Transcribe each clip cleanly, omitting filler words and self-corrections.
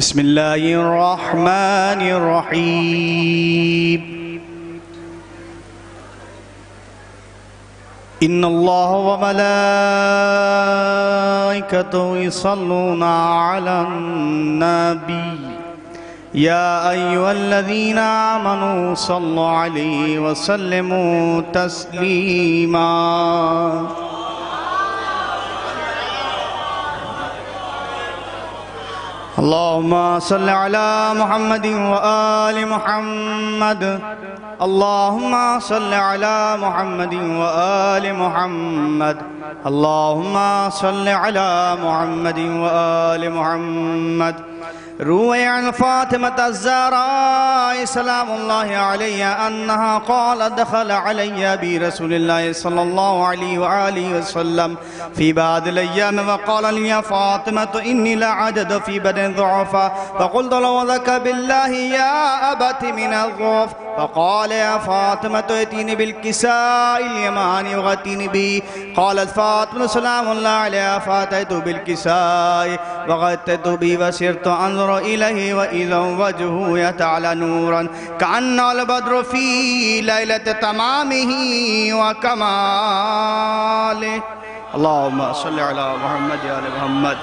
بسم الله الرحمن الرحيم إن الله وملائكته يصلون على النبي يا أيها الذين آمنوا صلوا عليه وسلموا تسليما اللهم صل على محمد وآل محمد اللهم صل على محمد وآل محمد اللهم صل على محمد وآل محمد روي عن فاطمة الزهراء سلام الله عليها أنها قالت دخل علي برسول الله صلى الله عليه وآله وسلم في بعض الأيام وقال لي يا فاطمة إني لأجد في بدن ضعفا فقلت له لك بالله يا أبت من الضعف فقال يا فاطمة ائتيني بالكساء اليماني وغطيني به قالت فاطمة سلام الله عليها فأتيت بالكساء وغطيت به وسرت أنظر إليه وإذا وجهه يتعالى نورا كأن البدر في ليلة تمامه وكماله اللهم صل على محمد وآل محمد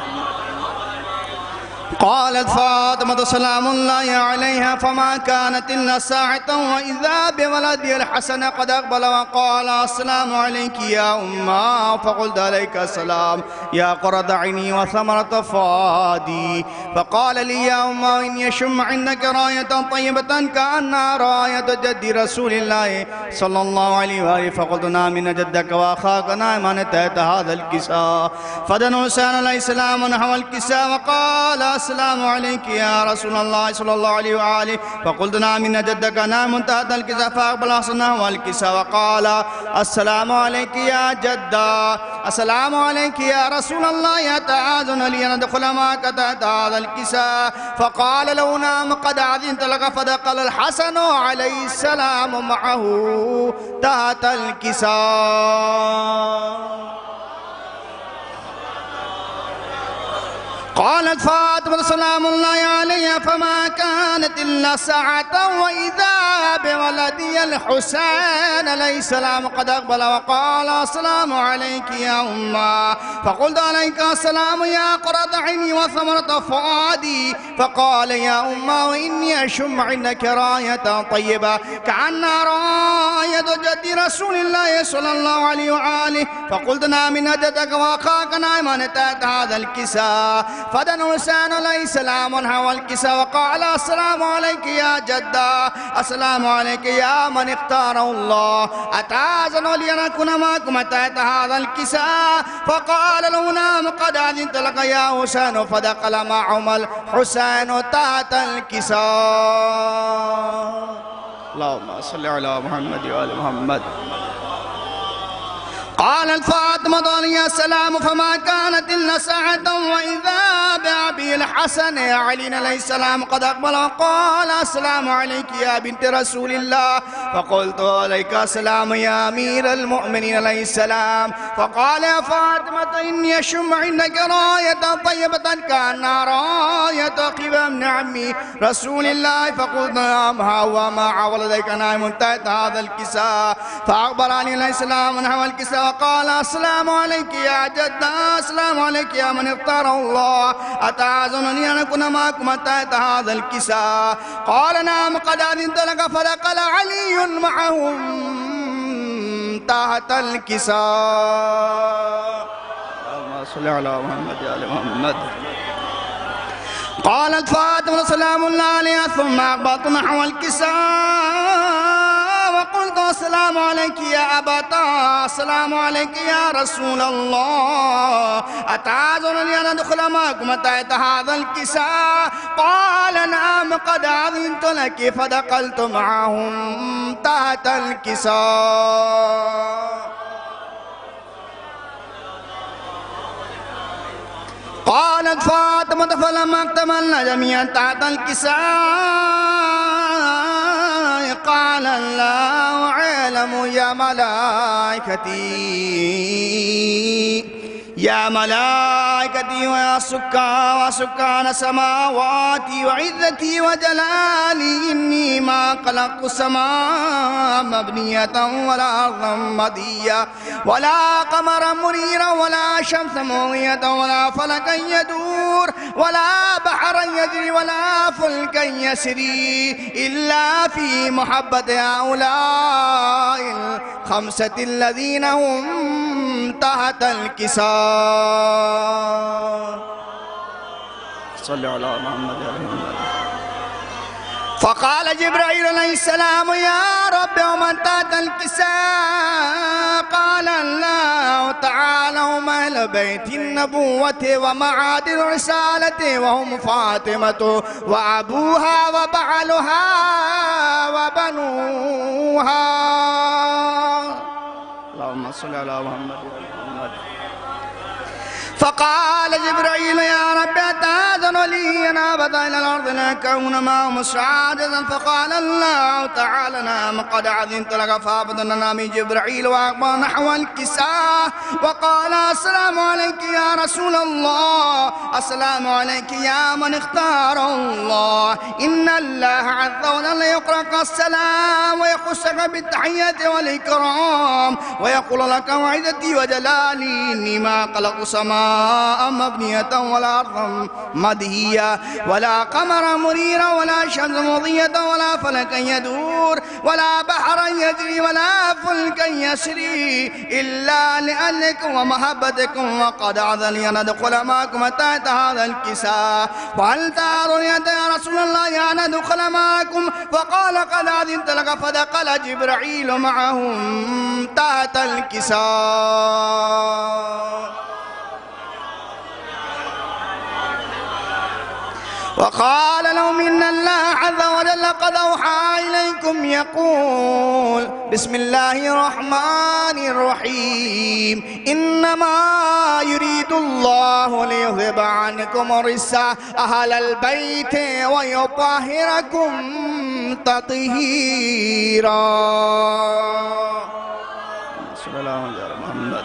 قالت فاطمة سلام الله عليها فما كانت إلا ساعة وإذا بولدي الحسن قد أقبل وقال السلام عليك يا أمه فقلت عليك السلام يا قرة عيني وثمرة فؤادي فقال لي يا أمه إني أشم عندك راية طيبة كأنها راية جد رسول الله صلى الله عليه وآله فقلت نعم إن جدك وأخاك نائمان تحت هذا الكساء فدنا حسين عليه السلام نحو الكساء وقال السلام عليك يا رسول الله صلى الله عليه وآله فقلت نعم إن جدك نائم تحت الكساء فأقبل حسن نحو الكساء وقال السلام عليك يا جدة السلام عليك يا رسول الله يتعاذن لي أن أدخل معك تحت هذا الكساء فقال له نعم قد أذنت لك فدخل الحسن عليه السلام معه تحت الكساء قالت فاطمة سلام الله عليها فما كانت إلا ساعة وإذا بولدي الحسين عليه السلام قد أقبل وقال السلام عليك يا أمه فقلت عليك السلام يا قرة عيني وثمرة فؤادي فقال يا أمه وإني أشم عندك راية طيبة كأنها راية جد رسول الله صلى الله عليه وآله فقلت نعم إن جدك وأخاك نائمان تحت هذا الكساء فدنا حسين عليه السلام نحو الكساء وقال السلام عليك يا جدة السلام عليك يا من اختاره الله أتأذن لي أن أكون معكم تحت هذا الكساء فقال له نعم قد أذنت لك يا حسين فدخل معهم الحسين تحت الكساء اللهم صل على محمد وآل محمد قالت فاطمة عليه السلام فما كانت إلا ساعة وإذا بأبي الحسن علي عليه السلام قد أقبل وقال السلام عليك يا بنت رسول الله فقلت عليك السلام يا أمير المؤمنين عليه السلام فقال يا فاطمة إني أشم عندك راية طيبة كأنها راية قبم بن عمي رسول الله فقلت نعم هو مع ولديك نائم تحت هذا الكساء فأخبرني عليه السلام نحو الكساء وقال السلام عليك يا جدة السلام عليك يا من اختاره الله أتعاذنني أن أكون معكم تحت هذا الكساء قال نعم قد أذنت لك فدخل علي معهم تحت الكساء اللهم صل على محمد وآل محمد قالت فاطمة سلام الله عليها ثم أقبلت نحو الكساء وقلت السلام عليك يا أبتا السلام عليك يا رسول الله أتعاذنني أن أدخل معكم تحت هذا الكساء قال نعم قد أذنت لك فدخلت معهم تحت الكساء قالت فاطمة فلما اكتملنا جميعا تحت الكساء قال الله أعلم يا ملائكتي يا ملائكتي وملائكتي وسكان سماواتي وعزتي وجلالي إني ما خلقت السماء مبنية ولا أرضا مضية ولا قمرا منيرا ولا شمسا مضية ولا فلكا يدور ولا بحرا يجري ولا فلكا يسري إلا في محبة هؤلاء الخمسة الذين هم تحت الكساء. صلوا على محمد يا محمد. فقال جبرائيل عليه السلام يا رب ومن تحت الكساء؟ قال الله تعالى هم أهل بيت النبوة ومعاد الرسالة وهم فاطمة وأبوها وبعلها وبنوها. اللهم صل على محمد وعلى محمد. فقال جبرائيل يا رب أتأذن لي أن أهبط إلى الأرض لأكون معهم سعادة؟ فقال الله تعالى نعم قد أذنت لك. فهبط من جبرائيل وأقبل نحو الكساء وقال السلام عليك يا رسول الله، السلام عليك يا من اختار الله. إن الله عز وجل يقرأك السلام ويخصك بالتحية والإكرام ويقول لك وعزتي وجلالي إني ما خلقت السماء مبنية ولا أرضا مدهية ولا قمرا منيرا ولا شمس مضية ولا فلكا يدور ولا بحرا يجري ولا فلكا يسري إلا لأجلكم ومحبتكم. وقد أذن لي أن أدخل معكم تحت هذا الكساء وهل تأذن يا رسول الله أن أدخل معكم؟ فقال قد أذنت لك. فدخل جبرائيل معهم تحت الكساء. وقال لهم إن الله عز وجل قد أوحى إليكم يقول بسم الله الرحمن الرحيم إنما يريد الله ليذهب عنكم الرجس أهل البيت ويطهركم تطهيرا. صلى الله عليه محمد.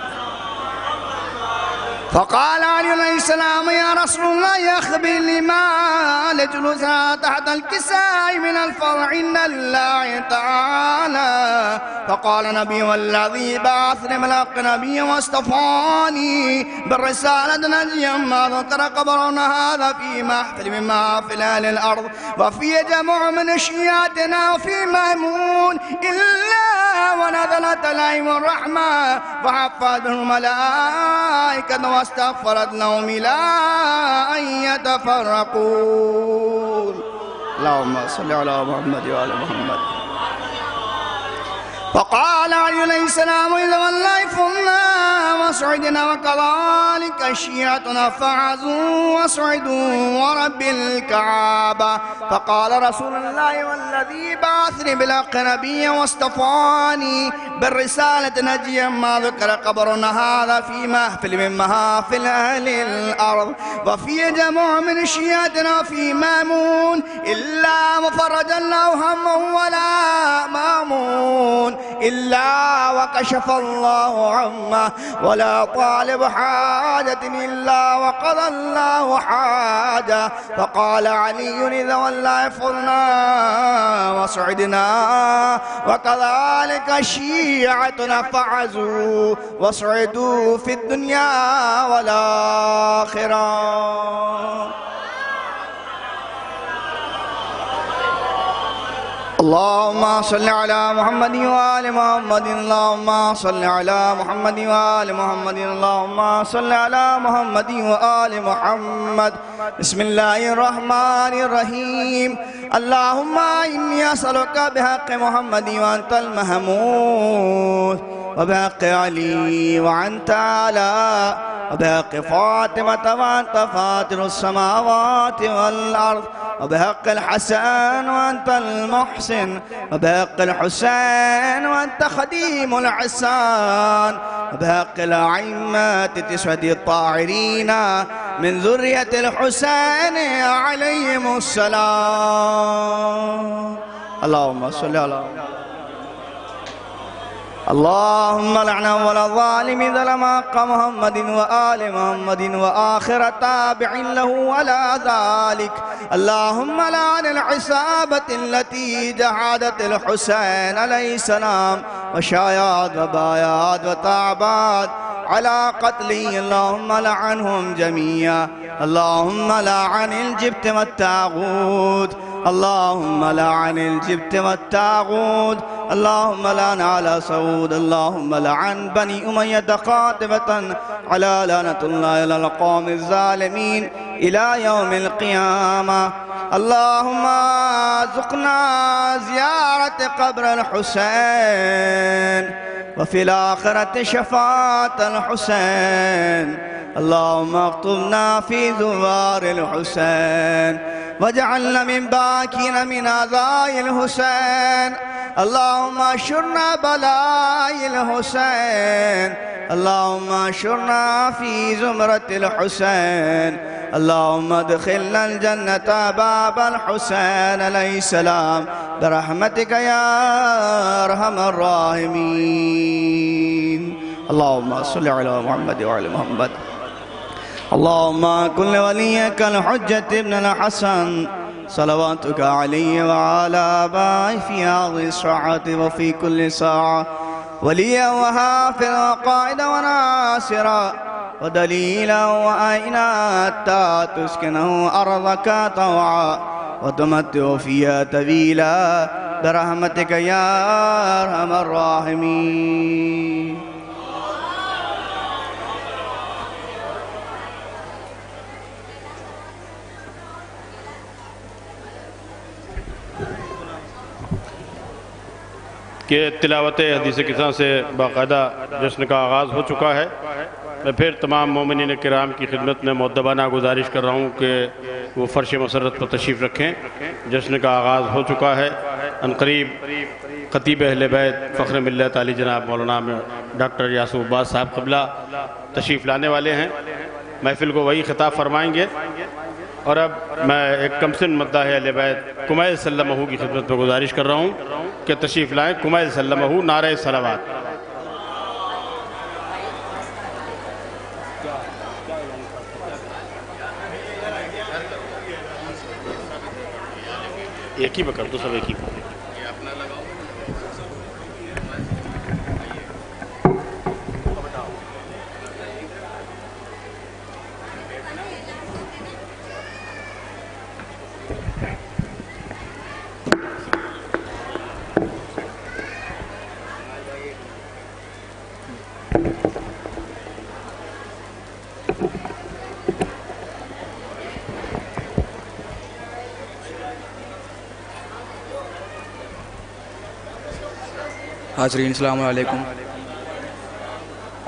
فقال علي عليه السلام يا رسول الله أخبرني ما لجلوس تحت الكساء من الفرع عند الله تعالى. فقال نبي والذي بعثني ملك نبي واصطفاني بالرسالة نجيا ما ذكر قبرنا هذا في محفل من محافل أهل الأرض وفي جمع من شياتنا وفي ميمون إلا ونزلت عليهم الرحمة وحفظهم الملائكة واستغفرت لهم إلى أن يتفرقون. اللهم صل على محمد وآل محمد. فقال علي عليه السلام إذا والله فضلنا وصعدنا وكذلك شيعتنا فعزوا وصعدوا ورب الكعبة. فقال رسول الله والذي بعثني بالحق نبيا واصطفاني بالرسالة نجيا ما ذكر قبرنا هذا في محفل من محافل أهل الأرض وفي جمع من شيعتنا في مامون إلا مفرج الله همه ولا مامون إلا وكشف الله عمه ولا طالب حاجة إلا وقضى الله حاجة. فقال علي إذا والله فضلنا وصعدنا وكذلك شيعتنا فعزوا وصعدوا في الدنيا والآخرة. اللهم صل على محمد وآل محمد. اللهم صل على محمد وآل محمد. اللهم صل على محمد وآل محمد. بسم الله الرحمن الرحيم. اللهم إني أسألك بحق محمد وأنت المحمود وبحق علي وأنت على وبحق فاطمة وأنت فاطر السماوات والأرض وبحق الحسن وأنت المحسن وبحق الحسين وأنت خديم الحسان وبحق الأئمة 9 الطاهرين من ذرية الحسين عليهم السلام. اللهم صل على اللهم لعن أول الظالم ظلم حق محمد وآل محمد وآخر تابع له على ذلك. اللهم لعن العصابة التي جحدت الحسين عليه السلام وشايعت وبايعت وتعبت على قتله. اللهم لعنهم جميعا. اللهم لعن الجبت والتاغوت. اللهم لعن الجبت والتاغوت. اللهم لعن على سعود. اللهم لعن بني أمية قاطبة على لعنة الله إلى القوم الظالمين إلى يوم القيامة. اللهم ارزقنا زيارة قبر الحسين وفي الآخرة شفاعة الحسين. اللهم اكتبنا في زوار الحسين واجعلنا من باكين من أعداء الحسين. اللهم اشرنا بلاء الحسين. اللهم اشرنا في زمرة الحسين. اللهم ادخلنا الجنة باب الحسين عليه السلام برحمتك يا أرحم الراحمين. اللهم صل على محمد وعلى محمد. اللهم كن وليك الحجة ابن الحسن صلواتك عليه وعلى آبائه في هذه الساعة وفي كل ساعة وليا وحافظا وقائدا وناصرا ودليلا وعينا حتى تسكنه أرضك طوعا وتمتع فيها طويلا برحمتك يا أرحم الراحمين. کہ تلاوت حدیث کساں سے باقاعدہ جشن کا آغاز ہو چکا ہے. میں پھر تمام مومنین کرام کی خدمت میں مؤدبانہ گزارش کر رہا ہوں کہ وہ فرش مسرت پر تشریف رکھیں. جشن کا آغاز ہو چکا ہے. عنقریب خطیب اہل بیت فخر ملت علی جناب مولانا ڈاکٹر یاسر عباس صاحب قبلہ تشریف لانے والے ہیں. محفل کو وہی خطاب فرمائیں گے. اور اب میں ایک کمسن مداح اہل بیت کمیل سلمہ کی خدمت میں گزارش کر رہا ہوں کہ تشریف لائیں. کمیل سلمہ نعرہ صلوات. ایک ہی بکر دو سب ایک ہی بکر. حاضرین السلام علیکم.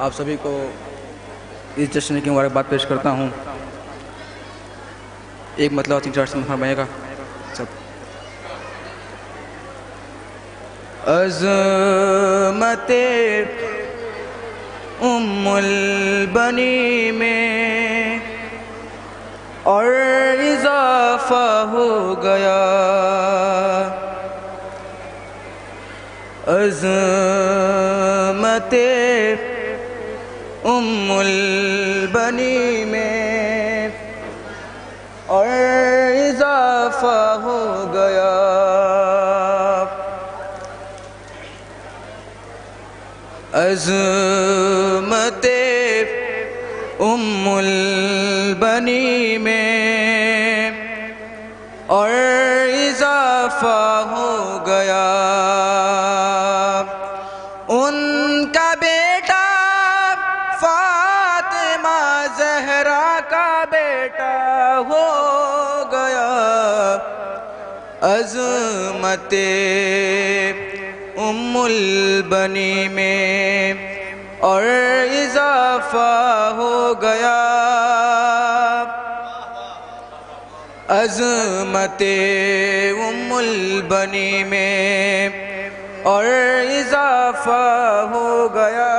آپ سبھی کو اس جشن کی مبارکباد پیش کرتا ہوں. ایک مطلب 3-4 سے فرمائیے گا سب. عظمت ام البنی میں اور اضافہ ہو گیا. عظمت ام البنی میں اور اضافہ ہو گیا. عظمت ام البنی میں اور اضافہ ہو گیا. ان کا بیٹا فاطمہ زہرا کا بیٹا ہو گیا. عظمت ام البنی میں اور اضافہ ہو گیا. عظمت ام البنی میں اور اضافہ ہو گیا.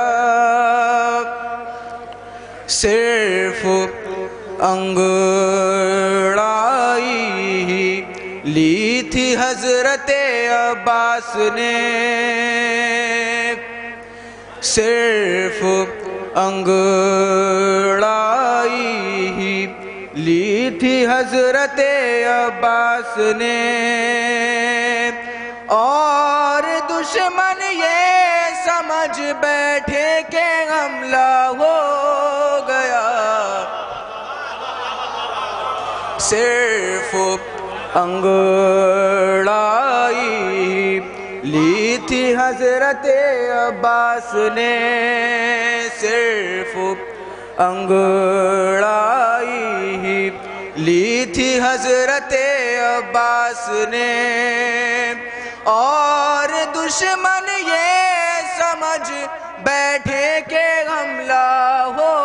صرف انگڑائی ہی لی تھی حضرت عباس نے. صرف انگڑائی ہی لی تھی حضرت عباس نے، اور دشمن یہ سمجھ بیٹھے کہ حملہ ہو گیا، صرف انگڑائی لی تھی حضرت عباس نے، صرف انگڑائی لی تھی حضرت عباس نے، اور دشمن یہ سمجھ بیٹھے کہ حملہ ہو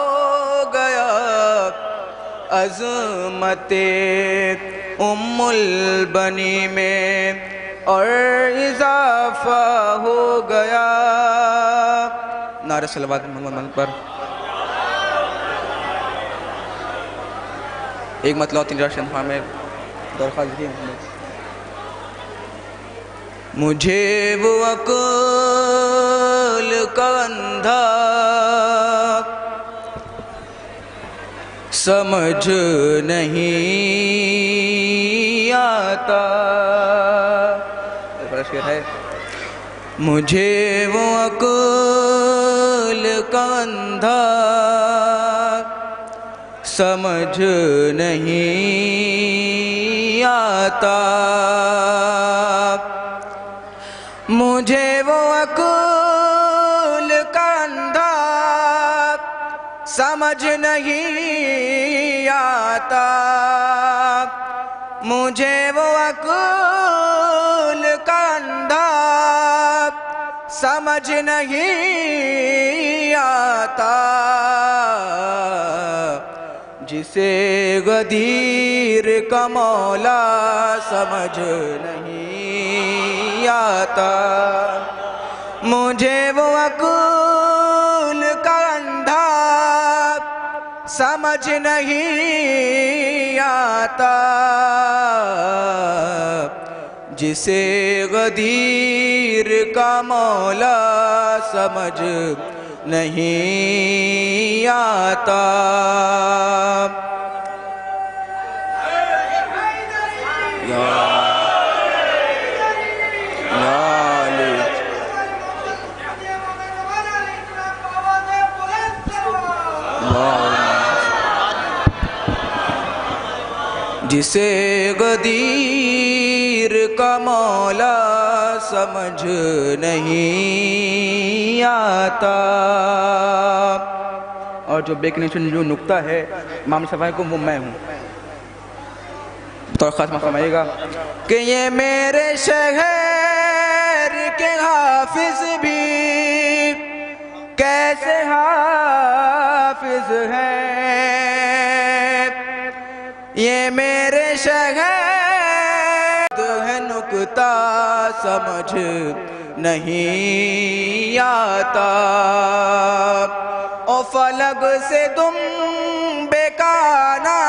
گیا، عظمت ام البنی میں اور اضافہ ہو گیا۔ نعرہ صلوات محمد پر ایک مطلب تین راشن میں درخواست کی مجھے وہ عقل کا اندھا سمجھ نہیں آتا، بڑا شعر ہے، مجھے وہ عقل کا اندھا سمجھ نہیں آتا، مجھے وہ عقل کا اندھا سمجھ نہیں آتا، مجھے وہ عقل کا اندھا سمجھ نہیں آتا، جسے غدیر کا مولا سمجھ نہیں آتا، مجھے وہ عقل کا اندھا سمجھ نہیں آتا، جسے غدیر کا مولا سمجھ نہیں آتا۔ جسے غدیر کا مولا سمجھ نہیں آتا۔ اور جو بیکنیشن جو نکتہ ہے امام شافعی کو وہ میں ہوں، درخواست فرمائیے گا کہ یہ میرے شہر کے حافظ بھی کیسے حافظ ہیں، یہ میرے شہر ہے نکتہ سمجھ نہیں آتا، او فلک سے تم بیکانا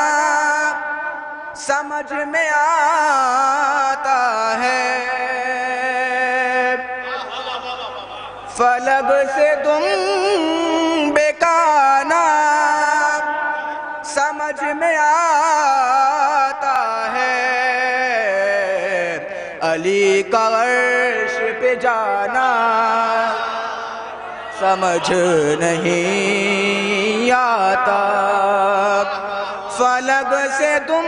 سمجھ میں آتا ہے، فلک سے تم بیکانا سمجھ میں آتا ہے، علی کا عرش پہ جانا سمجھ نہیں آتا، فلک سے تم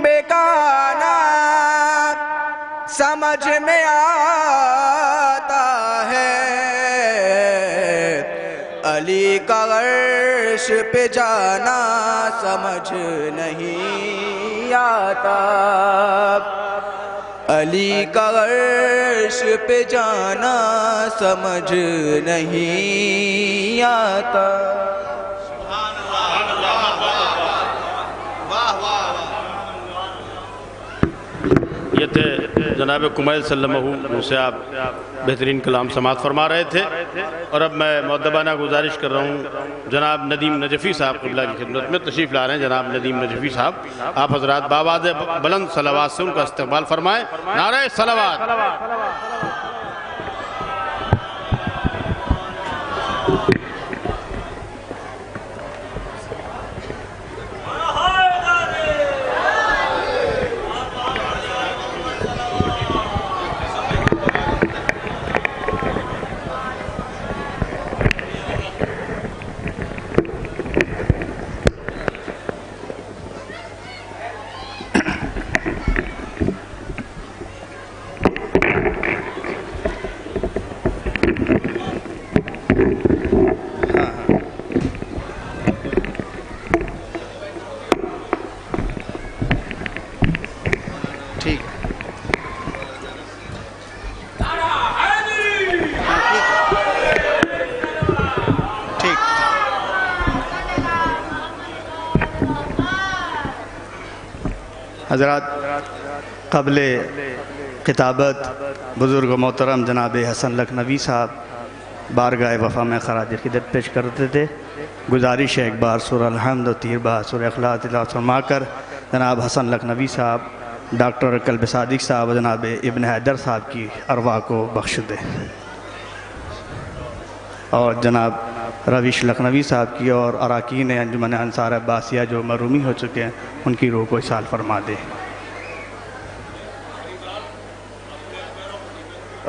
بیکانا سمجھ میں آتا ہے، علی کا عرش پہ جانا سمجھ نہیں آتا، علی کا عرش پہ جانا سمجھ نہیں آتا۔ یہ تھے جناب کمیل صلی اللہ علیہ وسلم سے آپ بہترین کلام سماعت فرما رہے تھے، اور اب میں مؤدبانہ گزارش کر رہا ہوں جناب ندیم نجفی صاحب قبلہ کی خدمت میں تشریف لا رہے ہیں۔ جناب ندیم نجفی صاحب آپ حضرات بآواز بلند صلوات سے ان کا استقبال فرمائیں۔ نعرہ صلوات۔ ٹھیک ٹھیک حضرات، قبل خطابت بزرگ و محترم جناب حسن لکھنوی صاحب بارگاہ وفا میں خراج عقیدت پیش کرتے تھے. گزارش ہے ایک بار سورہ الحمد و تیر بار سورہ اخلاص تلاوت فرما کر جناب حسن لکھنوی صاحب، ڈاکٹر قلب صادق صاحب و جناب ابن حیدر صاحب کی ارواح کو بخش دے، اور جناب رویش لکھنوی صاحب کی اور اراکین انجمن انصار عباسیہ جو محرومی ہو چکے ہیں ان کی روح کو اصال فرما دے.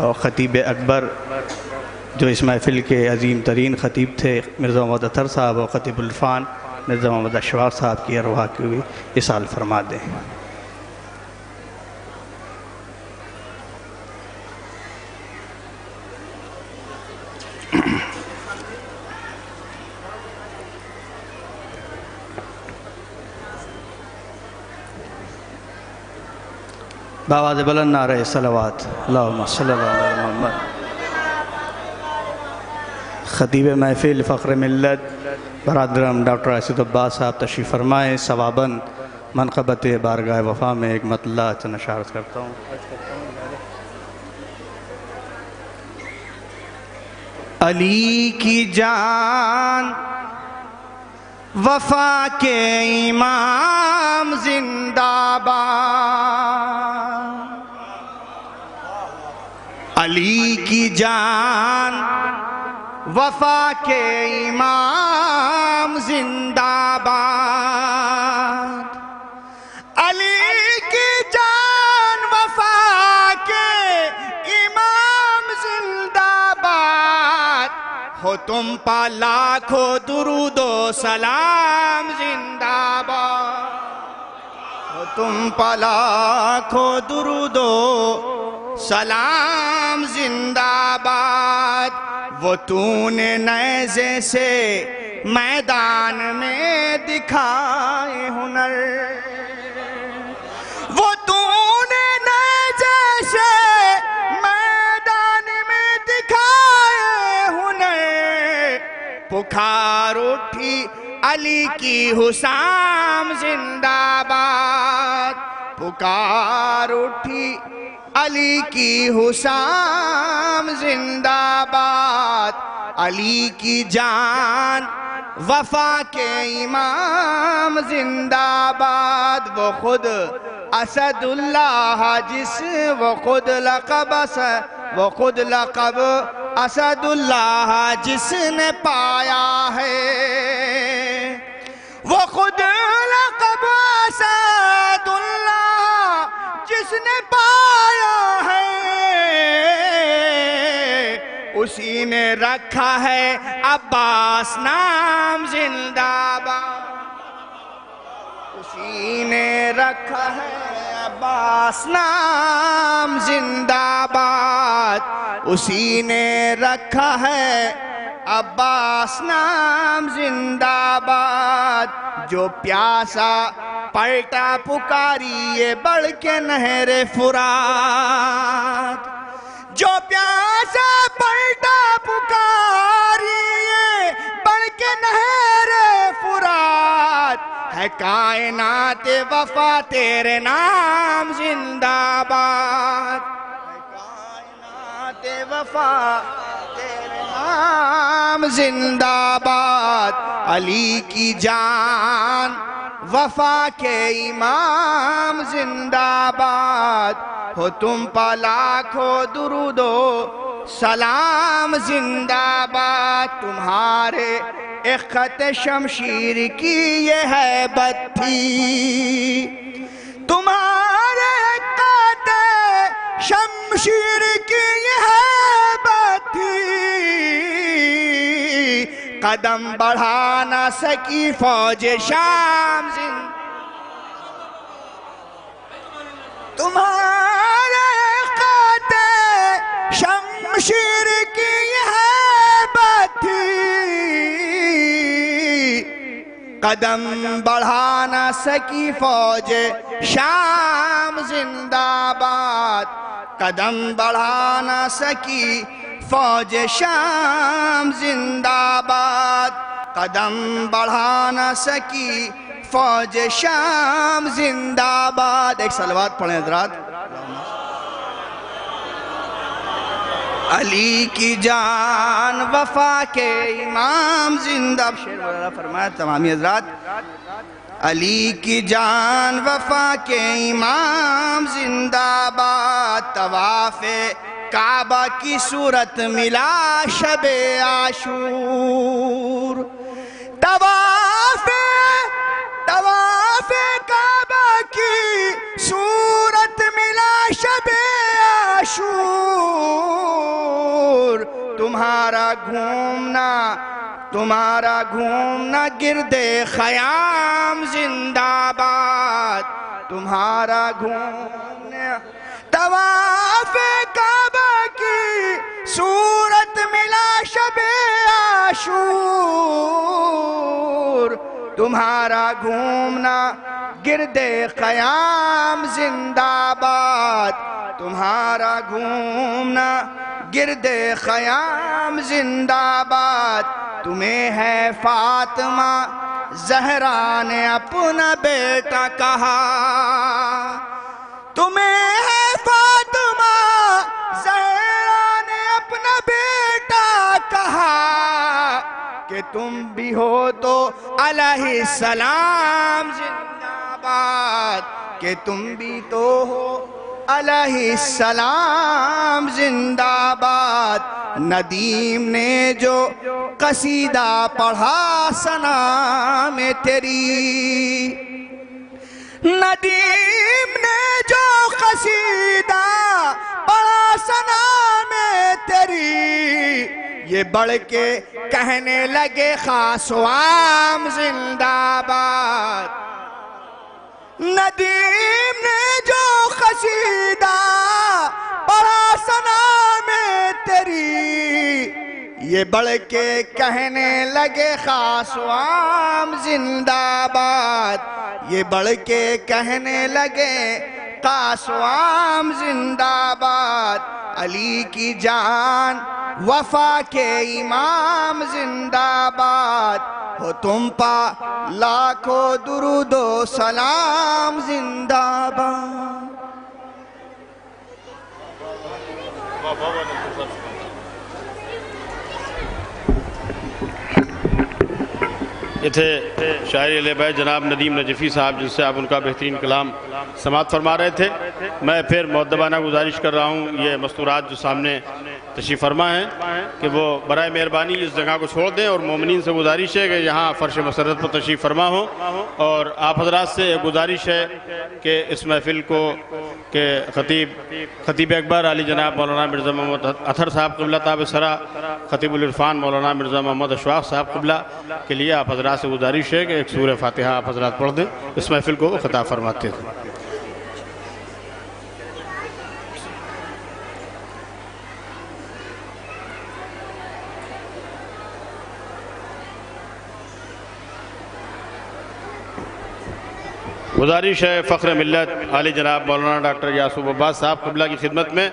اور خطیب اکبر جو اس محفل کے عظیم ترین خطیب تھے مرزا محمد اطہر صاحب، اور خطیب العرفان مرزا محمد اشفاق صاحب کی ارواح کو بھی اصال فرما دیں. بآواز بلند نعرہ صلوات اللہم صلی اللہ علیہ محمد. خطیب محفل فخر ملت برادرم ڈاکٹر اسد عباس صاحب تشریف فرمائیں. ثواباً منقبت بارگاہ وفا میں ایک مطلع چند اشارت کرتا ہوں. علی کی جان وفا کے امام زندہ باد، علی کی جان وفا کے امام زندہ باد، علی کی جان وفا کے امام زندہ باد، ہو تم پا لاکھوں درود و سلام زندہ باد، ہو تم پا لاکھوں درود و سلام زندہ باد. وہ تو نے نیزے سے میدان میں دکھائے ہنر، وہ تو نے نیزے سے میدان میں دکھائے ہنر، پکار اٹھی علی کی حسام زندہ باد، پکار اٹھی علی کی حسام زندہ باد. علی کی جان وفا کے امام زندہ باد، وہ خود اسد اللہ جس وہ خود لقب اسد اللہ جس نے پایا ہے، وہ خود لقب اسد اللہ جس نے پایا ہے، اسی نے رکھا ہے عباس نام زندہ باد، اسی نے رکھا ہے عباس نام زندہ باد، اسی نے رکھا ہے عباس نام زندہ باد. جو پیاسا پلٹا پکاریے بڑھ کے نہر فرات، جو پیاسا پلٹا پکاریے بڑھ کے نہر فرات، ہے کائنات وفا تیرے نام زندہ باد، ہے کائنات وفا تیرے نام زندہ باد. علی کی جان وفا کے امام زندہ باد، ہو تم پا لاکھوں درود و سلام زندہ باد تمہارے ایک خط شمشیر کی یہ ہیبت تھی تمہارے خط شمشیر کی یہ ہیبت تھی قدم بڑھا نہ سکی فوج شام تمہارے خط شمشیر کی یہ ہیبت تھی قدم بڑھا نہ سکی فوج شام زندہ باد قدم بڑھا نہ سکی فوج شام زندہ باد قدم بڑھا نہ سکی فوج شام زندہ باد ایک صلوات پڑھیں حضرات علی کی جان وفا کے امام زندہ شعر وغیرہ فرمایا تمامی حضرات علی کی جان وفا کے امام زندہ باد طواف کعبہ کی صورت ملا شب عاشور طواف کعبہ کی صورت ملا شب عاشور تمہارا گھومنا گرد خیام زندہ باد تمہارا گھومنا طواف کعبہ کی صورت ملا شب عاشور تمہارا گھومنا گرد قیام زندہ باد تمہارا گھومنا گرد قیام زندہ باد تمہیں ہے فاطمہ زہرا نے اپنا بیٹا کہا تمہیں ہے فاطمہ زہرا نے اپنا بیٹا کہا کہ تم بھی ہو تو علیہ السلام زندہ باد کہ تم بھی تو ہو علیہ السلام زندہ باد ندیم نے جو قصیدہ پڑھا ثنا میں تیری ندیم نے جو قصیدہ پڑھا ثنا میں تیری یہ بڑھ کے کہنے لگے خاص و عام زندہ باد ندیم نے جو قصیدہ پڑھا ثنا میں تیری یہ بڑھ کے کہنے لگے خاص و عام زندہ باد یہ بڑھ کے کہنے لگے خاص و عام زندہ باد علی کی جان وفا کے امام زندہ باد ہو تم پا لاکھوں درود و سلام زندہ باد یہ تھے شاعری علیہ بیت جناب ندیم نجفی صاحب جن سے آپ ان کا بہترین کلام سماعت فرما رہے تھے میں پھر مؤدبانہ گزارش کر رہا ہوں یہ مستورات جو سامنے تشریف فرما ہیں کہ وہ برائے مہربانی اس جگہ کو چھوڑ دیں اور مومنین سے گزارش ہے کہ یہاں فرش مسرت پر تشریف فرما ہوں اور آپ حضرات سے گزارش ہے کہ اس محفل کو کہ خطیب اکبر علی جناب مولانا مرزا محمد اطہر صاحب قبلہ تاب سرا خطیب العرفان مولانا مرزا محمد اشفاق صاحب قبلہ کے لیے آپ حضرات سے گزارش ہے کہ ایک سورہ فاتحہ آپ حضرات پڑھ دیں اس محفل کو خطاب فرماتے تھے گزارش ہے فخر ملت علی جناب مولانا ڈاکٹر یعصوب عباس صاحب قبلہ کی خدمت میں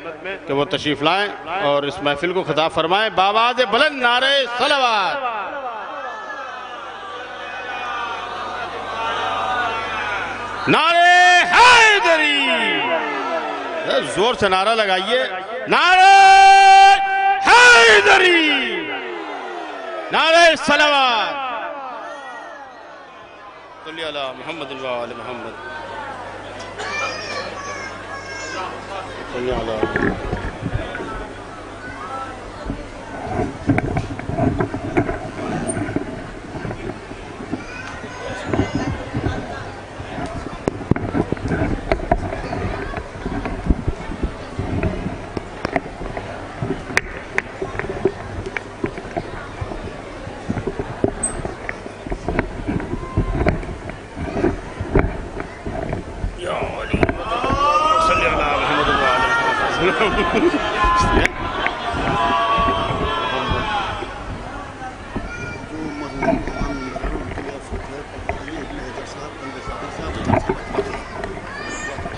کہ وہ تشریف لائیں اور اس محفل کو خطاب فرمائیں بآواز بلند نعرہ صلوات نعرہ حیدری زور سے نعرہ لگائیے نعرہ حیدری نعرہ صلوات صلی علی محمد و آل محمد صلی علی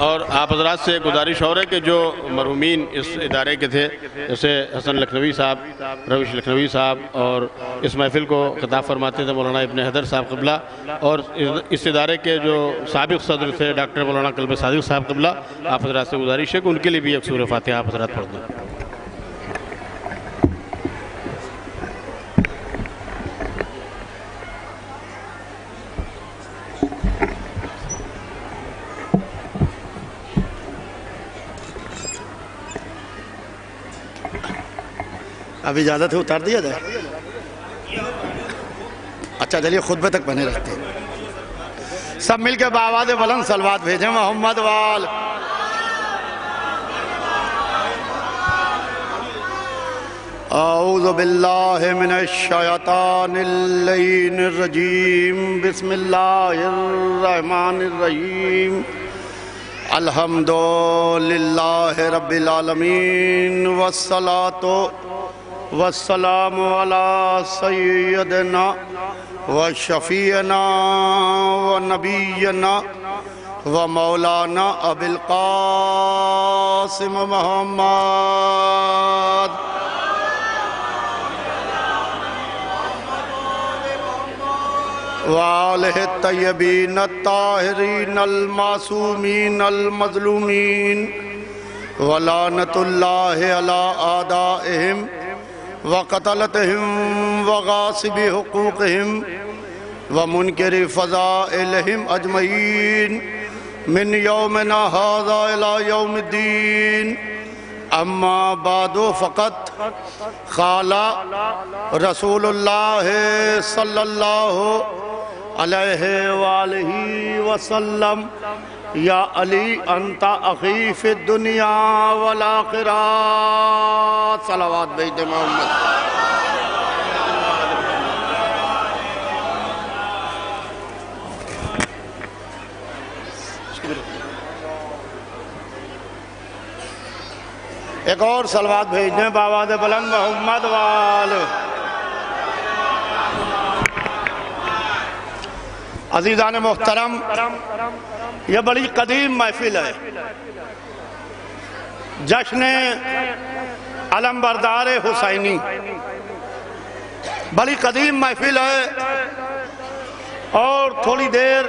اور آپ حضرات سے گزارش ہو رہے کہ جو مرحومین اس ادارے کے تھے جیسے حسن لکھنوی صاحب، روش لکھنوی صاحب، اور اس محفل کو خطاب فرماتے تھے مولانا ابن حیدر صاحب قبلہ، اور اس ادارے کے جو سابق صدر تھے ڈاکٹر مولانا قلب صادق صاحب قبلہ، آپ حضرات سے گزارش ہے کہ ان کے لیے بھی ایک سورہ فاتحہ آپ حضرات پڑھ دیں۔ اب اجازت ہے اتار دیا جائے؟ اچھا چلیے خطبے تک بنے رہتے ہیں، سب مل کے بآواز بلند صلوات بھیجیں محمد وال۔ اعوذ باللہ من الشیطان اللعین الرجیم، بسم اللہ الرحمن الرحیم، الحمدللہ رب العالمین، والصلاة والسلام علی سیدنا و شفیعنا و نبینا و مولانا ابی القاسم محمد و آلہ الطیبین الطاہرین المعصومین المظلومین ولعنت اللہ علی اعدائہم وقتلتهم وغاصب حقوقهم ومنکر فضائلهم اجمعین من یومنا هذا الى یوم الدین، اما بعد فقط قال رسول اللہ صلی اللہ علیہ وآلہ وسلم، یا علی انت اخی فی الدنیا والآخرہ۔ صلوات بھیج دے محمد۔ ایک اور صلوات بھیج دیں بآواز بلند محمد وال۔ عزیزان محترم، یہ بڑی قدیم محفل ہے، جشن علمبردار حسینی، بڑی قدیم محفل ہے، اور تھوڑی دیر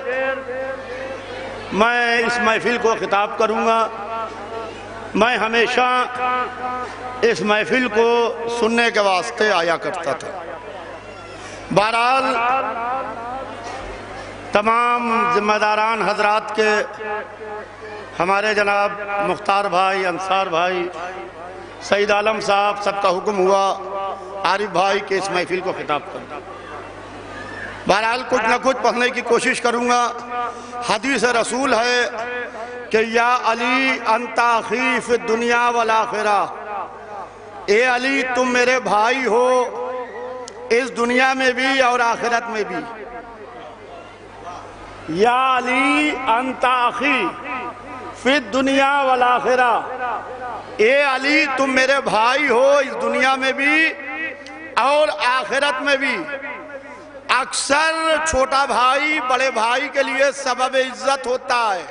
میں اس محفل کو خطاب کروں گا۔ میں ہمیشہ اس محفل کو سننے کے واسطے آیا کرتا تھا۔ بہرحال تمام ذمہ داران حضرات کے، ہمارے جناب مختار بھائی، انصار بھائی، سعید عالم صاحب، سب کا حکم ہوا عارف بھائی کے اس محفل کو خطاب کرنا۔ بہرحال کچھ نہ کچھ پڑھنے کی کوشش کروں گا۔ حدیث رسول ہے کہ یا علی انت اخی فی الدنیا والآخرہ، اے علی تم میرے بھائی ہو اس دنیا میں بھی اور آخرت میں بھی۔ یا علی انت اخی فی الدنیا والآخرہ، اے علی تم میرے بھائی ہو اس دنیا میں بھی اور آخرت میں بھی۔ اکثر چھوٹا بھائی بڑے بھائی کے لیے سبب عزت ہوتا ہے،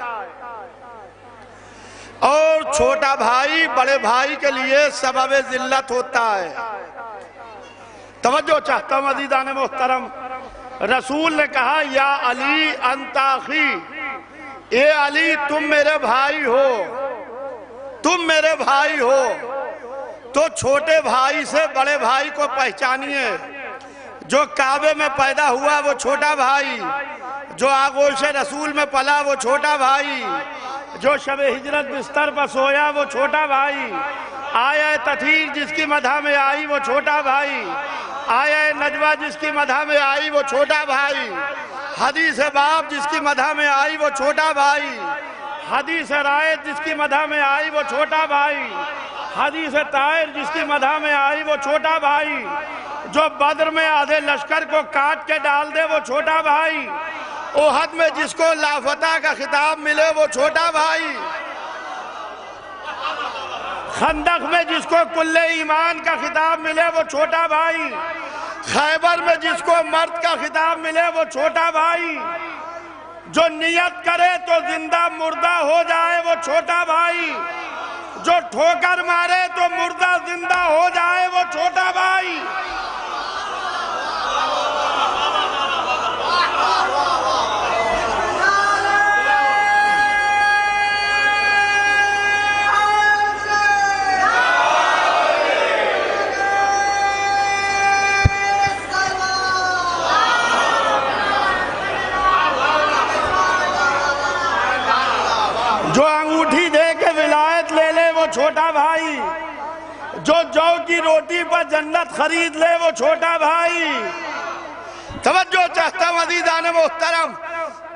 اور چھوٹا بھائی بڑے بھائی کے لیے سبب ذلت ہوتا ہے۔ توجہ چاہتا ہوں عزیزان محترم، رسول نے کہا یا علی انت اخی، اے علی تم میرے بھائی ہو، تم میرے بھائی ہو۔ تو چھوٹے بھائی سے بڑے بھائی کو پہچانیے۔ جو کعبے میں پیدا ہوا وہ چھوٹا بھائی، جو آغوش رسول میں پلا وہ چھوٹا بھائی، جو شب ہجرت بستر پر سویا وہ چھوٹا بھائی، آیا تطہیر جس کی مدح میں آئی وہ چھوٹا بھائی، آیا نجوہ جس کی مدح میں آئی وہ چھوٹا بھائی، حدیث باب جس کی مدح میں آئی وہ چھوٹا بھائی، حدیث رائد جس کی مدح میں آئی وہ چھوٹا بھائی، حدیث طائر جس کی مدح میں آئی وہ چھوٹا بھائی، جو بدر میں آدھے لشکر کو کاٹ کے ڈال دے وہ چھوٹا بھائی، احد میں جس کو لافتہ کا خطاب ملے وہ چھوٹا بھائی، خندق میں جس کو کل ایمان کا خطاب ملے وہ چھوٹا بھائی، خیبر میں جس کو مرد کا خطاب ملے وہ چھوٹا بھائی، جو نیت کرے تو زندہ مردہ ہو جائے وہ چھوٹا بھائی، جو ٹھوکر مارے تو مردہ زندہ ہو جائے وہ چھوٹا بھائی۔ جو انگوٹھی دے کے ولایت لے لے وہ چھوٹا بھائی، جو جو کی روٹی پر جنت خرید لے وہ چھوٹا بھائی۔ توجہ چاہتا ہوں عزیزان محترم،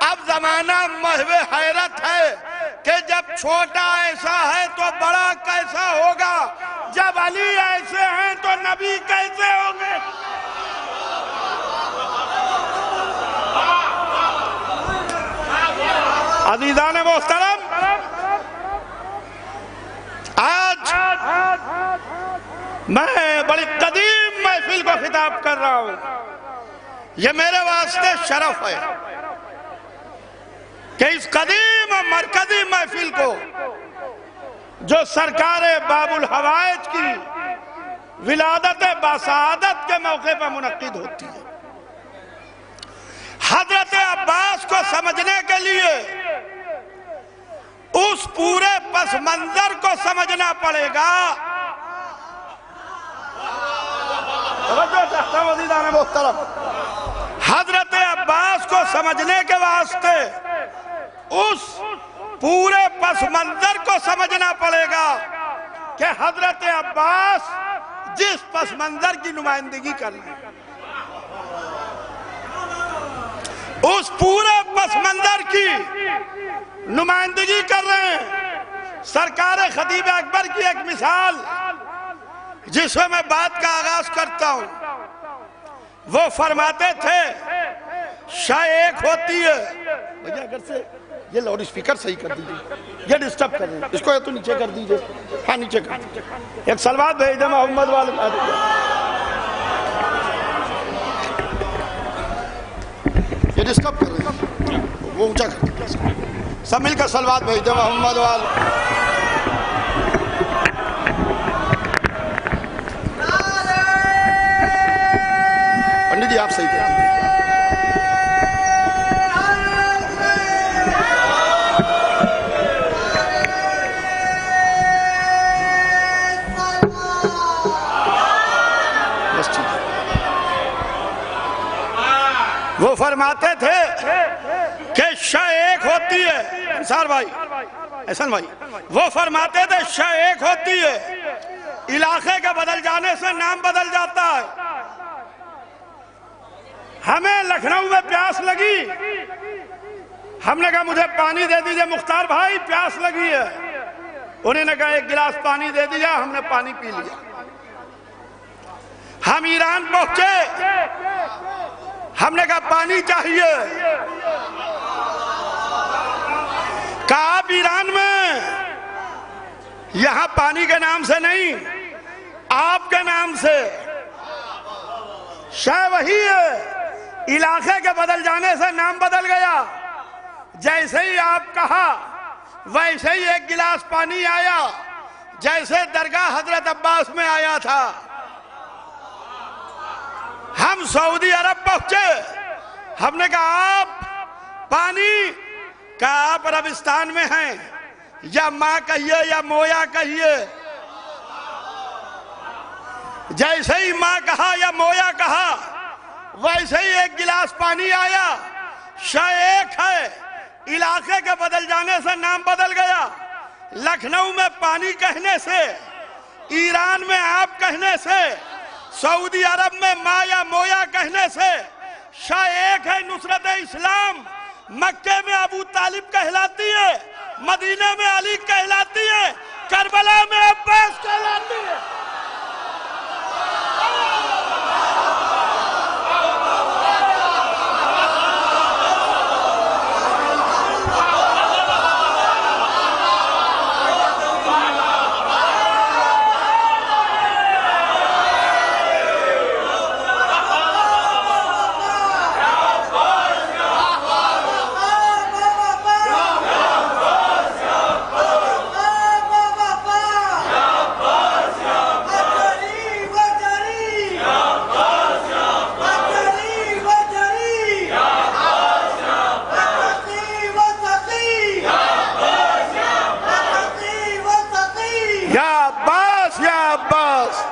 اب زمانہ محو حیرت ہے کہ جب چھوٹا ایسا ہے تو بڑا کیسا ہوگا، جب علی ایسے ہیں تو نبی کیسے ہوں گے۔ عزیزان محترم، آج میں بڑی قدیم محفل کو خطاب کر رہا ہوں، یہ میرے واسطے شرف ہے کہ اس قدیم و مرکزی محفل کو جو سرکار باب الحوائج کی ولادت باسعادت کے موقع پر منعقد ہوتی ہے، حضرت عباس کو سمجھنے کے لیے اس پورے پس منظر کو سمجھنا پڑے گا۔ توجہ چاہتا ہوں عزیزان محترم، حضرت عباس کو سمجھنے کے واسطے اس پورے پس منظر کو سمجھنا پڑے گا کہ حضرت عباس جس پس منظر کی نمائندگی کر رہے ہیں، اس پورے پس منظر کی نمائندگی کر رہے ہیں۔ سرکار خطیب اکبر کی ایک مثال جس میں میں بات کا آغاز کرتا ہوں، وہ فرماتے تھے شاہ ایک ہوتی ہے، بھئی اگر سے یہ لاؤڈ اسپیکر صحیح کر دیجئے، یہ ڈسٹرب کر رہے ہیں، اس کو یہ تو نیچے کر دیجئے، ہاں نیچے کر دیجئے، ایک سلوات بھیج دیں محمد والے یہ ڈسٹرب کر رہے ہیں، وہ اونچا کر دیجئے، سب مل کر سلوات بھیج دیں محمد والے۔ پنڈت جی آپ صحیح کر دیجئے۔ وہ فرماتے تھے کہ شاہ ایک ہوتی ہے، انصار بھائی، احسن بھائی، وہ فرماتے تھے شاہ ایک ہوتی ہے، علاقے کے بدل جانے سے نام بدل جاتا ہے۔ ہمیں لکھنؤ میں پیاس لگی، ہم نے کہا مجھے پانی دے دیجئے مختار بھائی، پیاس لگی ہے۔ انہوں نے کہا ایک گلاس پانی دے دیا، ہم نے پانی پی لیا۔ ہم ایران پہنچے، ہم نے کہا پانی چاہیے، کہا آپ ایران میں یہاں پانی کے نام سے نہیں، آپ کے نام سے، شاہ وہی ہے، علاقے کے بدل جانے سے نام بدل گیا، جیسے ہی آپ کہا ویسے ہی ایک گلاس پانی آیا، جیسے درگاہ حضرت عباس میں آیا تھا۔ ہم سعودی عرب پہنچے، ہم نے کہا آپ پانی، کہا آپ عربستان میں ہیں، یا ماں کہیے یا مویا کہیے، جیسے ہی ماں کہا یا مویا کہا ویسے ہی ایک گلاس پانی آیا۔ شاہ ایک ہے، علاقے کے بدل جانے سے نام بدل گیا، لکھنؤ میں پانی کہنے سے، ایران میں آپ کہنے سے، سعودی عرب میں ماں یا مویا کہنے سے شاہ ایک ہے۔ نصرت اسلام مکے میں ابو طالب کہلاتی ہے، مدینہ میں علی کہلاتی ہے، کربلا میں عباس کہلاتی ہے۔ یا عباس یا عباس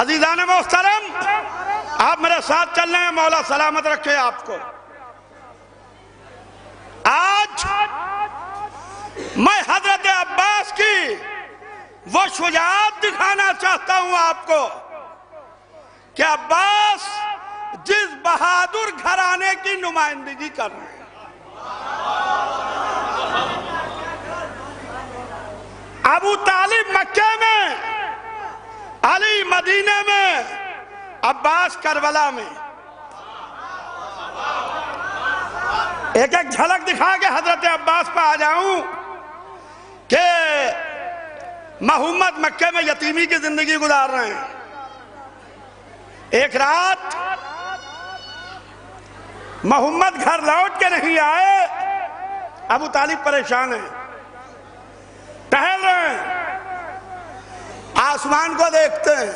عزیزان محترم، آپ میرے ساتھ چل رہے ہیں، مولا سلامت رکھے آپ کو۔ آج میں حضرت عباس کی وہ شجاعت دکھانا چاہتا ہوں آپ کو کہ عباس جس بہادر گھرانے کی نمائندگی کر رہے ہیں، ابو طالب مکے میں، علی مدینے میں، عباس کربلا میں۔ ایک ایک جھلک دکھا کے حضرت عباس پہ آ جاؤں کہ محمد مکے میں یتیمی کی زندگی گزار رہے ہیں۔ ایک رات محمد گھر لوٹ کے نہیں آئے، ابو طالب پریشان ہیں، ٹہل رہے ہیں، آسمان کو دیکھتے ہیں،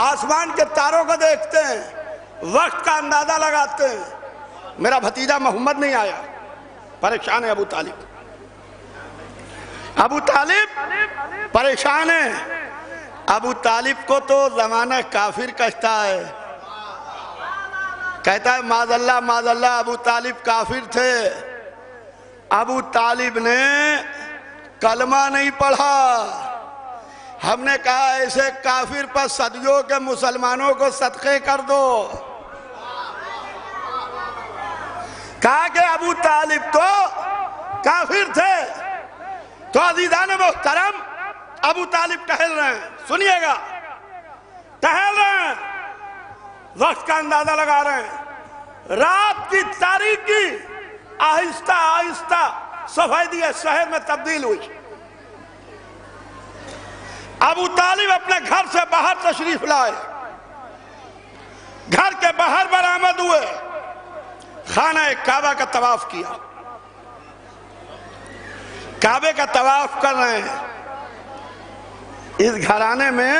آسمان کے تاروں کو دیکھتے ہیں، وقت کا اندازہ لگاتے ہیں، میرا بھتیجا محمد نہیں آیا، پریشان ہے ابو طالب۔ ابو طالب پریشان ہے۔ ابو طالب کو تو زمانہ کافر کہتا ہے، کہتا ہے معاذ اللہ ابو طالب کافر تھے۔ ابو طالب نے کلمہ نہیں پڑھا۔ ہم نے کہا ایسے کافر پر صدیوں کے مسلمانوں کو صدقے کر دو۔ کہا کہ ابو طالب تو کافر تھے۔ تو عزیزان محترم، ابو طالب ٹہل رہے ہیں، سنیے گا، ٹہل رہے ہیں، وقت کا اندازہ لگا رہے ہیں۔ رات کی تاریکی آہستہ آہستہ سفیدی شہر میں تبدیل ہوئی۔ ابو طالب اپنے گھر سے باہر تشریف لائے، گھر کے باہر برآمد ہوئے، خانہ کعبہ کا طواف کیا، کعبے کا طواف کر رہے ہیں۔ اس گھرانے میں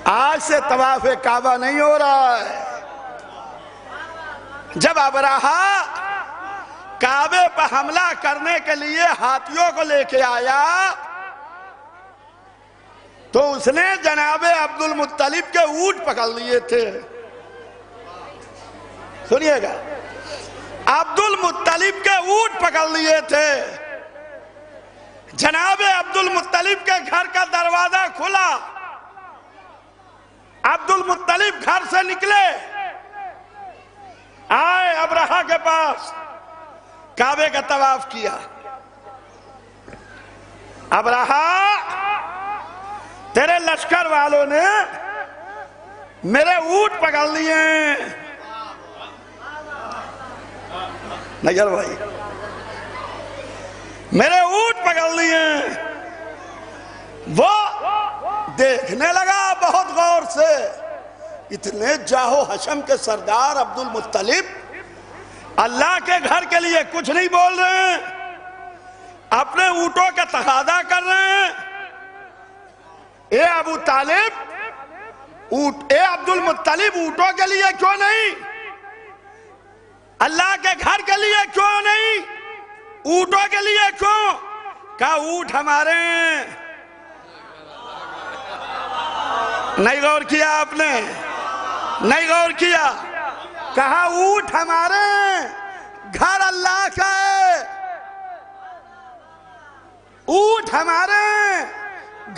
آج سے طواف کعبہ نہیں ہو رہا ہے۔ جب ابرہہ کعبے پر حملہ کرنے کے لیے ہاتھیوں کو لے کے آیا تو اس نے جناب عبد المطلب کے اونٹ پکڑ لیے تھے۔ سنیے گا، عبد المطلب کے اونٹ پکڑ لیے تھے۔ جناب عبد المطلب کے گھر کا دروازہ کھلا، عبد المطلب گھر سے نکلے، آئے ابرہہ کے پاس، کعبے کا طواف کیا۔ ابرہہ، تیرے لشکر والوں نے میرے اونٹ پکڑ لیے ہیں۔ نگر بھائی، میرے اونٹ پکڑ لیے ہیں۔ وہ دیکھنے لگا بہت غور سے، اتنے جاہو حشم کے سردار عبد المطلب اللہ کے گھر کے لیے کچھ نہیں بول رہے ہیں، اپنے اونٹوں کا تقاضا کر رہے ہیں۔ اے ابو طالب، اے عبد المطلب، اونٹوں کے لیے کیوں نہیں؟ اللہ کے گھر کے لیے کیوں نہیں؟ اونٹوں کے لیے کیوں؟ کہا اونٹ ہمارے ہیں۔ نہیں غور کیا آپ نے؟ نہیں غور کیا؟ کہا اونٹ ہمارے ہیں، گھر اللہ کا ہے۔ اونٹ ہمارے ہیں،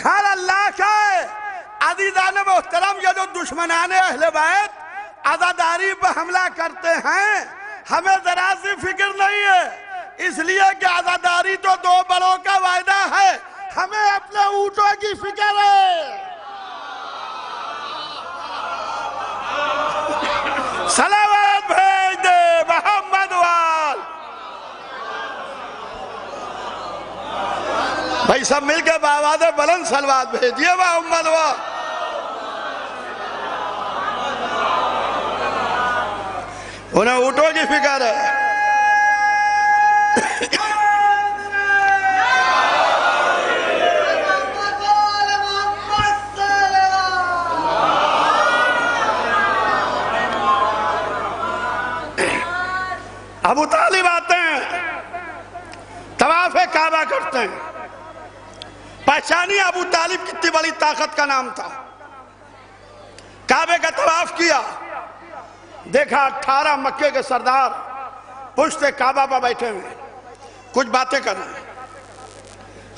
گھر اللہ کا ہے۔ عزیزان محترم، یہ جو دشمنان اہل بیت عزاداری پر حملہ کرتے ہیں، ہمیں ذرا سی فکر نہیں ہے، اس لیے کہ عزاداری تو دو بڑوں کا وعدہ ہے، ہمیں اپنے اونٹوں کی فکر ہے. صلوات بھیج دے محمد وال. بھائی سب مل کے بآواز بلند صلوات بھیجیے محمد وال. انہیں اونٹوں کی فکر ہے. ابو طالب آتے ہیں, طواف کعبہ کرتے ہیں. پہچانی ابو طالب کتنی بڑی طاقت کا نام تھا. کعبے کا طواف کیا, دیکھا 18 مکے کے سردار پشت کعبہ پر بیٹھے ہوئے کچھ باتیں کر رہے ہیں.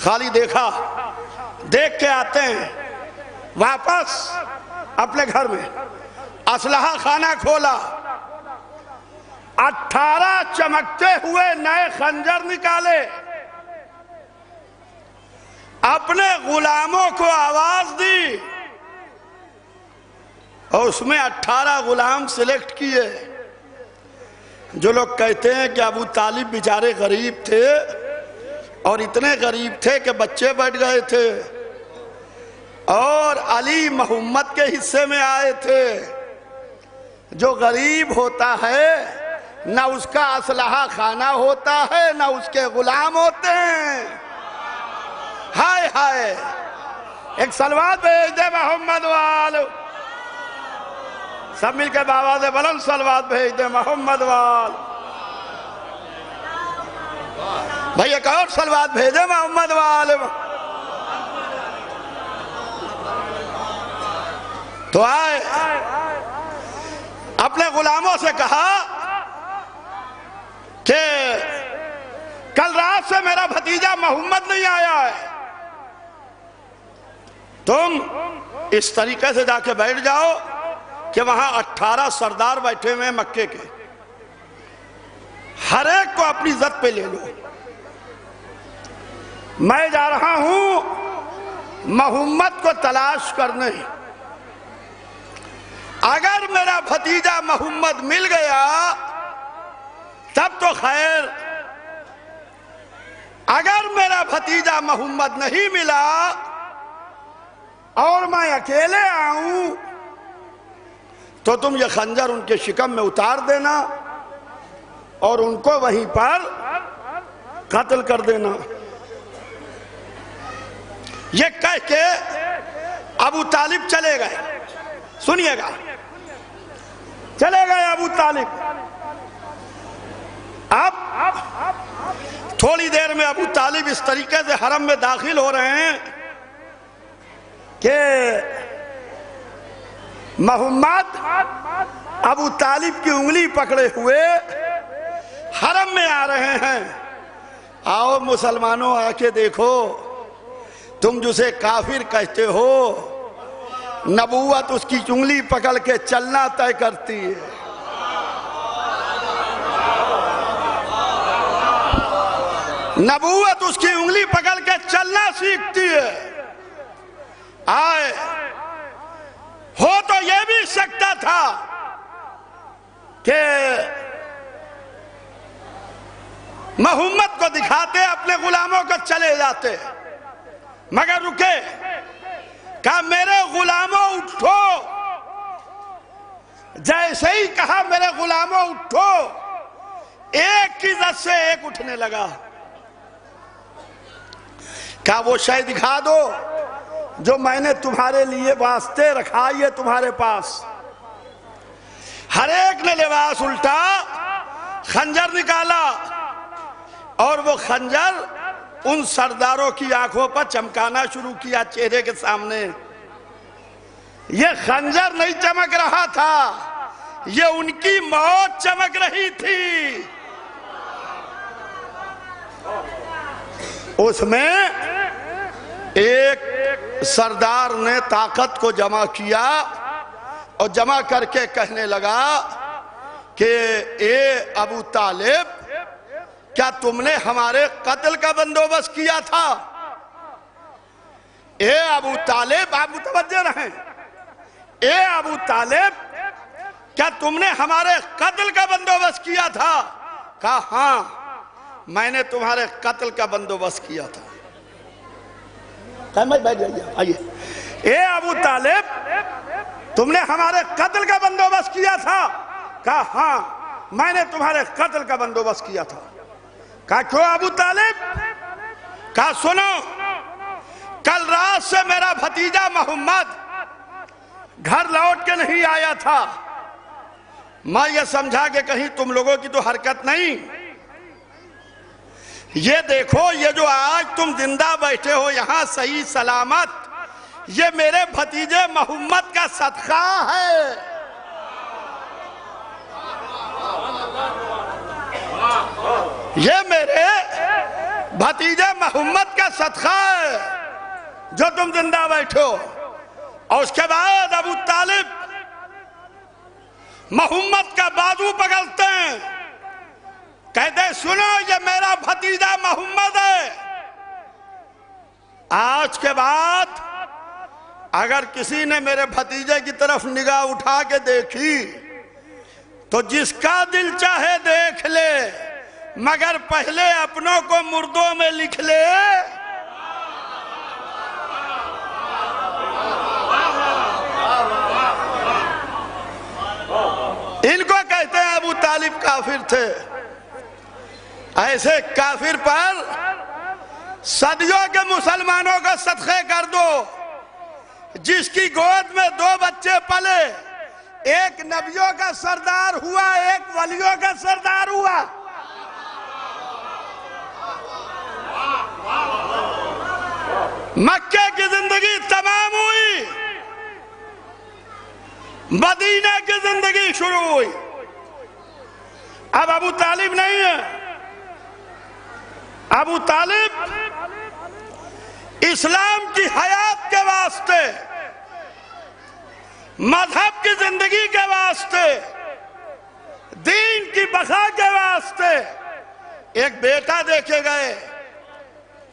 خالی دیکھا, دیکھ کے آتے ہیں واپس اپنے گھر میں. اسلحہ خانہ کھولا, 18 چمکتے ہوئے نئے خنجر نکالے, اپنے غلاموں کو آواز دی اور اس میں 18 غلام سلیکٹ کیے. جو لوگ کہتے ہیں کہ ابو طالب بیچارے غریب تھے اور اتنے غریب تھے کہ بچے بڑھ گئے تھے اور علی محمد کے حصے میں آئے تھے. جو غریب ہوتا ہے نہ اس کا اسلحہ خانہ ہوتا ہے نہ اس کے غلام ہوتے ہیں. ہائے ہائے, ایک صلوات بھیج دے محمد وال. سب مل کے بآواز بلند صلوات بھیج دے محمد وال. بھائی ایک اور صلوات بھیج دے محمد وال. تو آئے, اپنے غلاموں سے کہا کہ کل رات سے میرا بھتیجا محمد نہیں آیا ہے, تم اس طریقے سے جا کے بیٹھ جاؤ کہ وہاں 18 سردار بیٹھے ہوئے ہیں مکے کے, ہر ایک کو اپنی عزت پہ لے لو. میں جا رہا ہوں محمد کو تلاش کرنے. اگر میرا بھتیجا محمد مل گیا تب تو خیر, اگر میرا بھتیجا محمد نہیں ملا اور میں اکیلے آؤں تو تم یہ خنجر ان کے شکم میں اتار دینا اور ان کو وہیں پر قتل کر دینا. یہ کہہ کے ابو طالب چلے گئے. سنیے گا, چلے گئے ابو طالب. اب تھوڑی دیر میں ابو طالب اس طریقے سے حرم میں داخل ہو رہے ہیں کہ محمد ابو طالب کی انگلی پکڑے ہوئے حرم میں آ رہے ہیں. آؤ مسلمانوں آ کے دیکھو, تم جسے کافر کہتے ہو نبوت اس کی انگلی پکڑ کے چلنا طے کرتی ہے. نبوت اس کی انگلی پکڑ کے چلنا سیکھتی ہے. آئے ہو تو یہ بھی سکتا تھا کہ محمد کو دکھاتے اپنے غلاموں کو چلے جاتے, مگر رکے, کہا میرے غلاموں اٹھو. جیسے ہی کہا میرے غلاموں اٹھو, ایک کی عزت سے ایک اٹھنے لگا. کہا وہ شے دکھا دو جو میں نے تمہارے لیے واسطے رکھا, یہ تمہارے پاس. ہر ایک نے لباس الٹا, خنجر نکالا اور وہ خنجر ان سرداروں کی آنکھوں پر چمکانا شروع کیا چہرے کے سامنے. یہ خنجر نہیں چمک رہا تھا, یہ ان کی موت چمک رہی تھی. اس میں ایک سردار نے طاقت کو جمع کیا اور جمع کر کے کہنے لگا کہ اے ابو طالب, کیا تم نے ہمارے قتل کا بندوبست کیا تھا؟ اے ابو طالب، آپ متوجہ رہیں، اے ابو طالب کیا تم نے ہمارے قتل کا بندوبست کیا تھا؟ کہا ہاں میں نے تمہارے قتل کا بندوبست کیا تھا۔ بیٹھ جائیے، آئیے۔ اے ابو طالب تم نے ہمارے قتل کا بندوبست کیا تھا؟ کہا ہاں میں نے تمہارے قتل کا بندوبست کیا تھا۔ کہا کیوں ابو طالب؟ کہا سنو، کل رات سے میرا بھتیجا محمد گھر لوٹ کے نہیں آیا تھا، میں یہ سمجھا کہ کہیں تم لوگوں کی تو حرکت نہیں، یہ دیکھو یہ جو آج تم زندہ بیٹھے ہو یہاں صحیح سلامت، یہ میرے بھتیجے محمد کا صدقہ ہے۔ یہ میرے بھتیجے محمد کا صدقہ ہے جو تم زندہ بیٹھے ہو۔ اور اس کے بعد ابو طالب محمد کا بازو پکڑتے ہیں، کہتے ہیں سنو یہ میرا بھتیجا محمد ہے، آج کے بعد اگر کسی نے میرے بھتیجے کی طرف نگاہ اٹھا کے دیکھی تو جس کا دل چاہے دیکھ لے، مگر پہلے اپنوں کو مردوں میں لکھ لے۔ ان کو کہتے ہیں ابو طالب کافر تھے۔ ایسے کافر پر صدیوں کے مسلمانوں کا صدقے کر دو، جس کی گود میں 2 بچے پلے، ایک نبیوں کا سردار ہوا، ایک ولیوں کا سردار ہوا۔ مکے کی زندگی تمام ہوئی، مدینہ کی زندگی شروع ہوئی۔ اب ابو طالب نہیں ہے، ابو طالب اسلام کی حیات کے واسطے، مذہب کی زندگی کے واسطے، دین کی بقا کے واسطے ایک بیٹا دیکھے گئے۔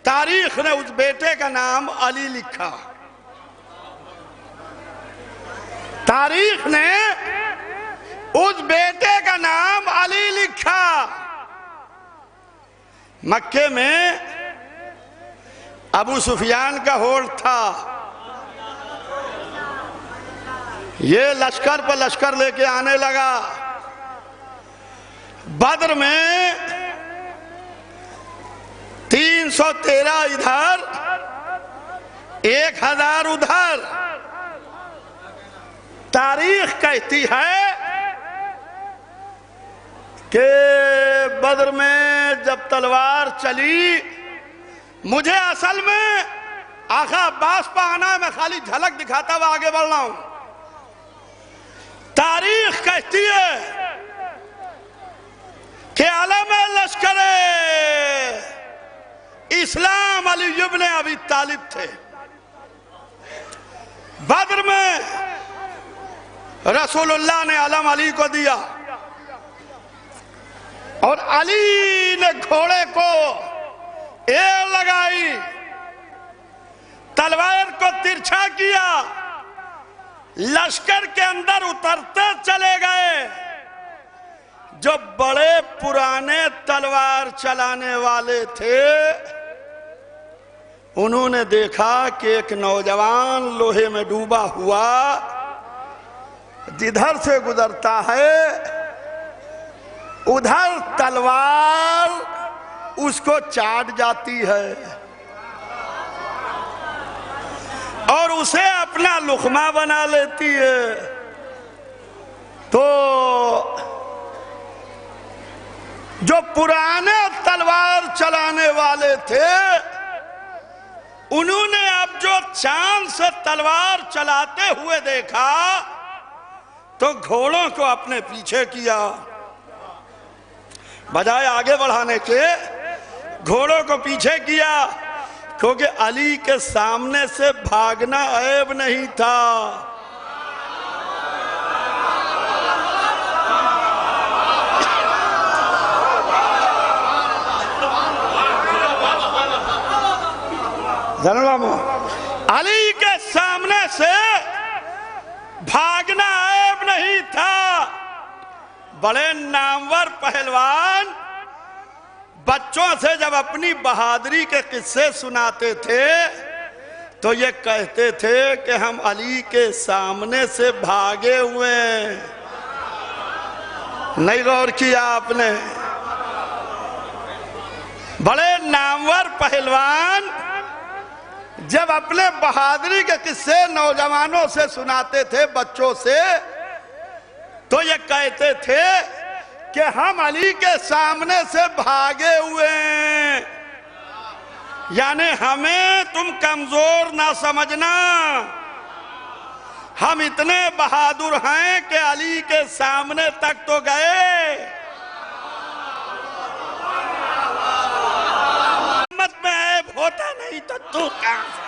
تاریخ نے اس بیٹے کا نام علی لکھا، تاریخ نے اس بیٹے کا نام علی لکھا۔ مکے میں ابو سفیان کا ہولڈ تھا، یہ لشکر پر لشکر لے کے آنے لگا۔ بدر میں 313 ادھر 1000 ادھر۔ تاریخ کہتی ہے کہ بدر میں جب تلوار چلی، مجھے اصل میں آقا عباس پہ آنا ہے، میں خالی جھلک دکھاتا ہوا آگے بڑھ رہا ہوں۔ تاریخ کہتی ہے کہ علم لشکر اسلام علی ابن ابی طالب تھے۔ بدر میں رسول اللہ نے علم علی کو دیا، اور علی نے گھوڑے کو ایڑ لگائی، تلوار کو ترچھا کیا، لشکر کے اندر اترتے چلے گئے۔ جو بڑے پرانے تلوار چلانے والے تھے انہوں نے دیکھا کہ ایک نوجوان لوہے میں ڈوبا ہوا جدھر سے گزرتا ہے ادھر تلوار اس کو چاٹ جاتی ہے اور اسے اپنا لقمہ بنا لیتی ہے۔ تو جو پرانے تلوار چلانے والے تھے انہوں نے اب جو چاند سے تلوار چلاتے ہوئے دیکھا تو گھوڑوں کو اپنے پیچھے کیا، بجائے آگے بڑھانے کے گھوڑوں کو پیچھے کیا، کیونکہ علی کے سامنے سے بھاگنا عیب نہیں تھا۔ علی کے سامنے سے بھاگنا عیب نہیں تھا۔ بڑے نامور پہلوان بچوں سے جب اپنی بہادری کے قصے سناتے تھے تو یہ کہتے تھے کہ ہم علی کے سامنے سے بھاگے ہوئے ہیں۔ نہیں غور کیا آپ نے؟ بڑے نامور پہلوان جب اپنے بہادری کے قصے نوجوانوں سے سناتے تھے، بچوں سے، تو یہ کہتے تھے کہ ہم علی کے سامنے سے بھاگے ہوئے ہیں، یعنی ہمیں تم کمزور نہ سمجھنا، ہم اتنے بہادر ہیں کہ علی کے سامنے تک تو گئے۔ محمد میں عیب ہوتا نہیں تو تو کہاں سے؟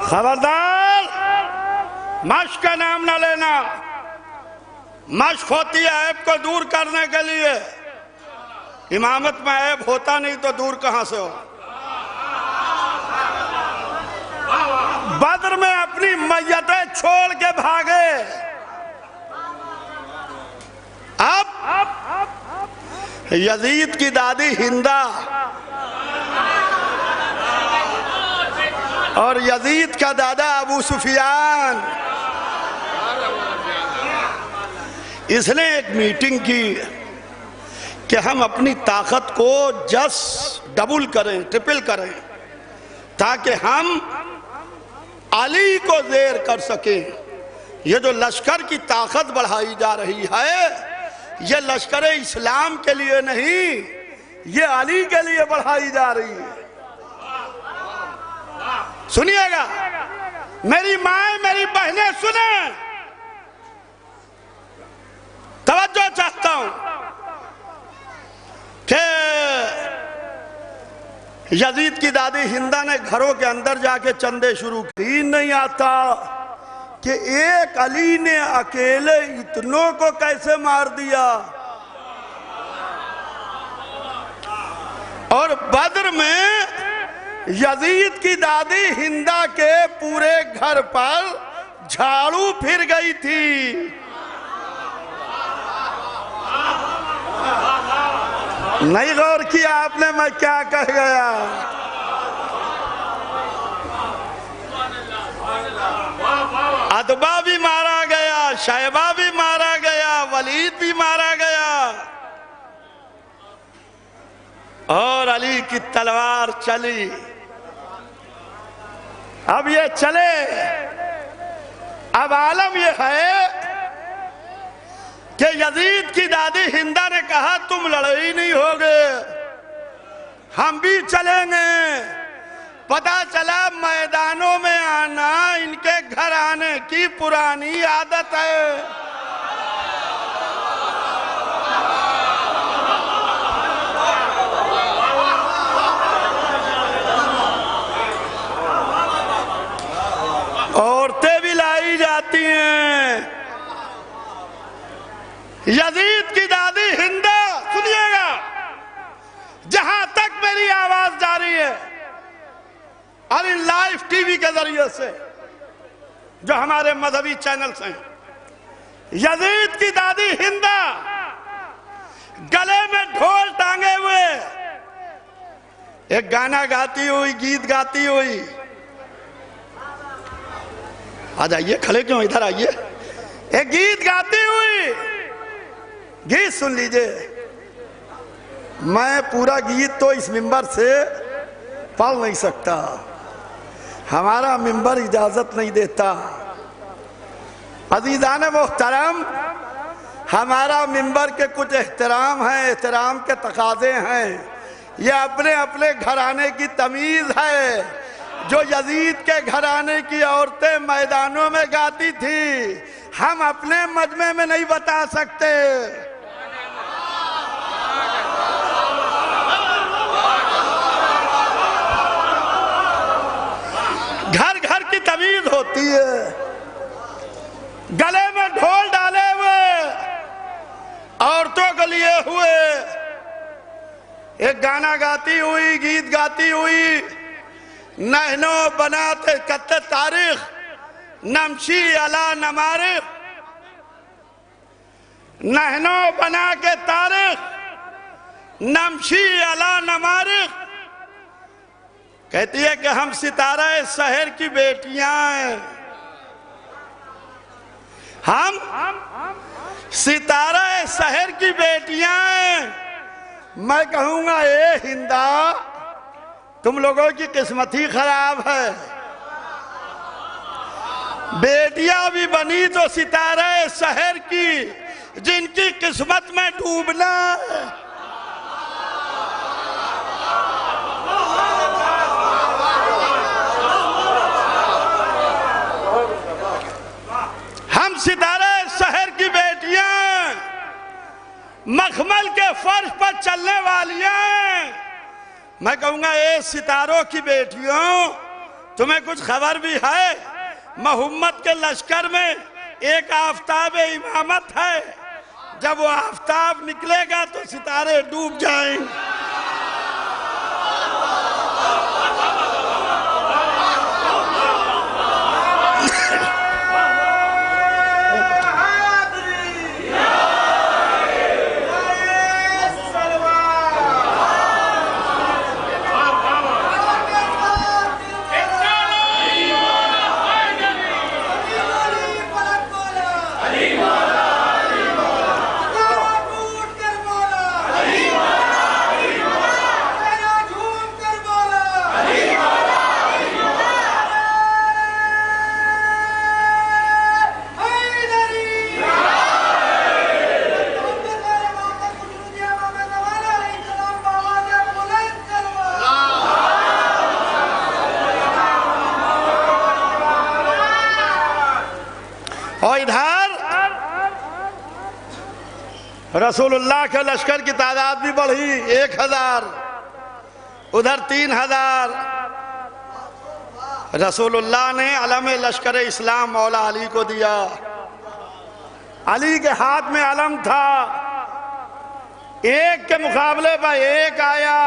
خبردار مشق کا نام نہ لینا۔ مشق ہوتی ہے عیب کو دور کرنے کے لیے، امامت میں عیب ہوتا نہیں تو دور کہاں سے ہو؟ بدر میں اپنی میتیں چھوڑ کے بھاگے، اب یزید کی دادی ہندہ اور یزید کا دادا ابو سفیان، اس نے ایک میٹنگ کی کہ ہم اپنی طاقت کو ڈبل کریں، ٹرپل کریں، تاکہ ہم علی کو زیر کر سکیں۔ یہ جو لشکر کی طاقت بڑھائی جا رہی ہے، یہ لشکر اسلام کے لیے نہیں، یہ علی کے لیے بڑھائی جا رہی ہے۔ سنیے گا میری مائیں، میری بہنیں سنیں، توجہ چاہتا ہوں کہ یزید کی دادی ہندہ نے گھروں کے اندر جا کے چندے شروع کی۔ نہیں آتا کہ ایک علی نے اکیلے اتنوں کو کیسے مار دیا، اور بدر میں یزید کی دادی ہندہ کے پورے گھر پر جھاڑو پھر گئی تھی۔ نہیں غور کیا آپ نے میں کیا کہہ گیا؟ عتبہ بھی مارا گیا، شیبہ بھی مارا گیا، ولید بھی مارا گیا، اور علی کی تلوار چلی۔ اب یہ چلے، اب عالم یہ ہے کہ یزید کی دادی ہندہ نے کہا تم لڑائی نہیں ہوگے، ہم بھی چلیں گے۔ پتہ چلا میدانوں میں آنا ان کے گھر آنے کی پرانی عادت ہے۔ عورتیں بھی لائی جاتی ہیں۔ یزید کی دادی ہندہ، سنیے گا جہاں تک میری آواز جاری ہے، ہماری لائف ٹی وی کے ذریعے سے جو ہمارے مذہبی چینلز ہیں، یزید کی دادی ہندہ گلے میں ڈھول ٹانگے ہوئے ایک گانا گاتی ہوئی، گیت گاتی ہوئی، آ جائیے، کھڑے کیوں، ادھر آئیے، ایک گیت گاتی ہوئی، گیت سن لیجئے۔ میں پورا گیت تو اس منبر سے پڑھ نہیں سکتا، ہمارا منبر اجازت نہیں دیتا۔ عزیزان محترم، ہمارا منبر کے کچھ احترام ہیں، احترام کے تقاضے ہیں، یہ اپنے اپنے گھرانے کی تمیز ہے۔ جو یزید کے گھرانے کی عورتیں میدانوں میں گاتی تھی، ہم اپنے مجمع میں نہیں بتا سکتے۔ گھر گھر کی تمیز ہوتی ہے، گلے میں ڈھول ڈالے ہوئے، عورتوں کو لیے ہوئے، ایک گانا گاتی ہوئی، گیت گاتی ہوئی، نحنو بناتے کت تاریخ نمشی علی نمارخ، نحنو بنا کے تاریخ نمشی علی نمارخ، کہتی ہے کہ ہم ستارہ سحر کی بیٹیاں ہیں، ہم ستارہ سحر کی بیٹیاں ہیں۔ میں کہوں گا اے ہندہ، تم لوگوں کی قسمت ہی خراب ہے، بیٹیاں بھی بنی تو ستارہ سحر کی، جن کی قسمت میں ڈوبنا ہے۔ ہم ستارہ سحر کی بیٹیاں، مخمل کے فرش پر چلنے والیاں۔ میں کہوں گا اے ستاروں کی بیٹیوں، تمہیں کچھ خبر بھی ہے؟ محمد کے لشکر میں ایک آفتاب امامت ہے، جب وہ آفتاب نکلے گا تو ستارے ڈوب جائیں۔ اور ادھر رسول اللہ کے لشکر کی تعداد بھی بڑھی، 1000، ادھر 3000۔ رسول اللہ نے علم لشکر اسلام مولا علی کو دیا، علی کے ہاتھ میں علم تھا، ایک کے مقابلے پر ایک آیا۔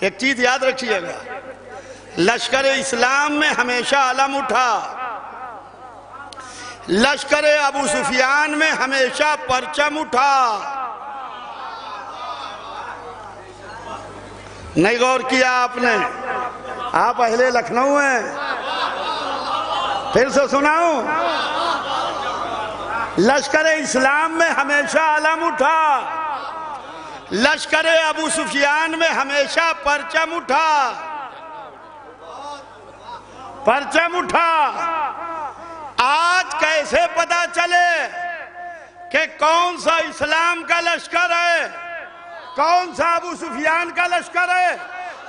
ایک چیز یاد رکھیے گا، لشکر اسلام میں ہمیشہ علم اٹھا، لشکر ابو سفیان میں ہمیشہ پرچم اٹھا۔ نہیں غور کیا آپ نے؟ آپ اہل لکھنؤ ہیں، پھر سے سناؤں، لشکر اسلام میں ہمیشہ علم اٹھا، لشکر ابو سفیان میں ہمیشہ پرچم اٹھا، پرچم اٹھا۔ آج کیسے پتا چلے کہ کون سا اسلام کا لشکر ہے، کون سا ابو سفیان کا لشکر ہے؟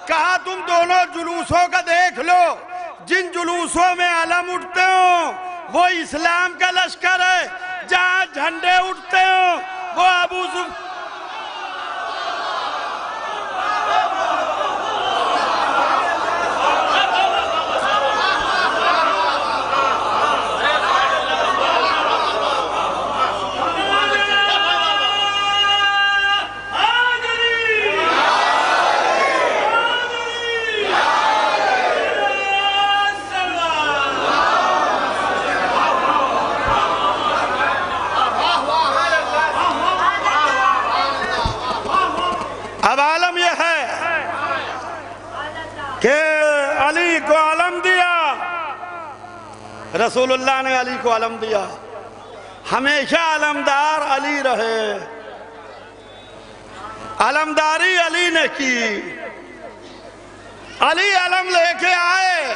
کہا تم دونوں جلوسوں کا دیکھ لو، جن جلوسوں میں علم اٹھتے ہوں وہ اسلام کا لشکر ہے، جہاں جھنڈے اٹھتے ہوں وہ ابو سفیان۔ رسول اللہ نے علی کو علم دیا، ہمیشہ علمدار علی رہے، علمداری علی نے کی۔ علی علم لے کے آئے،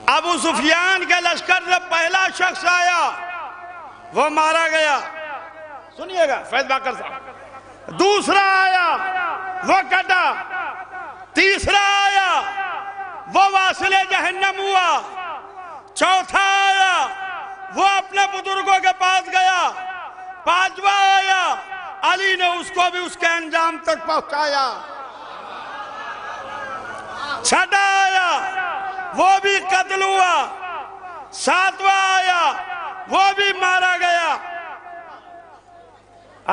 ابو سفیان کے لشکر سے پہلا شخص آیا وہ مارا گیا، سنیے گا فیض باقر صاحب۔ دوسرا آیا وہ کٹا، تیسرا آیا وہ واصل جہنم ہوا، چوتھا آیا وہ اپنے بزرگوں کے پاس گیا، پانچواں آیا علی نے اس کو بھی اس کے انجام تک پہنچایا، چھٹا آیا وہ بھی قتل ہوا، ساتواں آیا وہ بھی مارا گیا۔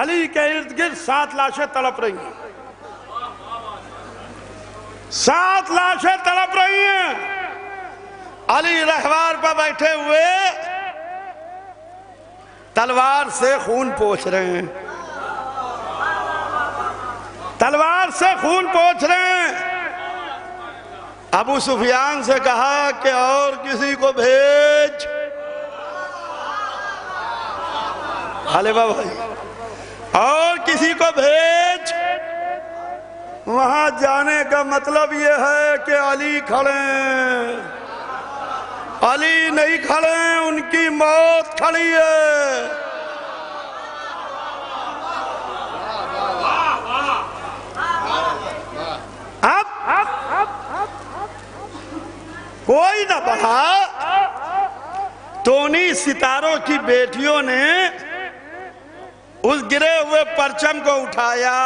علی کے ارد گرد 7 لاشیں تڑپ رہی ہیں، 7 لاشیں تڑپ رہی ہیں۔ علی رہوار پر بیٹھے ہوئے تلوار سے خون پوچھ رہے ہیں، تلوار سے خون پوچھ رہے ہیں۔ ابو سفیان سے کہا کہ اور کسی کو بھیج، حلیبہ بھائی اور کسی کو بھیج، وہاں جانے کا مطلب یہ ہے کہ علی کھڑے ہیں، علی نہیں کھڑے ہیں، ان کی موت کھڑی ہے۔ اب کوئی نہ بڑھا تو انہی ستاروں کی بیٹیوں نے اس گرے ہوئے پرچم کو اٹھایا۔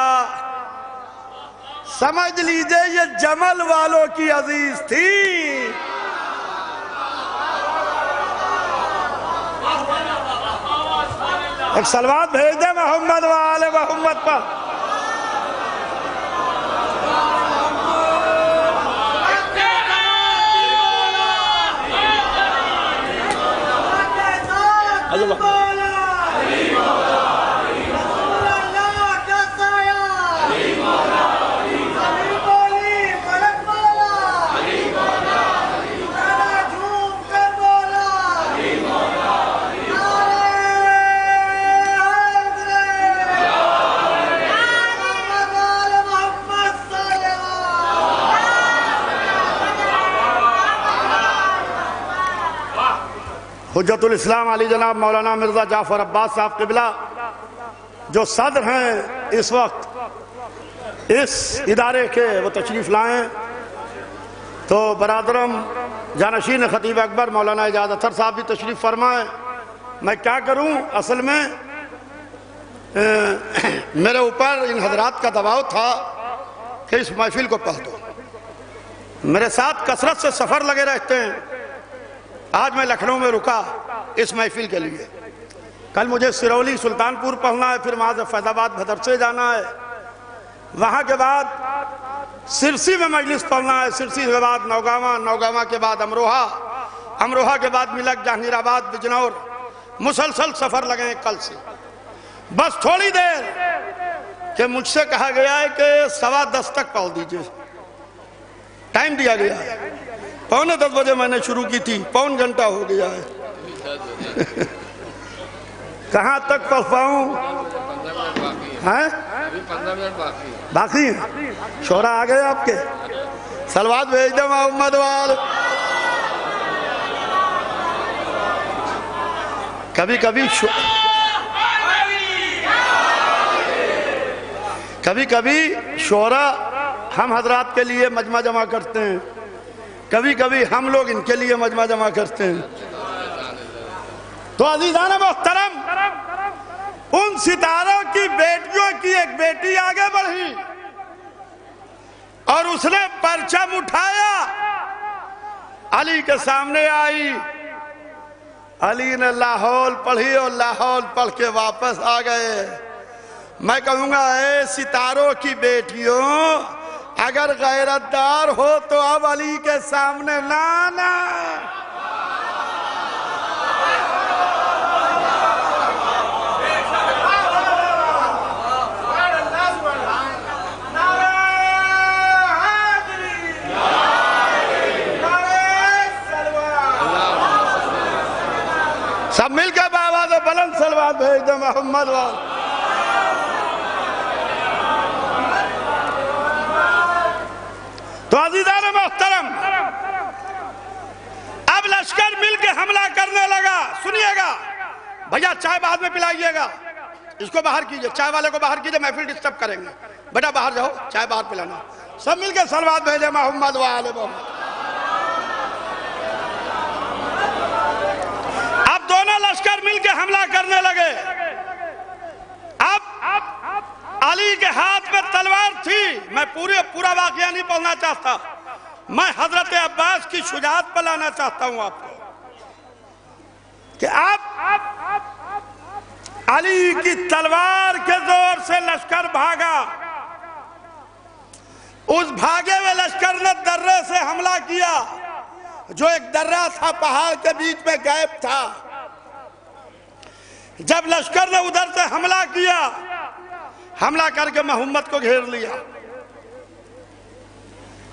سمجھ لیجئے یہ جمل والوں کی عزیز تھی۔ ایک صلوات بھیج دے محمد و آل محمد پر۔ حجت الاسلام علی جناب مولانا مرزا جعفر عباس صاحب قبلہ جو صدر ہیں اس وقت اس ادارے کے، وہ تشریف لائیں تو برادرم جانشین خطیب اکبر مولانا اعجاز اطہر صاحب بھی تشریف فرمائیں۔ میں کیا کروں، اصل میں میرے اوپر ان حضرات کا دباؤ تھا کہ اس محفل کو پڑھ دو، میرے ساتھ کثرت سے سفر لگے رہتے ہیں۔ آج میں لکھنؤ میں رکا اس محفل کے لیے، کل مجھے سرولی سلطان پور پڑھنا ہے، پھر وہاں سے فیض آباد بھدرسے جانا ہے، وہاں کے بعد سرسی میں مجلس پڑھنا ہے، سرسی کے بعد نوگاواں، نوگاواں کے بعد امروہہ، امروہہ کے بعد ملک، جہانگیر آباد، بجنور، مسلسل سفر لگے ہیں کل سے۔ بس تھوڑی دیر کہ مجھ سے کہا گیا ہے کہ 10:15 تک پڑھ دیجئے، ٹائم دیا گیا ہے۔ 9:45 بجے میں نے شروع کی تھی، پون گھنٹہ ہو گیا ہے۔ کہاں تک پڑھ پاؤں؟ 15 منٹ باقی ہیں؟ شعرا آ گئے آپ کے؟ صلوات بھیج دیں محمد وال۔ کبھی کبھی شعرا ہم حضرات کے لیے مجمع جمع کرتے ہیں، کبھی کبھی ہم لوگ ان کے لیے مجمع جمع کرتے ہیں۔ تو عزیزان محترم، ان ستاروں کی بیٹیوں کی ایک بیٹی آگے بڑھی اور اس نے پرچم اٹھایا، علی کے سامنے آئی، علی نے لاحول پڑھی اور لاحول پڑھ کے واپس آ گئے۔ میں کہوں گا اے ستاروں کی بیٹیوں، اگر غیرت دار ہو تو اب علی کے سامنے نہ آنا۔ سب مل کے بآواز بلند صلوات بھیج دیں محمد وال۔ تو عزیزان محترم، اب لشکر مل کے حملہ کرنے لگا۔ سنیے گا بھیا، چائے بعد میں پلائیے گا، اس کو باہر کیجئے، چائے والے کو باہر کیجئے، محفل ڈسٹرب کریں گے، بیٹا باہر جاؤ، چائے باہر پلانا۔ سب مل کے صلوات بھیجے محمد وآل محمد۔ اب دونوں لشکر مل کے حملہ کرنے لگے۔ اب علی کے ہاتھ میں تلوار تھی۔ میں پورا واقعہ نہیں پڑھنا چاہتا، میں حضرت عباس کی شجاعت پر لانا چاہتا ہوں آپ کو کہ اب علی کی تلوار کے زور سے لشکر بھاگا۔ اس بھاگے ہوئے لشکر نے درے سے حملہ کیا، جو ایک درہ تھا پہاڑ کے بیچ میں غائب تھا۔ جب لشکر نے ادھر سے حملہ کیا، حملہ کر کے محمد کو گھیر لیا،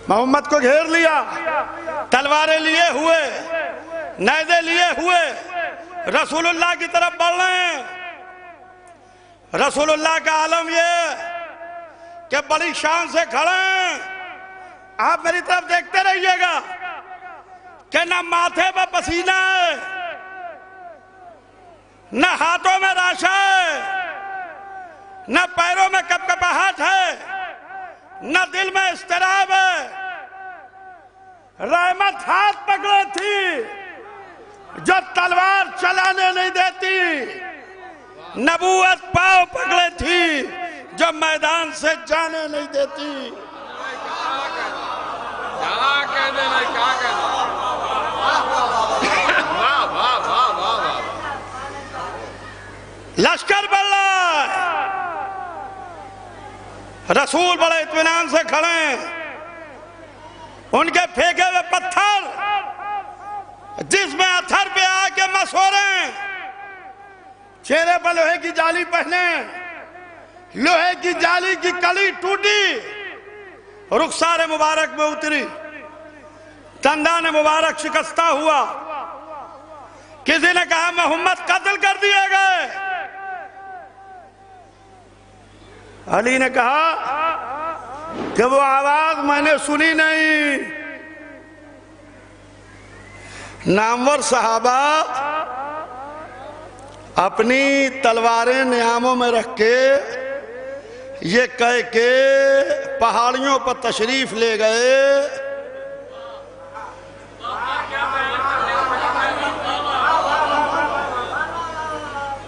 محمد کو گھیر لیا، تلواریں لیے ہوئے، نیزے لیے ہوئے رسول اللہ کی طرف بڑھ رہے ہیں۔ رسول اللہ کا عالم یہ کہ بڑی شان سے کھڑے ہیں۔ آپ میری طرف دیکھتے رہیے گا کہ نہ ماتھے پہ پسینہ ہے، نہ ہاتھوں میں راشا ہے، نہ پیروں میں کپکپاہٹ ہے، نہ دل میں اضطراب ہے۔ رحمت ہاتھ پکڑے تھی جو تلوار چلانے نہیں دیتی، نبوت پاؤں پکڑے تھی جو میدان سے جانے نہیں دیتی۔ لشکر بڑھ رہا ہے، رسول بڑے اطمینان سے کھڑے ہیں۔ ان کے پھینکے ہوئے پتھر جس میں اتھر پہ آ کے مس ہو رہے ہیں، چہرے پر لوہے کی جالی پہنے، لوہے کی جالی کی کلی ٹوٹی، رخسار مبارک میں اتری، دندان مبارک شکستہ ہوا۔ کسی نے کہا محمد قتل کر دیے گئے۔ علی نے کہا کہ وہ آواز میں نے سنی نہیں۔ نامور صحابہ اپنی تلواریں نیاموں میں رکھ کے یہ کہہ کے پہاڑیوں پر تشریف لے گئے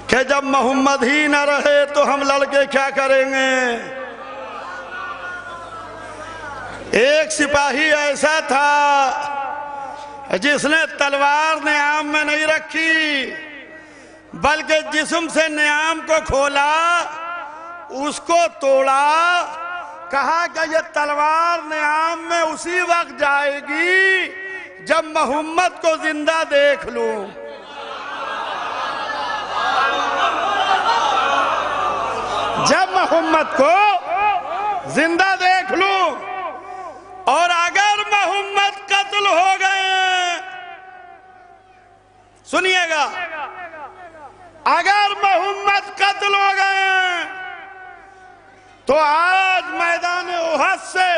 کہ جب محمد ہی نہ رہے تو ہم لڑکے کیا کریں گے۔ ایک سپاہی ایسا تھا جس نے تلوار نیام میں نہیں رکھی، بلکہ جسم سے نیام کو کھولا، اس کو توڑا، کہا کہ یہ تلوار نیام میں اسی وقت جائے گی جب محمد کو زندہ دیکھ لوں۔ جب محمد کو زندہ دیکھ لوں، اور اگر محمد قتل ہو گئے، سنیے گا، اگر محمد قتل ہو گئے تو آج میدان احد سے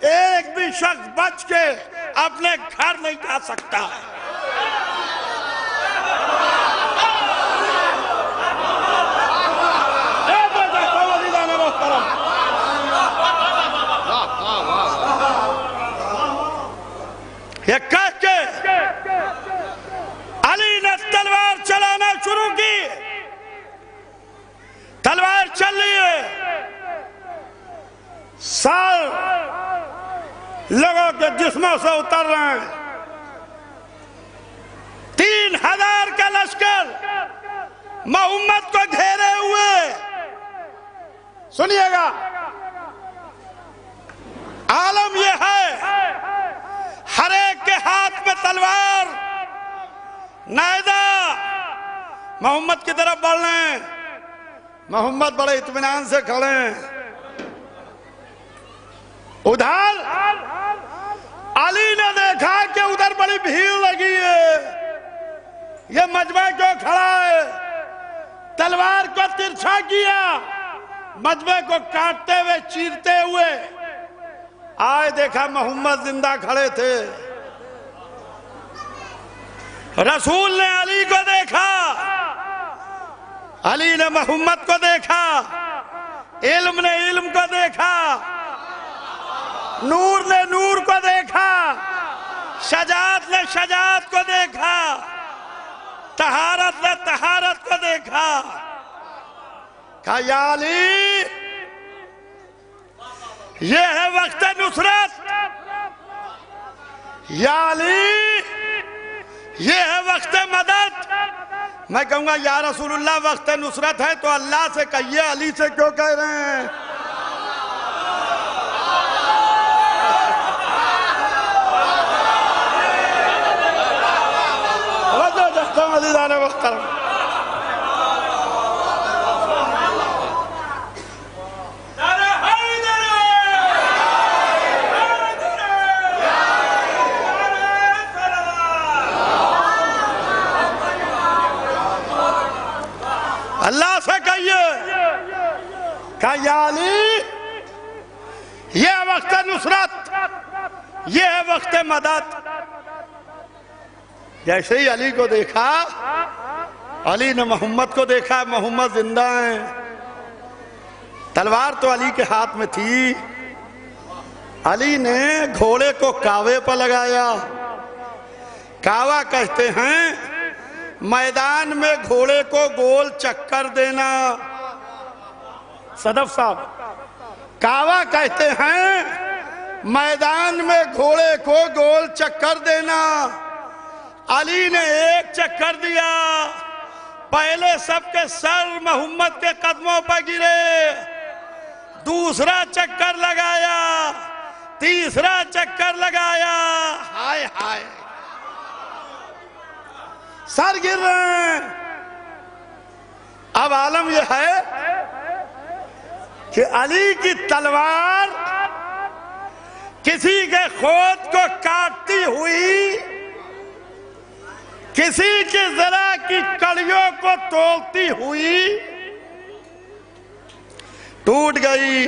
ایک بھی شخص بچ کے اپنے گھر نہیں جا سکتا ہے۔ یہ کہہ کے علی نے تلوار چلانا شروع کی۔ تلوار چل رہی ہے، سال لوگوں کے جسموں سے اتر رہے ہیں۔ 3000 کا لشکر محمد کو گھیرے ہوئے۔ سنیے گا، عالم یہ ہے ہر ایک کے ہاتھ میں تلوار، نیزہ، محمد کی طرف بڑھ رہے ہیں۔ محمد بڑے اطمینان سے کھڑے ہیں۔ ادھر علی نے دیکھا کہ ادھر بڑی بھیڑ لگی ہے، یہ مجمع تلوار کو ترچھا کیا، مجمع کو کاٹتے ہوئے چیرتے ہوئے آئے، دیکھا محمد زندہ کھڑے تھے۔ رسول نے علی کو دیکھا، علی نے محمد کو دیکھا، علم نے علم کو دیکھا، نور نے نور کو دیکھا، شجاعت نے شجاعت کو دیکھا، طہارت نے طہارت کو دیکھا۔ کہا یا علی، یہ ہے وقت نصرت، یا علی یہ ہے وقت مدد۔ میں کہوں گا یا رسول اللہ وقت نصرت ہے تو اللہ سے کہیے، علی سے کیوں کہہ رہے ہیں؟ توجہ جاتا ہوں عزیزان محترم۔ اللہ سے کہیے کہ یا علی یہ ہے وقت نصرت، یہ ہے وقت مدد۔ جیسے ہی علی کو دیکھا، علی نے محمد کو دیکھا، محمد زندہ ہیں، تلوار تو علی کے ہاتھ میں تھی۔ علی نے گھوڑے کو کاوے پر لگایا۔ کاوا کہتے ہیں میدان میں گھوڑے کو گول چکر دینا۔ صدف صاحب، کاوا کہتے ہیں میدان میں گھوڑے کو گول چکر دینا۔ علی نے ایک چکر دیا، پہلے سب کے سر محمد کے قدموں پر گرے، دوسرا چکر لگایا، تیسرا چکر لگایا، ہائے ہائے سر گر رہے ہیں۔ اب عالم یہ ہے کہ علی کی تلوار کسی کے خود کو کاٹتی ہوئی، کسی کی ذرا کی کڑیوں کو توڑتی ہوئی ٹوٹ گئی۔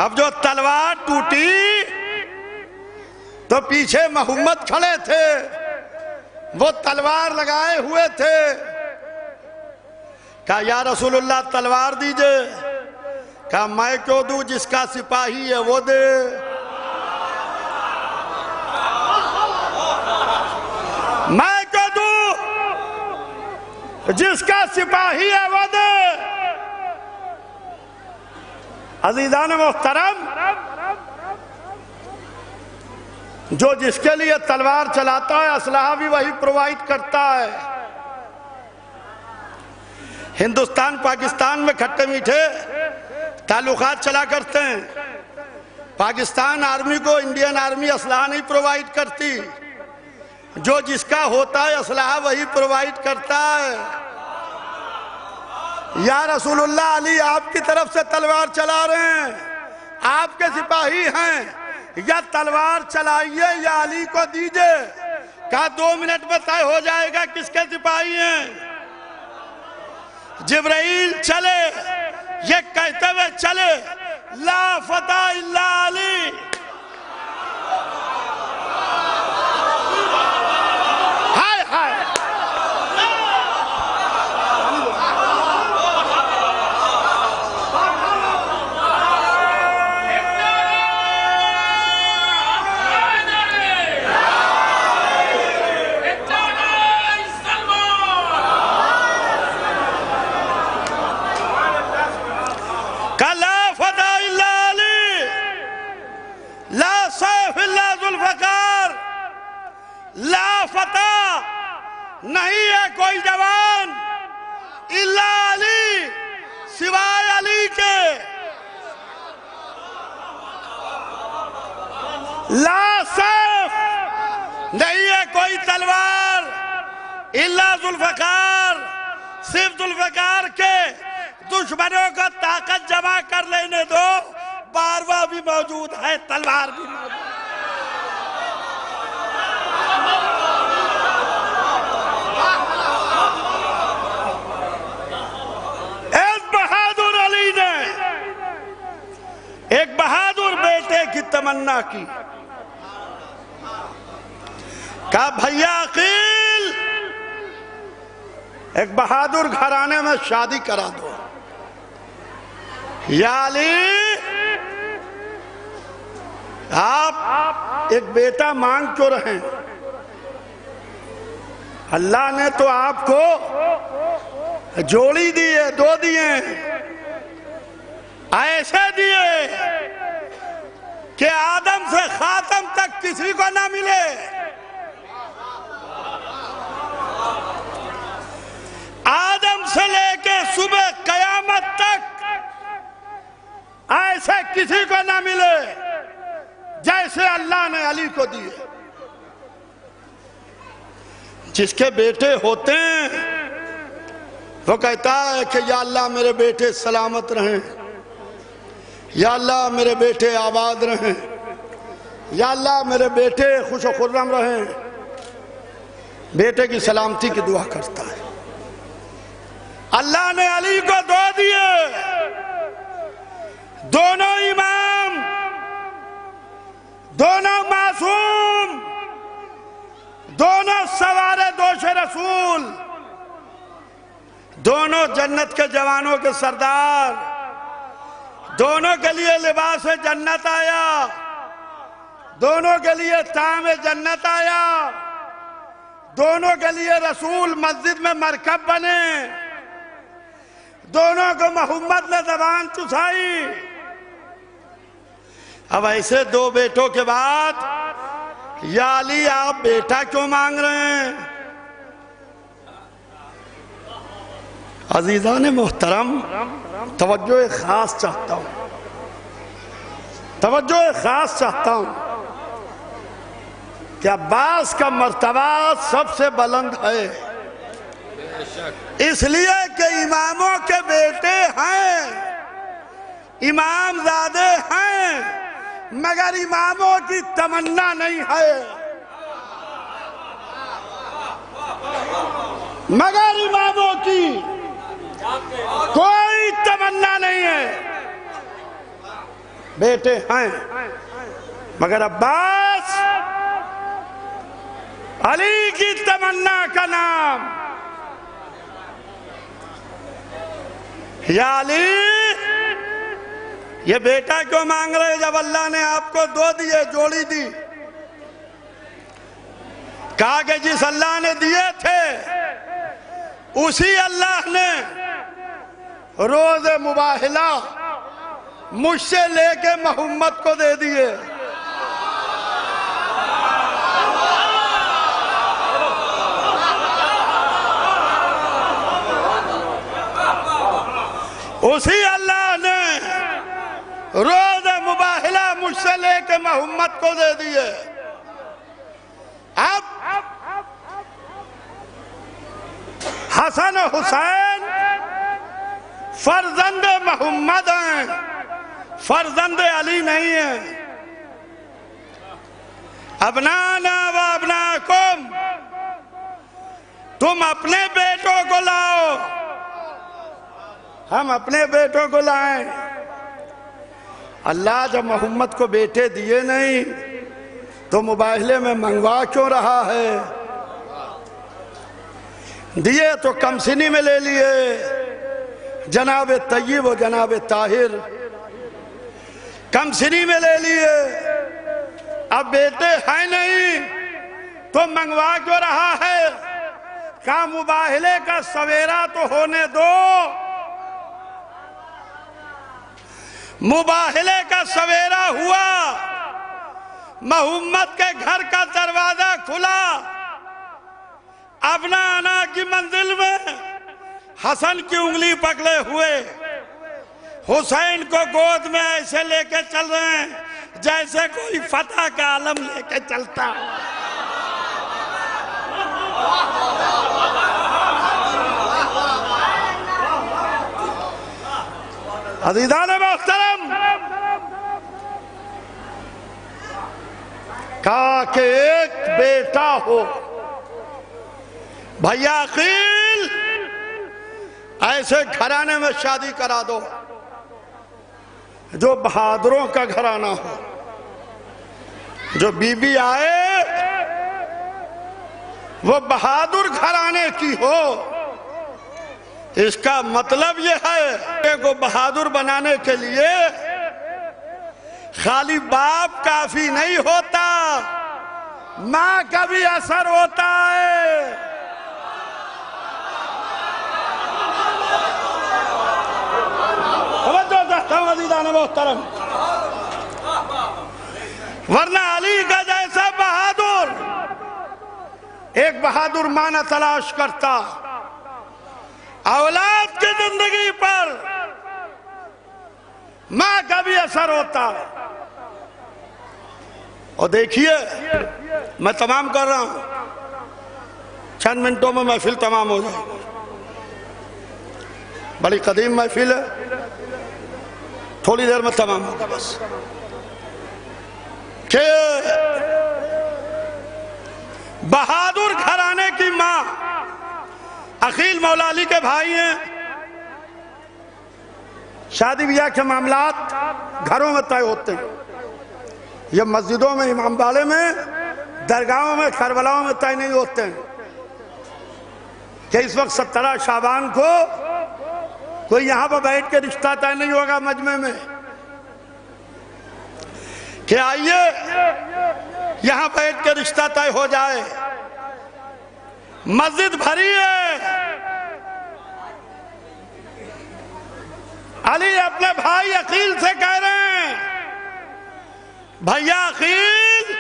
اب جو تلوار ٹوٹی تو پیچھے محمد کھڑے تھے، وہ تلوار لگائے ہوئے تھے۔ کہا یا رسول اللہ تلوار دیجئے۔ کہا میں کیوں دوں، جس کا سپاہی ہے وہ دے۔ میں کیوں دوں، جس کا سپاہی ہے وہ دے۔ عزیزان محترم، جو جس کے لیے تلوار چلاتا ہے اسلحہ بھی وہی پرووائڈ کرتا ہے۔ ہندوستان پاکستان میں کھٹے میٹھے تعلقات چلا کرتے ہیں۔ پاکستان آرمی کو انڈین آرمی اسلحہ نہیں پرووائڈ کرتی، جو جس کا ہوتا ہے اسلحہ وہی پرووائڈ کرتا ہے۔ یا رسول اللہ علی آپ کی طرف سے تلوار چلا رہے ہیں، آپ کے سپاہی ہیں، یا تلوار چلائیے یا علی کو دیجئے۔ کہا 2 منٹ میں طے ہو جائے گا کس کے سپاہی ہیں۔ جبرائیل چلے، یہ کہتے ہوئے چلے لا فتح الا علی۔ ہائے ہائے لا فتح نہیں ہے کوئی جوان الا علی، سوائے علی کے۔ لا سیف نہیں ہے کوئی تلوار الا ذوالفقار، صرف ذوالفقار کے۔ دشمنوں کا طاقت جمع کر لینے دو، بارواں بھی موجود ہے، تلوار بھی موجود ہے۔ تمنا کی، کہا بھیا عقیل ایک بہادر گھرانے میں شادی کرا دو۔ یا علی آپ ایک بیٹا مانگ کیوں رہے؟ اللہ نے تو آپ کو جوڑی دیے، دو دیے، ایسے دیے کہ آدم سے خاتم تک کسی کو نہ ملے۔ آدم سے لے کے صبح قیامت تک ایسے کسی کو نہ ملے جیسے اللہ نے علی کو دیے۔ جس کے بیٹے ہوتے ہیں وہ کہتا ہے کہ یا اللہ میرے بیٹے سلامت رہیں، یا اللہ میرے بیٹے آباد رہیں، یا اللہ میرے بیٹے خوش و خرم رہیں، بیٹے کی سلامتی کی دعا کرتا ہے۔ اللہ نے علی کو دو دیے، دونوں امام، دونوں معصوم، دونوں سوار دوش رسول، دونوں جنت کے جوانوں کے سردار، دونوں کے لیے لباس جنت آیا، دونوں کے لیے طعام جنت آیا، دونوں کے لیے رسول مسجد میں مرکب بنے، دونوں کو محمد نے زبان چسائی۔ اب ایسے دو بیٹوں کے بعد یا علی آپ بیٹا کیوں مانگ رہے ہیں؟ عزیزان محترم، توجہ خاص چاہتا ہوں، توجہ خاص چاہتا ہوں کہ عباس کا مرتبہ سب سے بلند ہے، اس لیے کہ اماموں کے بیٹے ہیں، امام زادے ہیں، مگر اماموں کی تمنا نہیں ہے، مگر اماموں کی کوئی تمنا نہیں ہے، بیٹے ہیں، مگر عباس علی کی تمنا کا نام۔ یا علی یہ بیٹا کیوں مانگ رہے جب اللہ نے آپ کو دو دیے، جوڑی دی؟ کہا کہ جس اللہ نے دیے تھے اسی اللہ نے روز مباہلہ مجھ سے لے کے محمد کو دے دیے۔ اسی اللہ نے روز مباہلہ مجھ سے لے کے محمد کو دے دیے۔ اب حسن و حسین فرزند محمد ہیں، فرزند علی نہیں ہیں۔ ابنانا و ابناکم، تم اپنے بیٹوں کو لاؤ، ہم اپنے بیٹوں کو لائیں۔ اللہ جب محمد کو بیٹے دیے نہیں تو مباہلے میں منگوا کیوں رہا ہے؟ دیے تو کم سنی میں لے لیے، جناب طیب و جناب طاہر کم سنی میں لے لیے، اب بیٹے ہیں نہیں تو منگوا کیوں رہا ہے؟ کہا مباہلے کا سویرا تو ہونے دو، مباہلے کا سویرا ہوا، محمد کے گھر کا دروازہ کھلا، ابنانا کی منزل میں حسن کی انگلی پکڑے ہوئے حسین کو گود میں ایسے لے کے چل رہے ہیں جیسے کوئی فتح کا عالم لے کے چلتا۔ عزیزان محترم، کہا کہ ایک بیٹا ہو، بھیا عقیل ایسے گھرانے میں شادی کرا دو جو بہادروں کا گھرانہ ہو، جو بی بی آئے وہ بہادر گھرانے کی ہو، اس کا مطلب یہ ہے کہ بہادر بنانے کے لیے خالی باپ کافی نہیں ہوتا، ماں کا بھی اثر ہوتا ہے۔ توجہ چاہتا ہوں عزیزان محترم، ورنہ علی کا جیسا بہادر ایک بہادر ماں نہ تلاش کرتا، اولاد کی زندگی پر ماں کا بھی اثر ہوتا۔ اور دیکھیے میں تمام کر رہا ہوں، چند منٹوں میں محفل تمام ہو جائے گی، بڑی قدیم محفل ہے، تھوڑی دیر میں تمام ہوگا بس۔ کہ بہادر گھرانے کی ماں، عقیل مولا علی کے بھائی ہیں، شادی بیاہ کے معاملات گھروں میں طے ہوتے ہیں، یہ مسجدوں میں، امام باڑے میں، درگاہوں میں، کربلاؤں میں طے نہیں ہوتے ہیں کہ اس وقت 17 شعبان کو کوئی یہاں پر بیٹھ کے رشتہ طے نہیں ہوگا مجمع میں کہ آئیے یہاں بیٹھ کے رشتہ طے ہو جائے۔ مسجد بھری ہے، علی اپنے بھائی عقیل سے کہہ رہے ہیں، بھیا عقیل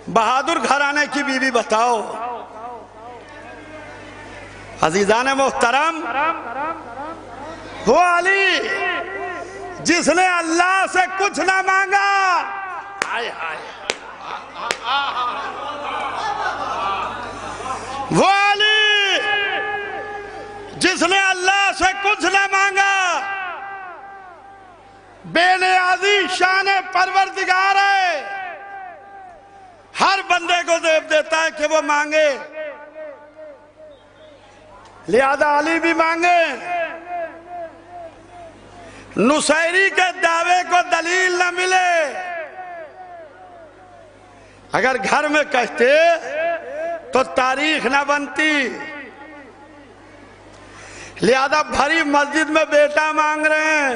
بہادر گھرانے کی بیوی بتاؤ۔ عزیزان محترم، وہ علی جس نے اللہ سے کچھ نہ مانگا، وہ علی جس نے اللہ سے کچھ نہ مانگا، بے نیازی شان پروردگار ہے، ہر بندے کو زیب دیتا ہے کہ وہ مانگے، لہذا علی بھی مانگے۔ نصیری کے دعوے کو دلیل نہ ملے، اگر گھر میں کہتے تو تاریخ نہ بنتی، لہذا بھری مسجد میں بیٹا مانگ رہے ہیں۔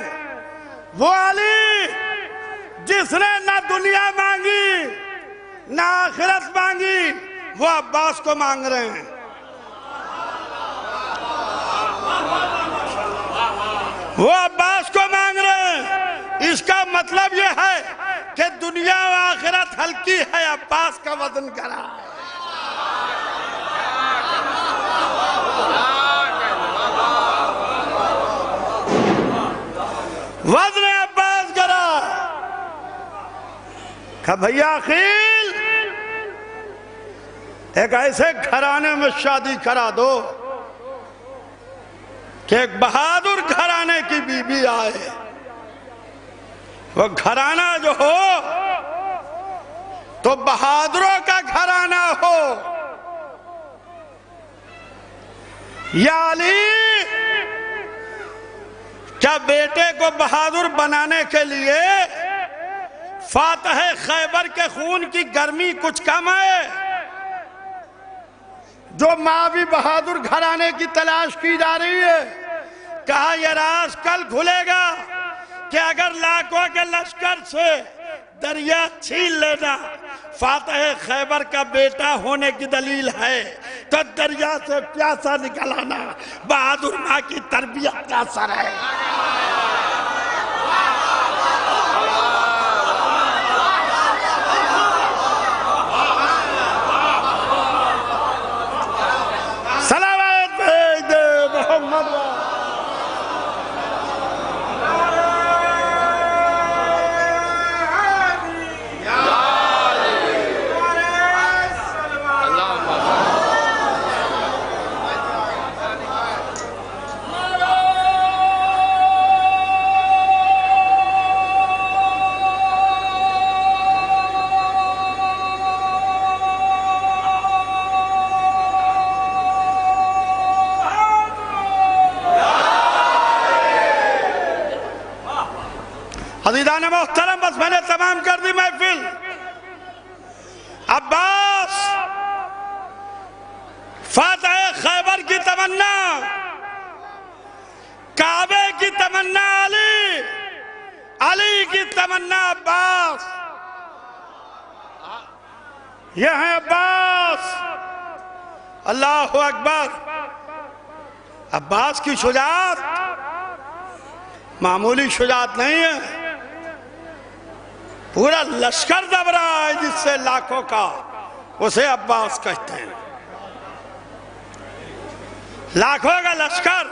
وہ علی جس نے نہ دنیا مانگی نہ آخرت مانگی، وہ عباس کو مانگ رہے ہیں۔ وہ عباس کو مانگ رہے ہیں، اس کا مطلب یہ ہے کہ دنیا و آخرت ہلکی ہے، عباس کا وزن کرا ہے۔ وزن عباس کرا کہ بھیا عقیل ایک ایسے گھرانے میں شادی کرا دو کہ ایک بہادر گھرانے کی بیوی آئے، وہ گھرانہ جو ہو تو بہادروں کا گھرانہ ہو۔ یا علی کیا بیٹے کو بہادر بنانے کے لیے فاتح خیبر کے خون کی گرمی کچھ کم ہے؟ جو ماں بھی بہادر گھرانے کی تلاش کی جا رہی ہے، کہا یہ راز کل کھلے گا کہ اگر لاکھوں کے لشکر سے دریا چھین لینا فاتح خیبر کا بیٹا ہونے کی دلیل ہے تو دریا سے پیاسا نکل آنا بہادر ماں کی تربیت کا اثر ہے۔ سلامات بھیج دے محمد عزیزان محترم بس میں نے تمام کر دی محفل. عباس فاتح خیبر کی تمنا، کعبے کی تمنا علی، علی کی تمنا عباس. یہ ہے عباس. اللہ اکبر. عباس کی شجاعت معمولی شجاعت نہیں ہے. پورا لشکر دب رہا ہے جس سے لاکھوں کا، اسے عباس کہتے ہیں. لاکھوں کا لشکر،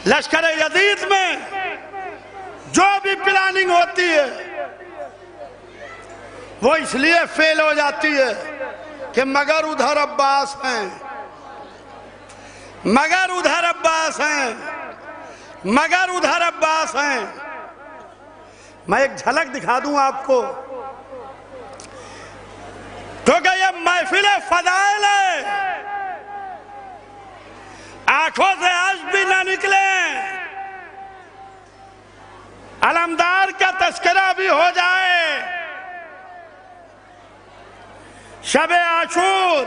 لشکر یزید میں جو بھی پلاننگ ہوتی ہے وہ اس لیے فیل ہو جاتی ہے کہ مگر ادھر عباس ہیں، مگر ادھر عباس ہیں، مگر ادھر عباس ہیں. میں ایک جھلک دکھا دوں آپ کو، کیونکہ یہ محفل فضائل ہے. آنکھوں سے اشک بھی نہ نکلے، علمدار کا تذکرہ بھی ہو جائے. شب عاشور،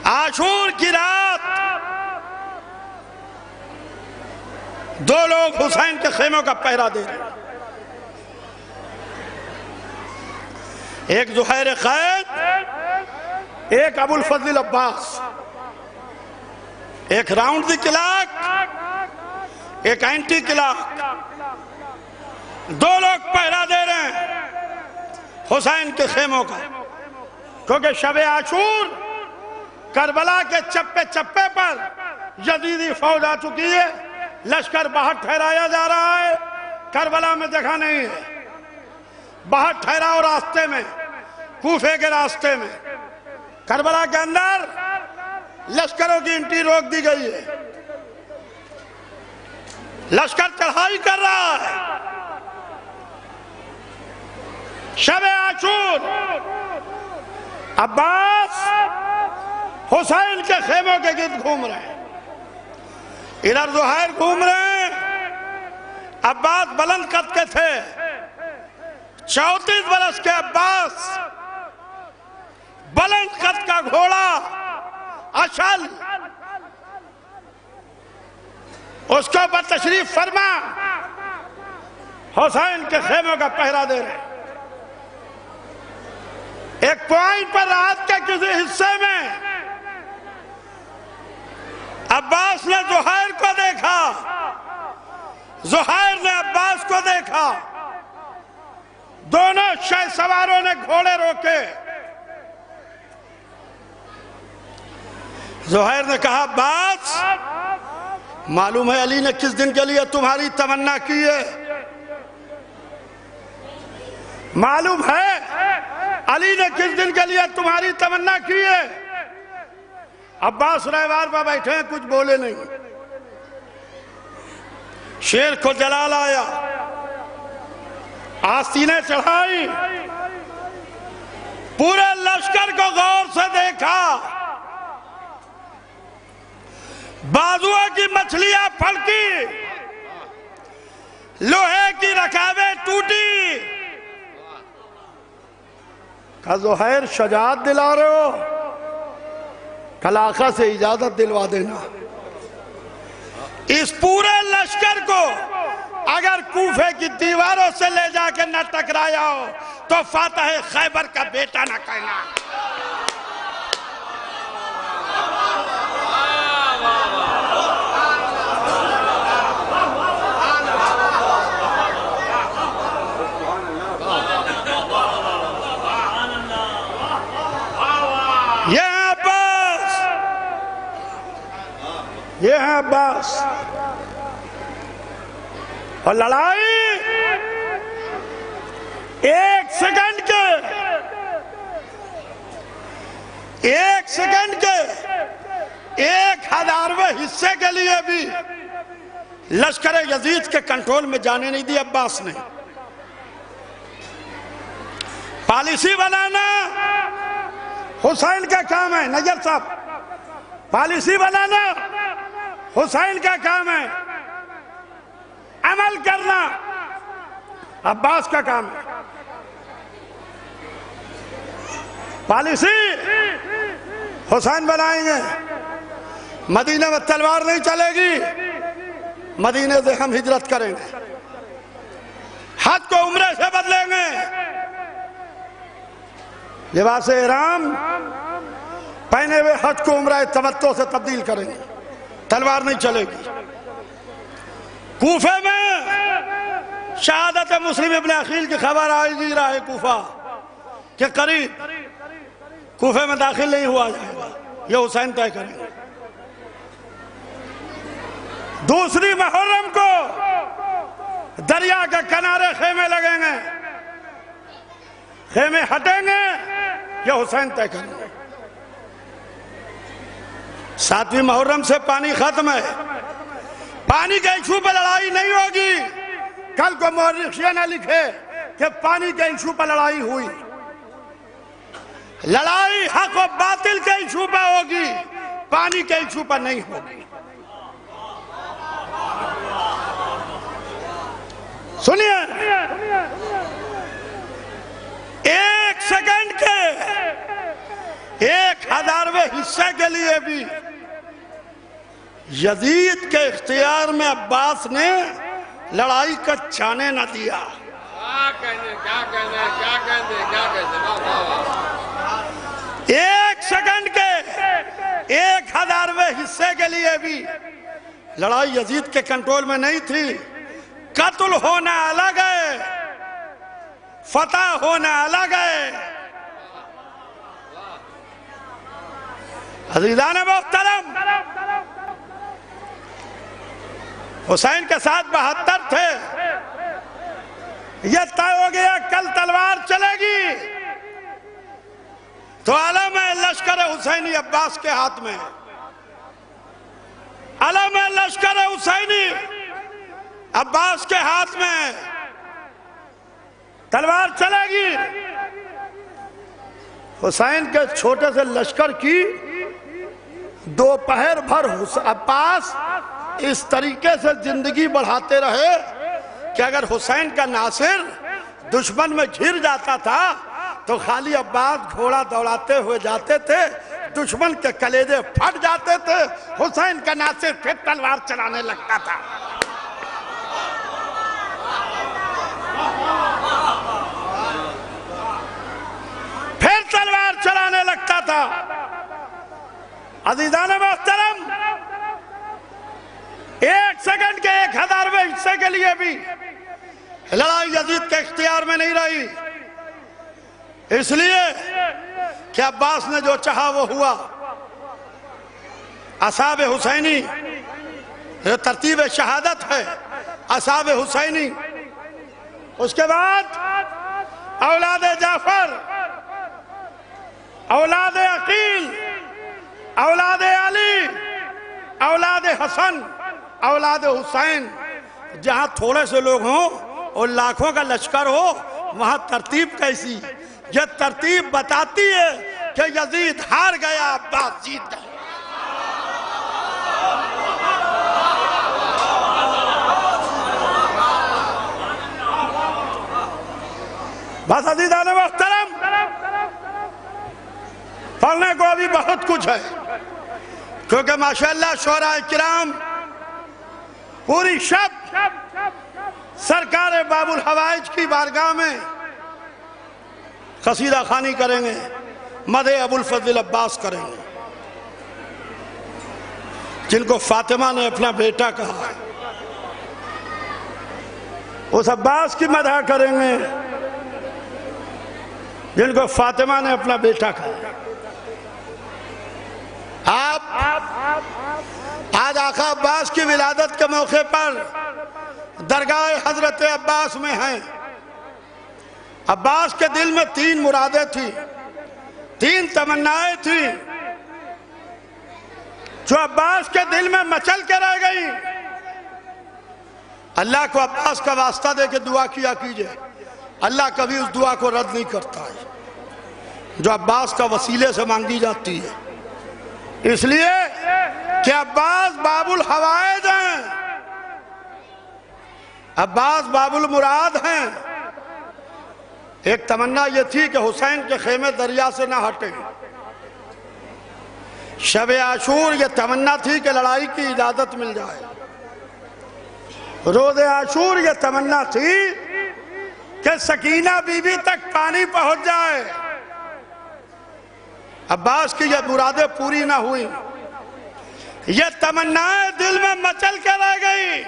عاشور کی رات دو لوگ حسین کے خیموں کا پہرا دے رہے ہیں. ایک زہیر قید، ایک ابو الفضل عباس. ایک راؤنڈ دی کلاک، ایک اینٹی کلاک. دو لوگ پہرا دے رہے ہیں حسین کے خیموں کا، کیونکہ شب عاشور کربلا کے چپے چپے پر یزیدی فوج آ چکی ہے. لشکر باہر ٹھہرایا جا رہا ہے. کربلا میں جگہ نہیں ہے، باہر ٹھہراؤ راستے میں، کوفے کے راستے میں. کربلا کے اندر لشکروں کی انٹری روک دی گئی ہے. لشکر چڑھائی کر رہا ہے. شب عاشور، عباس حسین کے خیموں کے گرد گھوم رہے ہیں. ادھر زہیر گھوم رہے ہیں. عباس بلند قد کے تھے، 34 برس کے عباس، بلند قد کا گھوڑا اشل، اس کو پر تشریف فرما حسین کے خیموں کا پہرا دے رہے ہیں. ایک پوائنٹ پر رات کے کسی حصے میں عباس نے زہیر کو دیکھا، زہیر نے عباس کو دیکھا. دونوں شہ سواروں نے گھوڑے روکے. زہیر نے کہا عباس، معلوم ہے علی نے کس دن کے لیے تمہاری تمنا کی ہے؟ معلوم ہے علی نے کس دن کے لیے تمہاری تمنا کی ہے؟ عباس رہوار پر بیٹھے ہیں، کچھ بولے نہیں. شیر کو جلال آیا، آستینیں چڑھائی، پورے لشکر کو غور سے دیکھا. بازوؤں کی مچھلیاں پھڑکی، لوہے کی رکابیں ٹوٹی. کہا زہیر شجاعت دلا رہے ہو؟ کل آقا سے اجازت دلوا دینا. اس پورے لشکر کو اگر کوفے کی دیواروں سے لے جا کے نہ ٹکرایا ہو تو فاتح خیبر کا بیٹا نہ کہنا. یہ ہے عباس. اور لڑائی ایک سیکنڈ کے 1000ویں حصے کے لیے بھی لشکر یزید کے کنٹرول میں جانے نہیں دی عباس نے. پالیسی بنانا حسین کا کام ہے. نجر صاحب، پالیسی بنانا حسین کا کام ہے، عمل کرنا عباس کا کام ہے. پالیسی حسین بنائیں گے. مدینہ میں تلوار نہیں چلے گی. مدینہ سے ہم ہجرت کریں گے. حج کو عمرے سے بدلیں گے. لباس احرام پہنے ہوئے حج کو عمرہ تمتع سے تبدیل کریں گے. تلوار نہیں چلے گی. کوفے میں شہادت مسلم ابن عقیل کی خبر آئی گی راہ کوفہ کہ قریب. کوفے میں داخل نہیں ہوا جائے گا. یہ حسین طے کریں گے. دوسری محرم کو دریا کے کنارے خیمے لگیں گے. خیمے ہٹیں گے. یہ حسین طے کریں گے. 7ویں محرم سے پانی ختم ہے. پانی کے ایشو پہ لڑائی نہیں ہوگی. کل کو مورخ یہ نہ لکھے کہ پانی کے ایشو پہ لڑائی ہوئی. لڑائی حق و باطل کے ایشو پہ ہوگی. پانی کے ایشو پہ نہیں ہوگی. سنیے, 1 سیکنڈ کے 1000ویں حصے کے لیے بھی یزید کے اختیار میں عباس نے لڑائی کا چھانے نہ دیا. 1 سیکنڈ کے 1000ویں حصے کے لیے بھی لڑائی یزید کے کنٹرول میں نہیں تھی. قتل ہونا الگ ہے, فتح ہونا الگ ہے. عزیزان محترم, حسین کے ساتھ 72 تھے. یہ طے ہو گیا کل تلوار چلے گی تو علم لشکر حسینی عباس کے ہاتھ میں. علم لشکر حسینی عباس کے ہاتھ میں. تلوار چلے گی. حسین کے چھوٹے سے لشکر کی دوپہر بھر عباس اس طریقے سے زندگی بڑھاتے رہے کہ اگر حسین کا ناصر دشمن میں گھر جاتا تھا تو خالی عباس گھوڑا دوڑاتے ہوئے جاتے تھے. دشمن کے کلیجے پھٹ جاتے تھے. حسین کا ناصر پھر تلوار چلانے لگتا تھا. پھر تلوار چلانے لگتا تھا. عزیزان محترم, 1 سیکنڈ کے 1000ویں حصے کے لیے بھی لڑائی یزید کے اختیار میں نہیں رہی. اس لیے کہ عباس نے جو چاہا وہ ہوا. اصحاب حسینی ترتیب شہادت ہے. اصحاب حسینی, اس کے بعد اولاد جعفر, اولاد عقیل, اولاد علی, اولاد حسن, اولاد حسین. جہاں تھوڑے سے لوگ ہوں اور لاکھوں کا لشکر ہو وہاں ترتیب کیسی؟ یہ ترتیب بتاتی ہے کہ یزید ہار گیا, عباس جیت گیا. بس عزیزان محترم, پڑھنے کو ابھی بہت کچھ ہے کیونکہ ماشاءاللہ شعراء کرام پوری شب سرکار باب الحوائج کی بارگاہ میں قصیدہ خوانی کریں گے. مدح ابو الفضل عباس کریں گے جن کو فاطمہ نے اپنا بیٹا کہا ہے. اس عباس کی مدح کریں گے جن کو فاطمہ نے اپنا بیٹا کہا. آج آقا عباس کی ولادت کے موقع پر درگاہ حضرت عباس میں ہیں. عباس کے دل میں 3 مرادیں تھیں, 3 تمنائیں تھیں جو عباس کے دل میں مچل کے رہ گئی. اللہ کو عباس کا واسطہ دے کے دعا کیا کیجئے. اللہ کبھی اس دعا کو رد نہیں کرتا ہے جو عباس کا وسیلے سے مانگی جاتی ہے. اس لیے کہ عباس باب الحوائج ہیں. عباس باب المراد ہیں۔ ایک تمنا یہ تھی کہ حسین کے خیمے دریا سے نہ ہٹیں۔ شب عاشور یہ تمنا تھی کہ لڑائی کی اجازت مل جائے۔ روز عاشور یہ تمنا تھی کہ سکینہ بی بی تک پانی پہنچ جائے۔ عباس کی یہ مرادیں پوری نہ ہوئی، یہ تمنائیں دل میں مچل کے رہ گئی،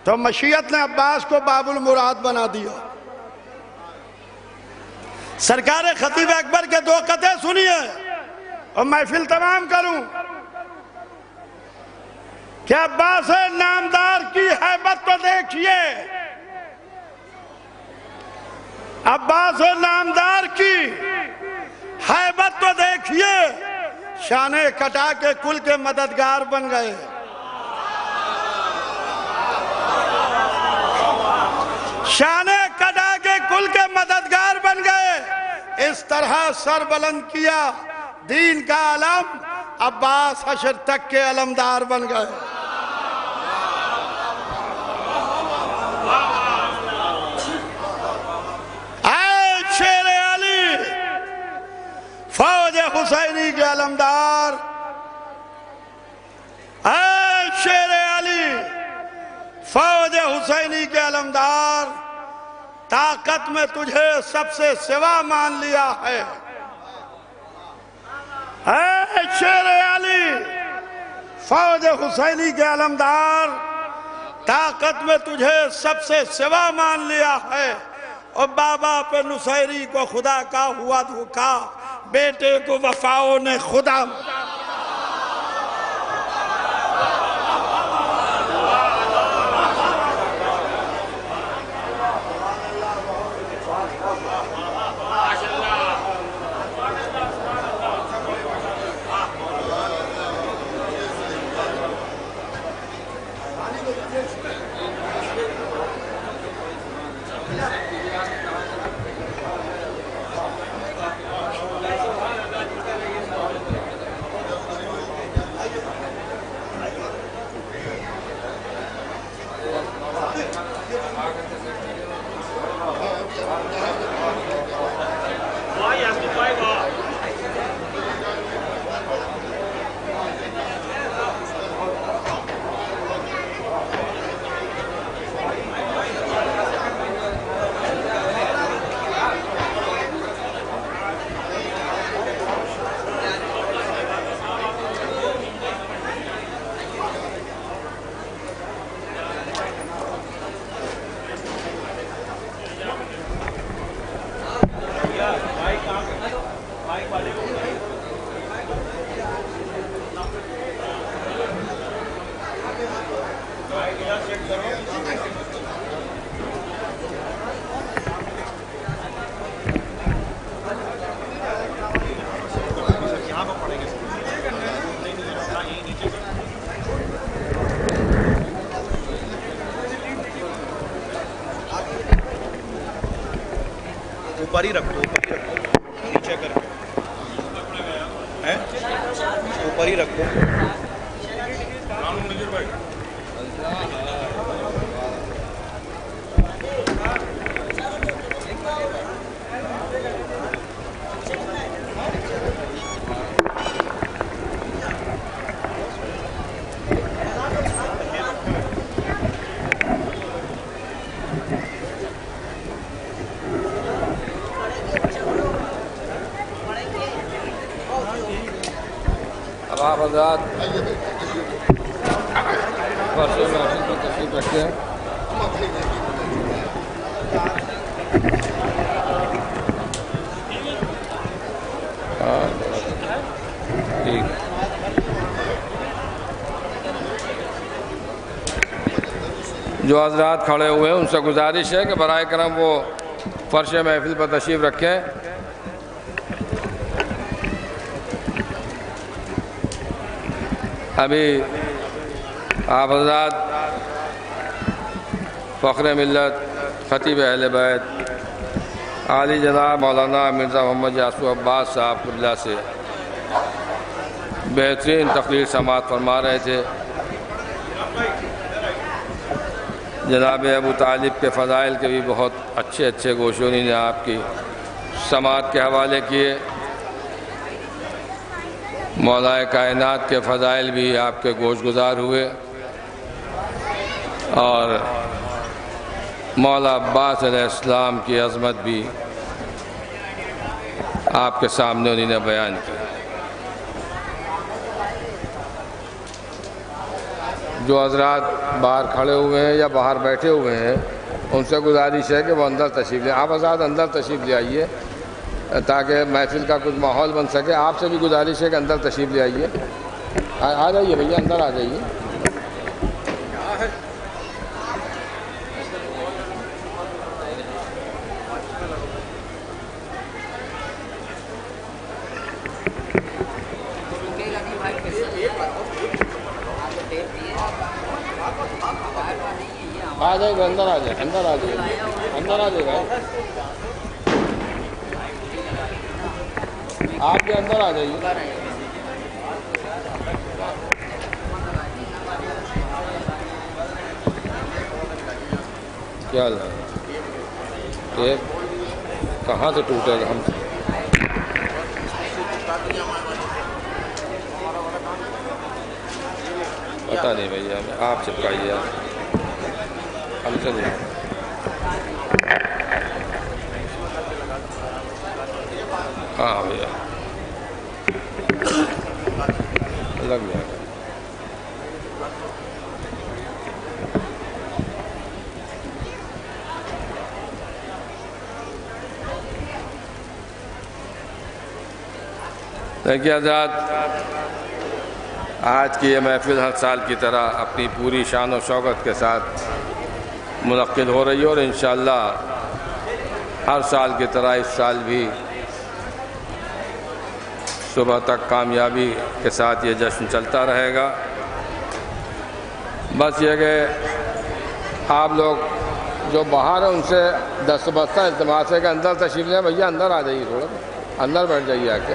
تو مشیت نے عباس کو باب المراد بنا دیا۔ سرکار خطیب اکبر کے 2 قطعے سنیے اور محفل تمام کروں کہ عباس نامدار کی ہیبت تو دیکھیے، عباس نامدار کی ہیبت تو دیکھیے، شانے کٹا کے کل کے مددگار بن گئے۔ شانے کٹا کے کل کے مددگار بن گئے۔ اس طرح سر بلند کیا دین کا علم، عباس حشر تک کے علمدار بن گئے۔ اے شیر علی، فوج حسینی کے علمدار، اے شیر علی، فوج حسینی کے علمدار، طاقت میں تجھے سب سے سوا مان لیا ہے۔ اے شیر علی، فوج حسینی کے علمدار، طاقت میں تجھے سب سے سوا مان لیا ہے۔ اور بابا پہ نصیری کو خدا کا ہوا دھوکا، بیٹے کو وفاؤں نے خدا۔ اوپر ہی رکھ دو، نیچے کر کے اوپر ہی رکھ دو۔ آپ حضرات فرش محفل پر تشریف رکھتے ہیں۔ ٹھیک، جو حضرات کھڑے ہوئے ہیں ان سے گزارش ہے کہ برائے کرم وہ فرش محفل پر تشریف رکھیں۔ ابھی آپ حضرات فخر ملت خطیب اہل بیت عالی جناب مولانا مرزا محمد یاسو عباس صاحب قبلہ سے بہترین تقریر سماعت فرما رہے تھے۔ جناب ابو طالب کے فضائل کے بھی بہت اچھے اچھے گوشوں نے آپ کی سماعت کے حوالے کیے، مولا کائنات کے فضائل بھی آپ کے گوش گزار ہوئے، اور مولا عباس علیہ السلام کی عظمت بھی آپ کے سامنے انہوں نے بیان کی۔ جو حضرات باہر کھڑے ہوئے ہیں یا باہر بیٹھے ہوئے ہیں ان سے گزارش ہے کہ وہ اندر تشریف لیں۔ آپ حضرات اندر تشریف لے آئیے تاکہ محفل کا کچھ ماحول بن سکے۔ آپ سے بھی گزارش ہے کہ اندر تشریف لے آئیے، آ جائیے بھیا، اندر آ جائیے۔ آ جائے گا، اندر آ جائے، اندر آ جائے، اندر آ جائے گا، آپ بھی اندر آ جائیے۔ کیا حال ہے؟ یہ کہاں سے ٹوٹے گا؟ ہم پتہ نہیں بھیا، آپ چپکائیے، ہم سے نہیں۔ ہاں بھیا لگ جائے گا۔ دیکھیے حضرات، آج کی یہ محفل ہر سال کی طرح اپنی پوری شان و شوکت کے ساتھ منعقد ہو رہی ہے، اور انشاءاللہ ہر سال کی طرح اس سال بھی صبح تک کامیابی کے ساتھ یہ جشن چلتا رہے گا۔ بس یہ کہ آپ لوگ جو باہر ہیں ان سے دستبستہ التماس ہے کہ اندر تشریف لیں۔ بھیا اندر آ جائیے، تھوڑا اندر بیٹھ جائیے، آ کے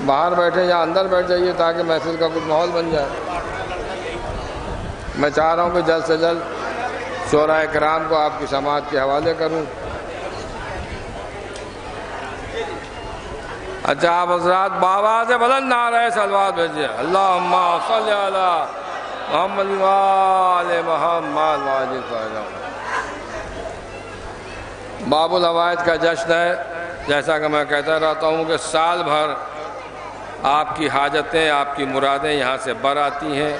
باہر بیٹھے یا اندر بیٹھ جائیے تاکہ محفل کا کچھ ماحول بن جائے۔ میں چاہ رہا ہوں کہ جلد سے جلد شعراء کرام کو آپ کی سماعت کے حوالے کروں۔ اچھا آپ حضرات بآواز بلند نعرہ صلوات بھیجیے، اللہم صلی علی محمد وآل محمد۔ باب العوائد کا جشن ہے، جیسا کہ میں کہتا رہتا ہوں کہ سال بھر آپ کی حاجتیں، آپ کی مرادیں یہاں سے بر آتی ہیں،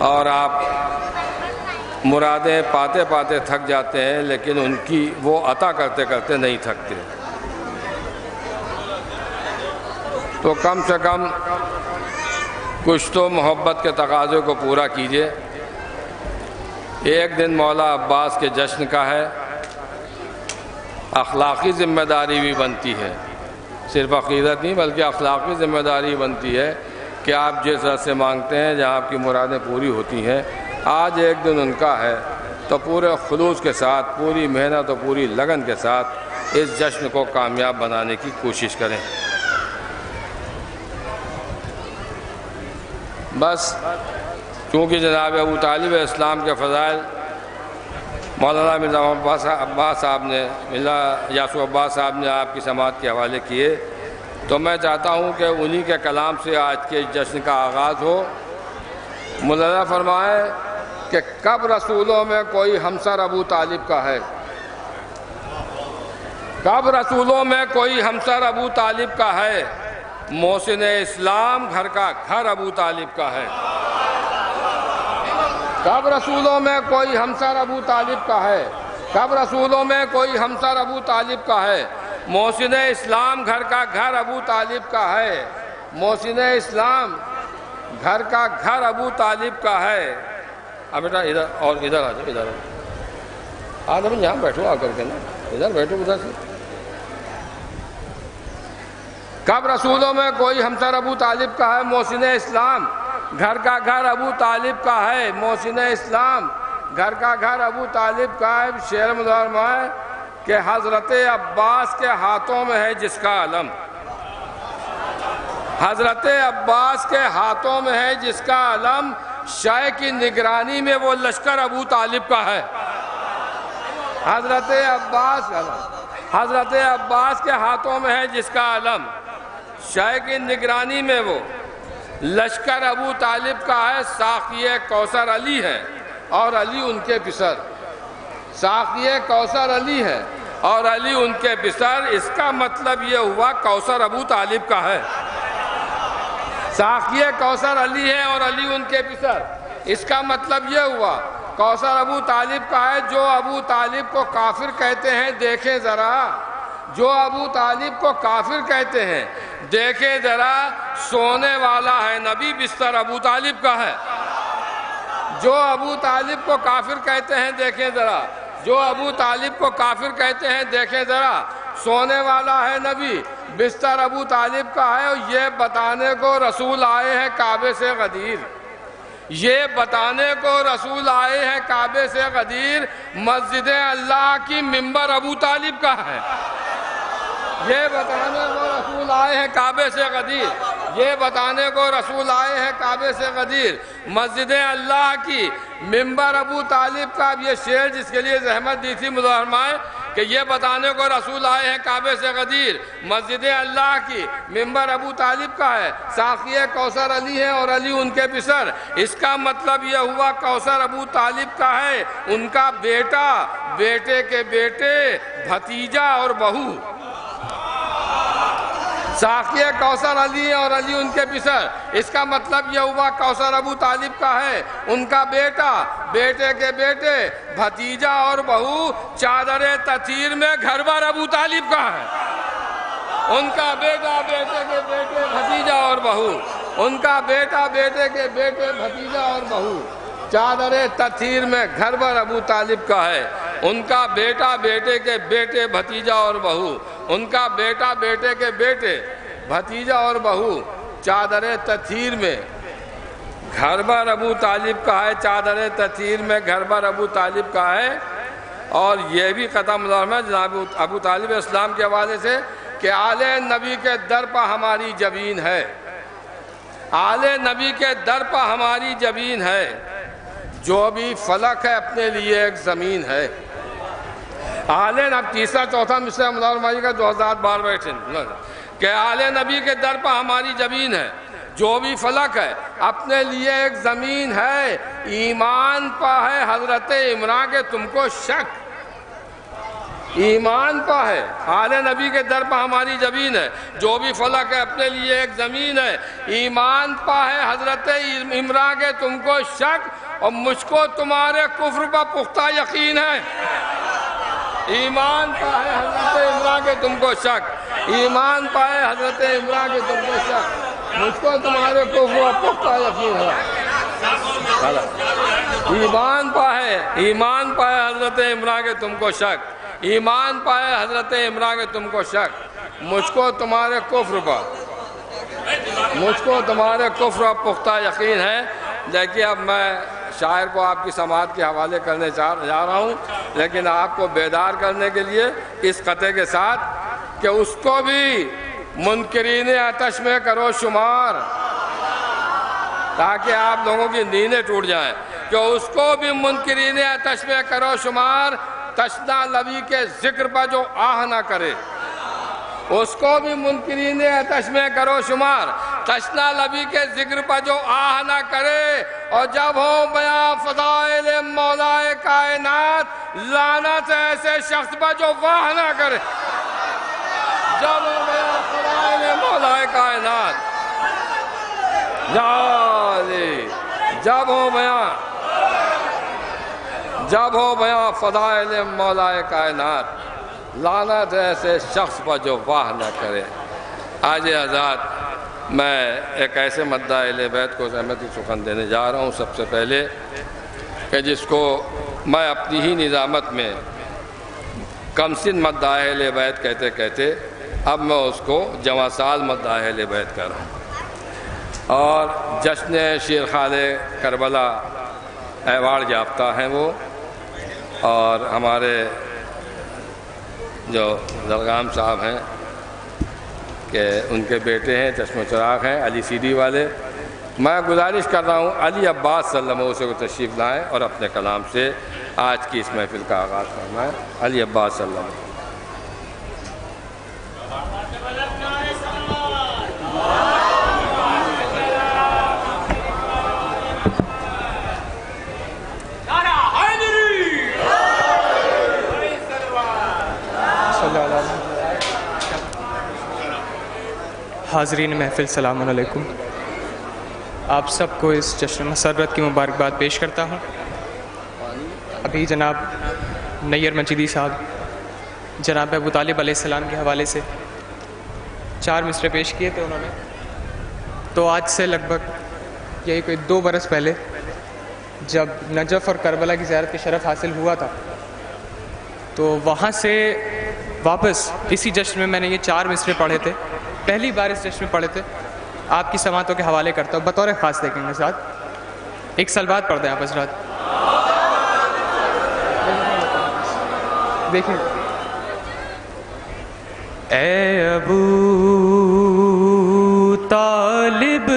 اور آپ مرادیں پاتے پاتے تھک جاتے ہیں، لیکن ان کی وہ عطا کرتے کرتے نہیں تھکتے۔ تو کم سے کم کچھ تو محبت کے تقاضے کو پورا کیجئے۔ ایک دن مولا عباس کے جشن کا ہے، اخلاقی ذمہ داری بھی بنتی ہے، صرف عقیدت نہیں بلکہ اخلاقی ذمہ داری بنتی ہے کہ آپ جس رس سے مانگتے ہیں جہاں آپ کی مرادیں پوری ہوتی ہیں، آج ایک دن ان کا ہے تو پورے خلوص کے ساتھ، پوری محنت اور پوری لگن کے ساتھ اس جشن کو کامیاب بنانے کی کوشش کریں۔ بس چونکہ جناب ابو طالب اسلام کے فضائل مولانا مرزا عباس صاحب نے، یاسو عباس صاحب نے آپ کی سماعت کے حوالے کیے، تو میں چاہتا ہوں کہ انہی کے کلام سے آج کے جشن کا آغاز ہو۔ مولانا فرمائے کہ کب رسولوں میں کوئی ہمسر ابو طالب کا ہے، کب رسولوں میں کوئی ہمسر ابو طالب کا ہے، محسن اسلام گھر کا گھر ابو طالب کا ہے۔ کب رسولوں میں کوئی ہمسر ابو طالب کا ہے، کب رسولوں میں کوئی ہمسر ابو طالب کا ہے، محسن اسلام گھر کا گھر ابو طالب کا ہے، محسن اسلام گھر کا گھر ابو طالب کا ہے۔ اب بیٹا ادھر اور ادھر آ جاؤ، ادھر آ جاؤ، یہاں بیٹھو آ کر کے نا، ادھر بیٹھو ادھر سے۔ کب رسولوں میں کوئی ہمسر ابو طالب کا ہے، محسن اسلام گھر کا گھر ابو طالب کا ہے، محسن اسلام گھر کا گھر ابو طالب کا ہے۔ شعر مظاہر ہے کہ حضرت عباس کے ہاتھوں میں ہے جس کا علم، حضرت عباس کے ہاتھوں میں ہے جس کا علم، شے کی نگرانی میں وہ لشکر ابو طالب کا ہے۔ حضرت عباس کے ہاتھوں میں ہے جس کا علم، شے کی نگرانی میں وہ لشکر ابو طالب کا ہے۔ ساقی کوثر علی ہے اور علی ان کے پسر، ساقی کوثر علی ہے اور علی ان کے پسر، اس کا مطلب یہ ہوا کوثر ابو طالب کا ہے۔ ساقی کوثر علی ہے اور علی ان کے پسر، اس کا مطلب یہ ہوا کوثر ابو طالب کا ہے۔ جو ابو طالب کو کافر کہتے ہیں دیکھیں ذرا، جو ابو طالب کو کافر کہتے ہیں دیکھیں ذرا، سونے والا ہے نبی، بستر ابو طالب کا ہے۔ جو ابو طالب کو کافر کہتے ہیں دیکھیں ذرا، جو ابو طالب کو کافر کہتے ہیں دیکھیں ذرا، سونے والا ہے نبی، بستر ابو طالب کا ہے۔ اور یہ بتانے کو رسول آئے ہیں کعبے سے غدیر، یہ بتانے کو رسول آئے ہیں کعبے سے غدیر، مسجد اللہ کی منبر ابو طالب کا ہے۔ یہ بتانے کو رسول آئے ہیں کعبے سے غدیر، یہ بتانے کو رسول آئے ہیں کعبے سے غدیر، مسجد اللہ کی منبر ابو طالب کا۔ اب یہ شعر جس کے لیے زحمت دی تھی مظاہرمائے کہ یہ بتانے کو رسول آئے ہیں کعبے سے غدیر، مسجد اللہ کی منبر ابو طالب کا ہے، ساقی کوثر علی ہے اور علی ان کے پسر، اس کا مطلب یہ ہوا کوثر ابو طالب کا ہے، ان کا بیٹا، بیٹے کے بیٹے، بھتیجا اور بہو۔ ساقی کوثر علی اور علی ان کے پسر، اس کا مطلب یہ ہوا کوثر ابو طالب کا ہے، ان کا بیٹا، بیٹے کے بیٹے، بھتیجا اور بہو، چادر تطہیر میں گھر بار ابو طالب کا ہے۔ ان کا بیٹا، بیٹے کے بیٹے، بھتیجا اور بہو، ان کا بیٹا، بیٹے کے بیٹے، بھتیجا اور بہو، چادر تطہیر میں گھر بار ابو طالب کا ہے۔ ان کا بیٹا، بیٹے کے بیٹے، بھتیجا اور بہو، ان کا بیٹا، بیٹے کے بیٹے، بھتیجا اور بہو، چادر تطہیر میں گھر بار ابو طالب کا ہے، چادر تطہیر میں گھر بار ابو طالب کا ہے۔ اور یہ بھی قطع مظاہرہ ہے جناب ابو طالب اسلام کے حوالے سے کہ آل نبی کے در پر ہماری جبین ہے، آل نبی کے در پر ہماری جبین ہے، جو بھی فلک ہے اپنے لیے ایک زمین ہے۔ اب تیسرا چوتھا مصرع مظاہرہ کا 2000 بار بیٹھیں کہ آل نبی کے در پر ہماری جبین ہے، جو بھی فلک ہے اپنے لیے ایک زمین ہے، ایمان پا ہے حضرت عمران کے تم کو شک، ایمان پا ہے آل نبی کے در پر ہماری جبین ہے، جو بھی فلک ہے اپنے لیے ایک زمین ہے، ایمان پا ہے حضرت عمران کے تم کو شک، اور مجھ کو تمہارے کفر پر پختہ یقین ہے۔ ایمان پائے حضرت عمران کے تم کو شک، ایمان پائے حضرت عمران کے تم کو شک، مجھ کو تمہارے کفر پر پختہ یقین ہے۔ ایمان پائے حضرت عمران کے تم کو شک، ایمان پائے حضرت عمران کے تم کو شک، مجھ کو تمہارے کفر پر پختہ یقین ہے۔ دیکھیے اب میں شاعر کو آپ کی سماعت کے حوالے کرنے جا رہا ہوں، لیکن آپ کو بیدار کرنے کے لیے اس قطعے کے ساتھ کہ اس کو بھی منکرین آتش میں کرو شمار، تاکہ آپ لوگوں کی نیندیں ٹوٹ جائیں، کہ اس کو بھی منکرین آتش میں کرو شمار، تشنا لبی کے ذکر پر جو آہ نہ کرے، اس کو بھی منکرین آتش میں کرو شمار، تشنا لبی کے ذکر پر جو آہ نہ کرے، اور جب ہو بیاں فضائل مولا کائنات، لعنت ایسے شخص پر جو واہ نہ کرے۔ جب ہو بیاں فضائل مولا کائنات، جب ہو بیاں فضائل مولا کائنات، لعنت ایسے شخص پر جو واہ نہ کرے۔ آج حضرات میں ایک ایسے مدعا اہل بیت کو رحمتی سخن دینے جا رہا ہوں، سب سے پہلے کہ جس کو میں اپنی ہی نظامت میں کمسن مدعا اہل بیت کہتے کہتے اب میں اس کو جواں سال مدعا اہل بیت کر رہا ہوں۔ اور جشن شیرخوار کربلا ایوارڈ یافتہ ہیں وہ، اور ہمارے جو زرگام صاحب ہیں کہ ان کے بیٹے ہیں، چشم و چراغ ہیں، علی سیدی والے، میں گزارش کر رہا ہوں علی عباس صلی اللہ علیہ وسلم کو تشریف لائیں اور اپنے کلام سے آج کی اس محفل کا آغاز فرمائیں۔ علی عباس صلی اللہ علیہ وسلم۔ حاضرین محفل سلام علیکم، آپ سب کو اس جشن مسرت کی مبارکباد پیش کرتا ہوں۔ ابھی جناب نیر مجیدی صاحب جناب ابو طالب علیہ السلام کے حوالے سے 4 مصرے پیش کیے تھے انہوں نے، تو آج سے لگ بھگ یہی کوئی 2 برس پہلے جب نجف اور کربلا کی زیارت کا شرف حاصل ہوا تھا، تو وہاں سے واپس اسی جشن میں نے یہ 4 مصرے پڑھے تھے، پہلی بار اس جشن میں پڑھے تھے۔ آپ کی سماعتوں کے حوالے کرتا ہوں، بطور خاص دیکھیں گے ساتھ ایک صلوات پڑھ دیں آپ حضرات، دیکھیں۔ اے ابو طالب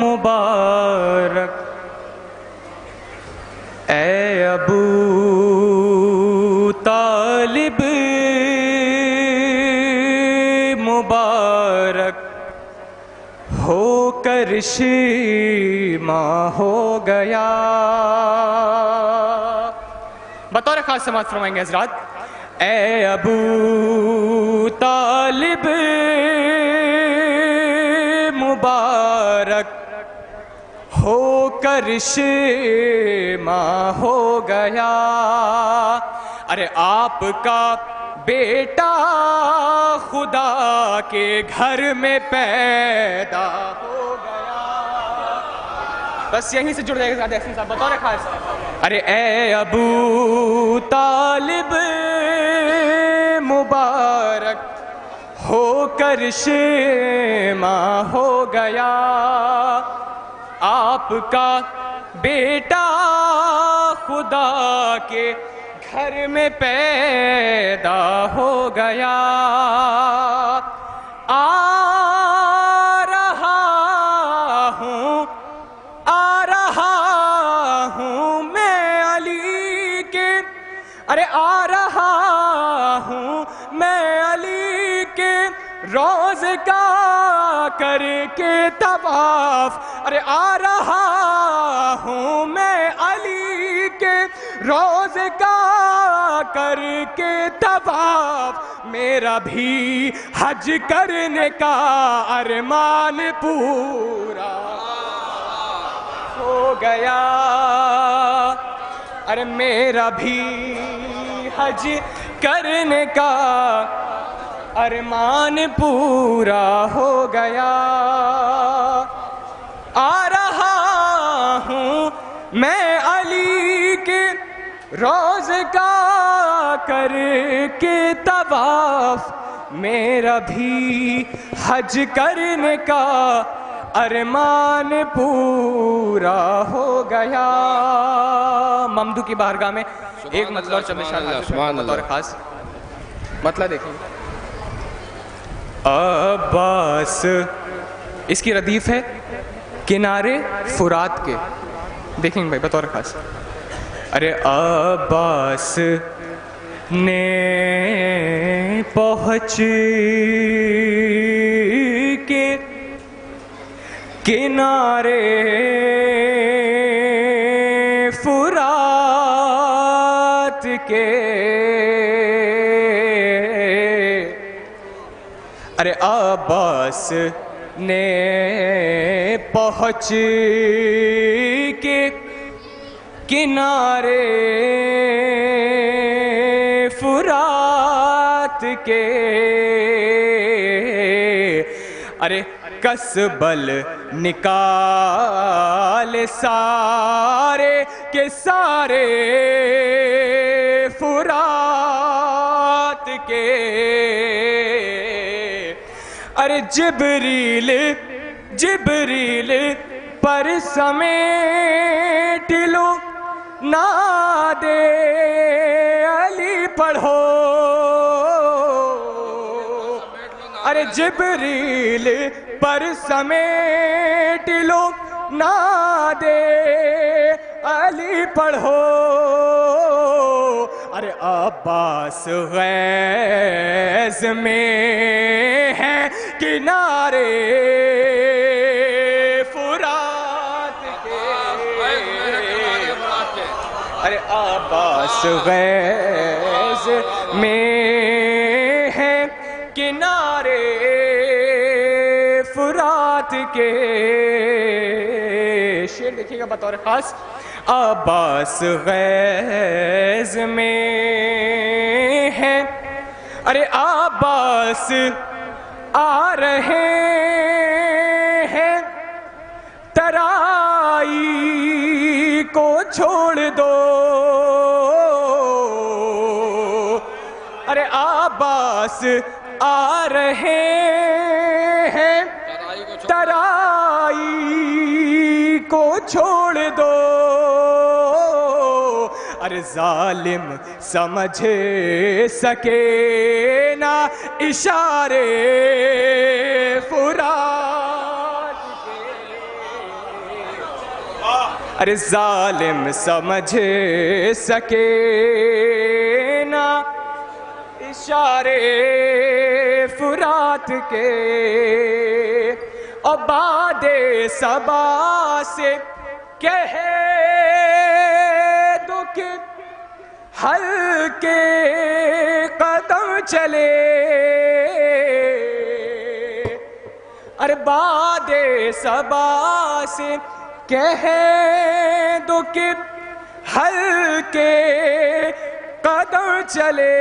مبارک، اے ابو طالب مبارک، ہو کر شیما ہو گیا۔ بطور خاص سماعت فرمائیں گے حضرات۔ اے ابو طالب مبارک، ہو کر شیما ہو گیا۔ ارے آپ کا بیٹا خدا کے گھر میں پیدا ہو گیا۔ بس یہیں سے جڑ جائے گا احسن صاحب بطور خاص۔ ارے اے ابو طالب مبارک، ہو کر شیما ہو گیا۔ آپ کا بیٹا خدا کے گھر میں پیدا ہو گیا۔ آ رہا ہوں میں علی کے، ارے آ رہا ہوں میں علی کے روضے کا کر کے طواف، ارے آ رہا ہوں میں علی کے روضے کا کر کے طواف، میرا بھی حج کرنے کا ارمان پورا ہو گیا۔ ارے میرا بھی حج کرنے کا ارمان پورا ہو گیا۔ آ رہا ہوں میں علی کے روضے کا کر کے طواف، میرا بھی حج کرنے کا ارمان پورا ہو گیا۔ ممدو کی بارگاہ میں ایک مطلب اور چند اشعار بطور خاص مطلب دیکھیں۔ عباس، اس کی ردیف ہے کنارے فرات کے، دیکھیں بھائی بطور خاص۔ ارے عباس نے پہنچ کے کنارے فرات کے، ارے عباس نے پہنچ کے کنارے فرات کے، ارے کسبل نکال سارے کے سارے فرات کے، ارے جبریل پر سمیٹ لو نادے علی پڑھو، ارے ارے جبریل پر سمیٹ لو ناد علی پڑھو، ارے عباس غیظ میں ہے کنارے فرات کے، ارے عباس غیظ میں ہے کنارے فرات کے۔ شعر دیکھیے گا بطور خاص، عباس غیظ میں ہے، ارے عباس آ رہے ہیں، ترائی کو چھوڑ دو، ارے عباس آ رہے ہیں، ترائی کو چھوڑ دو، ارے ظالم سمجھ سکے نا اشارے فرات کے، ارے ظالم سمجھ سکے نا اشارے فرات کے، اور باد صبا سے کہہ دو کہ ہلکے قدم چلے، ارے باد صبا سے کہہ دو کہ ہلکے قدم چلے،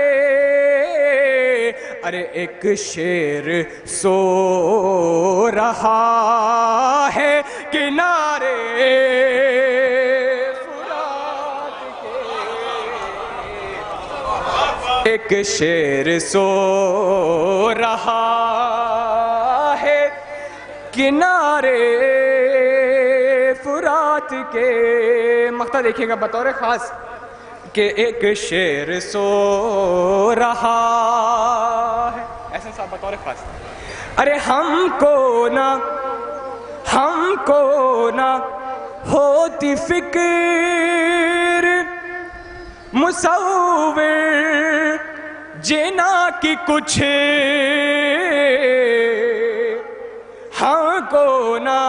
ارے ایک شیر سو رہا ہے کنارے فرات کے، ایک شیر سو رہا ہے کنارے فرات کے۔ مقطع دیکھیے گا بطور خاص کہ ایک شیر سو رہا ہے، ایسا صاحب بطور خاص، ارے ہم کو نہ ہوتی فکر مصور جنا کی کچھ، ہم کو نہ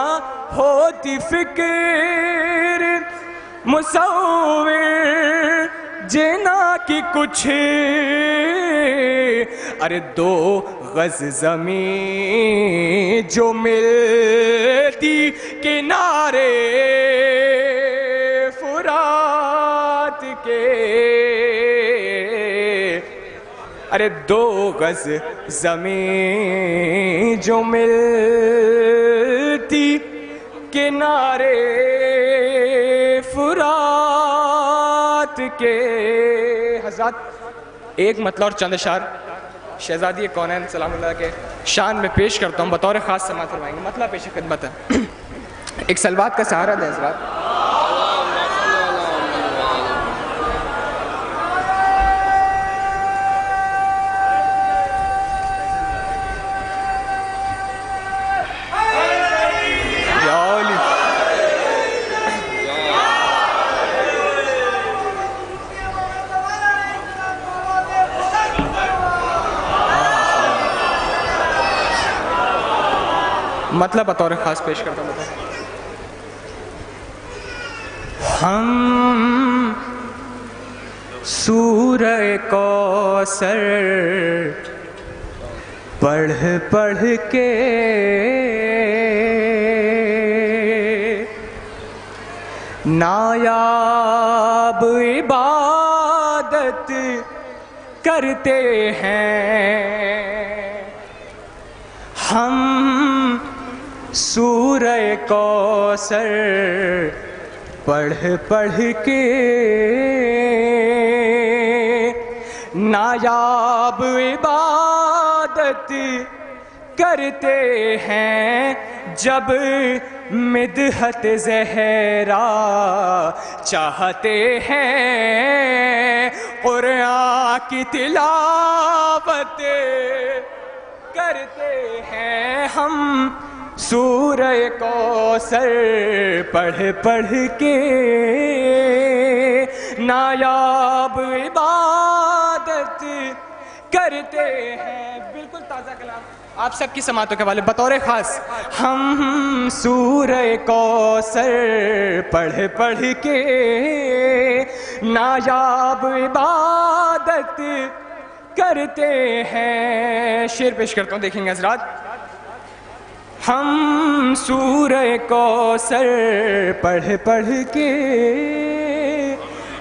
ہوتی فکر مصور جنا کی کچھ، ارے دو غز زمین جو ملتی کنارے فرات کے، ارے دو غز زمین جو ملتی کنارے فرات کے۔ حضرات ایک مطلب اور چند اشعار شہزادی کونین سلام اللہ کے شان میں پیش کرتا ہوں، بطور خاص سماعت فرمائیں گے۔ مطلب پیش خدمت ہے، ایک سلوات کا سہارا دے حضرات۔ مطلب بطور خاص پیش کرتا ہوں۔ ہم سورہ کوثر پڑھ پڑھ کے نایاب عبادت کرتے ہیں، ہم سورہ کوثر پڑھ پڑھ کے نایاب عبادت کرتے ہیں، جب مدحت زہرا چاہتے ہیں قرآن کی تلاوت کرتے ہیں ہم سورہ کوثر پڑھ پڑھ کے، نایاب عبادت کرتے ہیں. بالکل تازہ کلام آپ سب کی سماعتوں کے والے بطور خاص. ہم سورہ کوثر پڑھ پڑھ کے نایاب عبادت کرتے ہیں. شعر پیش کرتا ہوں، دیکھیں گے حضرات. ہم سورہ کوثر پڑھ پڑھ کے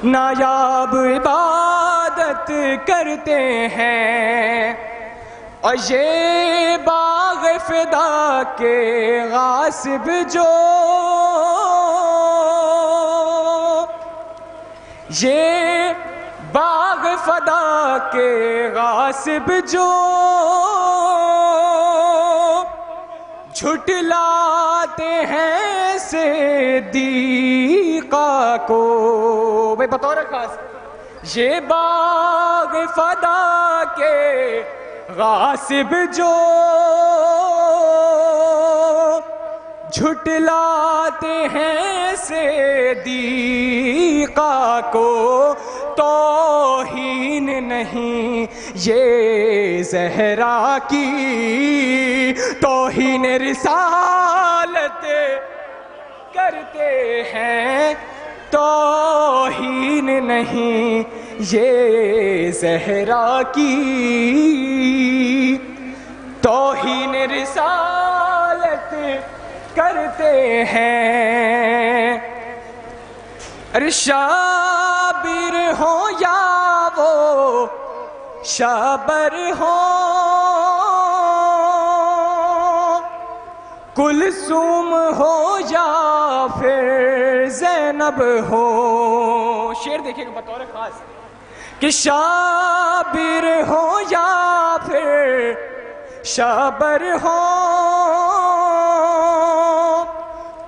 نایاب عبادت کرتے ہیں، اور یہ باغ فدا کے غاصب جو، یہ باغ فدا کے غاصب جو جھٹلاتے ہیں صدیقہ کو. بھائی بطور خاص، یہ باغ فدا کے غاصب جو جھٹلاتے ہیں صدیقہ کو، توہین نہیں یہ زہرا کی، توہین رسالت کرتے ہیں. توہین نہیں یہ زہرا کی، توہین رسالت کرتے ہیں. ارے شابر ہو یا وہ شابر ہو، کلثوم ہو یا پھر زینب ہو. شعر دیکھیں گے بطور خاص کہ شابر ہو یا پھر شابر ہو،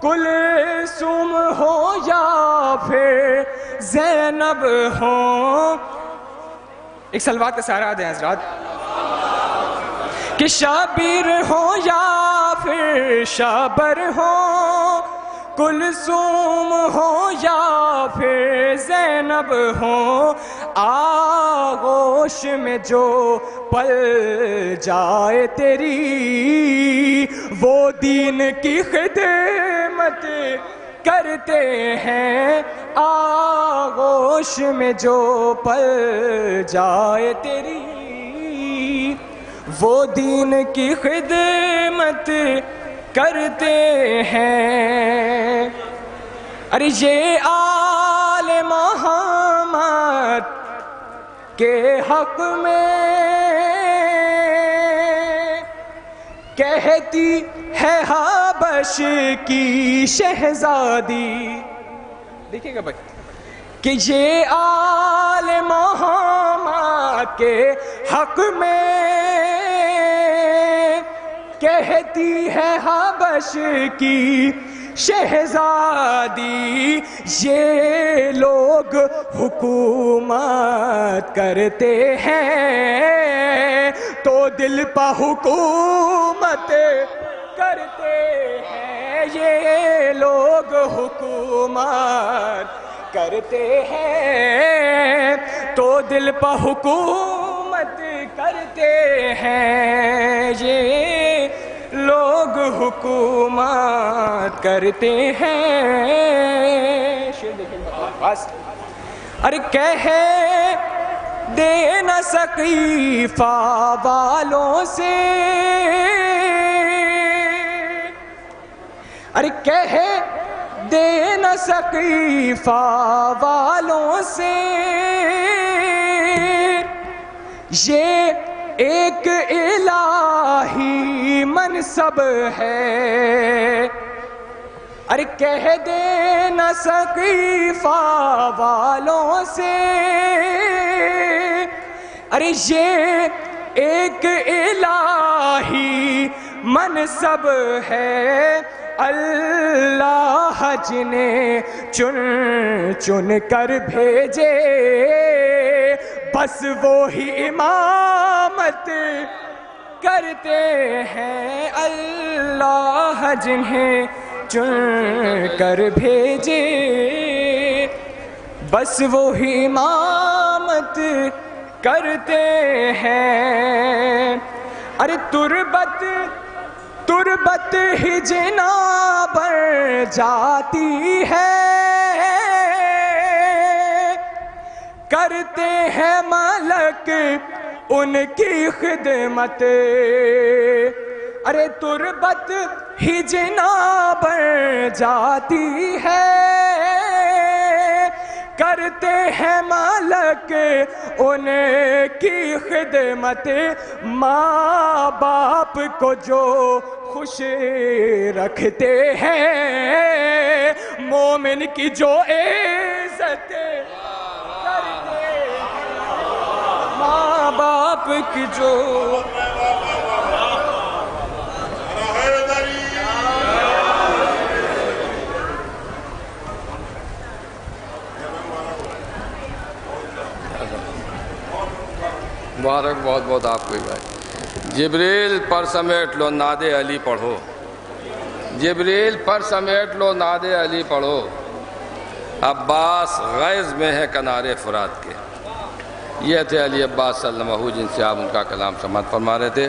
کلثوم ہو یا پھر زینب ہو. ایک سلوات کا سہارا دیں حضرات. کہ شابر ہو یا پھر شابر ہو، کلثوم ہو یا پھر زینب ہو، آغوش میں جو پل جائے تیری، وہ دین کی خدمت کرتے ہیں. آغوش میں جو پل جائے تیری، وہ دین کی خدمت کرتے ہیں. ارے یہ آل محمد کے حق میں کہتی ہے حبش کی شہزادی. دیکھیے گا بھائی کہ یہ آل محمد کے حق میں کہتی ہے حبش کی شہزادی. یہ لوگ حکومت کرتے ہیں تو دل پہ حکومت کرتے ہیں. یہ لوگ حکومت کرتے ہیں تو دل پہ حکومت کرتے ہیں. یہ لوگ حکومت کرتے ہیں. ارے کہہ دے نہ سقیفہ والوں سے، ارے کہہ دے نہ سقیفہ والوں سے، یہ ایک الہی منصب ہے. ارے کہہ دے نہ سقیفہ والوں سے، ارے یہ ایک الہی منصب ہے. اللہ جنہیں چن چن کر بھیجے، بس وہی امامت کرتے ہیں اللہ جنہیں چن کر بھیجے، بس وہی امامت کرتے ہیں۔ ارے تربت ہی جنا بڑھ جاتی ہے، کرتے ہیں ملک ان کی خدمت۔ ارے تربت ہی جنا بڑھ جاتی ہے، کرتے ہیں مالک ان کی خدمت۔ ماں باپ کو جو خوش رکھتے ہیں، مومن کی جو عزت کرتے ہیں، ماں باپ کی جو مبارک بہت بہت آپ کو بھائی۔ جبریل پر سمیٹ لو ناد علی پڑھو، جبریل پر سمیٹ لو ناد علی پڑھو، عباس غیظ میں ہے کنارے فرات کے۔ یہ تھے علی عباس صلی اللہ علیہ وسلم جن سے آپ ان کا کلام سماعت فرما رہے تھے۔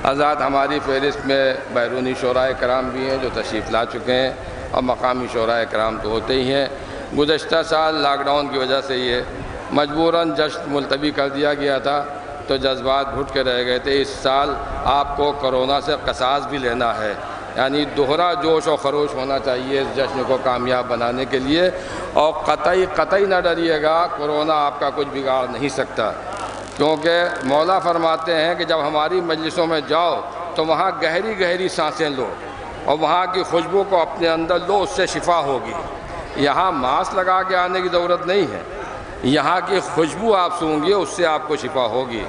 حضرات ہماری فہرست میں بیرونی شعراء کرام بھی ہیں جو تشریف لا چکے ہیں، اور مقامی شعراء کرام تو ہوتے ہی ہیں۔ گزشتہ سال لاک ڈاؤن کی وجہ سے یہ مجبوراً جشن ملتوی کر دیا گیا تھا، تو جذبات گھٹ کے رہ گئے تھے۔ اس سال آپ کو کرونا سے قصاص بھی لینا ہے، یعنی دوہرا جوش و خروش ہونا چاہیے اس جشن کو کامیاب بنانے کے لیے، اور قطعی نہ ڈریے گا، کرونا آپ کا کچھ بگاڑ نہیں سکتا، کیونکہ مولا فرماتے ہیں کہ جب ہماری مجلسوں میں جاؤ تو وہاں گہری گہری سانسیں لو، اور وہاں کی خوشبو کو اپنے اندر لو، اس سے شفا ہوگی۔ یہاں ماسک لگا کے آنے کی ضرورت نہیں ہے، یہاں کی خوشبو آپ سونگیے، اس سے آپ کو شفا ہوگی۔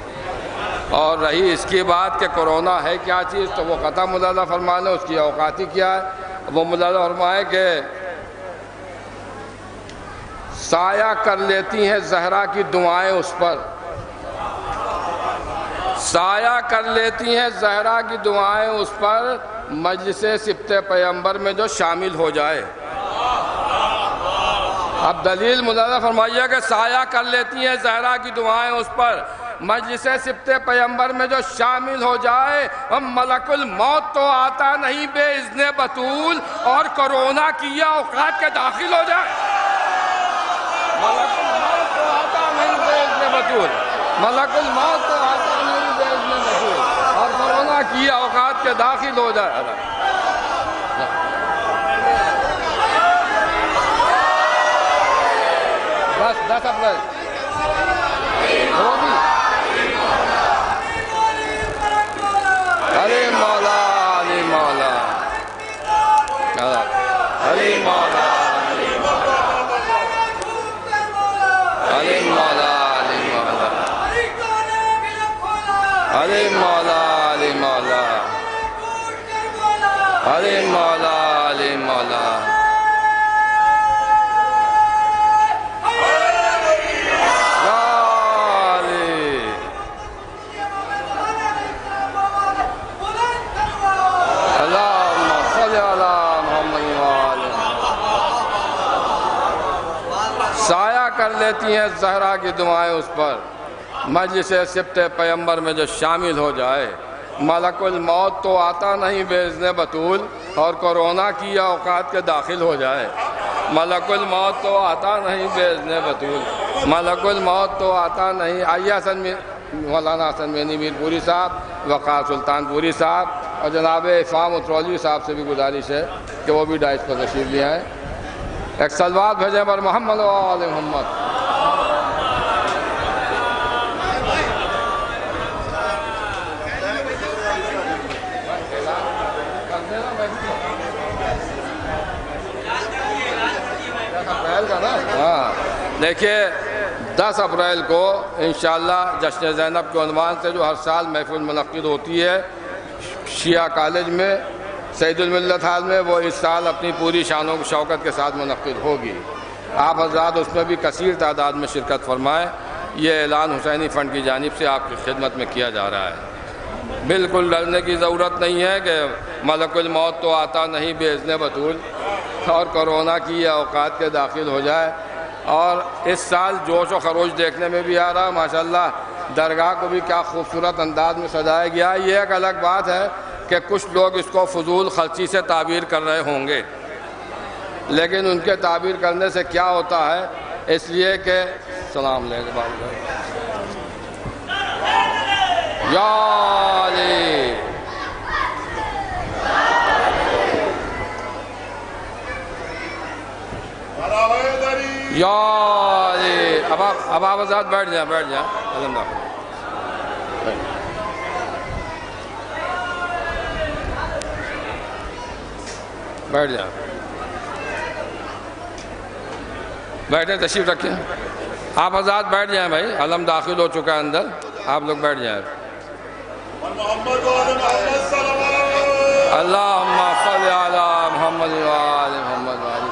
اور رہی اس کی بات کہ کرونا ہے کیا چیز، تو وہ قطع ملاحظہ فرما لیں اس کی اوقاتی کیا ہے۔ وہ ملاحظہ فرمائے کہ سایہ کر لیتی ہیں زہرا کی دعائیں اس پر، سایہ کر لیتی ہیں زہرا کی دعائیں اس پر، مجلس سبت پیمبر میں جو شامل ہو جائے۔ اب دلیل ملاحظہ فرمائیے کہ سایہ کر لیتی ہیں زہرا کی دعائیں اس پر، مجلس سبت پیمبر میں جو شامل ہو جائے۔ اب ملک الموت تو آتا نہیں بے اذن بطول، اور کرونا کی یہ اوقات کے داخل ہو جائے۔ ملک الموت تو آتا نہیں بے اذن بطول، ملک الموت تو آتا نہیں بے اذن بطول، اور کرونا کی یہ اوقات کے داخل ہو جائے۔ 10 اپریل علی مولا علی مولا علی مولا علی مولا علی مولا علی مولا علی مولا علی مولا علی مولا سایہ کر لیتی ہیں زہرا کی دعائیں اس پر، مجلس سبت پیمبر میں جو شامل ہو جائے۔ ملک الموت تو آتا نہیں بے اذن بطول، اور کرونا کی یہ اوقات کے داخل ہو جائے۔ ملک الموت تو آتا نہیں بے اذن بطول، ملک الموت تو آتا نہیں۔ آئیے مولانا حسن مینی میر پوری صاحب، وقار سلطان پوری صاحب، اور جناب افام اترولوی صاحب سے بھی گزارش ہے کہ وہ بھی ڈائس پر تشریف لے آئیں۔ ایک صلوات بھیجیں پر محمد و آل محمد۔ دیکھیے 10 اپریل کو انشاءاللہ جشن زینب کے عنوان سے جو ہر سال محفل منعقد ہوتی ہے شیعہ کالج میں سعید الملت ہال میں، وہ اس سال اپنی پوری شان و شوکت کے ساتھ منعقد ہوگی۔ آپ حضرات اس میں بھی کثیر تعداد میں شرکت فرمائیں۔ یہ اعلان حسینی فنڈ کی جانب سے آپ کی خدمت میں کیا جا رہا ہے۔ بالکل ڈرنے کی ضرورت نہیں ہے کہ ملک الموت تو آتا نہیں بإذن بطول اور کرونا کی اوقات کے داخل ہو جائے. اور اس سال جوش و خروش دیکھنے میں بھی آ رہا ہے ماشاءاللہ. درگاہ کو بھی کیا خوبصورت انداز میں سجایا گیا. یہ ایک الگ بات ہے کہ کچھ لوگ اس کو فضول خرچی سے تعبیر کر رہے ہوں گے، لیکن ان کے تعبیر کرنے سے کیا ہوتا ہے، اس لیے کہ سلام لے کے یا علی یا علی. اب آپ حضرات بیٹھ جائیں الحمدللہ. بیٹھ جائیں، بیٹھیں، تشریف رکھیں. آپ حضرات بیٹھ جائیں بھائی، علم داخل ہو چکا ہے اندر، آپ لوگ بیٹھ جائیں. اللہم صلی علی محمد و آل محمد و آل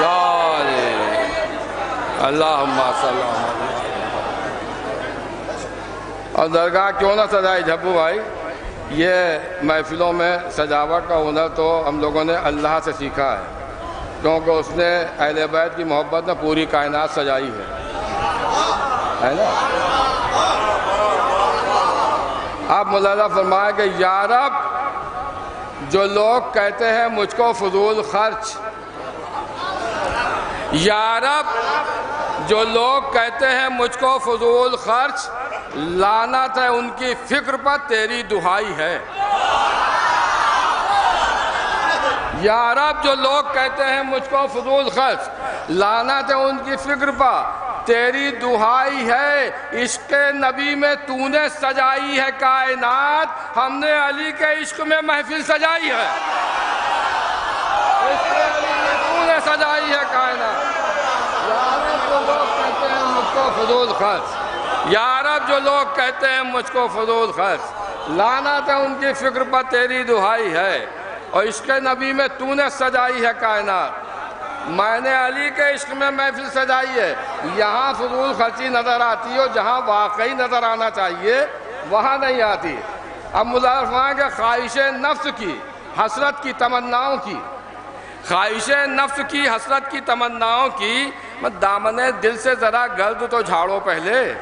یا علی. اللہم صلی علی محمد. اور درگاہ کیوں نہ سجائی جھبو بھائی؟ یہ محفلوں میں سجاوٹ کا ہنر تو ہم لوگوں نے اللہ سے سیکھا ہے، کیونکہ اس نے اہل بیت کی محبت میں پوری کائنات سجائی ہے نا. آپ ملاحظہ فرمائیں کہ یا رب جو لوگ کہتے ہیں مجھ کو فضول خرچ، یا رب جو لوگ کہتے ہیں مجھ کو فضول خرچ، لعنت ہے ان کی فکر پر تیری دہائی ہے. یا رب جو لوگ کہتے ہیں مجھ کو فضول خرچ، لعنت ہے ان کی فکر پر تیری دہائی ہے. عشق نبی میں تو نے سجائی ہے کائنات، ہم نے علی کے عشق میں محفل سجائی ہے. عشق علی میں تو نے سجائی ہے کائنات. یا رب جو لوگ کہتے ہیں مجھ کو فضول خرچ، یا رب جو لوگ کہتے ہیں مجھ کو فضول خرچ، لعنت ہے ان کی فکر پر تیری دہائی ہے. اور عشق نبی میں تو نے سجائی ہے کائنات، میں نے علی کے عشق میں محفل سجائی ہے. یہاں فضول خرچی نظر آتی ہو، جہاں واقعی نظر آنا چاہیے وہاں نہیں آتی. اب مظاہر کہ خواہش نفس کی، حسرت کی تمناؤں کی، خواہش نفس کی حسرت کی تمناؤں کی، دامن دل سے ذرا گرد تو جھاڑو پہلے.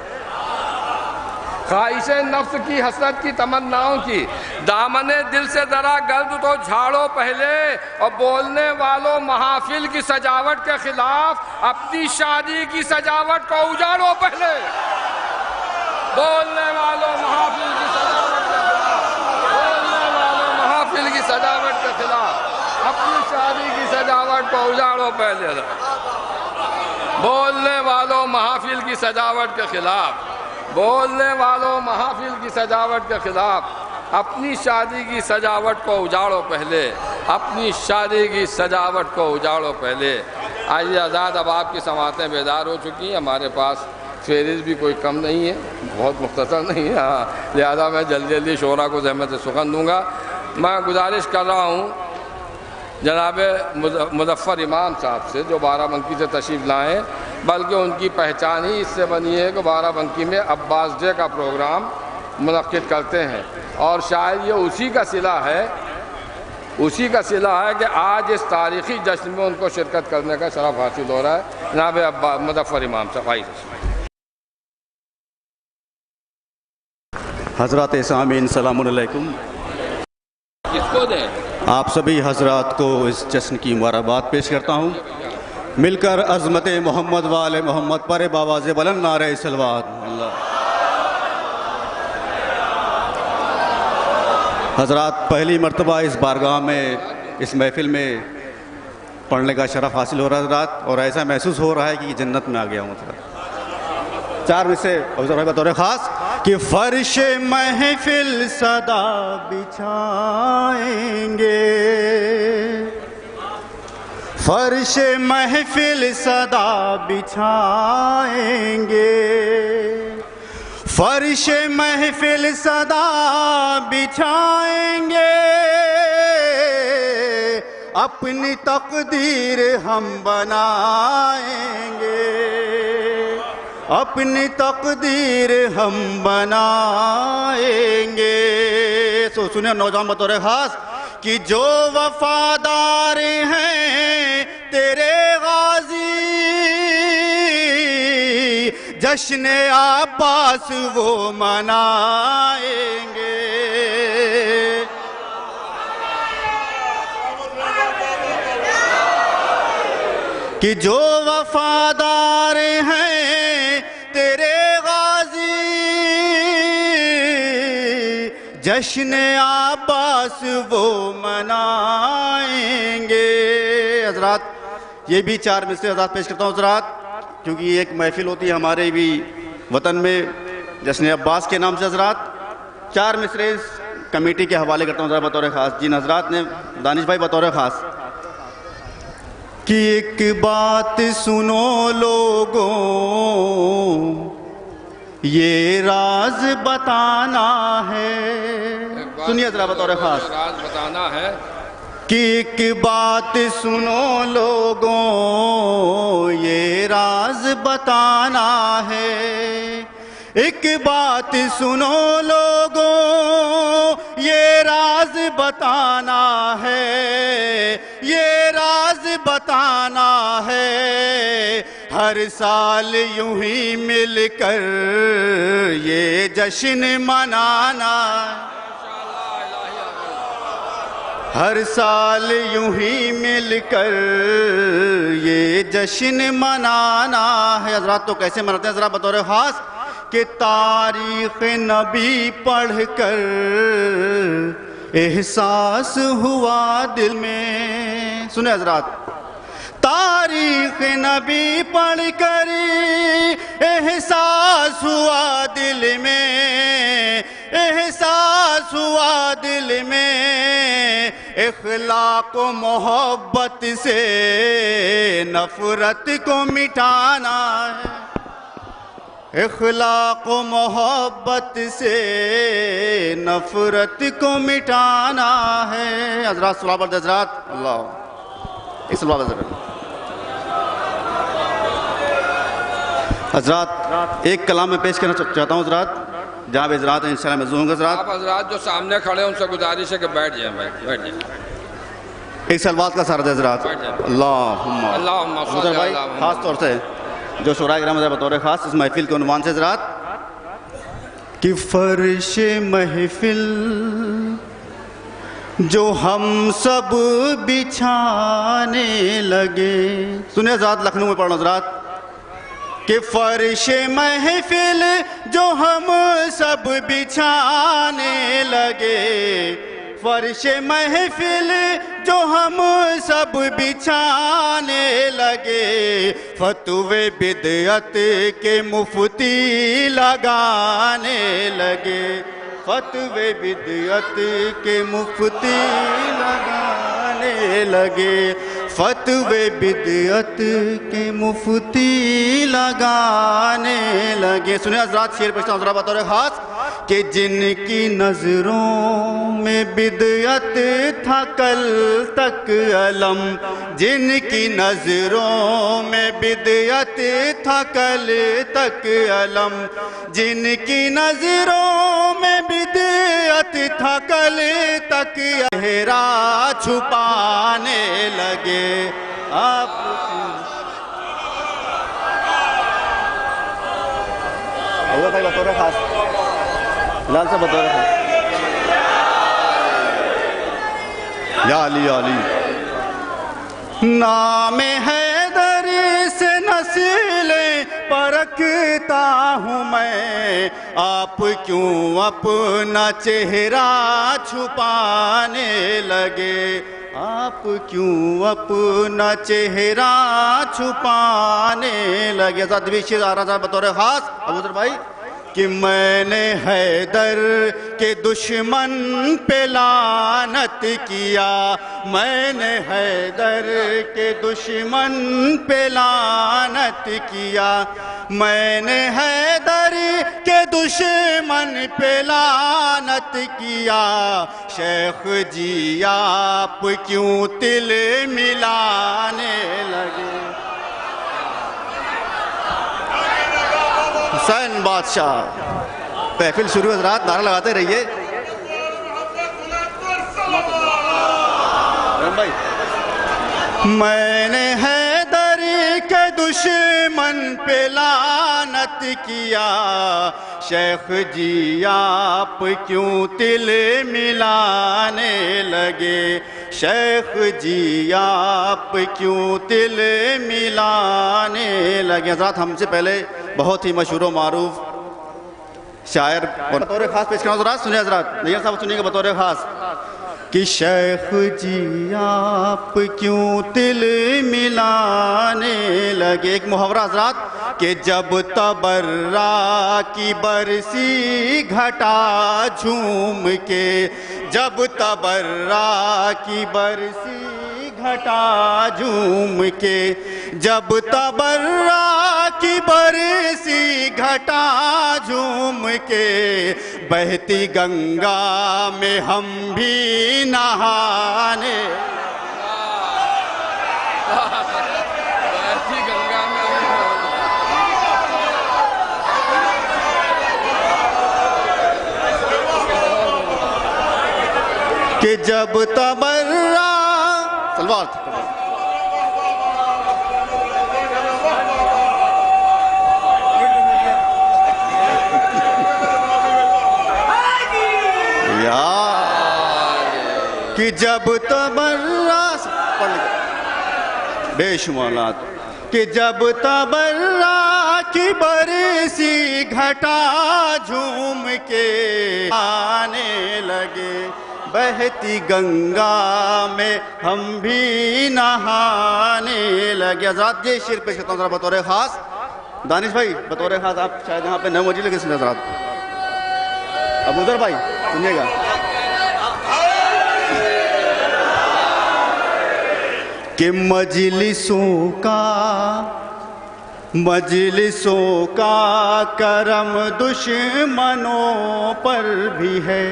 خواہش نفس کی حسرت کی تمناؤں کی، دامن دل سے ذرا گرد تو جھاڑو پہلے. اور بولنے والوں محافل کی سجاوٹ کے خلاف اپنی شادی کی سجاوٹ کو اجاڑو پہلے. بولنے والوں محافل کی سجاوٹ کے خلاف، بولنے والوں محافل کی سجاوٹ کے خلاف اپنی شادی کی سجاوٹ کو اجاڑو پہلے. بولنے والوں محافل کی سجاوٹ کے خلاف، بولنے والوں محافل کی سجاوٹ کے خلاف اپنی شادی کی سجاوٹ کو اجاڑو پہلے، اپنی شادی کی سجاوٹ کو اجاڑو پہلے. آئیے آزاد، اب آپ کی سماعتیں بیدار ہو چکی ہیں. ہمارے پاس فہرست بھی کوئی کم نہیں ہے، بہت مختصر نہیں ہے، لہذا میں جلدی شعراء کو زحمت سے سخن دوں گا. میں گزارش کر رہا ہوں جناب مظفر امام صاحب سے، جو بارہ بنکی سے تشریف لائیں، بلکہ ان کی پہچان ہی اس سے بنی ہے کہ بارہ بنکی میں عباس ڈے کا پروگرام منعقد کرتے ہیں، اور شاید یہ اسی کا صلہ ہے کہ آج اس تاریخی جشن میں ان کو شرکت کرنے کا شرف حاصل ہو رہا ہے. جناب مظفر امام صاحب آئیے. حضرات سامعین السلام علیکم. کس کو دیں؟ آپ سبھی حضرات کو اس جشن کی مبارکباد پیش کرتا ہوں. مل کر عظمت محمد وآل محمد پر باواز بلند نعرہ صلوات. حضرات پہلی مرتبہ اس بارگاہ میں، اس محفل میں پڑھنے کا شرف حاصل ہو رہا ہے حضرات، اور ایسا محسوس ہو رہا ہے کہ جنت میں آ گیا ہوں. چار میں سے بطور خاص کہ فرش محفل صدا بچھائیں گے، فرش محفل صدا بچھائیں گے، فرش محفل صدا بچھائیں گے، اپنی تقدیر ہم بنائیں گے، اپنی تقدیر ہم بنائیں گے. سنیں نوجوان بطور خاص کہ جو وفادار ہیں تیرے غازی، جشن عباس وہ منائیں گے. کہ جو وفادار ہیں تیرے غازی، جشن عباس وہ منائیں گے. حضرات یہ بھی 4 مصرے حضرات پیش کرتا ہوں حضرات، کیونکہ یہ ایک محفل ہوتی ہے ہمارے بھی وطن میں جشن عباس کے نام سے. حضرات 4 مصرے کمیٹی کے حوالے کرتا ہوں حضرات بطور خاص. جن حضرات نے دانش بھائی بطور خاص کہ ایک بات سنو لوگوں، یہ راز بتانا ہے. سنیے ذرا بطور خاص، راز بتانا ہے کہ ایک بات سنو لوگوں، یہ راز بتانا ہے. ایک بات سنو لوگوں، یہ راز بتانا ہے، یہ راز بتانا ہے. ہر سال یوں ہی مل کر یہ جشن منانا، ہر سال یوں ہی مل کر یہ جشن منانا ہے. حضرات تو کیسے مناتے ہیں ذرا بطور خاص کہ تاریخ نبی پڑھ کر احساس ہوا دل میں. سنیں حضرات، تاریخ نبی پڑھ کر احساس ہوا دل میں، احساس ہوا دل میں. اخلاق و محبت سے نفرت کو مٹانا ہے، اخلاق و محبت سے نفرت کو مٹانا ہے. حضرات صلوات پڑھتے حضرات. اللہ ایک صلوات حضرات. حضرات ایک کلام میں پیش کرنا چاہتا ہوں حضرات، جہاں بھی حضرات ہیں انشاءاللہ میں زوں گا. حضرات آپ حضرات جو سامنے کھڑے ہیں ان سے گزارش ہے کہ بیٹھ جائیں، بیٹھ جائیں. ایک صلوات کا سارا حضرات. اللہم صلی بھائی خاص طور سے جو شورا کرام حضرات بطور خاص اس محفل کے عنوان سے حضرات کہ فرش محفل جو ہم سب بچھانے لگے. سنیں حضرات، لکھنؤ میں پڑھنا حضرات کہ فرش محفل جو ہم سب بچھانے لگے، فرش محفل جو ہم سب بچھانے لگے. فتوے بدعت کے مفتی لگانے لگے، فتوے بدعت کے مفتی لگانے لگے، فتوے بدعت کے مفتی لگانے لگے. سنیں حضرات، شعر پیش کرتا ہوں حضرات بطور خاص کہ جن کی نظروں میں بدعت تھا کل تک علم، جن کی نظروں میں بدعت تھا کل تک علم، جن کی نظروں میں بدعت تھا کل تک چہرہ چھپانے لگے. آپ اللہ بھائی بطور خاص، لال صاحب بطور خاص. یا علی یا علی. نام حیدر سے نسلیں پرکھتا ہوں میں، آپ کیوں اپنا چہرہ چھپانے لگے، آپ کیوں اپنا چہرہ چھپانے لگے. حضرت بھی شعر آ رہا تھا بطور خاص ابوذر بھائی کہ میں نے حیدر کے دشمن پہ لعنت کیا، میں نے حیدر کے دشمن پہ لعنت کیا، میں نے حیدر کے دشمن پہ لعنت کیا. شیخ جی آپ کیوں تل ملانے لگے، حسین بادشاہ. محفل شروع حضرات، نعرہ لگاتے رہیے. میں نے حیدر کے دشمن پہ لعنت کیا، شیخ جی آپ کیوں دل ملانے لگے، شیخ جی آپ کیوں دل ملانے لگے. حضرات ہم سے پہلے بہت ہی مشہور و معروف شاعر بطور خاص پیش کرنا حضرات، سنیے حضرات، نیر صاحب سنیے گا بطور خاص کہ شیخ جی آپ کیوں دل ملانے لگے. ایک محاورہ حضرات کہ جب تبرا کی برسی گھٹا جھوم کے، جب تبرا کی برسی گھٹا جھوم کے، جب تبرا کی برسی گھٹا جھوم کے، بہتی گنگا میں ہم بھی نہانے، بہتی گنگا میں کہ جب تبرا سلوات کہ جب تبرا بے شمالات کہ جب تبرا کی برسی گھٹا جھوم کے آنے لگے، بہتی گنگا میں ہم بھی نہانے لگے. حضرات یہ شعر پیش کرتا ہوں ذرا بطور خاص. دانش بھائی بطور خاص آپ شاید یہاں پہ نئے موجود لگے سنیں حضرات. ابوذر بھائی سنیے گا کہ مجلسوں کا کرم دشمنوں پر بھی ہے،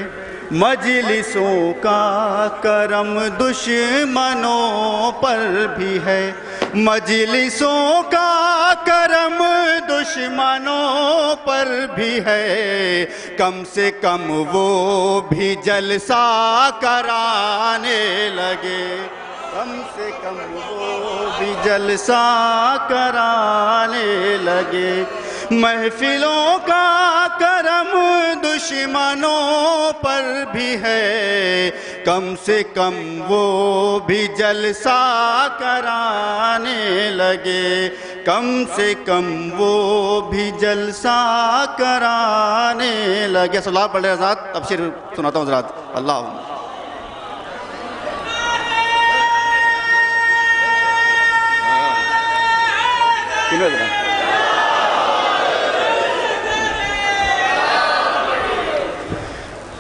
مجلسوں کا کرم دشمنوں پر بھی ہے، مجلسوں کا کرم دشمنوں پر بھی ہے، کم سے کم وہ بھی جلسہ کرانے لگے، کم سے کم وہ بھی جلسہ کرانے لگے. محفلوں کا کرم دشمنوں پر بھی ہے، کم سے کم وہ بھی جلسہ کرانے لگے، کم سے کم وہ بھی جلسہ کرانے لگے. صلاح پڑھ رہے حضرات، اب شعر سناتا ہوں حضرات. اللہ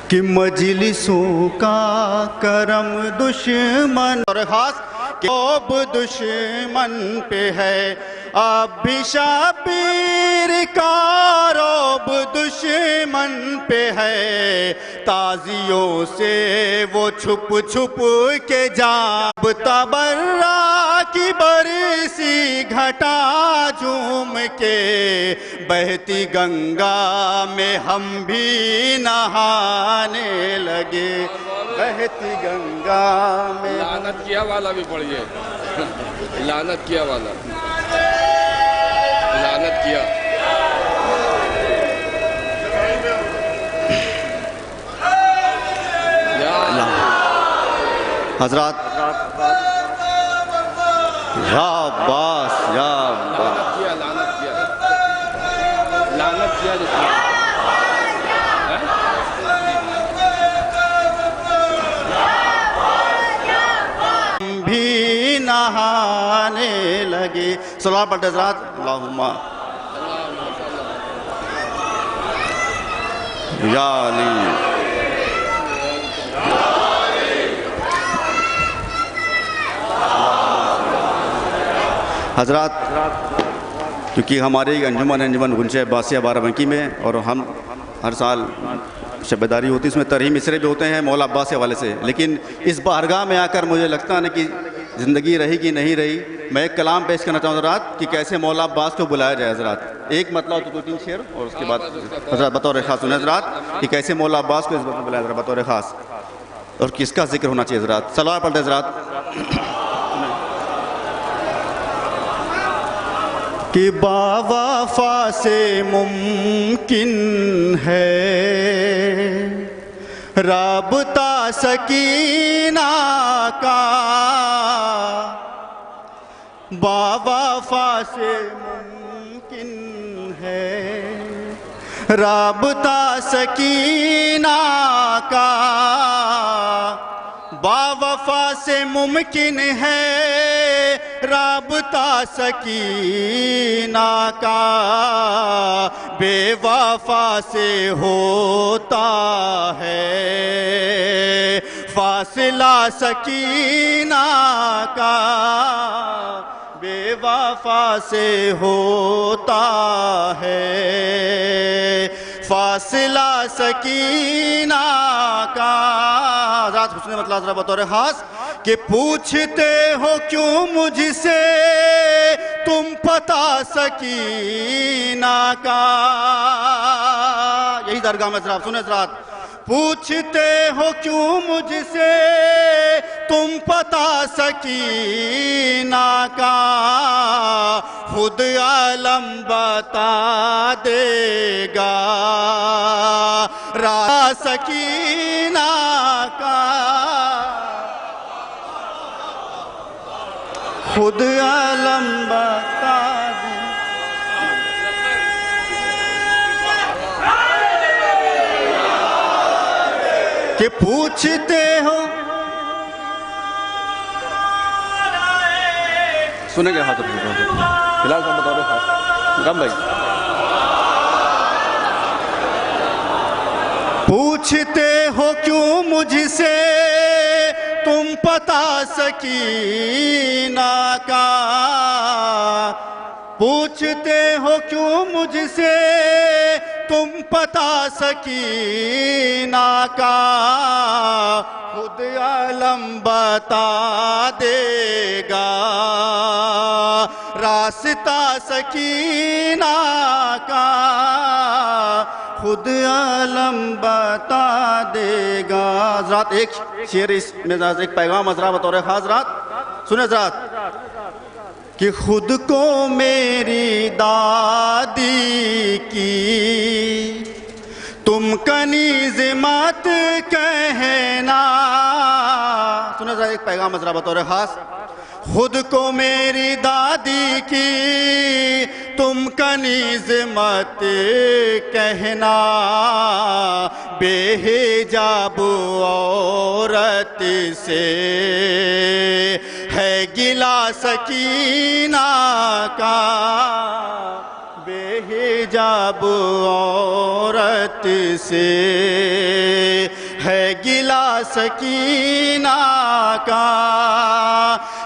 کہ مجلسوں کا کرم دشمن اور خاص کہ اب دشمن پہ ہے، اب بھی شبیر کا رعب دشمن پہ ہے، تازیوں سے وہ چھپ چھپ کے جاب تبرا کی برسی گھٹا جھوم کے، بہتی گنگا میں ہم بھی نہانے لگے، بہتی گنگا میں. لعنت کیا والا بھی پڑھیے، لعنت کیا والا، لعنت کیا. حضرات یا عباس یا عباس لعنت کیا، لعنت کیا جس نے بھی نہانے لگے. صلوات پڑھتے حضرات. اللہم یا علی. حضرات کیونکہ ہماری انجمن گلشہ عباسیہ بارہ میں اور ہم ہر سال شبیداری ہوتی ہے، اس میں ترہیم مصرے بھی ہوتے ہیں مولا عباس کے حوالے سے، لیکن اس بارگاہ میں آ کر مجھے لگتا ہے کہ زندگی رہی کہ نہیں رہی، میں ایک کلام پیش کرنا چاہوں حضرات کہ کیسے مولا عباس کو بلایا جائے حضرات. ایک مطلب تو 2-3 شعر اور اس کے بعد حضرات بطور خاص سنیں حضرات کہ کیسے مولا عباس کو اس وقت بلایا جائے بطور خاص اور کس کا ذکر ہونا چاہیے حضرات. صلوات پڑھتے حضرات. کہ با وفا سے ممکن ہے رابطہ سکینہ کا، با وفا سے ممکن ہے رابطہ سکینہ کا، با وفا سے ممکن ہے رابطہ سکینہ کا، بے وفا سے ہوتا ہے فاصلہ سکینہ کا، بے وفا سے ہوتا ہے فاصلہ سکینہ کا. ذات حسن مطلب ذرا بطور خاص کہ پوچھتے ہو کیوں مجھ سے تم پتہ سکینہ کا، یہی درگاہ میں ذرا سنیں ذرا. پوچھتے ہو کیوں مجھ سے تم پتہ سکینہ کا، خود عالم بتا دے گا راہ سکینہ کا، خود عالم بتا دے. کہ پوچھتے ہو سنیں گے ہاتھ فی الحال ہم بتا رہے خاص رام بھائی. پوچھتے ہو کیوں مجھ سے تم پتہ سکینہ کا، پوچھتے ہو کیوں مجھ سے تم پتہ سکینہ کا، خود عالم بتا دے گا راستہ سکینہ کا، خود عالم بتا دے گا. حضرات ایک شعر اس میں ایک پیغام حضرات بطور خاص حضرات سنیں حضرات کہ خود کو میری دادی کی تم کنیز مت کہنا. سنیں ذرا ایک پیغام حضرات بطور خاص. خود کو میری دادی کی تم کنیز مت کہنا، بے حجاب عورت سے ہے گلہ سکینہ کا، بے حجاب عورت سے ہے گلہ سکینہ کا.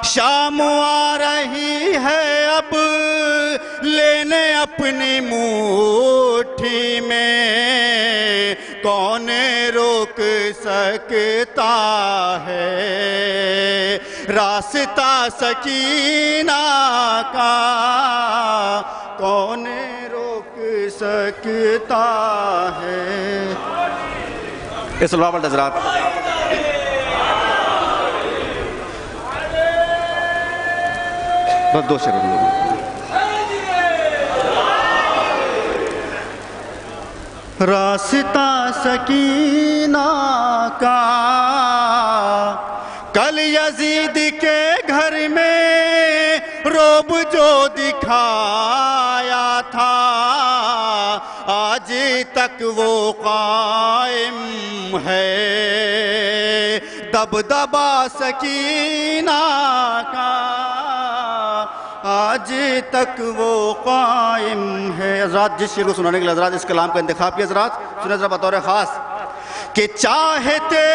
شام آ رہی ہے اب لینے اپنی مٹھی میں، کون روک سکتا ہے راستہ سکینہ کا، کون روک سکتا ہے. اس اللہ پر حضرات بس 2 شعر. راستہ سکینہ کا، کل یزید کے گھر میں روب جو دکھایا تھا، آج تک وہ قائم ہے دبدبہ سکینہ کا، آج تک وہ قائم ہے. حضرات جس شعر کو سنانے کے لیے حضرات اس کلام کا انتخاب کیا حضرات سنیں ذرا بطور خاص کہ چاہتے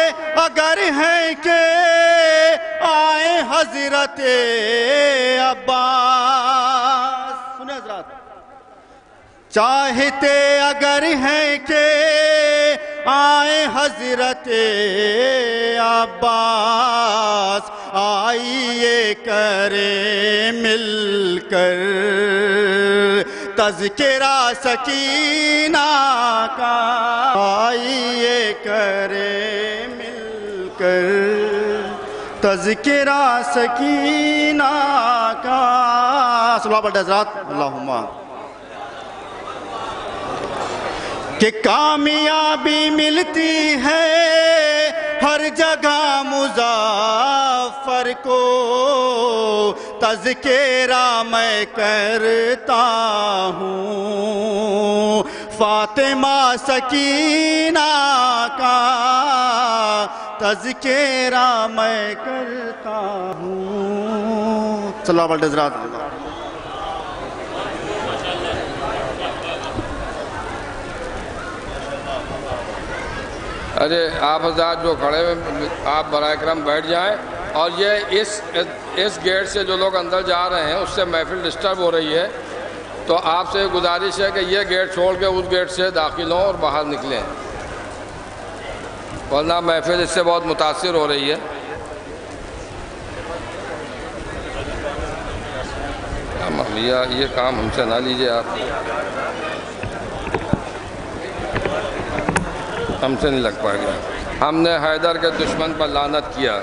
اگر ہیں کہ آئے حضرت عباس. سنیں حضرات چاہتے اگر ہیں کہ آئے حضرت عباس، آئیے کرے مل کر تذکرہ سکینہ کا، آئیے کرے مل کر تذکرہ سکینہ کا۔ صلوات پڑھتے حضرات، اللہم کہ کامیابی ملتی ہے ہر جگہ مظفر کو، تذکرہ میں کرتا ہوں فاطمہ سکینہ کا، تذکرہ میں کرتا ہوں۔ صلی اللہ علیہ وسلم۔ ارے آپ حضرات جو کھڑے ہوئے آپ برائے کرم بیٹھ جائیں، اور یہ اس گیٹ سے جو لوگ اندر جا رہے ہیں اس سے محفل ڈسٹرب ہو رہی ہے، تو آپ سے گزارش ہے کہ یہ گیٹ چھوڑ کے اس گیٹ سے داخل ہوں اور باہر نکلیں، ورنہ محفل اس سے بہت متاثر ہو رہی ہے۔ یہ کام ہم سے نہ لیجئے، آپ ہم سے نہیں لگ پائے گا۔ ہم نے حیدر کے دشمن پر لعنت کیا،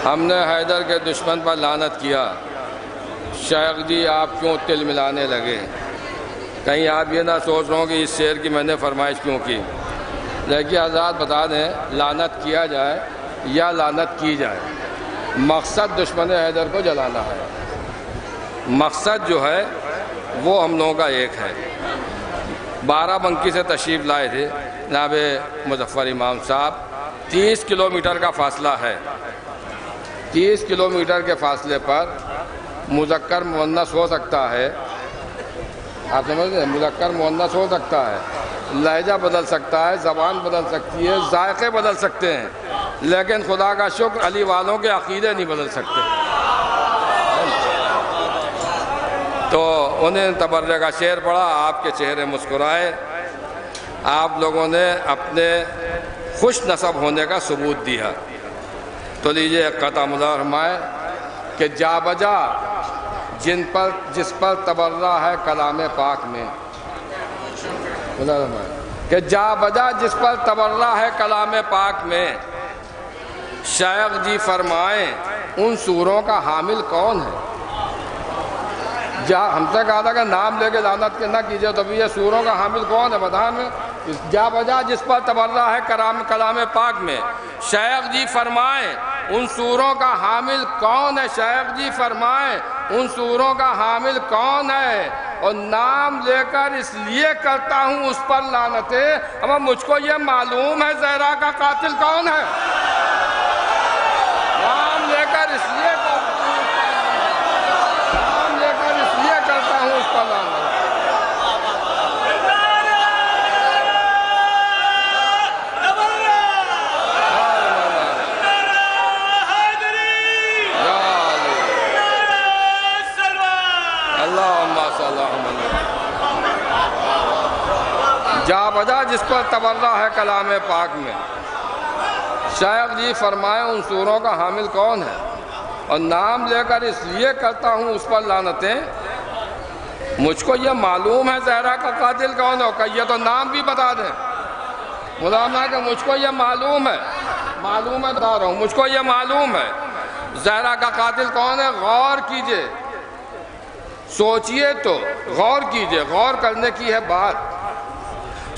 ہم نے حیدر کے دشمن پر لعنت کیا، شیخ جی آپ کیوں تل ملانے لگے؟ کہیں آپ یہ نہ سوچ رہے ہوں کہ اس شعر کی میں نے فرمائش کیوں کی۔ لیکن حضرات بتا دیں، لعنت کیا جائے یا لعنت کی جائے، مقصد دشمن حیدر کو جلانا ہے، مقصد جو ہے وہ ہم لوگوں کا ایک ہے۔ 12 بنکی سے تشریف لائے تھے جناب مظفر امام صاحب، 30 کلومیٹر کا فاصلہ ہے، 30 کلومیٹر کے فاصلے پر مذکر مؤنث ہو سکتا ہے، آپ سمجھ رہے ہیں، مذکر مؤنث ہو سکتا ہے، لہجہ بدل سکتا ہے، زبان بدل سکتی ہے، ذائقے بدل سکتے ہیں، لیکن خدا کا شکر علی والوں کے عقیدے نہیں بدل سکتے۔ تو انہیں تبرے کا شعر پڑھا، آپ کے چہرے مسکرائے، آپ لوگوں نے اپنے خوش نصب ہونے کا ثبوت دیا۔ تو لیجئے ایک قطعہ مدار فرمائے کہ جا بجا جس پر تبرہ ہے کلام پاک میں، کہ جا بجا جس پر تبرہ ہے کلام پاک میں، شیخ جی فرمائیں ان سوروں کا حامل کون ہے؟ ہم سے کہا تھا کہ نام لے کے لعنت کے نہ کیجئے، تو بھی یہ سوروں کا حامل کون ہے بتائیں میں؟ جا بجا جس پر تبرہ ہے کلام پاک میں، شیخ جی فرمائیں ان سوروں کا حامل کون ہے؟ شیخ جی فرمائیں ان سوروں کا حامل کون ہے؟ اور نام لے کر اس لیے کرتا ہوں اس پر لعنتیں، اما مجھ کو یہ معلوم ہے زہرا کا قاتل کون ہے۔ نام لے کر اس لیے کرتا ہوں اس پر لعنت۔ جا بجا جس پر تبرہ ہے کلام پاک میں، شیخ جی فرمائیں ان سوروں کا حامل کون ہے؟ اور نام لے کر اس لیے کرتا ہوں اس پر لعنتیں، مجھ کو یہ معلوم ہے زہرا کا قاتل کون ہے۔ کہ یہ تو نام بھی بتا دیں، مولانا کہ مجھ کو یہ معلوم ہے بتا رہا ہوں، مجھ کو یہ معلوم ہے زہرا کا قاتل کون ہے۔ غور کیجئے، سوچئے تو غور کیجئے، غور کرنے کی ہے بات،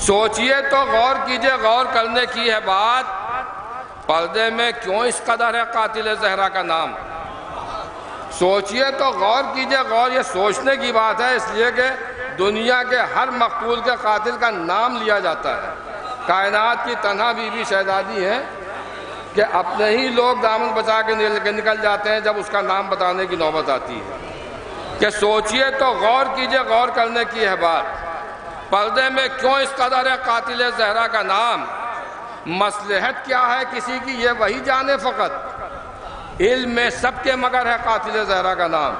سوچئے تو غور کیجئے، غور کرنے کی ہے بات، پردے میں کیوں اس قدر ہے قاتل زہرا کا نام؟ سوچئے تو غور کیجئے، غور یہ سوچنے کی بات ہے، اس لیے کہ دنیا کے ہر مقتول کے قاتل کا نام لیا جاتا ہے۔ کائنات کی تنہا بی بی شہزادی ہے کہ اپنے ہی لوگ دامن بچا کے نکل جاتے ہیں جب اس کا نام بتانے کی نوبت آتی ہے۔ کہ سوچئے تو غور کیجئے، غور کرنے کی ہے بات، پردے میں کیوں اس قدر ہے قاتل زہرا کا نام، مصلحت کیا ہے کسی کی یہ وہی جانے فقط، علم میں سب کے مگر ہے قاتل زہرا کا نام۔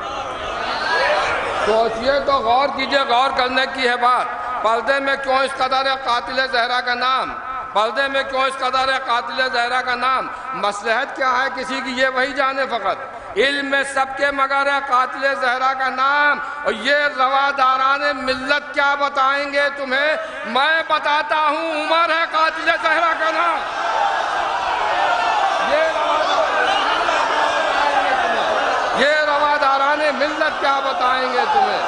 سوچئے تو غور کیجئے، غور کرنے کی ہے بات، پردے میں کیوں اس قدر ہے قاتل زہرا کا نام، پردے میں کیوں اس قدر ہے قاتل زہرا کا نام، مصلحت کیا ہے کسی کی یہ وہی جانے فقط، علم میں سب کے مگر ہے قاتل زہرا کا نام، اور یہ رواداران ملت کیا بتائیں گے تمہیں، میں بتاتا ہوں عمر ہے قاتل زہرا کا نام۔ یہ رواداران ملت کیا بتائیں گے تمہیں،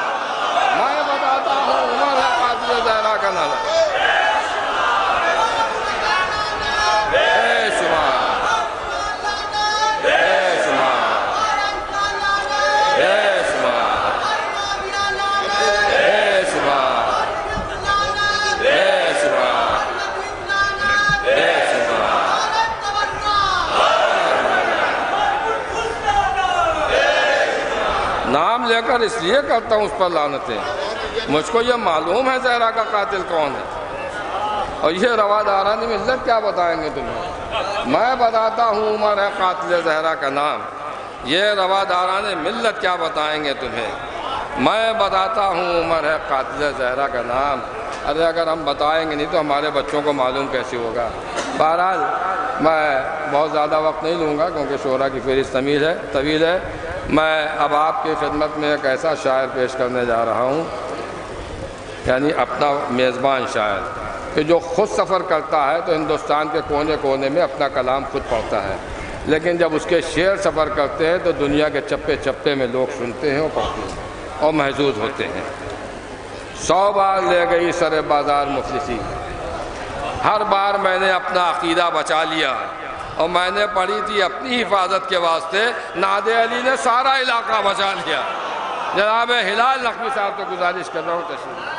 میں بتاتا ہوں عمر ہے قاتل زہرا کا نام۔ نام لے کر اس لیے کرتا ہوں اس پر لعنتیں، مجھ کو یہ معلوم ہے زہرا کا قاتل کون ہے، اور یہ رواداران ملت کیا بتائیں گے تمہیں، میں بتاتا ہوں عمر ہے قاتل زہرا کا نام، یہ رواداران ملت کیا بتائیں گے تمہیں، میں بتاتا ہوں عمر ہے قاتل زہرا کا نام۔ ارے اگر ہم بتائیں گے نہیں تو ہمارے بچوں کو معلوم کیسے ہوگا۔ بہرحال میں بہت زیادہ وقت نہیں لوں گا کیونکہ شعراء کی فہرست طویل ہے۔ میں اب آپ کی خدمت میں ایک ایسا شاعر پیش کرنے جا رہا ہوں، یعنی اپنا میزبان شاعر، کہ جو خود سفر کرتا ہے تو ہندوستان کے کونے کونے میں اپنا کلام خود پڑھتا ہے، لیکن جب اس کے شعر سفر کرتے ہیں تو دنیا کے چپے چپے میں لوگ سنتے ہیں اور پڑھتے ہیں اور محظوظ ہوتے ہیں۔ 100 بار لے گئی سر بازار مفلسی، ہر بار میں نے اپنا عقیدہ بچا لیا، اور میں نے پڑھی تھی اپنی حفاظت کے واسطے، نادر علی نے سارا علاقہ بچا لیا۔ جناب ہلال نقوی صاحب تو گزارش کر رہا ہوں تشریف۔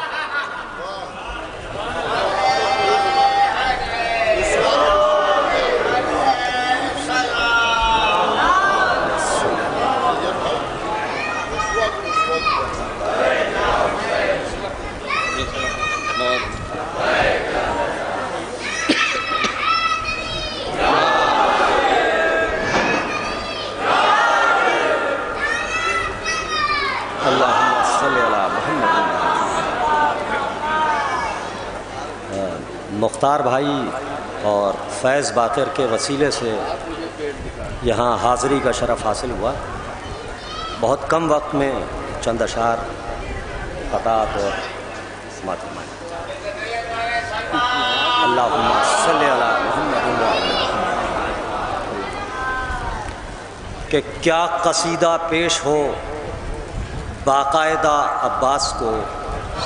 مختار بھائی اور فیض باقر کے وسیلے سے یہاں حاضری کا شرف حاصل ہوا۔ بہت کم وقت میں چند اشعار قطعات اور سماعت فرمائیں۔ اللہم صلی علی محمد کہ کیا قصیدہ پیش ہو باقاعدہ عباس کو،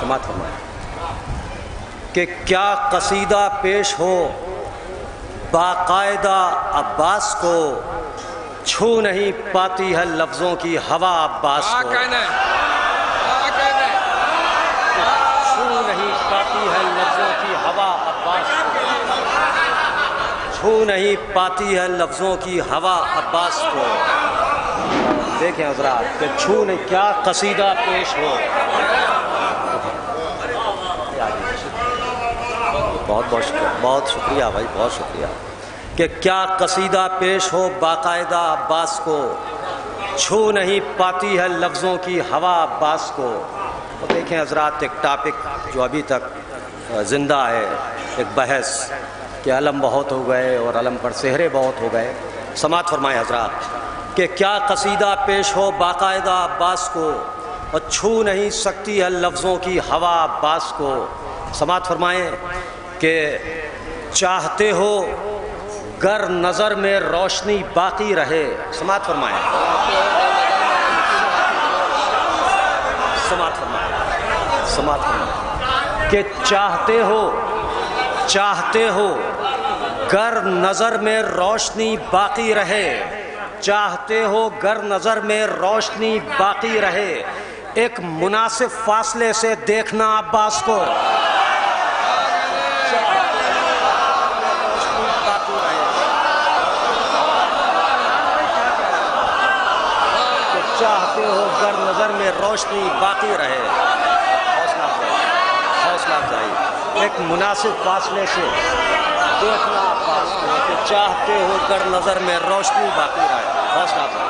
سماعت فرمائیں، کہ کیا قصیدہ پیش ہو باقاعدہ عباس کو، چھو نہیں پاتی ہے لفظوں کی ہوا عباس کو، چھو نہیں پاتی ہے لفظوں کی ہوا عباس کو، چھو نہیں پاتی ہے لفظوں کی ہوا عباس کو۔ دیکھیں حضرات کہ چھو نہیں، کیا قصیدہ پیش ہو، بہت شکریہ بھائی، بہت شکریہ، کہ کیا قصیدہ پیش ہو باقاعدہ عباس کو، چھو نہیں پاتی ہے لفظوں کی ہوا عباس کو۔ تو دیکھیں حضرات ایک ٹاپک جو ابھی تک زندہ ہے، ایک بحث کہ علم بہت ہو گئے اور علم پر سہرے بہت ہو گئے۔ سماعت فرمائیں حضرات کہ کیا قصیدہ پیش ہو باقاعدہ عباس کو، اور چھو نہیں سکتی ہے لفظوں کی ہوا عباس کو۔ سماعت فرمائیں کہ چاہتے ہو گر نظر میں روشنی باقی رہے، سماعت فرمائیں، سماعت فرمائیں، سماعت فرمائیں کہ چاہتے ہو گر نظر میں روشنی باقی رہے، چاہتے ہو گر نظر میں روشنی باقی رہے، ایک مناسب فاصلے سے دیکھنا عباس کو، چاہتے ہو گر نظر میں روشنی باقی رہے. حوصلہ افزائی. ایک مناسب فاصلے سے دیکھنا عباس کو کہ چاہتے ہو کر نظر میں روشنی باقی رہے. حوصلہ افزائی.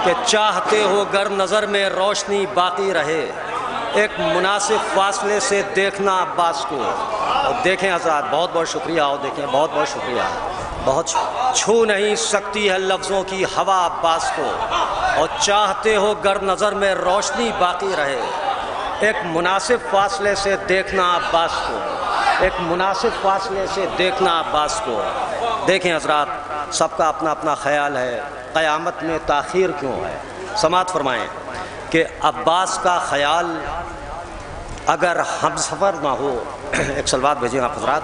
کہ چاہتے ہو گر نظر میں روشنی باقی رہے. ایک مناسب فاصلے سے دیکھنا عباس کو. اور دیکھیں حضرات، بہت بہت شکریہ. اور دیکھیں، بہت بہت شکریہ. بہت چھو نہیں سکتی ہے لفظوں کی ہوا عباس کو. اور چاہتے ہو گر نظر میں روشنی باقی رہے. ایک مناسب فاصلے سے دیکھنا عباس کو. ایک مناسب فاصلے سے دیکھنا عباس کو. دیکھیں حضرات، سب کا اپنا اپنا خیال ہے. قیامت میں تاخیر کیوں ہے؟ سماعت فرمائیں کہ عباس کا خیال اگر ہم سفر نہ ہو. ایک سلوات بھیجیں آپ حضرات.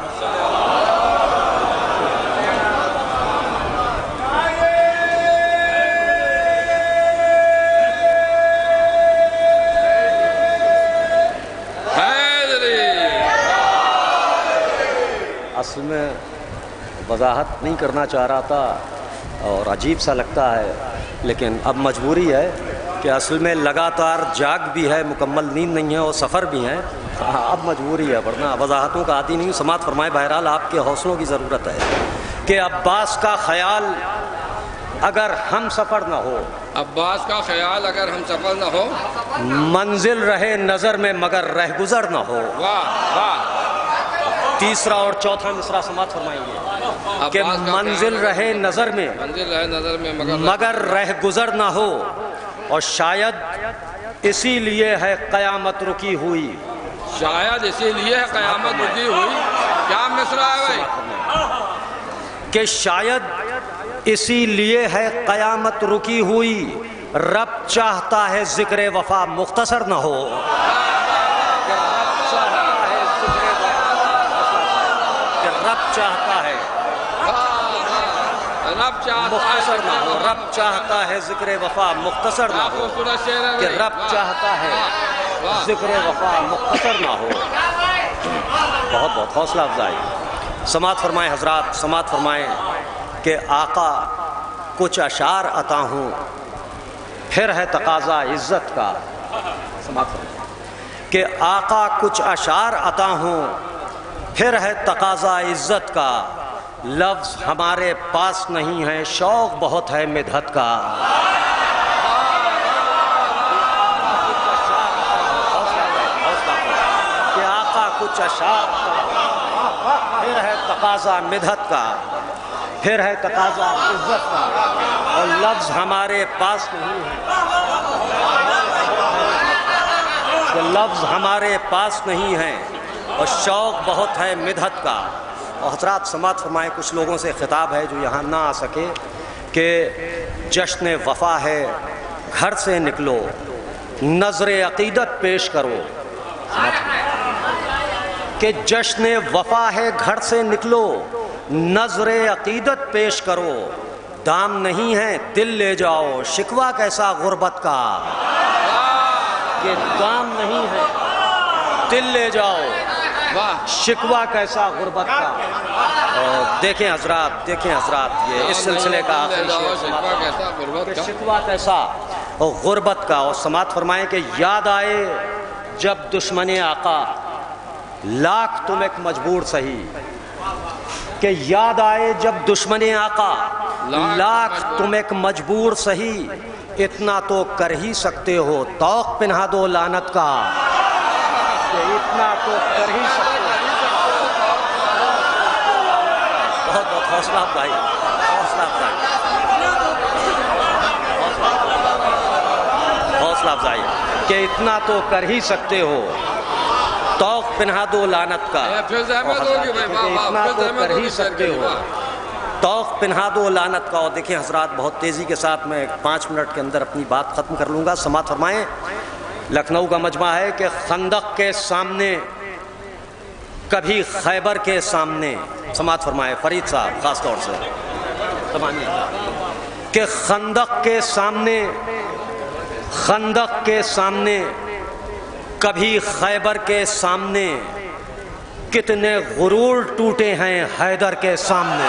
اصل میں وضاحت نہیں کرنا چاہ رہا تھا اور عجیب سا لگتا ہے، لیکن اب مجبوری ہے کہ اصل میں لگاتار جاگ بھی ہے، مکمل نیند نہیں ہے اور سفر بھی ہے. اب مجبوری ہے، ورنہ وضاحتوں کا عادی نہیں. سماعت فرمائے. بہرحال آپ کے حوصلوں کی ضرورت ہے کہ عباس کا خیال اگر ہم سفر نہ ہو. عباس کا خیال اگر ہم سفر نہ ہو. منزل رہے نظر میں مگر رہ گزر نہ ہو. واہ واہ. تیسرا اور چوتھا مصرع سماعت فرمائیے کہ منزل رہے نظر میں مگر رہ گزر نہ ہو. اور شاید اسی لیے ہے قیامت رکی ہوئی. شاید اسی لیے ہے قیامت رکی ہوئی. کیا مصرع ہے بھائی؟ کہ شاید اسی لیے ہے قیامت رکی ہوئی. رب چاہتا ہے ذکر وفا مختصر نہ ہو. رب چاہتا ہے مختصر نہ ہو. رب چاہتا ہے ذکر وفا مختصر نہ ہو. کہ رب چاہتا ہے ذکر وفا مختصر نہ ہو. بہت بہت حوصلہ افزائی. سماعت فرمائیں حضرات. سماعت فرمائیں کہ آقا کچھ اشعار عطا ہوں پھر ہے تقاضا عزت کا. سماعت فرمائیں کہ آقا کچھ اشعار عطا ہوں پھر ہے تقاضا عزت کا. لفظ ہمارے پاس نہیں ہے، شوق بہت ہے مدحت کا. کہ آقا کچھ اشعار پھر ہے تقاضا مدحت کا. پھر ہے تقاضا عزت کا. اور لفظ ہمارے پاس نہیں ہے. کہ لفظ ہمارے پاس نہیں ہے اور شوق بہت ہے مدحت کا. اور حضرات سماعت فرمائے. کچھ لوگوں سے خطاب ہے جو یہاں نہ آ سکے کہ جشن وفا ہے گھر سے نکلو نظر عقیدت پیش کرو. کہ جشن وفا ہے گھر سے نکلو نظر عقیدت پیش کرو. دام نہیں ہے دل لے جاؤ شکوہ کیسا غربت کا. کہ دام نہیں ہے دل لے جاؤ شکوہ کیسا غربت کا. اور دیکھیں حضرات یہ اس سلسلے کا شکوہ کیسا غربت کا. اور سماعت فرمائیں کہ یاد آئے جب دشمن آقا لاکھ تم ایک مجبور سہی. کہ یاد آئے جب دشمن آقا لاکھ تم ایک مجبور سہی. اتنا تو کر ہی سکتے ہو توق پنہا دو لعنت کا. اتنا تو کر ہی سکتے ہو. بہت بہت حوصلہ افزائی. حوصلہ افزائی کہ اتنا تو کر ہی سکتے ہو توق پنہا دو لعنت کا. اتنا تو کر ہی سکتے ہو توق پنہا دو لعنت کا. اور دیکھیں حضرات بہت تیزی کے ساتھ میں 5 منٹ کے اندر اپنی بات ختم کر لوں گا. سماعت فرمائیں. لکھنؤ کا مجمع ہے کہ خندق کے سامنے کبھی خیبر کے سامنے. سماعت فرمائے فرید صاحب خاص طور سے کہ خندق کے سامنے کبھی خیبر کے سامنے کتنے غرور ٹوٹے ہیں حیدر کے سامنے.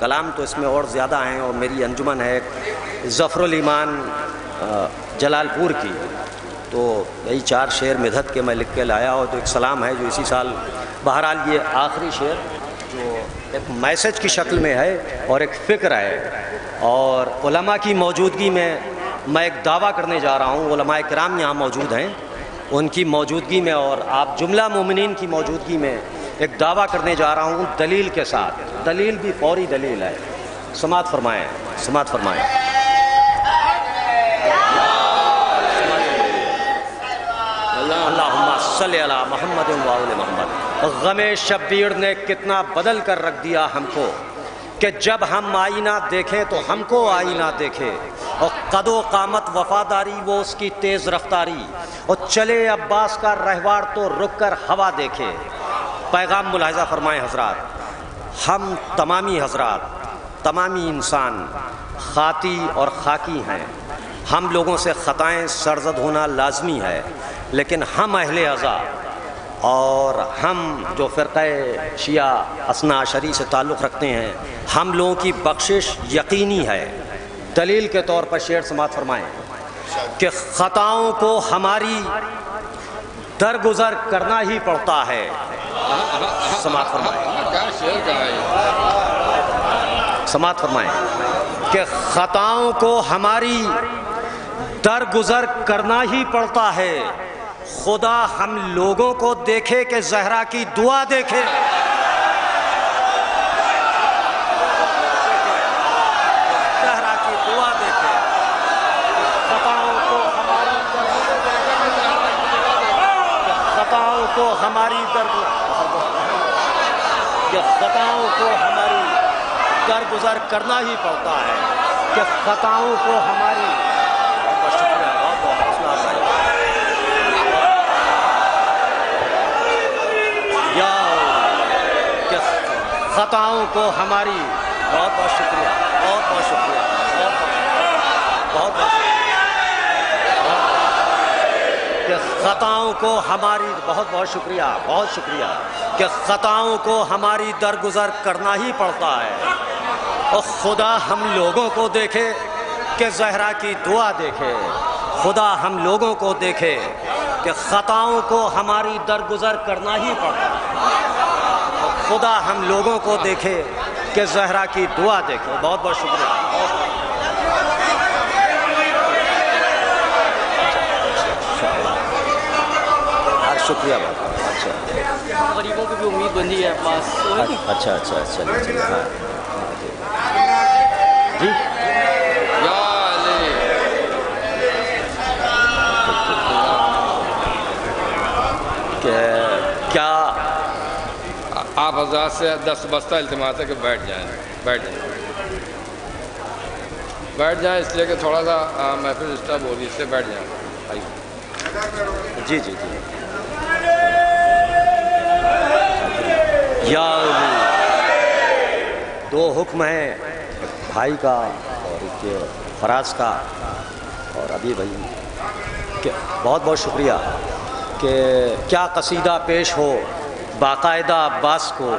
کلام تو اس میں اور زیادہ ہیں، اور میری انجمن ہے ظفر الایمان جلال پور کی، تو یہی 4 شعر مدحت کے میں لکھ کے لایا ہوں، تو ایک سلام ہے جو اسی سال، بہرحال یہ آخری شعر جو ایک میسج کی شکل میں ہے اور ایک فکر ہے، اور علماء کی موجودگی میں ایک دعویٰ کرنے جا رہا ہوں، علماء کرام یہاں موجود ہیں، ان کی موجودگی میں اور آپ جملہ مومنین کی موجودگی میں ایک دعویٰ کرنے جا رہا ہوں دلیل کے ساتھ، دلیل بھی فوری دلیل ہے، سماعت فرمائیں، سماعت فرمائیں۔ اللہم صلی علی محمد و آل محمد۔ غم شبیر نے کتنا بدل کر رکھ دیا ہم کو، کہ جب ہم آئینہ دیکھیں تو ہم کو آئینہ دیکھے، اور قد و قامت وفاداری وہ اس کی تیز رفتاری، اور چلے عباس کا رہوار تو رک کر ہوا دیکھے۔ پیغام ملاحظہ فرمائیں حضرات، ہم تمامی حضرات، تمامی انسان خاطی اور خاکی ہیں، ہم لوگوں سے خطائیں سرزد ہونا لازمی ہے، لیکن ہم اہل عزا اور ہم جو فرقہ شیعہ اثنا عشری سے تعلق رکھتے ہیں، ہم لوگوں کی بخشش یقینی ہے۔ دلیل کے طور پر شعر سماعت فرمائیں کہ خطاؤں کو ہماری درگزر کرنا ہی پڑتا ہے۔ سماعت فرمائیں، سماعت فرمائیں کہ خطاؤں کو ہماری درگزر کرنا ہی پڑتا ہے، خدا ہم لوگوں کو دیکھے کہ زہرا کی دعا دیکھے۔ زہرا کی دعا دیکھے، خطاؤں کو ہماری خطاؤں کو ہماری درگزر کرنا ہی پڑتا ہے، کہ خطاؤں کو ہماری خطاؤں کو ہماری بہت بہت شکریہ، بہت بہت شکریہ، بہت بہت کہ خطاؤں کو ہماری بہت بہت شکریہ، بہت شکریہ، کہ خطاؤں کو ہماری درگزر کرنا ہی پڑتا ہے، اور خدا ہم لوگوں کو دیکھے کہ زہرا کی دعا دیکھے۔ خدا ہم لوگوں کو دیکھے کہ خطاؤں کو ہماری درگزر کرنا ہی پڑتا ہے، خدا ہم لوگوں کو دیکھے کہ زہرا کی دعا دیکھے۔ بہت بہت شکریہ، شکریہ بہت اچھا، غریبوں کی بھی امید بندی ہے پاس۔ اچھا اچھا اچھا ہاں جی، کیا آپ حضرات سے 10 بستہ التماس ہے کہ بیٹھ جائیں، بیٹھ جائیں، بیٹھ جائیں، اس لیے کہ تھوڑا سا محفل ڈسٹرب ہو رہی ہے، اس سے بیٹھ جائیں۔ جی جی جی، یا دو حکم ہیں، بھائی کا اور ایک فراز کا، اور ابھی بھائی کہ بہت بہت شکریہ کہ کیا قصیدہ پیش ہو باقاعدہ عباس کو،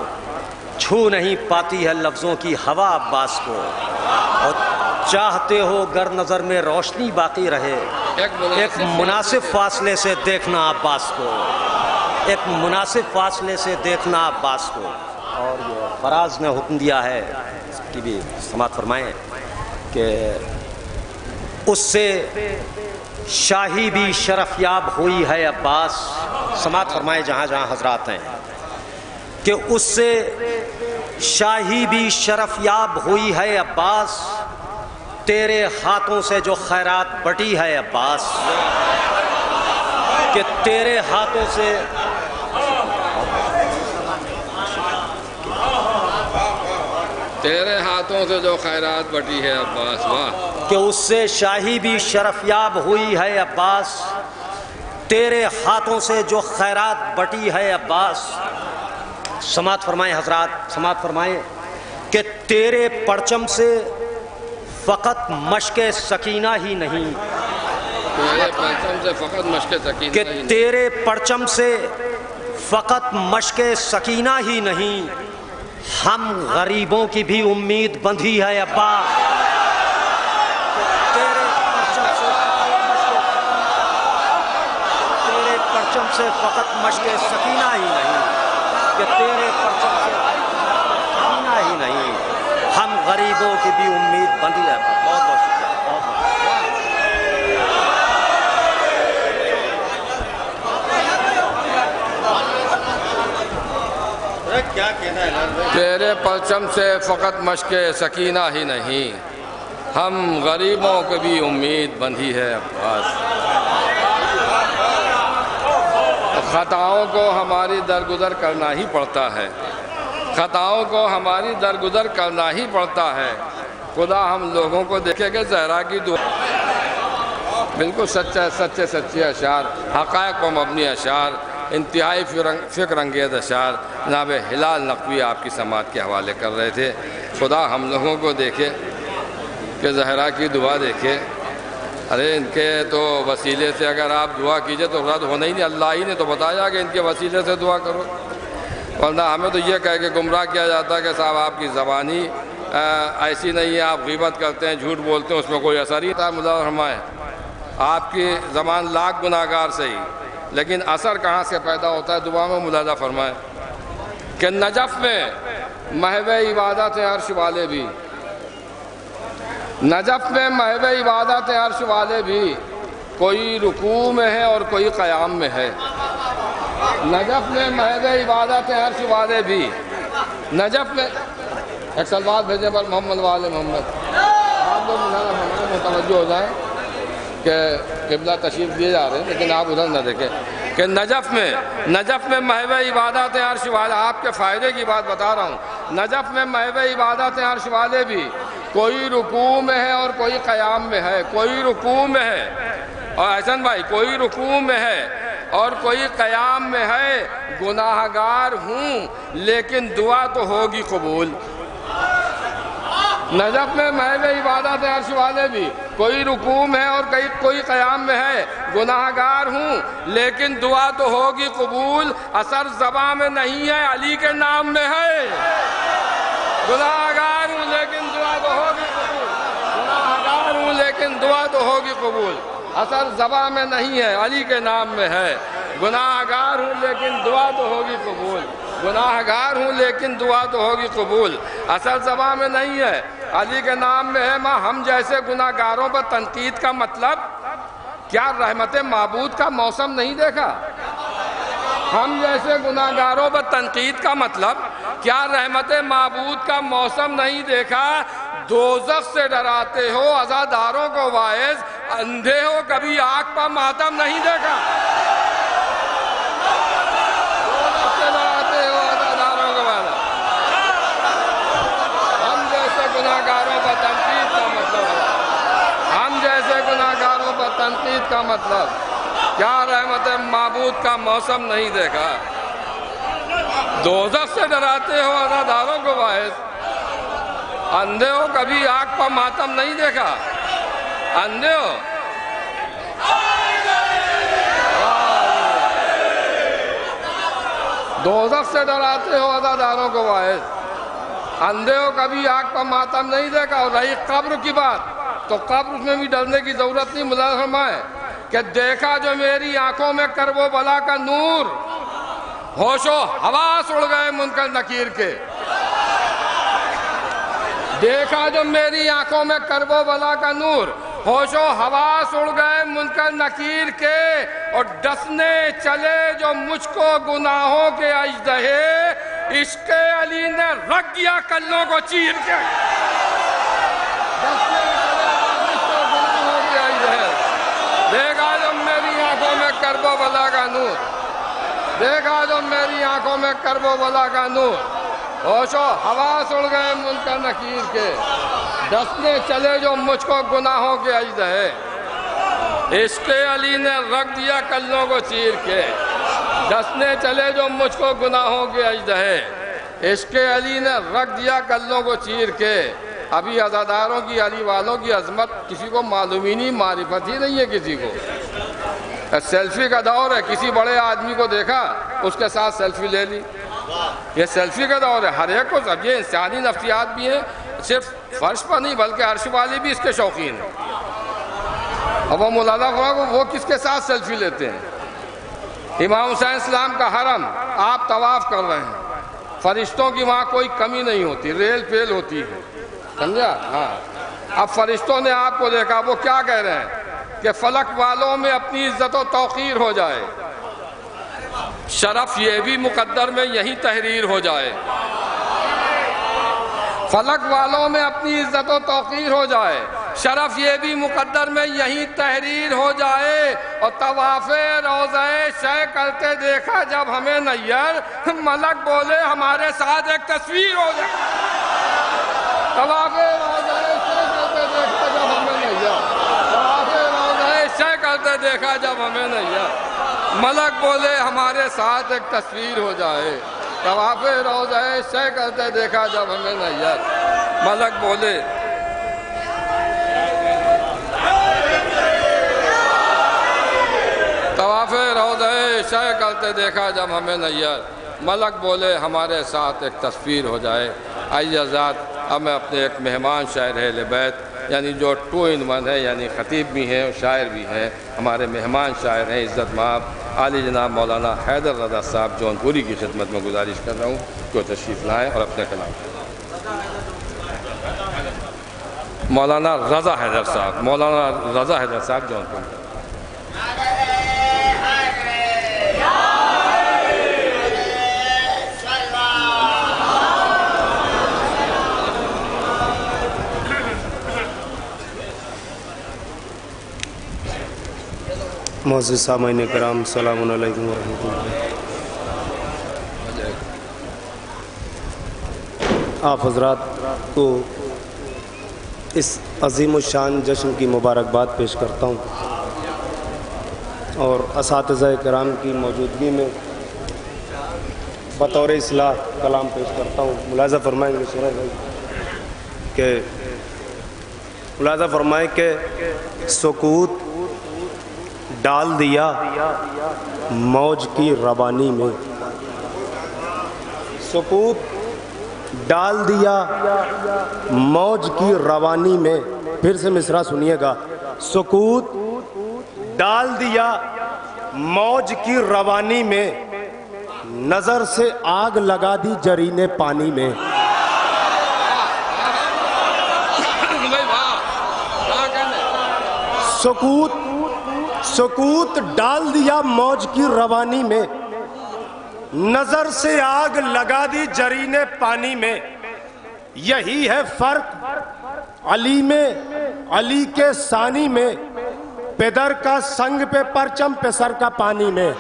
چھو نہیں پاتی ہے لفظوں کی ہوا عباس کو، اور چاہتے ہو گر نظر میں روشنی باقی رہے، ایک مناسب فاصلے سے دیکھنا عباس کو، ایک مناسب فاصلے سے دیکھنا عباس کو۔ اور یہ فراز نے حکم دیا ہے، اس کی بھی سماعت فرمائیں کہ اس سے شاہی بھی شرف یاب ہوئی ہے عباس، سماعت فرمائیں جہاں جہاں حضرات ہیں، کہ اس سے شاہی بھی شرف یاب ہوئی ہے عباس، تیرے ہاتھوں سے جو خیرات بٹی ہے عباس، کہ تیرے ہاتھوں سے تیرے ہاتھوں سے جو خیرات بٹی ہے عباس، واہ، کہ اس سے شاہی بھی شرف یاب ہوئی ہے عباس، تیرے ہاتھوں سے جو خیرات بٹی ہے عباس۔ سماعت فرمائیں حضرات، سماعت فرمائیں کہ تیرے پرچم سے فقط مشق سکینہ ہی نہیں، تیرے پرچم سے فقط مشق سکینہ کہ ہی نہیں، تیرے پرچم سے فقط مشق سکینہ ہی نہیں، ہم غریبوں کی بھی امید بندھی ہے ابا، تیرے پرچم سے فقط مشق سکینہ ہی نہیں، کہ تیرے پرچم سے سکینہ ہی نہیں، ہم غریبوں کی بھی امید بندھی ہے ابا۔ بہت بہت شکریہ، بہت بہت کیا کہنا ہے؟ تیرے پرچم سے فقط مشق سکینہ ہی نہیں، ہم غریبوں کی بھی امید بندھی ہے عباس۔ خطاؤں کو ہماری درگزر کرنا ہی پڑتا ہے، خطاؤں کو ہماری درگزر کرنا ہی پڑتا ہے، خدا ہم لوگوں کو دیکھے کہ زہرا کی دعا بالکل سچے اشعار، حقائق و مبنی اشعار، انتہائی فکر انگیز اشعار جناب ہلال نقوی آپ کی سماعت کے حوالے کر رہے تھے۔ خدا ہم لوگوں کو دیکھے کہ زہرا کی دعا دیکھے، ارے ان کے تو وسیلے سے اگر آپ دعا کیجئے تو رد ہونا ہی نہیں، اللہ ہی نے تو بتایا کہ ان کے وسیلے سے دعا کرو، ورنہ ہمیں تو یہ کہہ کے گمراہ کیا جاتا ہے کہ صاحب آپ کی زبان ہی ایسی نہیں ہے، آپ غیبت کرتے ہیں، جھوٹ بولتے ہیں، اس میں کوئی اثر ہی تھا۔ ملاحظہ فرمائیں آپ کی زبان لاکھ گناہگار سے ہی، لیکن اثر کہاں سے پیدا ہوتا ہے؟ دعا میں ملاحظہ فرمائیں کہ نجف میں محو عبادت عرش والے بھی، نجف میں محو عبادت عرش والے بھی، کوئی رکوع میں ہے اور کوئی قیام میں ہے۔ نجف میں محو عبادت عرش والے بھی، نجف میں ایک سلوات بھیجنے پر محمد والے محمد، آپ لوگ متوجہ ہو جائیں کہ قبلہ تشریف دیے جا رہے ہیں، لیکن آپ ادھر نہ دیکھیں کہ نجف میں محو عبادت عرش والے، آپ کے فائدے کی بات بتا رہا ہوں، نجف میں محو عبادت عرش والے بھی، کوئی رکوع میں ہے اور کوئی قیام میں ہے، کوئی رکوع میں ہے، اور احسن بھائی کوئی رکوع میں ہے اور کوئی قیام میں ہے، گناہگار ہوں لیکن دعا تو ہوگی قبول۔ نجف میں محو عبادت عرش والے بھی، کوئی رکوع میں ہے اور کوئی قیام میں ہے، گناہگار ہوں لیکن دعا تو ہوگی قبول، اثر زباں میں نہیں ہے علی کے نام میں ہے۔ گناہگار ہوں لیکن دعا تو ہوگی قبول، گناہگار ہوں لیکن دعا تو ہوگی قبول، اثر زباں میں نہیں ہے علی کے نام میں ہے۔ گناہگار ہوں لیکن دعا تو ہوگی قبول، گناہگار ہوں لیکن دعا تو ہوگی قبول، اثر زباں میں نہیں ہے علی کے نام میں ہے۔ ماں ہم جیسے گناہگاروں پر تنقید کا مطلب کیا رحمت معبود کا موسم نہیں دیکھا؟ ہم جیسے گناہگاروں پر تنقید کا مطلب کیا رحمت معبود کا موسم نہیں دیکھا؟ دوزخ سے ڈراتے ہو عزاداروں کو واعظ، اندھے ہو کبھی آنکھ پر ماتم نہیں دیکھا؟ دوزخ سے ڈراتے ہو عزاداروں کو واعظ، ہم جیسے گناہگاروں پر تنقید کا مطلب ہے، ہم جیسے گناہگاروں پر تنقید کا مطلب کیا رحمت معبود کا موسم نہیں دیکھا؟ دوزخ سے ڈراتے ہو عزاداروں کو واعظ، اندھے ہو کبھی آنکھ پر ماتم نہیں دیکھا؟ اندھے ہو دوزخ سے ڈراتے ہو عزاداروں کو واعظ، اندھے ہو کبھی آنکھ پر ماتم نہیں دیکھا۔ اور رہی قبر کی بات تو قبر میں بھی ڈرنے کی ضرورت نہیں۔ ملاحظہ فرمائیں کہ دیکھا جو میری آنکھوں میں کرب و بلا کا نور، ہوش و حواس اڑ گئے منکر نکیر کے۔ دیکھا جو میری آنکھوں میں کرب و بلا کا نور، ہوش و حواس اڑ گئے منکر نکیر کے، اور ڈسنے چلے جو مجھ کو گناہوں کے اژدہے، عشق علی نے رکھ دیا کلوں کو چیر کے۔ ڈسنے چلے جو مجھ کو گناہوں کے اژدہے، دیکھا جو میری آنکھوں میں کرب و بلا کا نور، دیکھا جو میری آنکھوں میں کرب و بلا کا نور، ہوش و حواس اڑ گئے منکر نکیر کے، ڈسنے چلے جو مجھ کو گناہوں کے اژدہے، عشق علی نے رکھ دیا کلوں کو چیر کے۔ ڈسنے چلے جو مجھ کو گناہوں کے اژدہے، عشق علی نے رکھ دیا کلوں کو چیر کے۔ ابھی عزاداروں کی، علی والوں کی عظمت کسی کو معلوم ہی نہیں، معرفت ہی نہیں ہے کسی کو۔ سیلفی کا دور ہے، کسی بڑے آدمی کو دیکھا اس کے ساتھ سیلفی لے لی، یہ سیلفی کا دور ہے، ہر ایک کو سب، یہ انسانی نفسیات بھی ہیں، صرف فرش پر نہیں بلکہ عرش والے بھی اس کے شوقین ہیں۔ اب وہ مولانا وہ کس کے ساتھ سیلفی لیتے ہیں؟ امام حسین السلام کا حرم، آپ طواف کر رہے ہیں، فرشتوں کی وہاں کوئی کمی نہیں ہوتی، ریل پیل ہوتی ہے، سمجھا؟ ہاں، اب فرشتوں نے آپ کو دیکھا، وہ کیا کہہ رہے ہیں کہ فلک والوں میں اپنی عزت و توقیر ہو جائے، شرف یہ بھی مقدر میں یہی تحریر ہو جائے، فلک والوں میں اپنی عزت و توقیر ہو جائے، شرف یہ بھی مقدر میں یہی تحریر ہو جائے، اور طواف روضہ شے کرتے دیکھا جب ہمیں نیر، ملک بولے ہمارے ساتھ ایک تصویر ہو جائے۔ طواف روضہ شے کرتے دیکھا جب ہمیں نیر، طواف روضہ شے کرتے دیکھا جب ہمیں نیر، ملک بولے ہمارے ساتھ ایک تصویر ہو جائے۔ طواف روضہ شے کرتے دیکھا جب ہمیں نیر، ملک بولے طواف روضہ شے کرتے دیکھا جب ہمیں نیر، ملک بولے ہمارے ساتھ ایک تصویر ہو جائے۔ آئیے حضرات، اب میں اپنے ایک مہمان شاعر اہل بیت، یعنی جو 2 in 1 ہے، یعنی خطیب بھی ہیں اور شاعر بھی ہیں، ہمارے مہمان شاعر ہیں، عزت مآب عالی جناب مولانا حیدر رضا صاحب جون پوری کی خدمت میں گزارش کر رہا ہوں کہ وہ تشریف لائیں اور اپنے کلام۔ مولانا رضا حیدر صاحب، مولانا رضا حیدر صاحب جون پوری۔ معزز سامعین کرام، السلام علیکم ورحمۃ اللہ۔ آپ حضرات کو اس عظیم الشان جشن کی مبارکباد پیش کرتا ہوں اور اساتذہ کرام کی موجودگی میں بطور اصلاح کلام پیش کرتا ہوں۔ ملاحظہ فرمائیں گے سورہ بھائی کہ ملاحظہ فرمائیں کہ سکوت ڈال دیا موج کی روانی میں، سکوت ڈال دیا موج کی روانی میں۔ پھر سے مصرع سنیے گا، سکوت ڈال دیا موج کی روانی میں، نظر سے آگ لگا دی جرینے پانی میں۔ سکوت ڈال دیا موج کی روانی میں، نظر سے آگ لگا دی جرینے پانی میں۔ یہی ہے فرق علی میں، علی کے ثانی میں، پدر کا سنگ پہ پرچم پہ سر کا پانی میں۔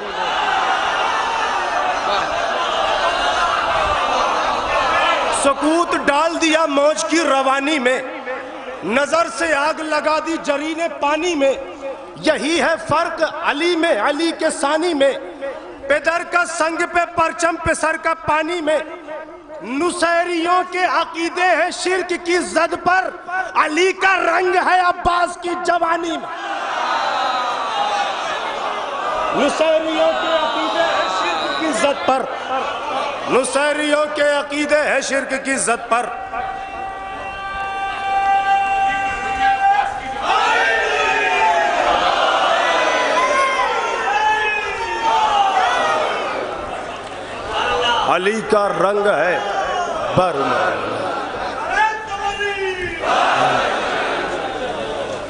سکوت ڈال دیا موج کی روانی میں، نظر سے آگ لگا دی جرینے پانی میں۔ یہی ہے فرق علی میں، علی کے ثانی میں، پدر کا سنگ پہ پرچم پہ سر کا پانی میں۔ نصیریوں کے عقیدے ہیں شرک کی زد پر، علی کا رنگ ہے عباس کی جوانی میں۔ نصیریوں کے عقیدے ہیں شرک کی زد پر، نصیریوں کے عقیدے ہیں شرک کی زد پر۔ علی کا رنگ ہے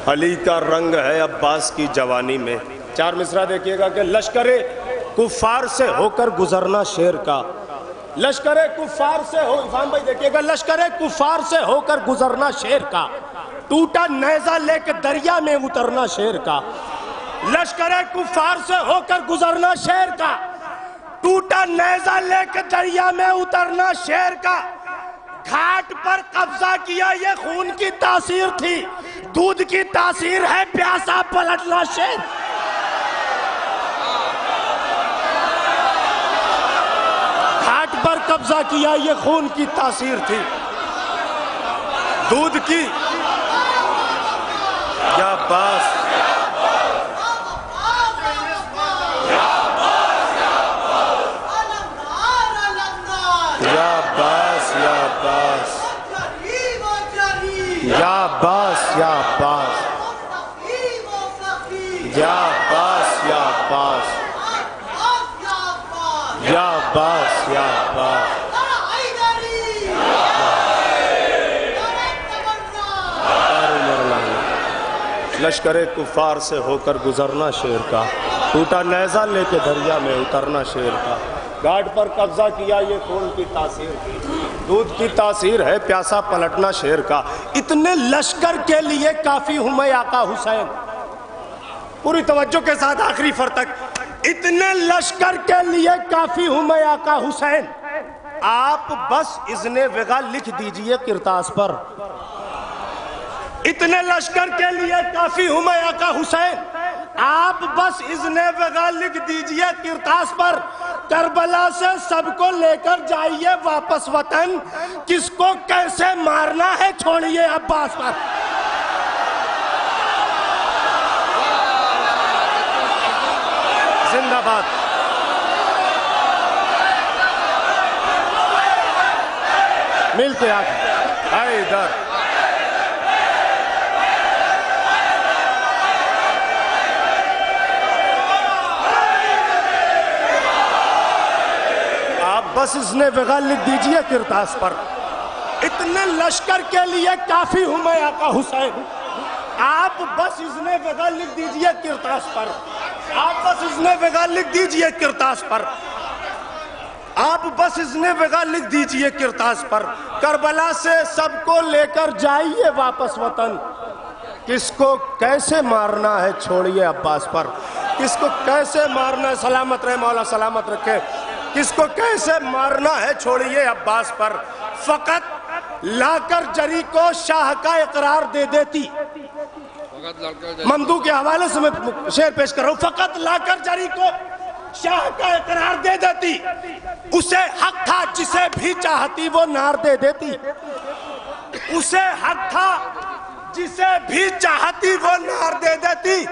علی کا رنگ ہے عباس کی جوانی میں۔ 4 مصرع دیکھیے گا کہ لشکر کفار سے ہو کر گزرنا شیر کا، لشکر کفار سے ہو، افہام بھائی دیکھیے گا، لشکر کفار سے ہو کر گزرنا شیر کا، ٹوٹا نیزہ لے کے دریا میں اترنا شیر کا۔ لشکر کفار سے ہو کر گزرنا شیر کا، ٹوٹا نیزہ لے کے دریا میں اترنا شیر کا۔ گھاٹ پر قبضہ کیا یہ خون کی تاثیر تھی، دودھ کی تاثیر ہے پیاسا پلٹنا شیر۔ گھاٹ پر قبضہ کیا یہ خون کی تاثیر تھی، دودھ کی یا باس عباس یا عباس یا عباس لشکر کفار سے ہو کر گزرنا شیر کا، ٹوٹا نیزہ لے کے دریا میں اترنا شیر کا، گھاٹ پر قبضہ کیا یہ خون کی تاثیر کی، دودھ کی تاثیر ہے پیاسا پلٹنا شیر کا، اتنے لشکر کے لیے کافی ہوں میں آقا حسین، پوری توجہ کے ساتھ آخری فر تک، اتنے لشکر کے لیے کافی ہوں میں آقا حسین، آپ بس اذن وغا لکھ دیجئے کرتاس پر، اتنے لشکر کے لیے کافی ہوں میں آقا حسین، آپ بس اذن وغا لکھ دیجئے کرتاس پر، کربلا سے سب کو لے کر جائیے واپس وطن، کس کو کیسے مارنا ہے چھوڑیے عباس پر۔ زندہ باد۔ مل کے آئے ادھر۔ بس اذن وغا لکھ دیجئے کرتاس پر، اتنے لشکر کے لیے کافی ہوں میں آقا حسین، آپ بس اذن وغا لکھ دیجئے کرتاس پر، آپ بس اذن وغا لکھ دیجئے کرتاس پر، آپ بس اذن وغا لکھ دیجئے کرتاس پر، کربلا سے سب کو لے کر جائیے واپس وطن، کس کو کیسے مارنا ہے چھوڑیے عباس پر، کس کو کیسے مارنا ہے، سلامت رہے مولا سلامت رکھے، کس کو کیسے مارنا ہے چھوڑیے عباس پر، فقط لا کر جری کو شاہ کا اقرار دے دیتی، ممدو کے حوالے سے میں شعر پیش کر رہا ہوں، فقط لا کر جری کو شاہ کا اقرار دے دیتی، اسے حق تھا جسے بھی چاہتی وہ نار دے دیتی، اسے حق تھا جسے بھی چاہتی وہ نار دے دیتی،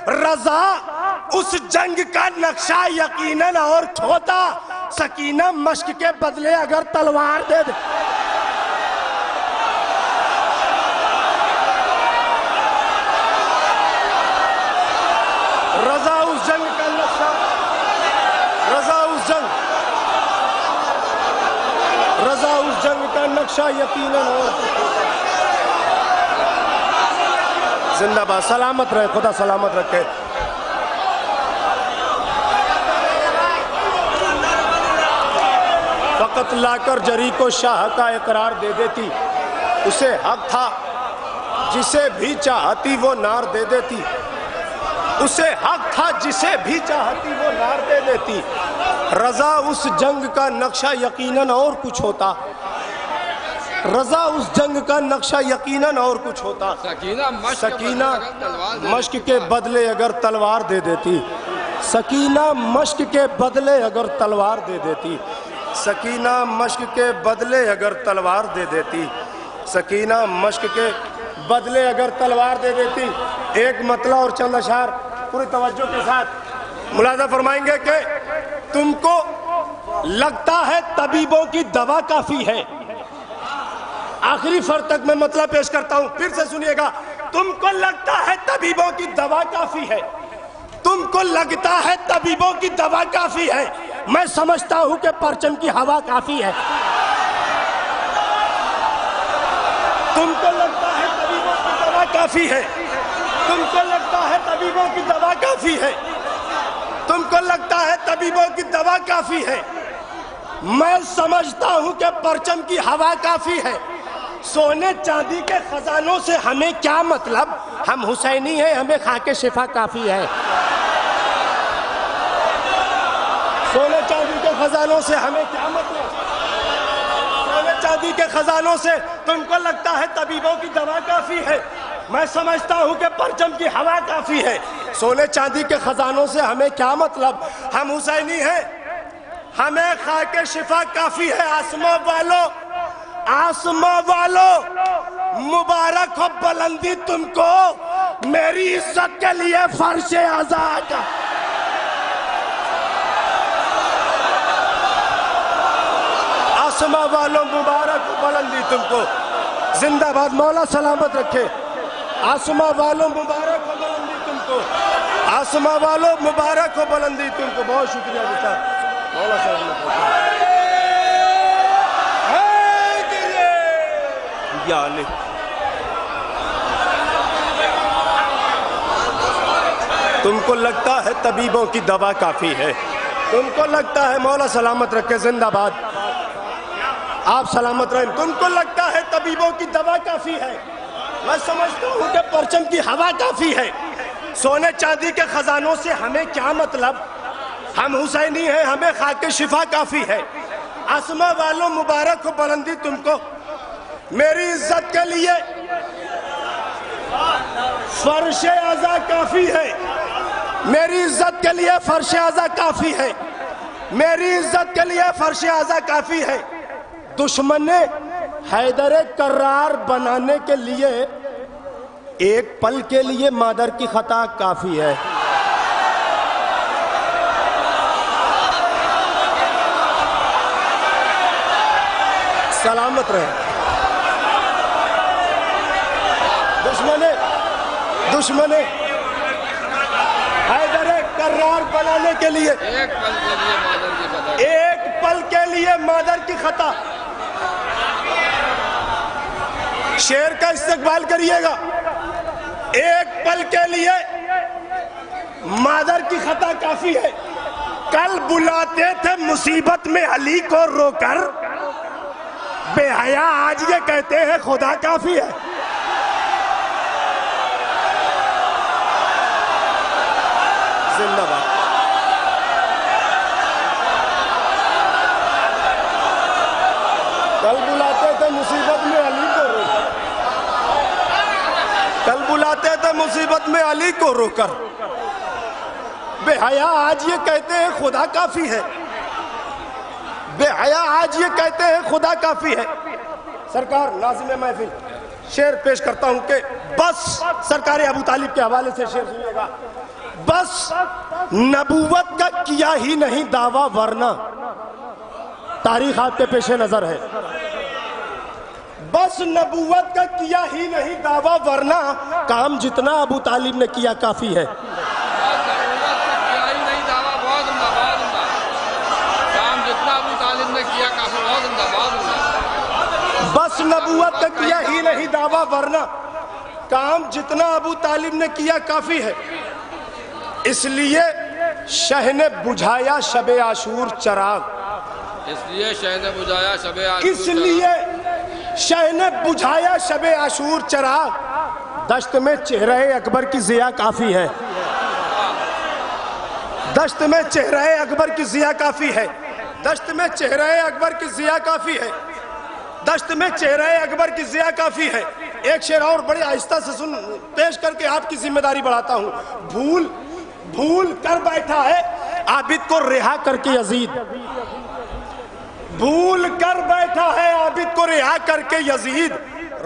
رضا اس جنگ کا نقشہ یقیناً اور کھوتا، سکینہ مشق کے بدلے اگر تلوار دے دے، رضا اس جنگ کا نقشہ، رضا اس جنگ، رضا اس جنگ کا نقشہ یقیناً اور کھوتا۔ زندہ باد، سلامت رہے، خدا سلامت رکھے۔ فقط لا کر جری کو شاہ کا اقرار دے دیتی، اسے حق تھا جسے بھی چاہتی وہ نار دے دیتی، اسے حق تھا جسے بھی چاہتی وہ نار دے دیتی، رضا اس جنگ کا نقشہ یقیناً اور کچھ ہوتا، رضا اس جنگ کا نقشہ یقیناً اور کچھ ہوتا، سکینہ مشق کے بدلے اگر تلوار دے دیتی، سکینہ مشق کے بدلے اگر تلوار دے دیتی، سکینہ مشق کے بدلے اگر تلوار دے دیتی، سکینہ مشق کے بدلے اگر تلوار دے دیتی۔ ایک مطلع اور چند اشعار پوری توجہ کے ساتھ ملاحظہ فرمائیں گے کہ تم کو لگتا ہے طبیبوں کی دوا کافی ہے، آخری فر تک میں مطلب پیش کرتا ہوں، پھر سے سنیے گا، تم کو لگتا ہے طبیبوں کی دوا کافی ہے، تم کو لگتا ہے طبیبوں کی دوا کافی ہے، میں سمجھتا ہوں کہ پرچم کی ہوا کافی ہے، تم کو لگتا ہے طبیبوں کی دوا کافی ہے، تم کو لگتا ہے طبیبوں کی دوا کافی ہے، تم کو لگتا ہے طبیبوں کی دوا کافی ہے، میں سمجھتا ہوں کہ پرچم کی ہوا کافی ہے، سونے چاندی کے خزانوں سے ہمیں کیا مطلب، ہم حسینی ہیں، ہمیں خاک شفا کافی ہے، سونے چاندی کے خزانوں سے ہمیں کیا مطلب، سونے چاندی کے خزانوں سے تم کو لگتا ہے طبیبوں کی دوا کافی ہے، میں سمجھتا ہوں کہ پرچم کی ہوا کافی ہے، سونے چاندی کے خزانوں سے ہمیں کیا مطلب، ہم حسینی ہیں، ہمیں خاک شفا کافی ہے، آسمان والو، آسمان والو، مبارک ہو بلندی تم کو، میری عزت کے لیے فرش آزاد، آسمان والو مبارک ہو بلندی تم کو، زندہ باد، مولا سلامت رکھے، آسمان والو مبارک ہو بلندی تم کو۔ آسما والو مبارک ہو بلندی تم کو. بہت شکریہ بیٹا. مولا سلامت رکھے. یا علی تم کو لگتا ہے طبیبوں کی دوا کافی ہے. تم کو لگتا ہے مولا سلامت رکھے زندہ باد آپ سلامت رہیں. تم کو لگتا ہے طبیبوں کی دوا کافی ہے. میں سمجھتا ہوں کہ پرچم کی ہوا کافی ہے. سونے چاندی کے خزانوں سے ہمیں کیا مطلب؟ ہم حسینی ہیں, ہمیں خاک شفا کافی ہے. آسما والوں مبارک ہو بلندی تم کو. میری عزت کے لیے فرش اعضا کافی ہے. میری عزت کے لیے فرش اعضا کافی ہے. میری عزت کے لیے فرش اعضا کافی ہے. دشمن نے حیدر کرار بنانے کے لیے ایک پل کے لیے مادر کی خطا کافی ہے. سلامت رہے. دشمن حیدر کرار بنانے کے لیے ایک پل کے لیے مادر کی خطا. شیر کا استقبال کریے گا. ایک پل کے لیے مادر کی خطا کافی ہے. کل بلاتے تھے مصیبت میں علی کو رو کر, بے حیا آج یہ کہتے ہیں خدا کافی ہے. زندہ باد. کل بلاتے تھے مصیبت میں علی کو رو کر, کل بلاتے تھے مصیبت میں علی کو رو کر, بے حیا آج یہ کہتے ہیں خدا کافی ہے. بے حیا آج یہ کہتے ہیں خدا کافی ہے. سرکار ناظم محفل شعر پیش کرتا ہوں کہ بس سرکار ابو طالب کے حوالے سے شعر سنیے گا. بس نبوت کا کیا ہی نہیں دعویٰ ورنہ تاریخ آپ کے پیش نظر ہے. بس نبوت کا کیا ہی نہیں دعویٰ ورنہ کام جتنا ابو طالب نے کیا کافی ہے. بس نبوت کا کیا ہی نہیں دعویٰ ورنہ کام جتنا ابو طالب نے کیا کافی ہے. اس لیے شہ نے بجھایا شب عاشور چراغ. اس لیے شہ نے بجھایا شب عاشور. اس لیے شہ نے بجھایا شب عاشور چراغ. دشت میں چہرہ اکبر کی ضیاء کافی ہے. دشت میں چہرہ اکبر کی ضیاء کافی ہے. دشت میں چہرہ اکبر کی ضیاء کافی ہے. دشت میں چہرہ اکبر کی ضیاء کافی ہے. ایک شعر اور بڑے آہستہ سے پیش کر کے آپ کی ذمہ داری بڑھاتا ہوں. بھول کر بیٹھا ہے عابد کو رہا کر کے یزید. بھول کر بیٹھا ہے عابد کو رہا کر کے یزید.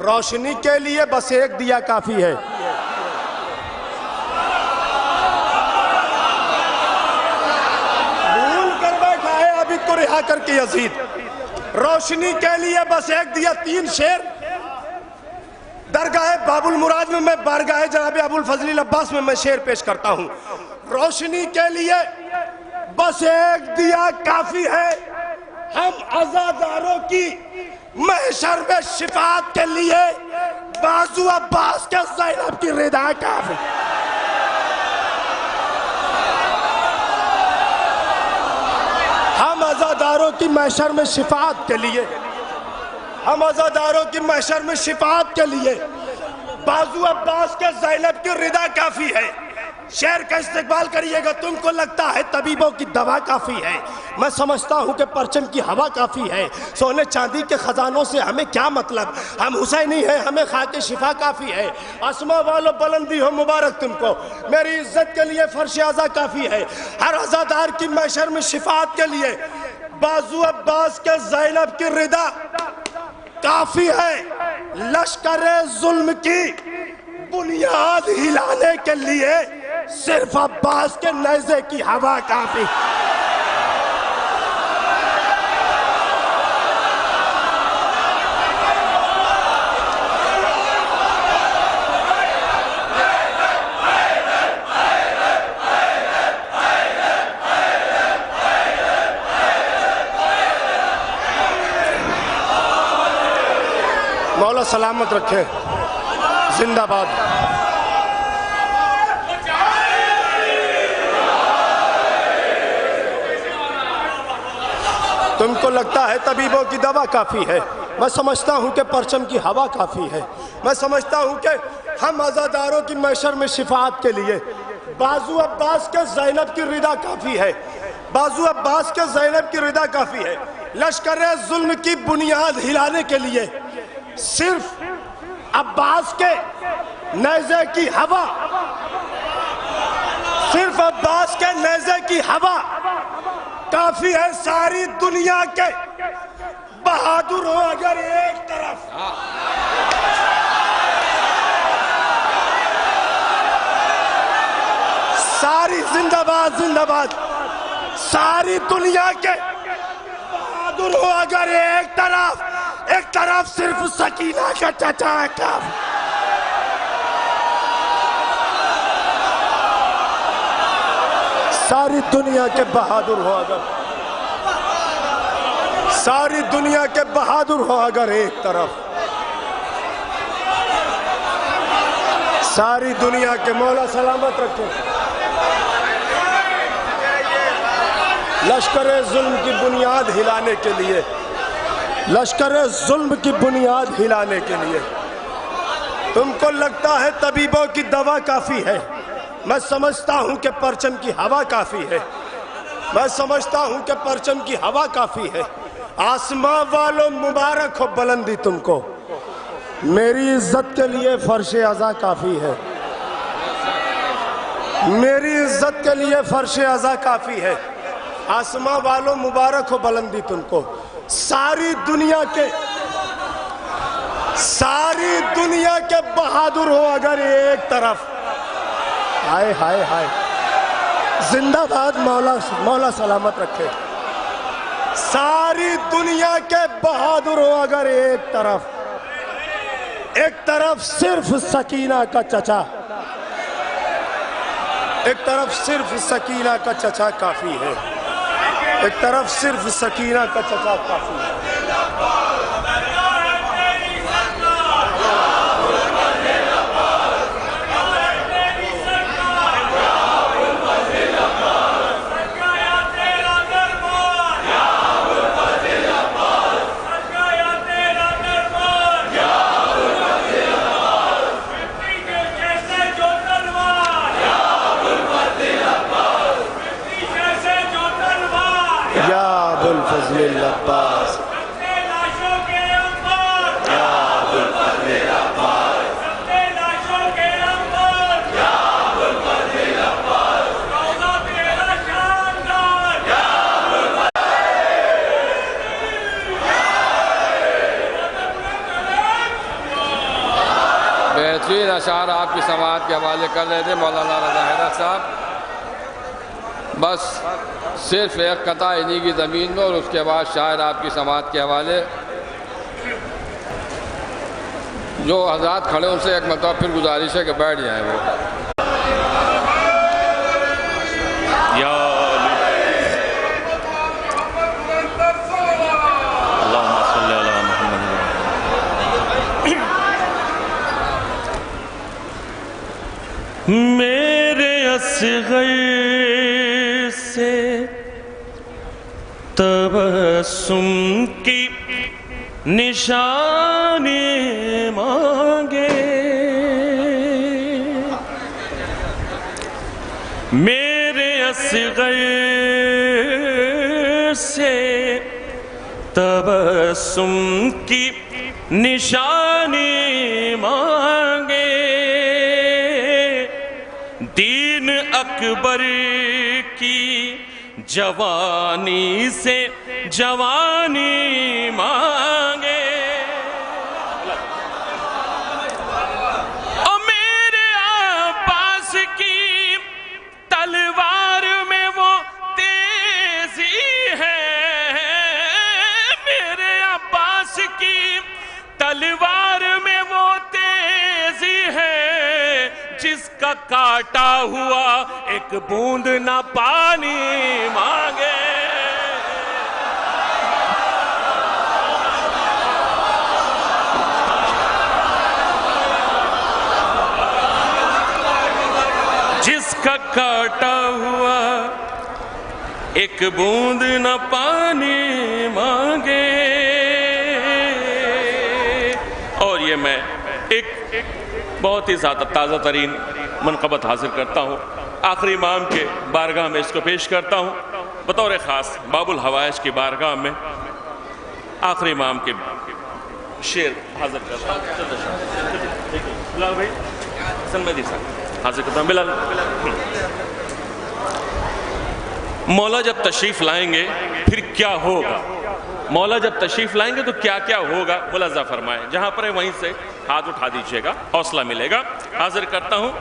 روشنی کے لیے بس ایک دیا کافی ہے. بھول کر بیٹھا ہے عابد کو رہا کر کے یزید. روشنی کے لیے بس ایک دیا. تین شعر درگاہ باب المراد میں بارگاہ جناب ابو الفضل العباس میں شعر پیش کرتا ہوں. روشنی کے لیے بس ایک دیا کافی ہے. ہم عزاداروں کی محشر میں شفاعت کے لیے بازو عباس کے زینب کی رضا کافی. ہم عزاداروں کی محشر میں شفاعت کے لیے, ہم عزاداروں کی محشر میں شفاعت کے لیے بازو عباس کے زینب کی رضا کافی ہے. شعر کا استقبال کریے گا. تم کو لگتا ہے طبیبوں کی دوا کافی ہے. میں سمجھتا ہوں کہ پرچم کی ہوا کافی ہے. سونے چاندی کے خزانوں سے ہمیں کیا مطلب؟ ہم حسینی ہیں, ہمیں خاک شفا کافی ہے. آسما والو بلندی ہو مبارک تم کو. میری عزت کے لیے فرش اعضا کافی ہے. ہر عزادار کی محشر میں شفاعت کے لیے بازو عباس کے زینب کی رضا کافی ہے. لشکر ظلم کی بنیاد ہلانے کے لیے صرف عباس کے نیزے کی ہوا کافی. مولا سلامت رکھے، زندہ باد۔ تم کو لگتا ہے طبیبوں کی دوا کافی ہے، میں سمجھتا ہوں کہ پرچم کی ہوا کافی ہے، میں سمجھتا ہوں کہ ہم عزاداروں کی محشر میں شفاعت کے لیے بازو عباس کے زینب کی رضا کافی ہے، بازو عباس کے زینب کی رضا کافی ہے۔ لشکر ظلم کی بنیاد ہلانے کے لیے صرف عباس کے نیزے کی ہوا، صرف عباس کے نیزے کی ہوا کافی ہے۔ ساری دنیا کے بہادر ہو اگر ایک طرف، ساری زندہ باد زندہ باد، ساری دنیا کے بہادر ہو اگر ایک طرف صرف سکینہ کا چچا ہے کافی۔ ساری دنیا کے بہادر ہو اگر، ساری دنیا کے بہادر ہو اگر ایک طرف، ساری دنیا کے مولا سلامت رکھے۔ لشکر ظلم کی بنیاد ہلانے کے لیے، لشکر ظلم کی بنیاد ہلانے کے لیے تم کو لگتا ہے طبیبوں کی دوا کافی ہے، میں سمجھتا ہوں کہ پرچم کی ہوا کافی ہے، میں سمجھتا ہوں کہ پرچم کی ہوا کافی ہے۔ آسمان والوں مبارک ہو بلندی تم کو، میری عزت کے لیے فرش عزا کافی ہے، میری عزت کے لیے فرش عزا کافی ہے۔ آسمان والوں مبارک ہو بلندی تم کو، ساری دنیا کے بہادر ہو اگر ایک طرف، ہائے ہائے ہائے، زندہ باد مولا سلامت رکھے۔ ساری دنیا کے بہادر ہو اگر ایک طرف صرف سکینہ کا چچا، ایک طرف صرف سکینہ کا چچا کافی ہے، ایک طرف صرف سکینہ کا چچا کافی ہے۔ عباس بہترین اشعار آپ کی سماعت کے حوالے کر رہے تھے مولانا رضا حیدر صاحب۔ بس صرف ایک قطع انہی کی زمین میں، اور اس کے بعد شاعر آپ کی سماعت کے حوالے۔ جو حضرات کھڑے ان سے ایک مرتبہ پھر گزارش ہے کہ بیٹھ جائیں وہ۔ میرے اصغر سے تبسم کی نشانی مانگے، میرے اصغر سے تبسم کی نشانی مانگے، دین اکبر کی جوانی سے جوانی مانگے، اور میرے عباس کی تلوار میں وہ تیزی ہے، میرے عباس کی تلوار میں وہ تیزی ہے، جس کا کاٹا ہوا ایک بوند نہ پانی مانگے۔ کاٹا ہوا ایک بوند نہ پانی مانگے. اور یہ میں ایک بہت ہی زیادہ تازہ ترین منقبت حاصل کرتا ہوں, آخری امام کے بارگاہ میں اس کو پیش کرتا ہوں بطور خاص باب الحوائج کی بارگاہ میں آخری امام کے شعر حاضر کرتا ہوں. بلال بھائی حسن مہدی صاحب حاضر کرتا ہوں. بلال مولا جب تشریف لائیں گے پھر کیا ہوگا, مولا جب تشریف لائیں گے تو کیا کیا ہوگا ملاحظہ فرمائیں. جہاں پر ہے وہیں سے ہاتھ اٹھا دیجئے گا, حوصلہ ملے گا. حاضر کرتا ہوں.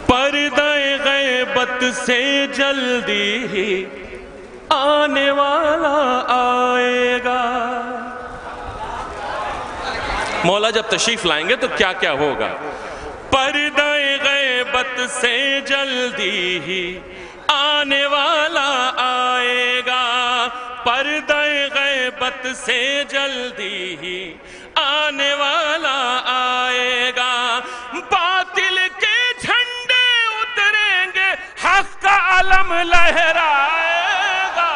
پردہ غیبت سے جلدی ہی آنے والا آئے گا. مولا جب تشریف لائیں گے تو کیا کیا ہوگا. پردہ غیبت سے جلدی ہی آنے والا آئے گا. پردہ غیبت سے جلدی ہی آنے والا آئے گا. باطل کے جھنڈے اتریں گے, حق کا علم لہرائے گا.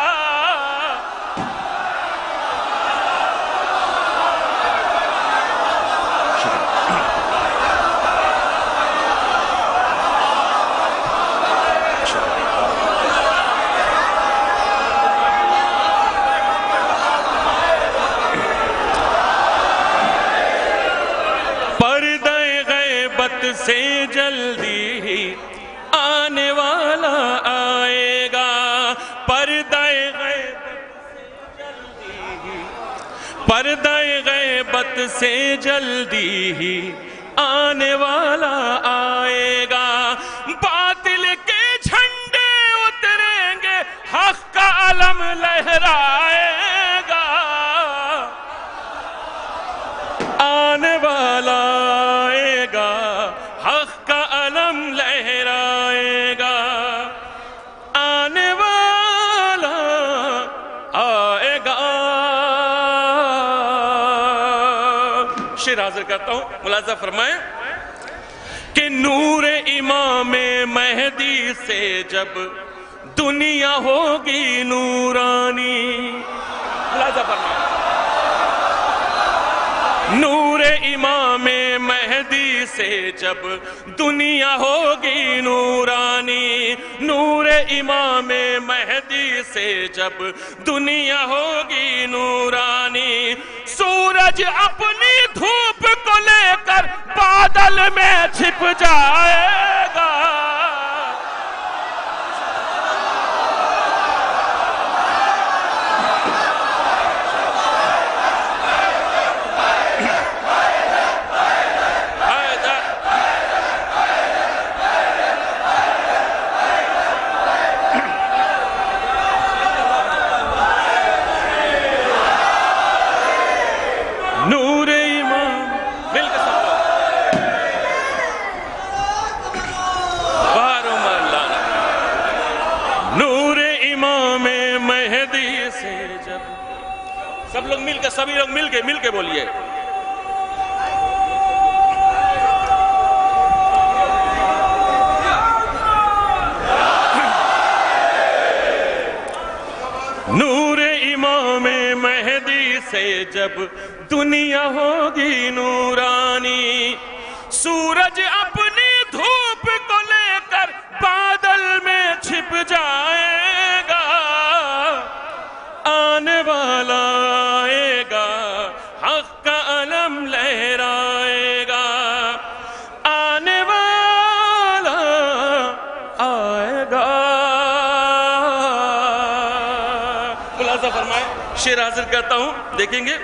سے جلدی ہی آنے والا آئے گا. پردہ غیبت سے جلدی ہی آنے والا آئے گا. باطل کے جھنڈے اتریں گے, حق کا علم لہرائے گا. آنے والا آئے گا, حق کا علم لہرائے گا. آنے والا آئے گا. شعر حاضر کرتا ہوں, ملاحظہ فرمائیں کہ نور امام مہدی سے جب دنیا ہوگی نورانی. ملاحظہ فرمائیں, نور امام مہدی سے جب دنیا ہوگی نورانی. نور امام مہدی سے جب دنیا ہوگی نورانی. سورج اپنی دھوپ کو لے کر بادل میں چھپ جائے گا. سب لوگ مل کے, سبھی لوگ مل کے بولیے. نور امام مہدی سے جب دنیا ہوگی نورانی. سورج اپنی دھوپ کو لے کر بادل میں چھپ جائے گا. آنے والا آئے گا, حق کا علم لہرائے گا. آنے والا آئے گا. ملاحظہ فرمائیں, شعر حاضر کرتا ہوں, دیکھیں گے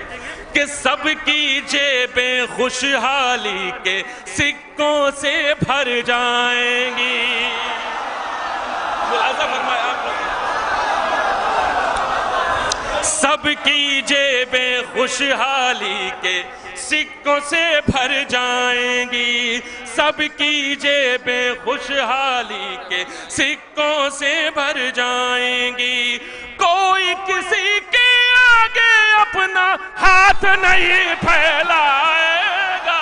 کہ سب کی جیبیں خوشحالی کے سکوں سے بھر جائیں گی. ملاحظہ فرمائیں آپ لوگ, سب کی جیبیں خوشحالی کے سکوں سے بھر جائیں گی. سب کی جیبیں خوشحالی کے سکوں سے بھر جائیں گی. کوئی کسی کے آگے اپنا ہاتھ نہیں پھیلائے گا.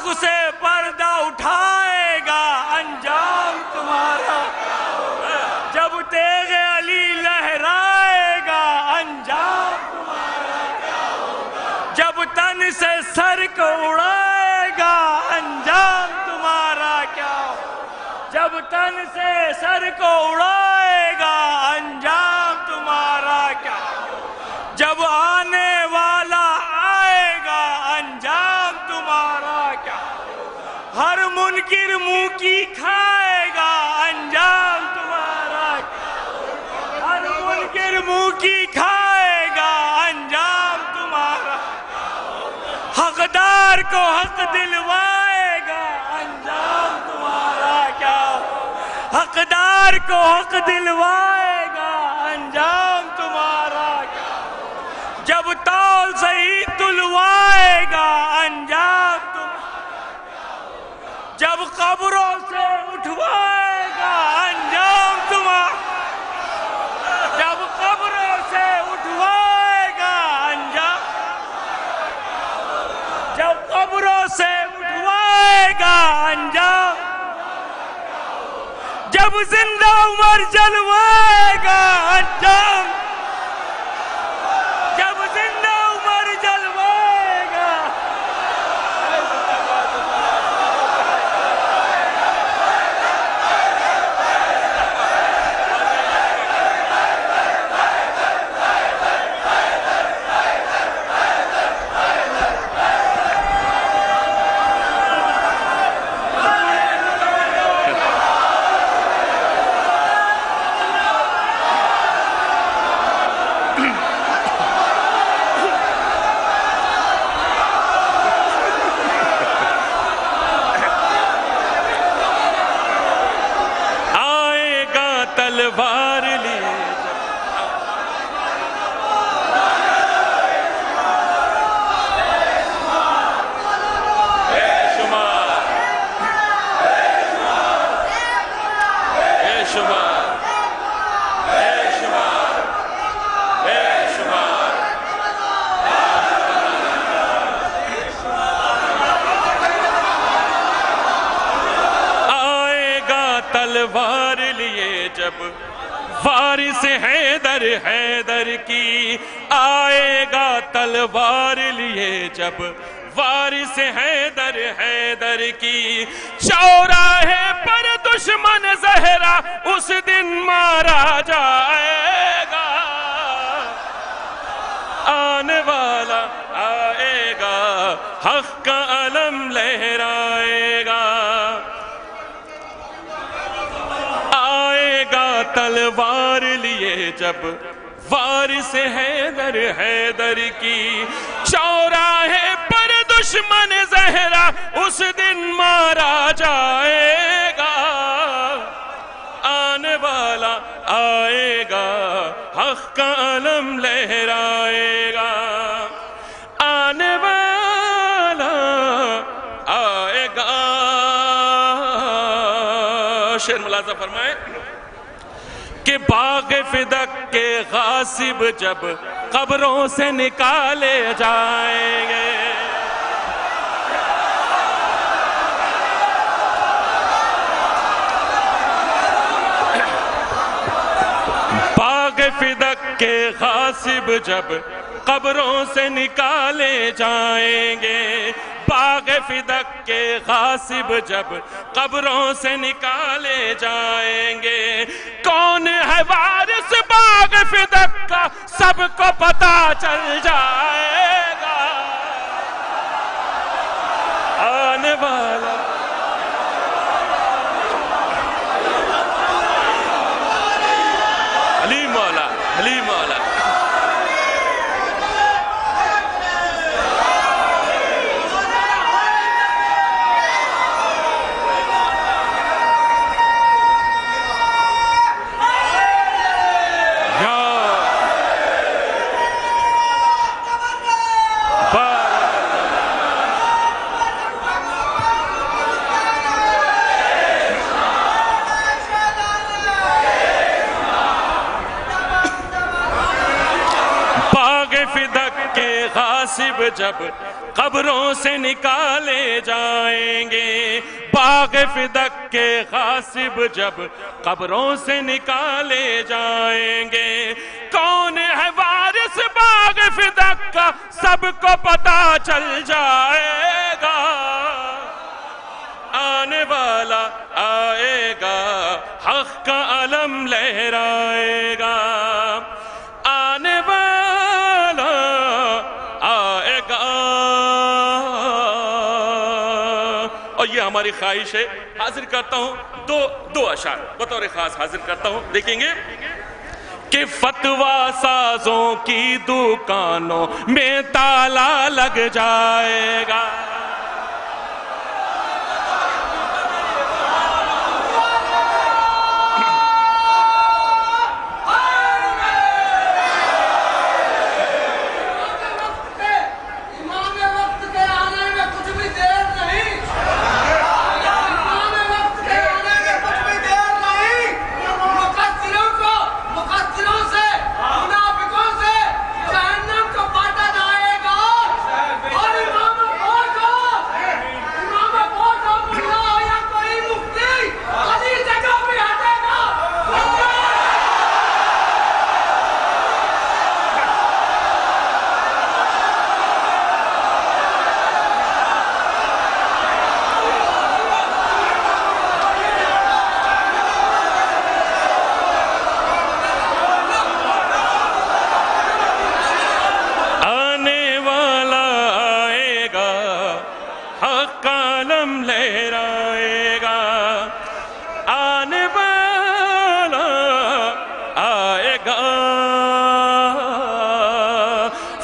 حق سے پردہ اٹھائے گا انجام تمہارا جب تیغ علی لہرائے گا انجام تمہارا کیا ہوگا جب تن سے سر کو اڑائے گا انجام تمہارا کیا ہوگا جب تن سے سر کو اڑائے گا انجام تمہارا کیا ہوگا جب آنے والا آئے گا انجام تمہارا کیا ہوگا ہر منکر منہ کی کھائے گا انجام تمہارا کیا ہوگا ہر منکر منہ کی کھائے گا انجام تمہارا حقدار کو حق دلوائے گا انجام تمہارا کیا ہوگا حقدار کو حق دلوائے گا انجام تمہارا کیا ہوگا جب تول صحیح تلوائے گا انجام تمہارا کیا ہوگا جب قبروں سے اٹھوائے گا انجام تمہارا جب قبروں سے اٹھوائے گا انجام جب قبروں سے اٹھوائے گا انجام جب زندہ عمر جلوائے گا انجام جب زندہ عمر جلوائے گا تلوار لیے بے شمار بے شمار بے شمار بے شمار آئے گا تلوار لیے جب وارث حیدر حیدر کی آئے گا تلوار لیے جب وارث حیدر حیدر کی چوراہے پر دشمن زہرا اس دن مارا جائے گا آنے والا آئے گا حق کا علم لہرائے گا تلوار لیے جب وارث حیدر حیدر کی چوراہے پر دشمن زہرا اس دن مارا جائے گا آنے والا آئے گا حق کا علم لہرائے گا آنے والا آئے گا شعر ملاحظہ فرمائے کہ باغ فدق کے غاصب جب قبروں سے نکالے جائیں گے باغ فدق کے غاصب جب قبروں سے نکالے جائیں گے باغ فدق کے غاصب جب قبروں سے نکالے جائیں گے کون ہے وارث باغ فدق کا سب کو پتا چل جائے گا آنے والا علی مولا علی مولا غاصب جب قبروں سے نکالے جائیں گے، باغ فدق کے غاصب جب قبروں سے نکالے جائیں گے، کون ہے وارث باغ فدق کا سب کو پتا چل جائے گا، آنے والا آئے گا حق کا علم لہرائے گا، آنے والا آئے گا۔ اور یہ ہماری خواہش ہے، حاضر کرتا ہوں دو اشعار بطور خاص حاضر کرتا ہوں، دیکھیں گے کہ فتویٰ سازوں کی دکانوں میں تالا لگ جائے گا،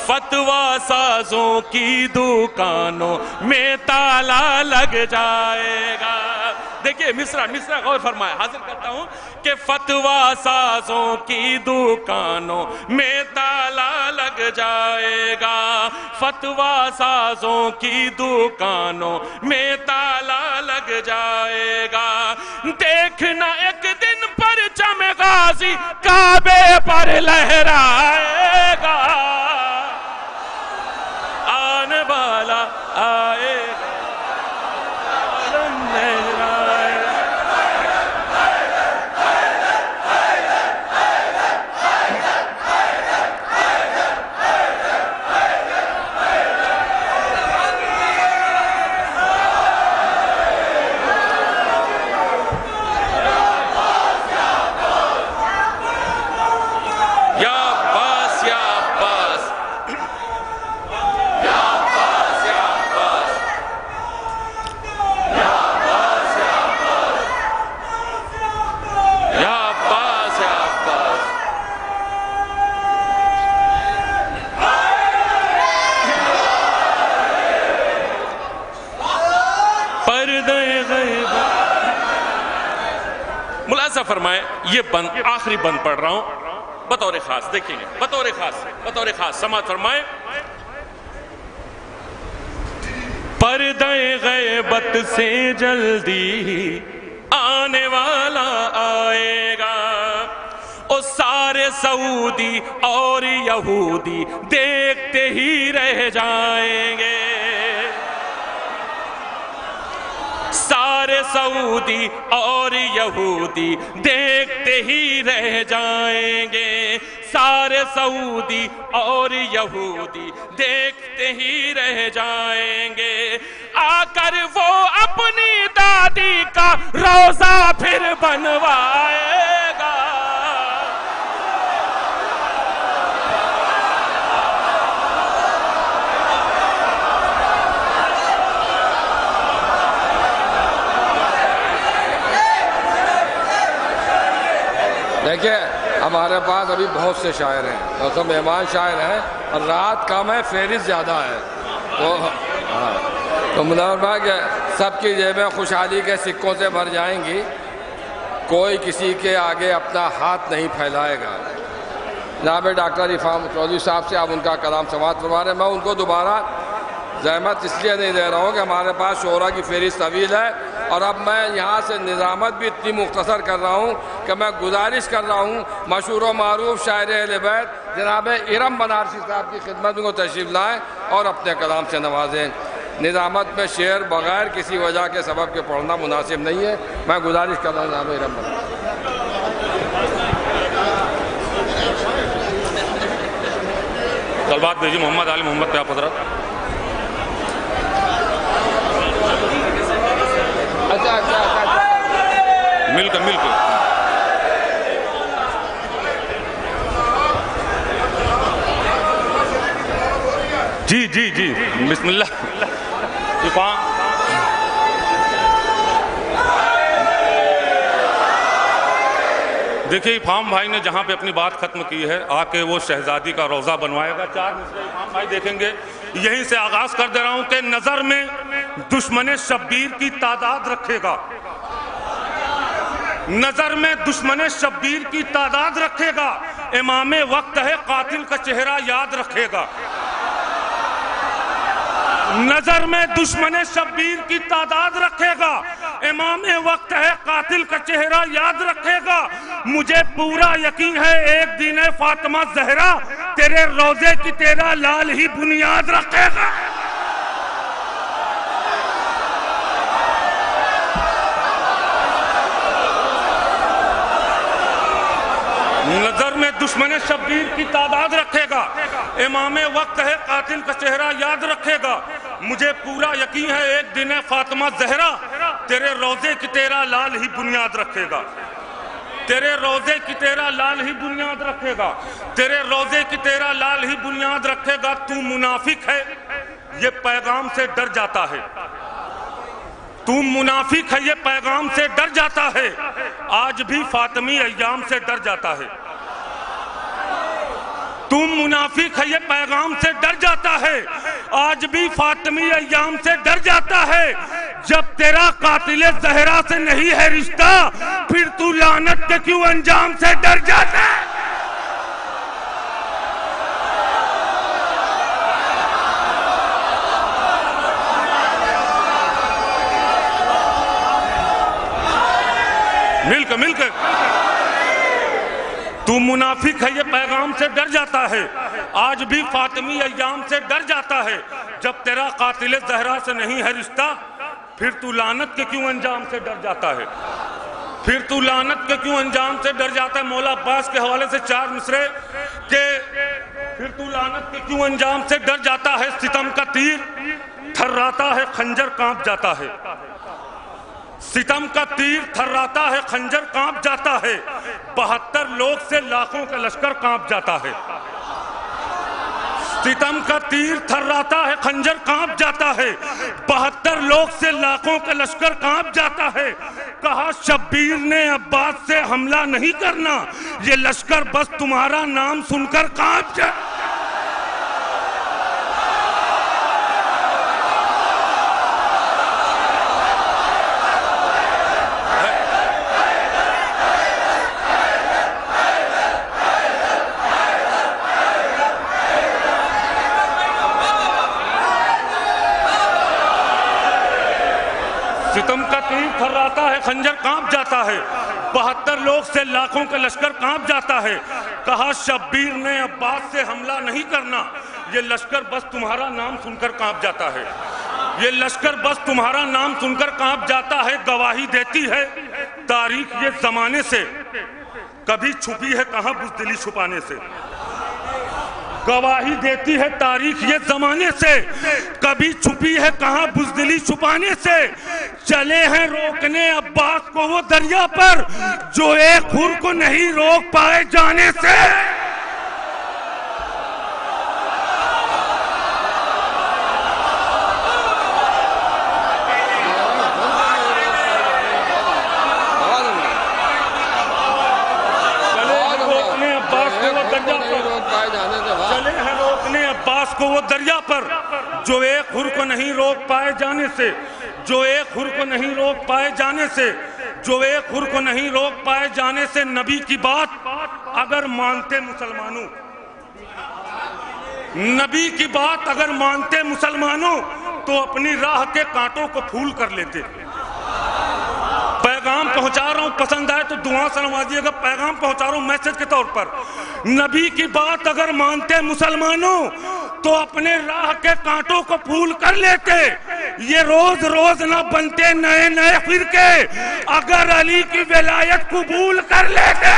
فتویٰ سازوں کی دکانوں میں تالا لگ جائے گا۔ دیکھیں مصرع غور فرمائے، حاضر کرتا ہوں کہ فتویٰ سازوں کی دکانوں میں تالا لگ جائے گا، فتویٰ سازوں کی دکانوں میں تالا لگ جائے گا، دیکھنا ایک دن پرچم غازی کعبے پر لہرائے گا، آنے والا آئے گا علم لہرائے گا۔ ملاحظہ فرمائے، یہ بند آخری بند پڑھ رہا ہوں بطور خاص، دیکھیں گے بطور خاص سماعت فرمائے۔ پردہ غیبت سے جلدی آنے والا آئے گا، اور سارے سعودی اور یہودی دیکھتے ہی رہ جائیں گے، سارے سعودی اور یہودی دیکھتے ہی رہ جائیں گے، سارے سعودی اور یہودی دیکھتے ہی رہ جائیں گے، آ کر وہ اپنی دادی کا روزہ پھر بنوائے گا۔ دیکھیں ہمارے پاس ابھی بہت سے شاعر ہیں، اور تو مہمان شاعر ہیں، اور رات کم ہے فہرست زیادہ ہے، تو مدعا کہ سب کی جیبیں خوشحالی کے سکوں سے بھر جائیں گی، کوئی کسی کے آگے اپنا ہاتھ نہیں پھیلائے گا۔ جناب ڈاکٹر افام چودھری صاحب سے آپ ان کا کلام سماعت فرما رہے ہیں، میں ان کو دوبارہ زحمت اس لیے نہیں دے رہا ہوں کہ ہمارے پاس شعراء کی فہرست طویل ہے، اور اب میں یہاں سے نظامت بھی اتنی مختصر کر رہا ہوں کہ میں گزارش کر رہا ہوں مشہور و معروف شاعر اہل بیت جناب ارم بنارسی صاحب کی خدمت میں تشریف لائیں، اور اپنے کلام سے نوازیں۔ نظامت میں شعر بغیر کسی وجہ کے سبب کے پڑھنا مناسب نہیں ہے۔ میں گزارش کر رہا ہوں جناب رحمت طلبات بھیجی محمد علی محمد پہ آپ حضرات۔ مل کر جی بسم اللہ۔ دیکھیے افہام بھائی نے جہاں پہ اپنی بات ختم کی ہے آ کے وہ شہزادی کا روضہ بنوائے گا۔ 4 مصرے افہام بھائی دیکھیں گے، یہیں سے آغاز کر دے رہا ہوں کہ نظر میں دشمن شبیر کی تعداد رکھے گا، نظر میں دشمن شبیر کی تعداد رکھے گا، امام وقت ہے قاتل کا چہرہ یاد رکھے گا۔ نظر میں دشمن شبیر کی تعداد رکھے گا، امام وقت ہے قاتل کا چہرہ یاد رکھے گا۔ مجھے پورا یقین ہے ایک دن فاطمہ زہرا تیرے روزے کی تیرا لال ہی بنیاد رکھے گا۔ نظر میں دشمن شبیر کی تعداد رکھے گا، امام وقت ہے قاتل کا چہرہ یاد رکھے گا۔ مجھے پورا یقین ہے ایک دن فاطمہ زہرا تیرے روزے کی تیرا لال ہی بنیاد رکھے گا، تیرے روزے کی تیرا لال ہی بنیاد رکھے گا، تیرے روزے کی تیرا لال ہی بنیاد رکھے گا۔ تو منافق ہے یہ پیغام سے ڈر جاتا ہے، تو منافق ہے یہ پیغام سے ڈر جاتا ہے، آج بھی فاطمی ایام سے ڈر جاتا ہے۔ تم منافق ہے یہ پیغام سے ڈر جاتا ہے، آج بھی فاطمی ایام سے ڈر جاتا ہے۔ جب تیرا قاتل زہرا سے نہیں ہے رشتہ پھر تو لعنت کے کیوں انجام سے ڈر جاتا ہے؟ مل کر تو منافق ہے یہ پیغام سے ڈر جاتا ہے، آج بھی فاطمی ایام سے ڈر جاتا ہے۔ جب تیرا قاتل زہرا سے نہیں ہے رشتہ پھر تو لعنت کے کیوں انجام سے ڈر جاتا ہے، پھر تو لعنت کے کیوں انجام سے ڈر جاتا ہے۔ مولا عباس کے حوالے سے 4 مصرے کہ پھر تو لعنت کے کیوں انجام سے ڈر جاتا ہے۔ ستم کا تیر تھراتا ہے خنجر کانپ جاتا ہے، ستم کا تیر تھراتا ہے خنجر کانپ جاتا ہے، 72 لوگ سے لاکھوں کا لشکر کانپ جاتا ہے۔ ستم کا تیر تھراتا ہے خنجر کانپ جاتا ہے، 72 لوگ سے لاکھوں کا لشکر کانپ جاتا ہے۔ کہا شبیر نے عباس سے حملہ نہیں کرنا، یہ لشکر بس تمہارا نام سن کر کانپ جاتا ہے۔ ستم کا تیر تھراتا ہے خنجر کانپ جاتا ہے، 72 لوگ سے لاکھوں کا لشکر کانپ جاتا ہے۔ کہا شبیر نے عباس سے حملہ نہیں کرنا، یہ لشکر بس تمہارا نام سن کر کانپ جاتا ہے، یہ لشکر بس تمہارا نام سن کر کانپ جاتا ہے۔ گواہی دیتی ہے تاریخ یہ زمانے سے، کبھی چھپی ہے کہاں بزدلی چھپانے سے۔ گواہی دیتی ہے تاریخ یہ زمانے سے، کبھی چھپی ہے کہاں بزدلی چھپانے سے۔ چلے ہیں روکنے عباس کو وہ دریا پر، جو ایک خر کو نہیں روک پائے جانے سے۔ کو وہ دریا پر جو ایک خر کو نہیں روک پائے جانے سے، جو ایک خر کو نہیں روک پائے جانے سے، جو ایک خر کو نہیں روک پائے جانے سے۔ نبی کی بات اگر مانتے مسلمانوں، نبی کی بات اگر مانتے مسلمانوں تو اپنی راہ کے کانٹوں کو پھول کر لیتے۔ پیغام پہنچا رہا ہوں، پسند آئے تو دعا سے نوازیے گا، پیغام پہنچا رہا ہوں میسج کے طور پر۔ نبی کی بات اگر مانتے مسلمانوں تو اپنے راہ کے کانٹوں کو پھول کر لیتے، یہ روز روز نہ بنتے نئے نئے فرقے اگر علی کی ولایت قبول کر لیتے۔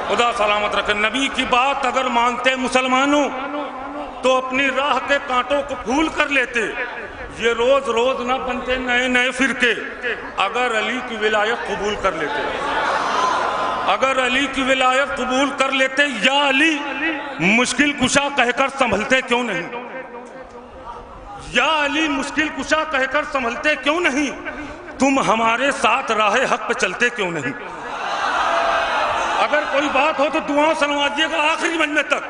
خدا سلامت رکھے۔ نبی کی بات اگر مانتے مسلمانوں تو اپنی راہ کے کانٹوں کو پھول کر لیتے، یہ روز روز نہ بنتے نئے نئے فرقے اگر علی کی ولایت قبول کر لیتے۔ اگر علی کی ولایت قبول کر لیتے، یا علی مشکل کشا کہہ کر سنبھلتے کیوں نہیں؟ یا علی مشکل کشا کہہ کر سنبھلتے کیوں نہیں؟ تم ہمارے ساتھ راہ حق پہ چلتے کیوں نہیں؟ اگر کوئی بات ہو تو دعاؤں سے نوازیے گا آخری مجمع تک۔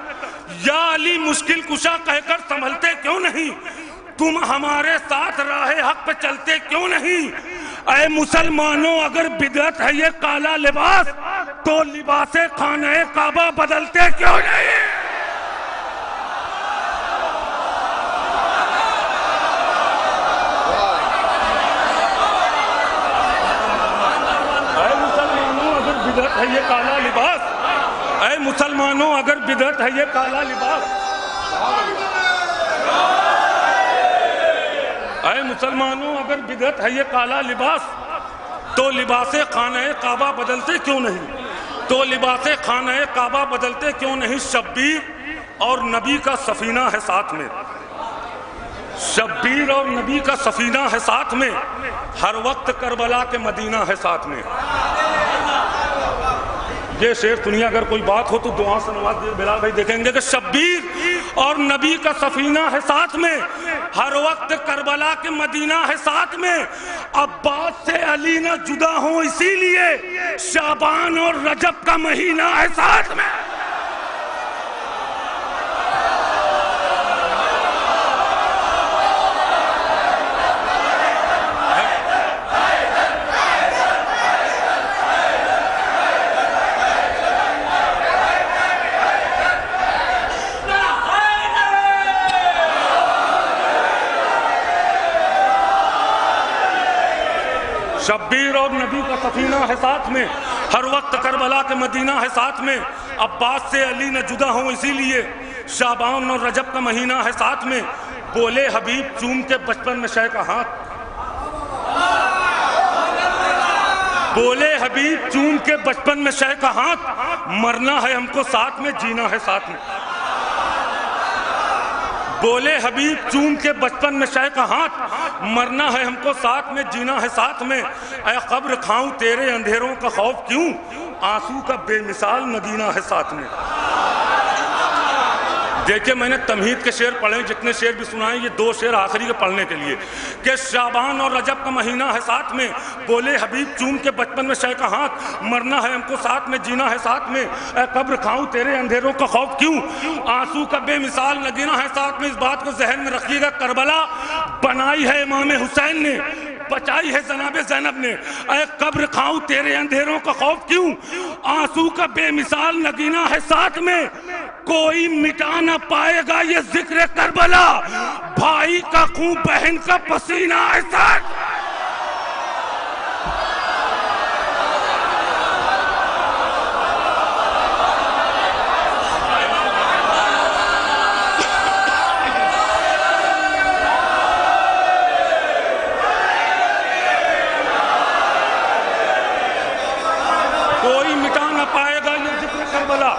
یا علی مشکل کشا کہہ کر سنبھلتے کیوں نہیں؟ تم ہمارے ساتھ راہ حق پہ چلتے کیوں نہیں؟ اے مسلمانوں، اگر بدعت ہے یہ کالا لباس تو لباس خانہ کعبہ بدلتے کیوں نہیں؟ بدعت ہے یہ کالا لباس، اے مسلمانوں اگر بدعت ہے یہ کالا لباس، اے مسلمانوں اگر بدعت ہے یہ کالا لباس تو لباس خانہ کعبہ بدلتے کیوں نہیں؟ تو لباس خانہ کعبہ بدلتے کیوں نہیں؟ شبیر اور نبی کا سفینہ ہے ساتھ میں، شبیر اور نبی کا سفینہ ہے ساتھ میں، ہر وقت کربلا کے مدینہ ہے ساتھ میں۔ یہ شعر سنیے، اگر کوئی بات ہو تو دعا سے نواز دیے بلال بھائی، دیکھیں گے کہ شبیر اور نبی کا سفینہ ہے ساتھ میں، ہر وقت کربلا کے مدینہ ہے ساتھ میں، عباس سے علی نہ جدا ہوں اسی لیے شعبان اور رجب کا مہینہ ہے ساتھ میں۔ شبیر اور نبی کا سفینہ ہے ساتھ میں، ہر وقت کربلا کے مدینہ ہے ساتھ میں، عباس سے علی نہ جدا ہوں اسی لیے شعبان اور رجب کا مہینہ ہے ساتھ میں، بولے حبیب چوم کے بچپن میں شے کا ہاتھ، بولے حبیب چوم کے بچپن میں شے کا ہاتھ، مرنا ہے ہم کو ساتھ میں جینا ہے ساتھ میں، بولے حبیب چوم کے بچپن میں شے کا ہاتھ، مرنا ہے ہم کو ساتھ میں جینا ہے ساتھ میں، اے قبر کھاؤں تیرے اندھیروں کا خوف کیوں، آنسو کا بے مثال مدینہ ہے ساتھ میں، دیکھیے میں نے تمہید کے شعر پڑھے، جتنے شعر بھی سنائے، یہ 2 شعر آخری کے پڑھنے کے لیے کہ شعبان اور رجب کا مہینہ ہے ساتھ میں، بولے حبیب چوم کے بچپن میں شے کا ہاتھ، مرنا ہے ہم کو ساتھ میں، جینا ہے ساتھ میں، اے قبر کھاؤں تیرے اندھیروں کا خوف کیوں، آنسو کا بے مثال نگینا ہے ساتھ میں، اس بات کو ذہن میں رکھیے گا، کربلا بنائی ہے امام حسین نے، بچائی ہے جناب زینب نے، اے قبر کھاؤں تیرے اندھیروں کا خوف کیوں، آنسو کا بے مثال نگینا ہے ساتھ میں، کوئی مٹا نہ پائے گا یہ ذکر کربلا، بھائی کا خون بہن کا پسینہ ہے ساتھ۔ کوئی مٹا نہ پائے گا یہ ذکر کربلا،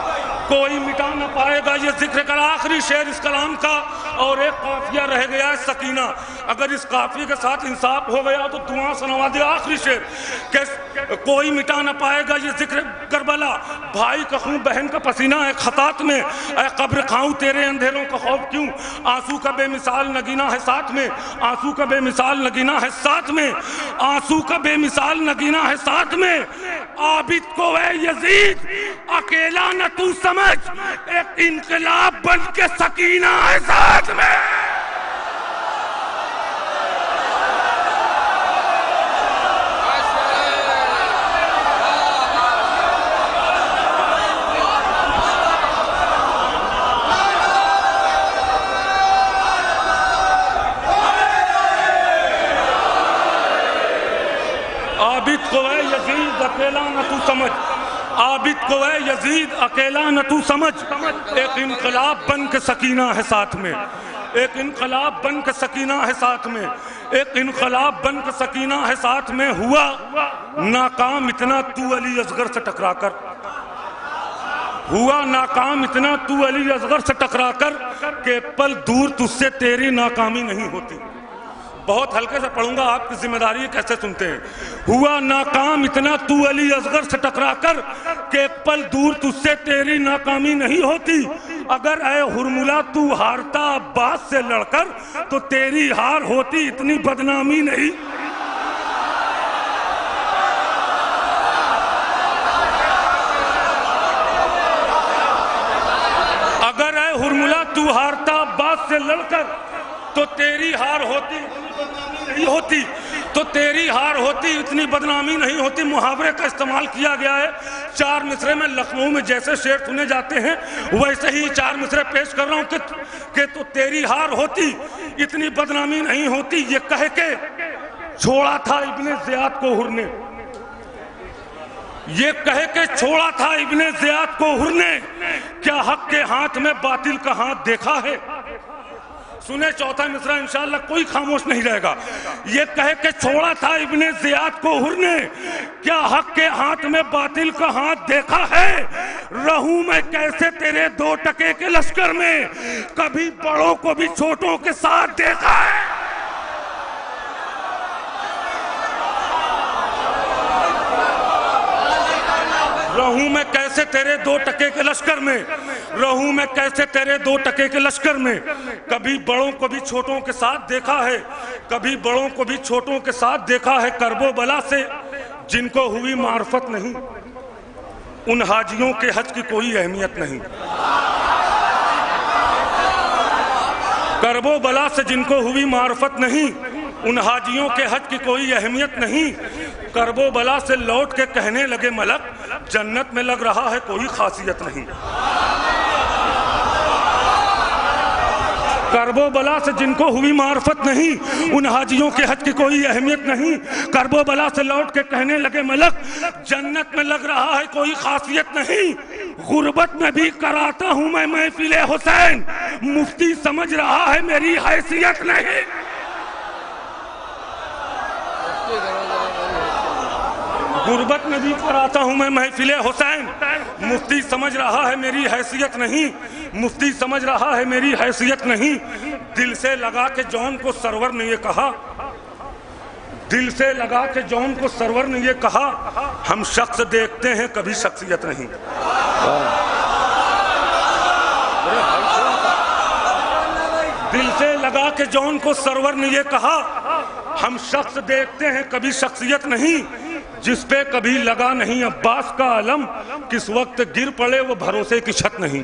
کوئی مٹا نہ پائے گا یہ ذکر کر۔ آخری شعر اس کلام کا، اور ایک قافیہ رہ گیا ہے سکینہ، اگر اس قافیے کے ساتھ انصاف ہو گیا تو دعا سنوا دے۔ آخری شعر کہ کوئی مٹا نہ پائے گا یہ ذکر کربلا، بھائی کا خون بہن کا پسینہ ہے خطات میں، اے قبر کھاؤں تیرے اندھیروں کا خوف کیوں، آنسو کا بے مثال نگینا ہے ساتھ میں، آنسو کا بے مثال نگینا ہے ساتھ میں، آنسو کا بے مثال نگینا ہے ساتھ میں، عابد کو اے یزید اکیلا نہ تو سمجھ، ایک انقلاب بن کے سکینہ ہے ساتھ میں۔ عابد کو اے یزید اکیلا نہ تو سمجھ، عابد کو اے یزید اکیلا نہ تو سمجھ، ایک انقلاب بن کے سکینہ ہے ساتھ میں، ایک انقلاب بن کے سکینہ ہے ساتھ میں، ایک انقلاب بن کے سکینہ ہے ساتھ میں، ہوا ناکام اتنا تو علی اصغر سے ٹکرا کر، ہوا ناکام اتنا تو علی اصغر سے ٹکرا کر کہ پل دور تجھ سے تیری ناکامی نہیں ہوتی۔ بہت ہلکے سے پڑھوں گا، آپ کی ذمہ داری ہے کیسے سنتے ہیں۔ ہوا ناکام اتنا تو علی اصغر سے ٹکرا کر کہ ایک پل دور تجھ سے تیری ناکامی نہیں ہوتی، اگر اے ہرملا تو ہارتا عباس سے لڑ کر تو تیری ہار ہوتی اتنی بدنامی نہیں۔ اگر اے ہرملا تو ہارتا عباس سے لڑ کر تو تیری ہار ہوتی نہیں ہوتی، تو تیری ہار ہوتی اتنی بدنامی نہیں ہوتی۔ محاورے کا استعمال کیا گیا ہے 4 مصرے میں، لکھنؤ میں جیسے شعر سنے جاتے ہیں ویسے ہی 4 مصرے پیش کر رہا ہوں کہ تو تیری ہار ہوتی اتنی بدنامی نہیں ہوتی، یہ کہہ کے چھوڑا تھا ابن زیاد کو ہر نے، یہ کہہ کے چھوڑا تھا ابن زیاد کو ہر نے، کیا حق کے ہاتھ میں باطل کا ہاتھ دیکھا ہے۔ سنیں چوتھا مصرع انشاءاللہ کوئی خاموش نہیں رہے گا۔ یہ کہہ کے چھوڑا تھا ابن زیاد کو ہر نے، کیا حق کے ہاتھ میں باطل کا ہاتھ دیکھا ہے، رہوں میں کیسے تیرے 2 ٹکے کے لشکر میں، کبھی بڑوں کو بھی چھوٹوں کے ساتھ دیکھا ہے۔ رہوں میں کیسے تیرے 2 ٹکے کے لشکر میں، رہوں میں کیسے تیرے 2 ٹکے کے لشکر میں، کبھی بڑوں کو بھی چھوٹوں کے ساتھ دیکھا ہے، کبھی بڑوں کو بھی چھوٹوں کے ساتھ دیکھا ہے، کرب و بلا سے جن کو ہوئی معرفت نہیں، ان حاجیوں کے حج کی کوئی اہمیت نہیں۔ کرب و بلا سے جن کو ہوئی معرفت نہیں، ان حاجیوں کے حج کی کوئی اہمیت نہیں، کرب و بلا سے لوٹ کے کہنے لگے ملک جنت میں لگ رہا ہے کوئی خاصیت نہیں۔ کرب و بلا سے جن کو ہوئی معرفت نہیں، ان حاجیوں کے حج کی کوئی اہمیت نہیں، کرب و بلا سے لوٹ کے کہنے لگے ملک جنت میں لگ رہا ہے کوئی خاصیت نہیں۔ غربت میں بھی کراتا ہوں میں محفل حسین، مفتی سمجھ رہا ہے میری حیثیت نہیں۔ غربت میں بھی کراتا ہوں میں محفل حسین، مفتی سمجھ رہا ہے میری حیثیت نہیں، مفتی سمجھ رہا ہے میری حیثیت نہیں۔ دل سے لگا کے جون کو سرور نے یہ کہا، دل سے لگا کے جون کو سرور نے یہ کہا، ہم شخص دیکھتے ہیں کبھی شخصیت نہیں۔ دل سے لگا کے جون کو سرور نے یہ کہا، ہم شخص دیکھتے ہیں کبھی شخصیت نہیں، جس پہ کبھی لگا نہیں عباس کا علم، کس وقت گر پڑے وہ بھروسے کی چھت نہیں۔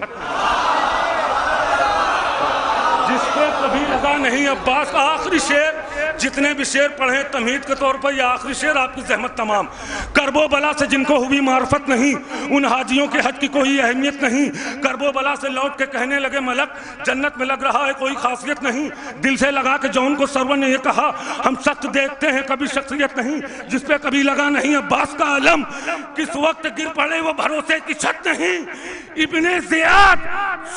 جس پہ کبھی لگا نہیں عباس کا آخری شعر، جتنے بھی شعر پڑھیں تمہید کے طور پر یہ آخری شعر آپ کی زحمت تمام۔ کرب و بلا سے جن کو ہوئی معرفت نہیں، ان حاجیوں کے حج کی کوئی اہمیت نہیں، کرب و بلا سے لوٹ کے کہنے لگے ملک جنت میں لگ رہا ہے کوئی خاصیت نہیں، دل سے لگا کے جون کو سرور نے یہ کہا، ہم سخت دیکھتے ہیں کبھی شخصیت نہیں، جس پہ کبھی لگا نہیں عباس کا علم، کس وقت گر پڑے وہ بھروسے کی چھت نہیں۔ ابن زیاد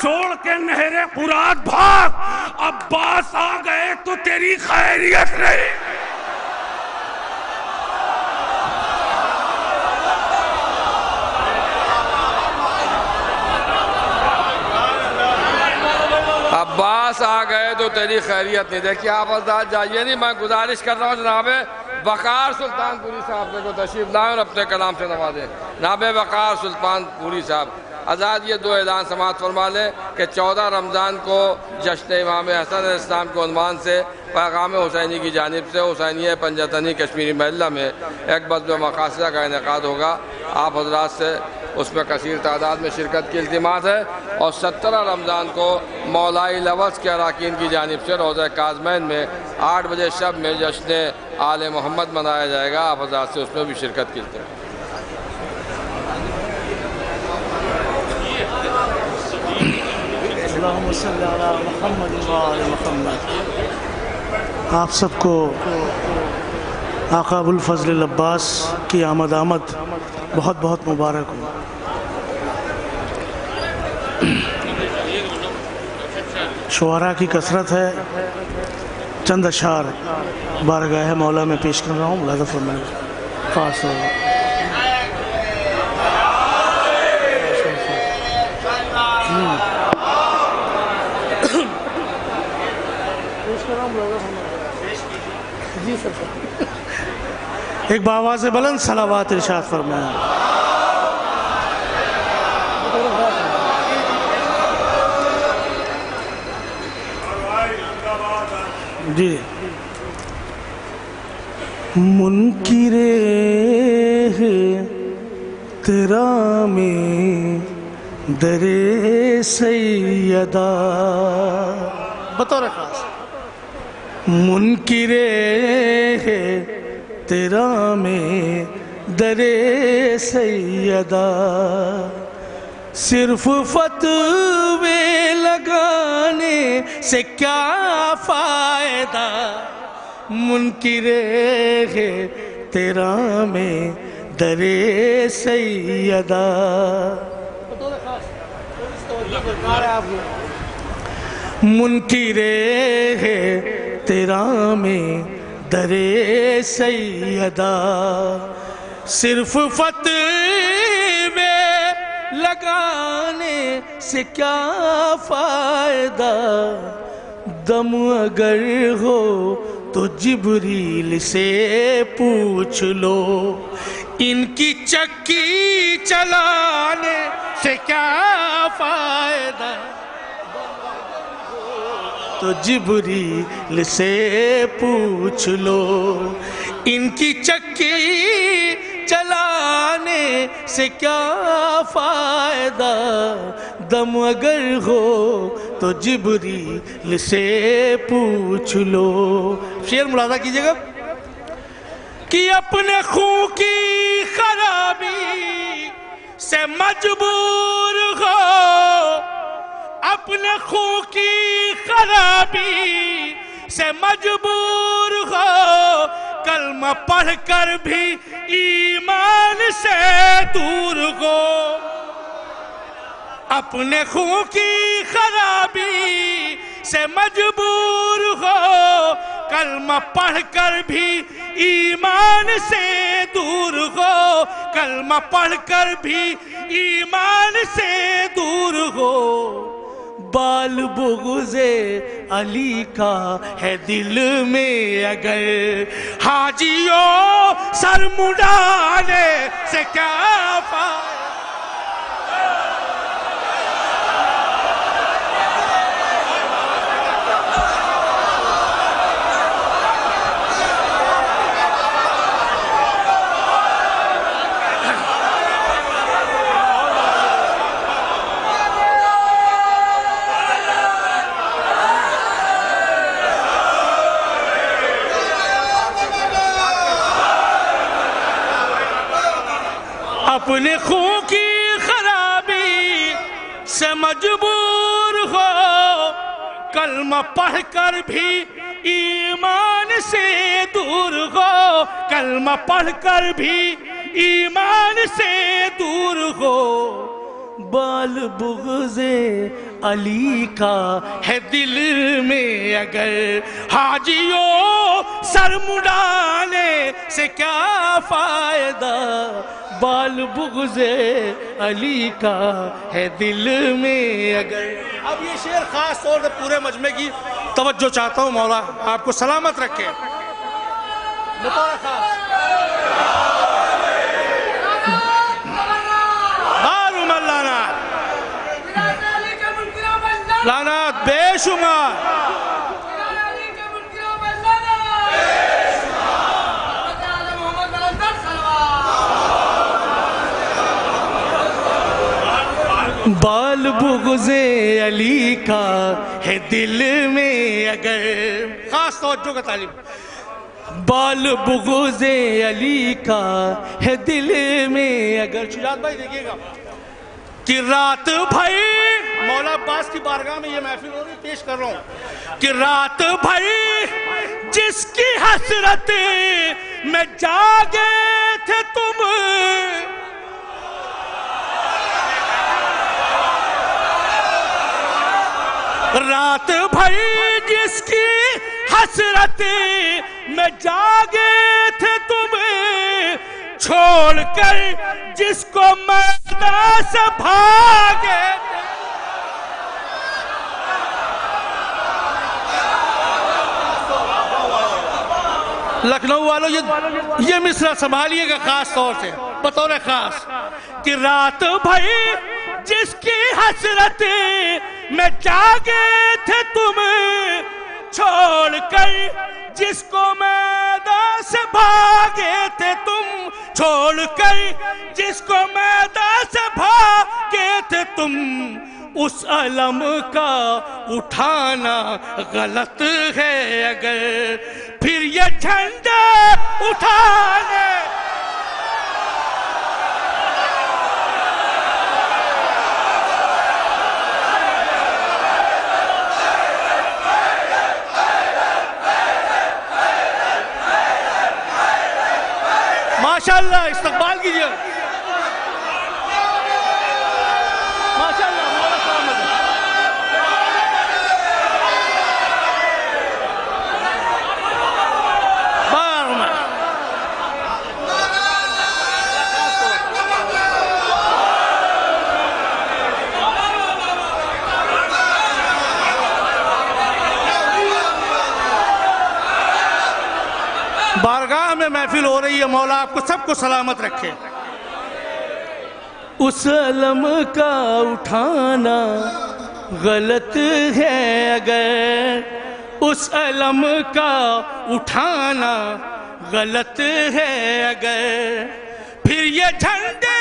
چھوڑ کے نہر فرات بھاگ، عباس آ گئے تو تیری خیریت نہیں۔ عباس آ گئے تو تیری خیریت نہیں۔ دیکھیے آپ حضرات جائیے نہیں، میں گزارش کر رہا ہوں جناب وقار سلطان پوری صاحب سے کو تشریف لائیں اور اپنے کلام سے نوازیں۔ جناب وقار سلطان پوری صاحب آزاد یہ دو اعلان سماعت فرما لیں کہ 14 رمضان کو جشن امام حسن علیہ السلام کے عنوان سے پیغام حسینی کی جانب سے حسینیہ پنجتنی کشمیری محلہ میں ایک بزم مقاصدہ کا انعقاد ہوگا۔ آپ حضرات سے اس میں کثیر تعداد میں شرکت کی التماس ہے، اور 17 رمضان کو مولائی لوز کے اراکین کی جانب سے روضہ کاظمین میں 8 بجے شب میں جشن آل محمد منایا جائے گا۔ آپ حضرات سے اس میں بھی شرکت کی التماس۔ اللہم صلی علی محمد و آل محمد۔ آپ سب کو آقا ابوالفضل العباس کی آمد بہت بہت مبارک ہو۔ شعراء کی کثرت ہے، چند اشعار بارگاہ مولا میں پیش کر رہا ہوں، ملاحظہ فرمائیں۔ خاص ایک بآواز بلند صلوات ارشاد فرمایا۔ جی منکر تیرا میں در سیدہ، بطور خاص منکر تیرا میں در سیدہ، صرف فتوے لگانے سے کیا فائدہ، منکر ہے تیرا میں در سیدہ، منکر ہے تیرا میں در سیدہ، صرف فتوے لگانے سے کیا فائدہ، دم اگر ہو تو جبریل سے پوچھ لو، ان کی چکی چلانے سے کیا فائدہ، تو جبریل سے پوچھ لو، ان کی چکی چلانے سے کیا فائدہ، دم اگر ہو تو جبریل سے پوچھ لو۔ شعر ملاحظہ کیجئے گا کہ اپنے خون کی خرابی سے مجبور ہو، اپنے خون کی خرابی سے مجبور ہو، کلمہ پڑھ کر بھی ایمان سے دور ہو، اپنے خون کی خرابی سے مجبور ہو، کلمہ پڑھ کر بھی ایمان سے دور ہو، کلمہ پڑھ کر بھی ایمان سے دور ہو، بال بغض علی کا ہے دل میں اگر، حاجیوں سر مڈانے سے کیا فائدہ، اپنے خون کی خرابی سے مجبور ہو، کلمہ پڑھ کر بھی ایمان سے دور ہو، کلمہ پڑھ کر بھی ایمان سے دور ہو، بال بغض علی کا ہے دل میں اگر، حاجیوں سر مڈانے سے کیا فائدہ، بال بغض علی کا ہے دل میں اگر۔ اب یہ شعر خاص طور سے پورے مجمع کی توجہ چاہتا ہوں، مولا آپ کو سلامت رکھے۔ بطور خاص لعنات بے شمار، بال بغض علی کا ہے دل میں اگر، خاص توجہ کا طالب، بال بغض علی کا ہے دل میں اگر۔ شجاعت بھائی دیکھیے گا کہ رات بھر مولا عباس کی بارگاہ میں یہ محفل ہو رہی، پیش کر رہا ہوں کہ رات بھر جس کی حسرت میں جاگے تھے تم، رات بھر جس کی حسرت میں جاگے تھے تم، چھوڑ کر جس کو میدان سے بھاگے، لکھنؤ والوں یہ مصرع سنبھالیے گا خاص طور سے بطور خاص کہ رات بھر جس کی حسرت میں جاگے تھے تم، چھوڑ کر جس کو میدان سے بھاگے تھے تم، چھوڑ کر جس کو میدان سے بھاگے تھے تم، اس علم کا اٹھانا غلط ہے اگر، پھر یہ جھنڈے اٹھانے ماشاءاللہ استقبال کیجئے، ماشاءاللہ مولا سلامت ہے۔ بارگاہ میں محفل ہو رہی ہے، مولا آپ کو سب کو سلامت رکھے۔ اس علم کا اٹھانا غلط ہے اگر، اس علم کا اٹھانا غلط ہے اگر، پھر یہ جھنڈے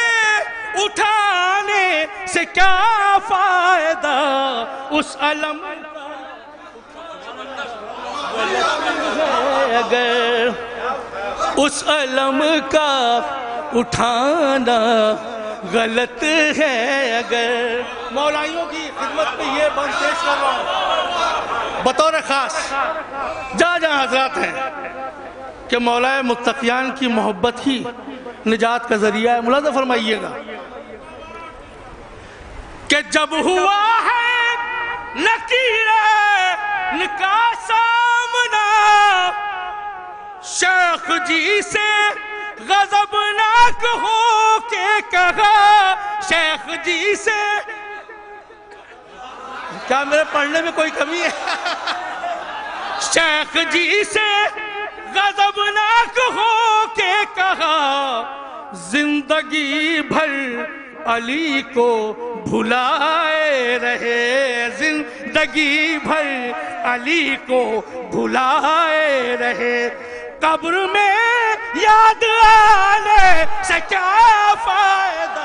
اٹھانے سے کیا فائدہ، اس علم کا اگر، اس علم کا اٹھانا غلط ہے اگر۔ مولائیوں کی خدمت میں یہ بند پیش کر رہا ہوں بطور خاص، جہاں جہاں حضرات ہیں، کہ مولا متقیان کی محبت ہی نجات کا ذریعہ ہے۔ ملاحظہ فرمائیے گا کہ جب ہوا ہے نکیرے کا سامنا، شیخ جی سے غضبناک ہو کے کہا، شیخ جی سے، کیا میرے پڑھنے میں کوئی کمی ہے؟ شیخ جی سے غضبناک ہو کے کہا، زندگی بھر علی کو بھلائے رہے، زندگی بھر علی کو بھلائے رہے، قبر میں یاد آنے سے کیا فائدہ،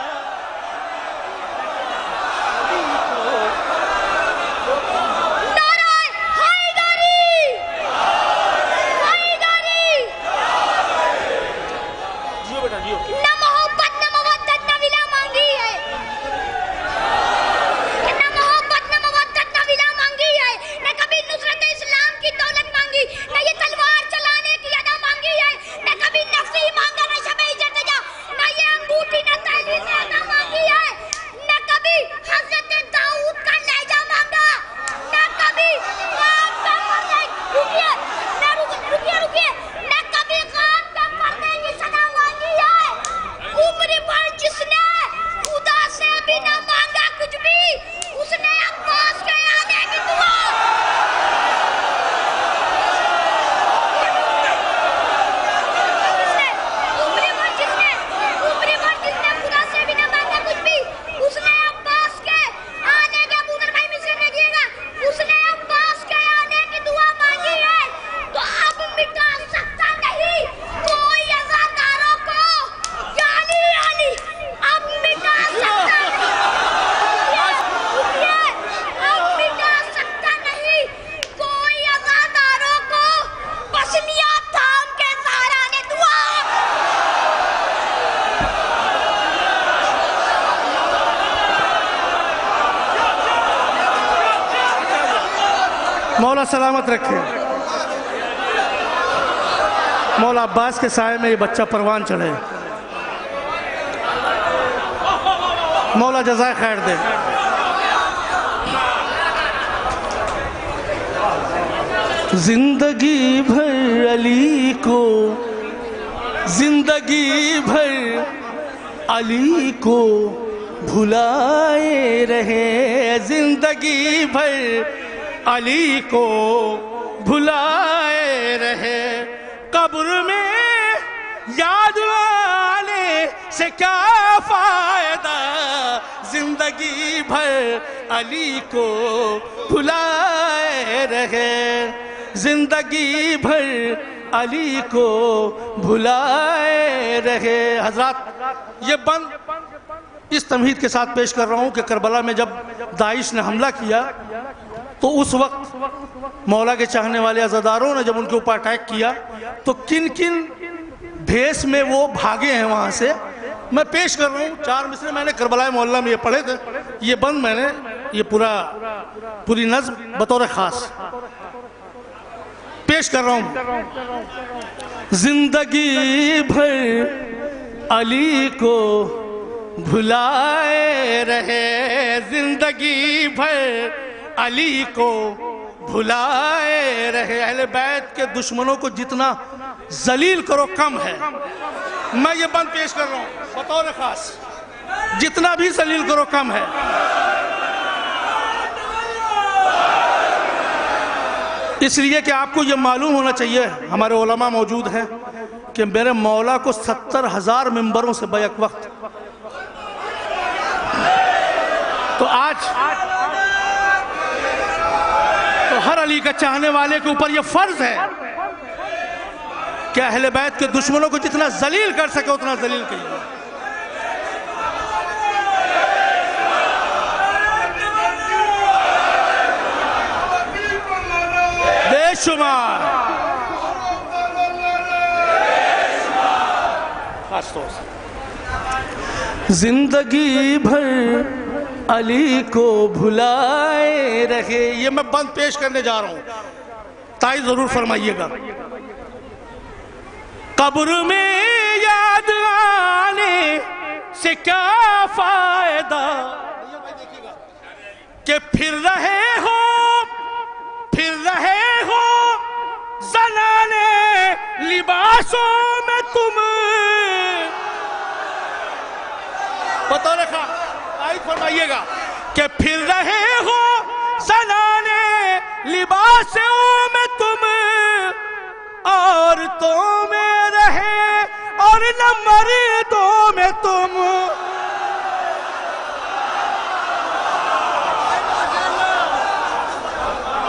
نہ محبت نہ مودت نہ مولا سلامت رکھے. مولا عباس کے سائے میں یہ بچہ پروان چڑھے. مولا جزائے خیر دے. زندگی بھر علی کو، زندگی بھر علی کو بھلائے رہے، زندگی بھر علی کو بھلائے رہے. قبر میں یاد آنے سے کیا فائدہ، زندگی بھر علی کو بھلائے رہے، زندگی بھر علی کو بھلائے رہے. حضرات یہ بند اس تمہید کے ساتھ پیش کر رہا ہوں کہ کربلا میں جب داعش نے حملہ کیا تو اس وقت مولا کے چاہنے والے عزاداروں نے جب ان کے اوپر اٹیک کیا تو کن کن بھیس میں وہ بھاگے ہیں وہاں سے. میں پیش کر رہا ہوں 4 مصرے میں نے کربلا محلہ میں یہ پڑھے تھے. یہ بند میں نے یہ پوری نظم بطور خاص پیش کر رہا ہوں. زندگی بھر علی کو بھلائے رہے، زندگی بھر علی کو بھلائے رہے. اہل بیت کے دشمنوں کو جتنا ذلیل کرو کم ہے. میں یہ بند پیش کر رہا ہوں بطور خاص، جتنا بھی ذلیل کرو کم ہے. اس لیے کہ آپ کو یہ معلوم ہونا چاہیے، ہمارے علماء موجود ہیں، کہ میرے مولا کو 70,000 ممبروں سے بیک وقت. تو آج تو ہر علی کا چاہنے والے کے اوپر یہ فرض ہے کہ اہل بیت کے دشمنوں کو جتنا ذلیل کر سکے اتنا ذلیل کیجیے. بے شمار خاص طور سے زندگی بھر علی کو بھلائے رہے. یہ میں بند پیش کرنے جا رہا ہوں، تائید ضرور فرمائیے گا. قبر میں یاد آنے سے کیا فائدہ کہ پھر رہے ہو زنانے لباسوں میں تم. بطور تائید فرمائیے گا کہ پھر رہے ہو زنانے لباسوں میں تم، عورتوں میں رہے اور نہ مردوں میں تم.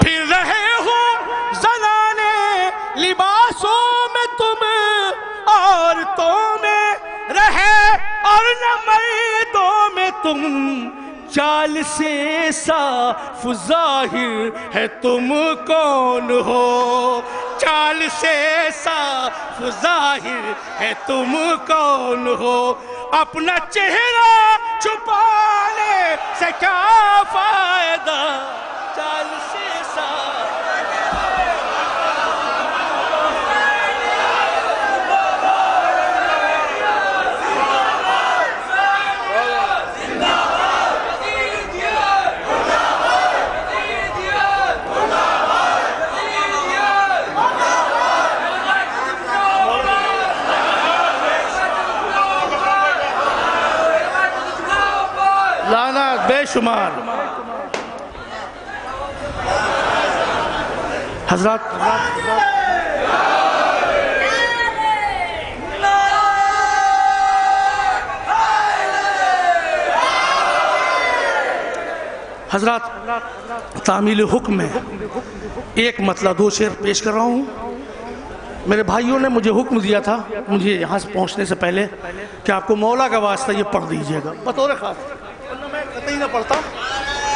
پھر رہے ہو زنانے لباسوں میں تم، عورتوں میں رہے اور نہ مردوں میں تم. چال سے صاف ظاہر ہے تم کون ہو، چال سے صاف ظاہر ہے تم کون ہو. اپنا چہرہ چھپانے سے کیا فائدہ، چال سے صاف. لعنت بے شمار. حضرات تعمیل حکم میں ایک مطلب 2 شعر پیش کر رہا ہوں. میرے بھائیوں نے مجھے حکم دیا تھا مجھے یہاں سے پہنچنے سے پہلے کہ آپ کو مولا کا واسطہ یہ پڑھ دیجئے گا بطور خاص. میں قطعی نہ پڑھتا،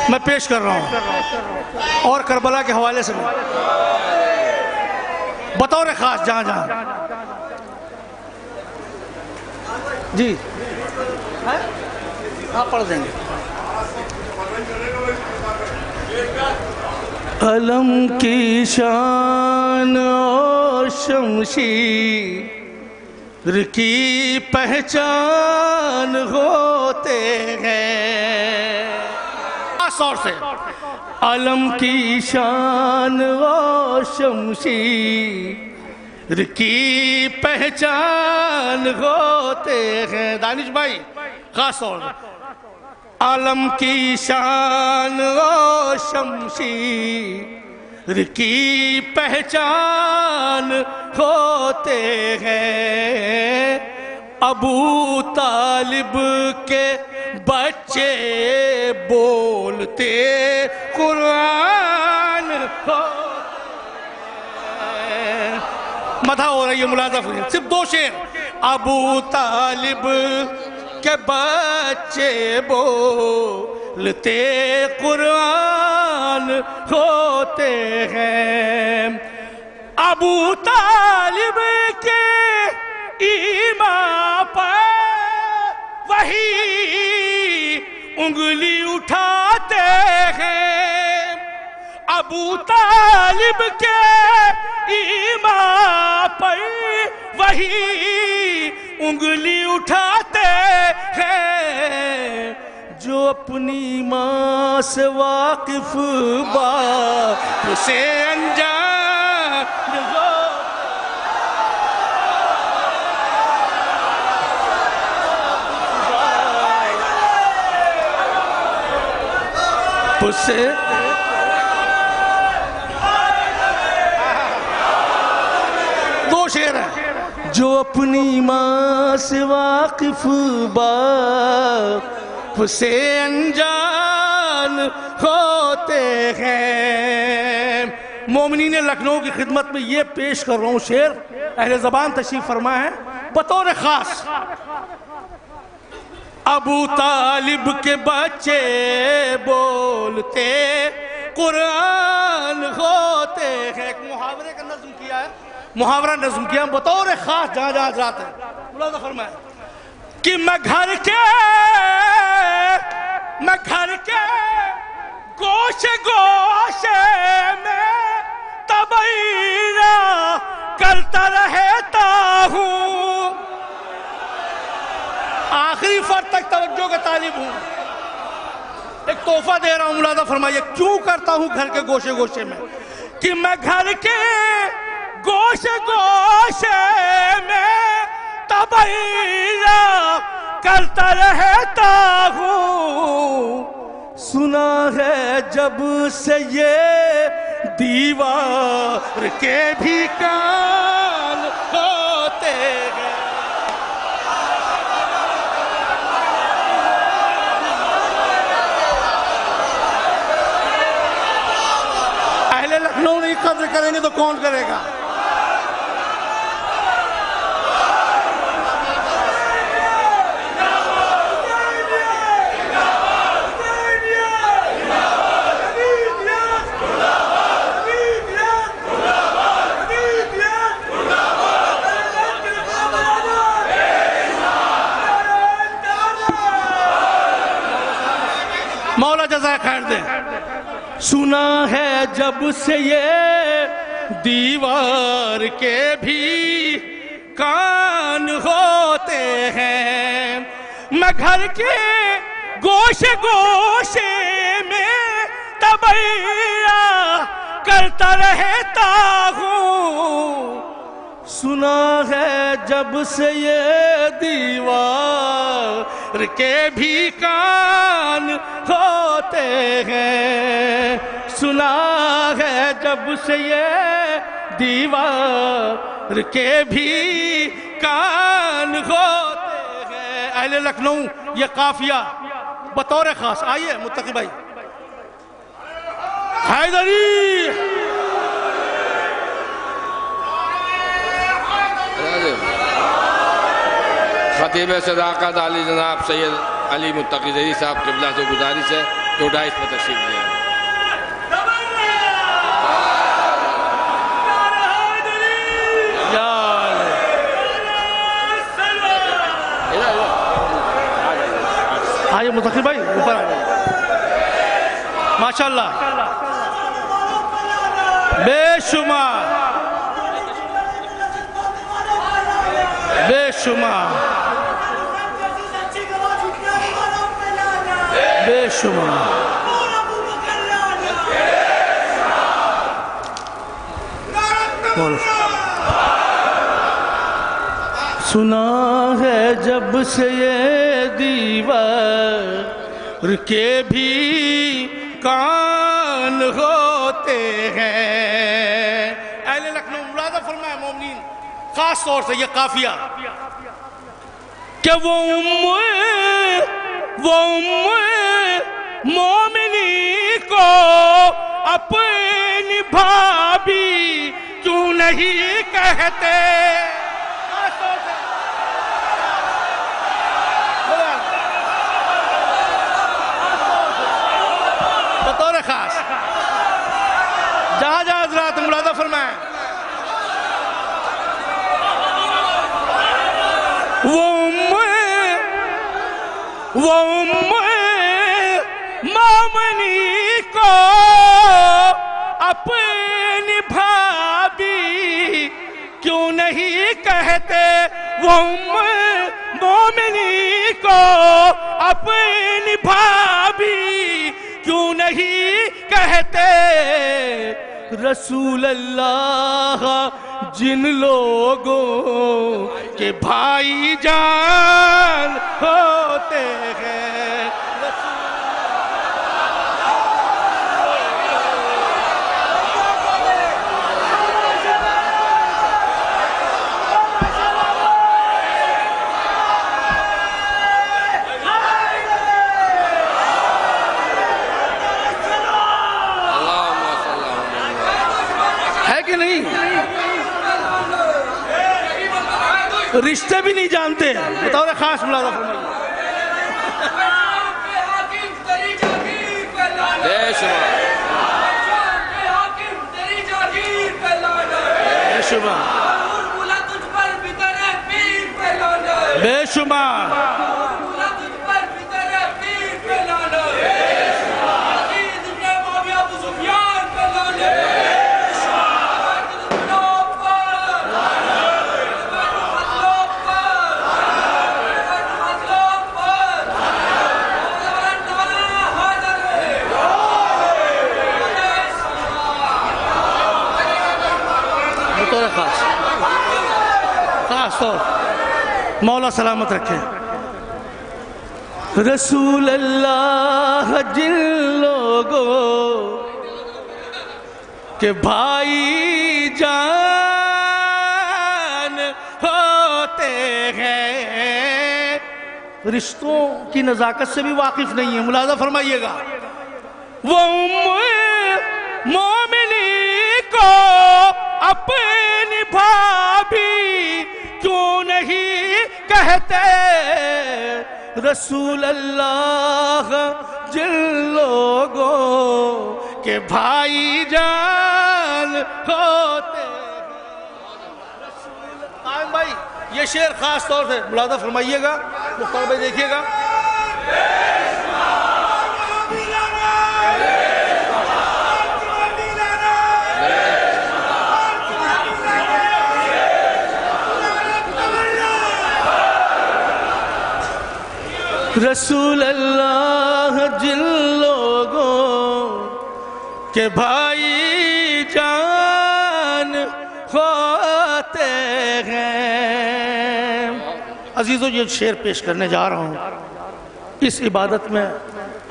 میں پیش کر رہا ہوں اور کربلا کے حوالے سے میں بطور خاص جہاں جی ہاں پڑھ دیں گے. علم کی شان اور شمشیر کی پہچان ہوتے ہیں. اور سے علم کی شان اور شمشیر کی پہچان ہوتے ہیں. دانش بھائی خاص طور سے علم کی شان و شمشیر کی پہچان ہوتے ہیں. ابو طالب کے بچے بولتے قرآن مدح ہو رہی ہے. ملاحظہ فرمائیں صرف 2 شعر. ابو طالب کے بچے بولتے قرآن ہوتے ہیں. ابو طالب کے ایمان پر وہی انگلی اٹھاتے ہیں. ابو طالب کے ایمان پر وہی انگلی اٹھاتے ہیں. جو اپنی ماں سے واقف باپ سے انجان سے دو شعر ہیں. جو اپنی ماں سے واقف باپ سے انجان ہوتے ہیں. مومنین لکھنؤ کی خدمت میں یہ پیش کر رہا ہوں شعر. اہل زبان تشریف فرما ہے بطور خاص. ابو طالب کے بچے بولتے قرآن ہوتے ہیں. ایک محاورے کا نظم کیا ہے, محاورہ نظم کیا بطور خاص جہاں جہاں حضرات ہیں. ملاحظہ فرمائیں کہ میں گھر کے گوشے گوشے میں تبیرہ کرتا رہتا ہوں. آخری فرد تک توجہ کا طالب ہوں. ایک تحفہ دے رہا ہوں, ملاحظہ فرمائیے کیوں کرتا ہوں گھر کے گوشے گوشے میں. کہ میں گھر کے گوشے گوشے میں تبیرہ کرتا رہتا ہوں. سنا ہے جب سے یہ دیوار کے بھی کان ہوتے ہیں. لکھنؤ نہیں قدر کریں گے تو کون کرے گا. مولا جزائے خیر دے. سنا ہے جب سے یہ دیوار کے بھی کان ہوتے ہیں. میں گھر کے گوشے گوشے میں تبیرہ کرتا رہتا ہوں. سنا ہے جب سے یہ دیوار کے بھی کان ہوتے ہیں. سنا ہے جب سے یہ دیوار کے بھی کان ہوتے ہیں. اہل لکھنؤ یہ قافیہ بطور خاص. آئیے متقی بھائی حیدری. خطیب صداقت علی جناب سید علی متقی ظہری صاحب قبلہ سے گزارش ہے کہ ڈائس پر تشریف لیں. آئیے متقی بھائی اوپر آ جائیے. ماشاءاللہ بے شمار بے شمار بے شمار سنا ہے جب سے یہ دیوار کے بھی کان ہوتے ہیں. اہل لکھنؤ ملازہ فرمائے مومنین خاص طور سے یہ قافیہ کہ وہ مومنی کو اپنی بھابھی کیوں نہیں کہتے. بطور خاص جہاں جہاں حضرات ملازہ فرمائیں وہ مومنی کو اپنی بھابھی کیوں نہیں کہتے. وہ مومنی کو اپنی بھابھی کیوں نہیں کہتے. رسول اللہ جن لوگوں کے بھائی جان ہوتے ہیں. رشتے بھی نہیں جانتے بطور خاص ملازہ فرمائیے. بے شمار بے شمار خاص طور مولا سلامت رکھے. رسول اللہ جن لوگوں کے بھائی جان ہوتے ہیں رشتوں کی نزاکت سے بھی واقف نہیں ہے. ملاحظہ فرمائیے گا وہ مومنی کو اپنی بھابھی کیوں نہیں کہتے. رسول اللہ جن لوگوں کے بھائی جان ہوتے. قائم بھائی یہ شعر خاص طور سے ملاحظہ فرمائیے گا. مختار بھائی دیکھیے گا. رسول اللہ جن لوگوں کے بھائی جان ہوتے ہیں. عزیزو یہ شعر پیش کرنے جا رہا ہوں. اس عبادت میں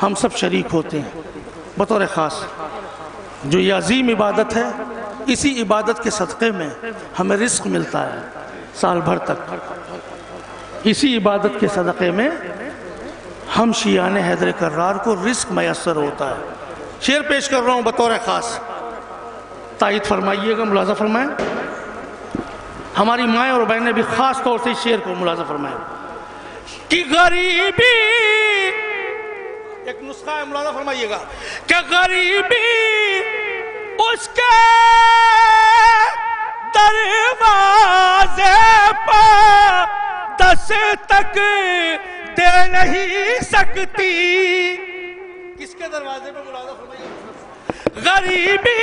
ہم سب شریک ہوتے ہیں بطور خاص. جو یہ عظیم عبادت ہے اسی عبادت کے صدقے میں ہمیں رزق ملتا ہے سال بھر تک. اسی عبادت کے صدقے میں ہم شیعان حیدر کرار کو رزق میسر ہوتا ہے. شعر پیش کر رہا ہوں بطور خاص. تائید فرمائیے گا. ملاحظہ فرمائیں. ہماری مائیں اور بہنیں بھی خاص طور سے اس شعر کو ملاحظہ فرمائیں. کہ غریبی ایک نسخہ ہے. ملاحظہ فرمائیے گا کہ غریبی اس کے دروازے پر دستک دے نہیں سکتی. کس کے دروازے پہ ملاحظہ فرمائیے. غریبی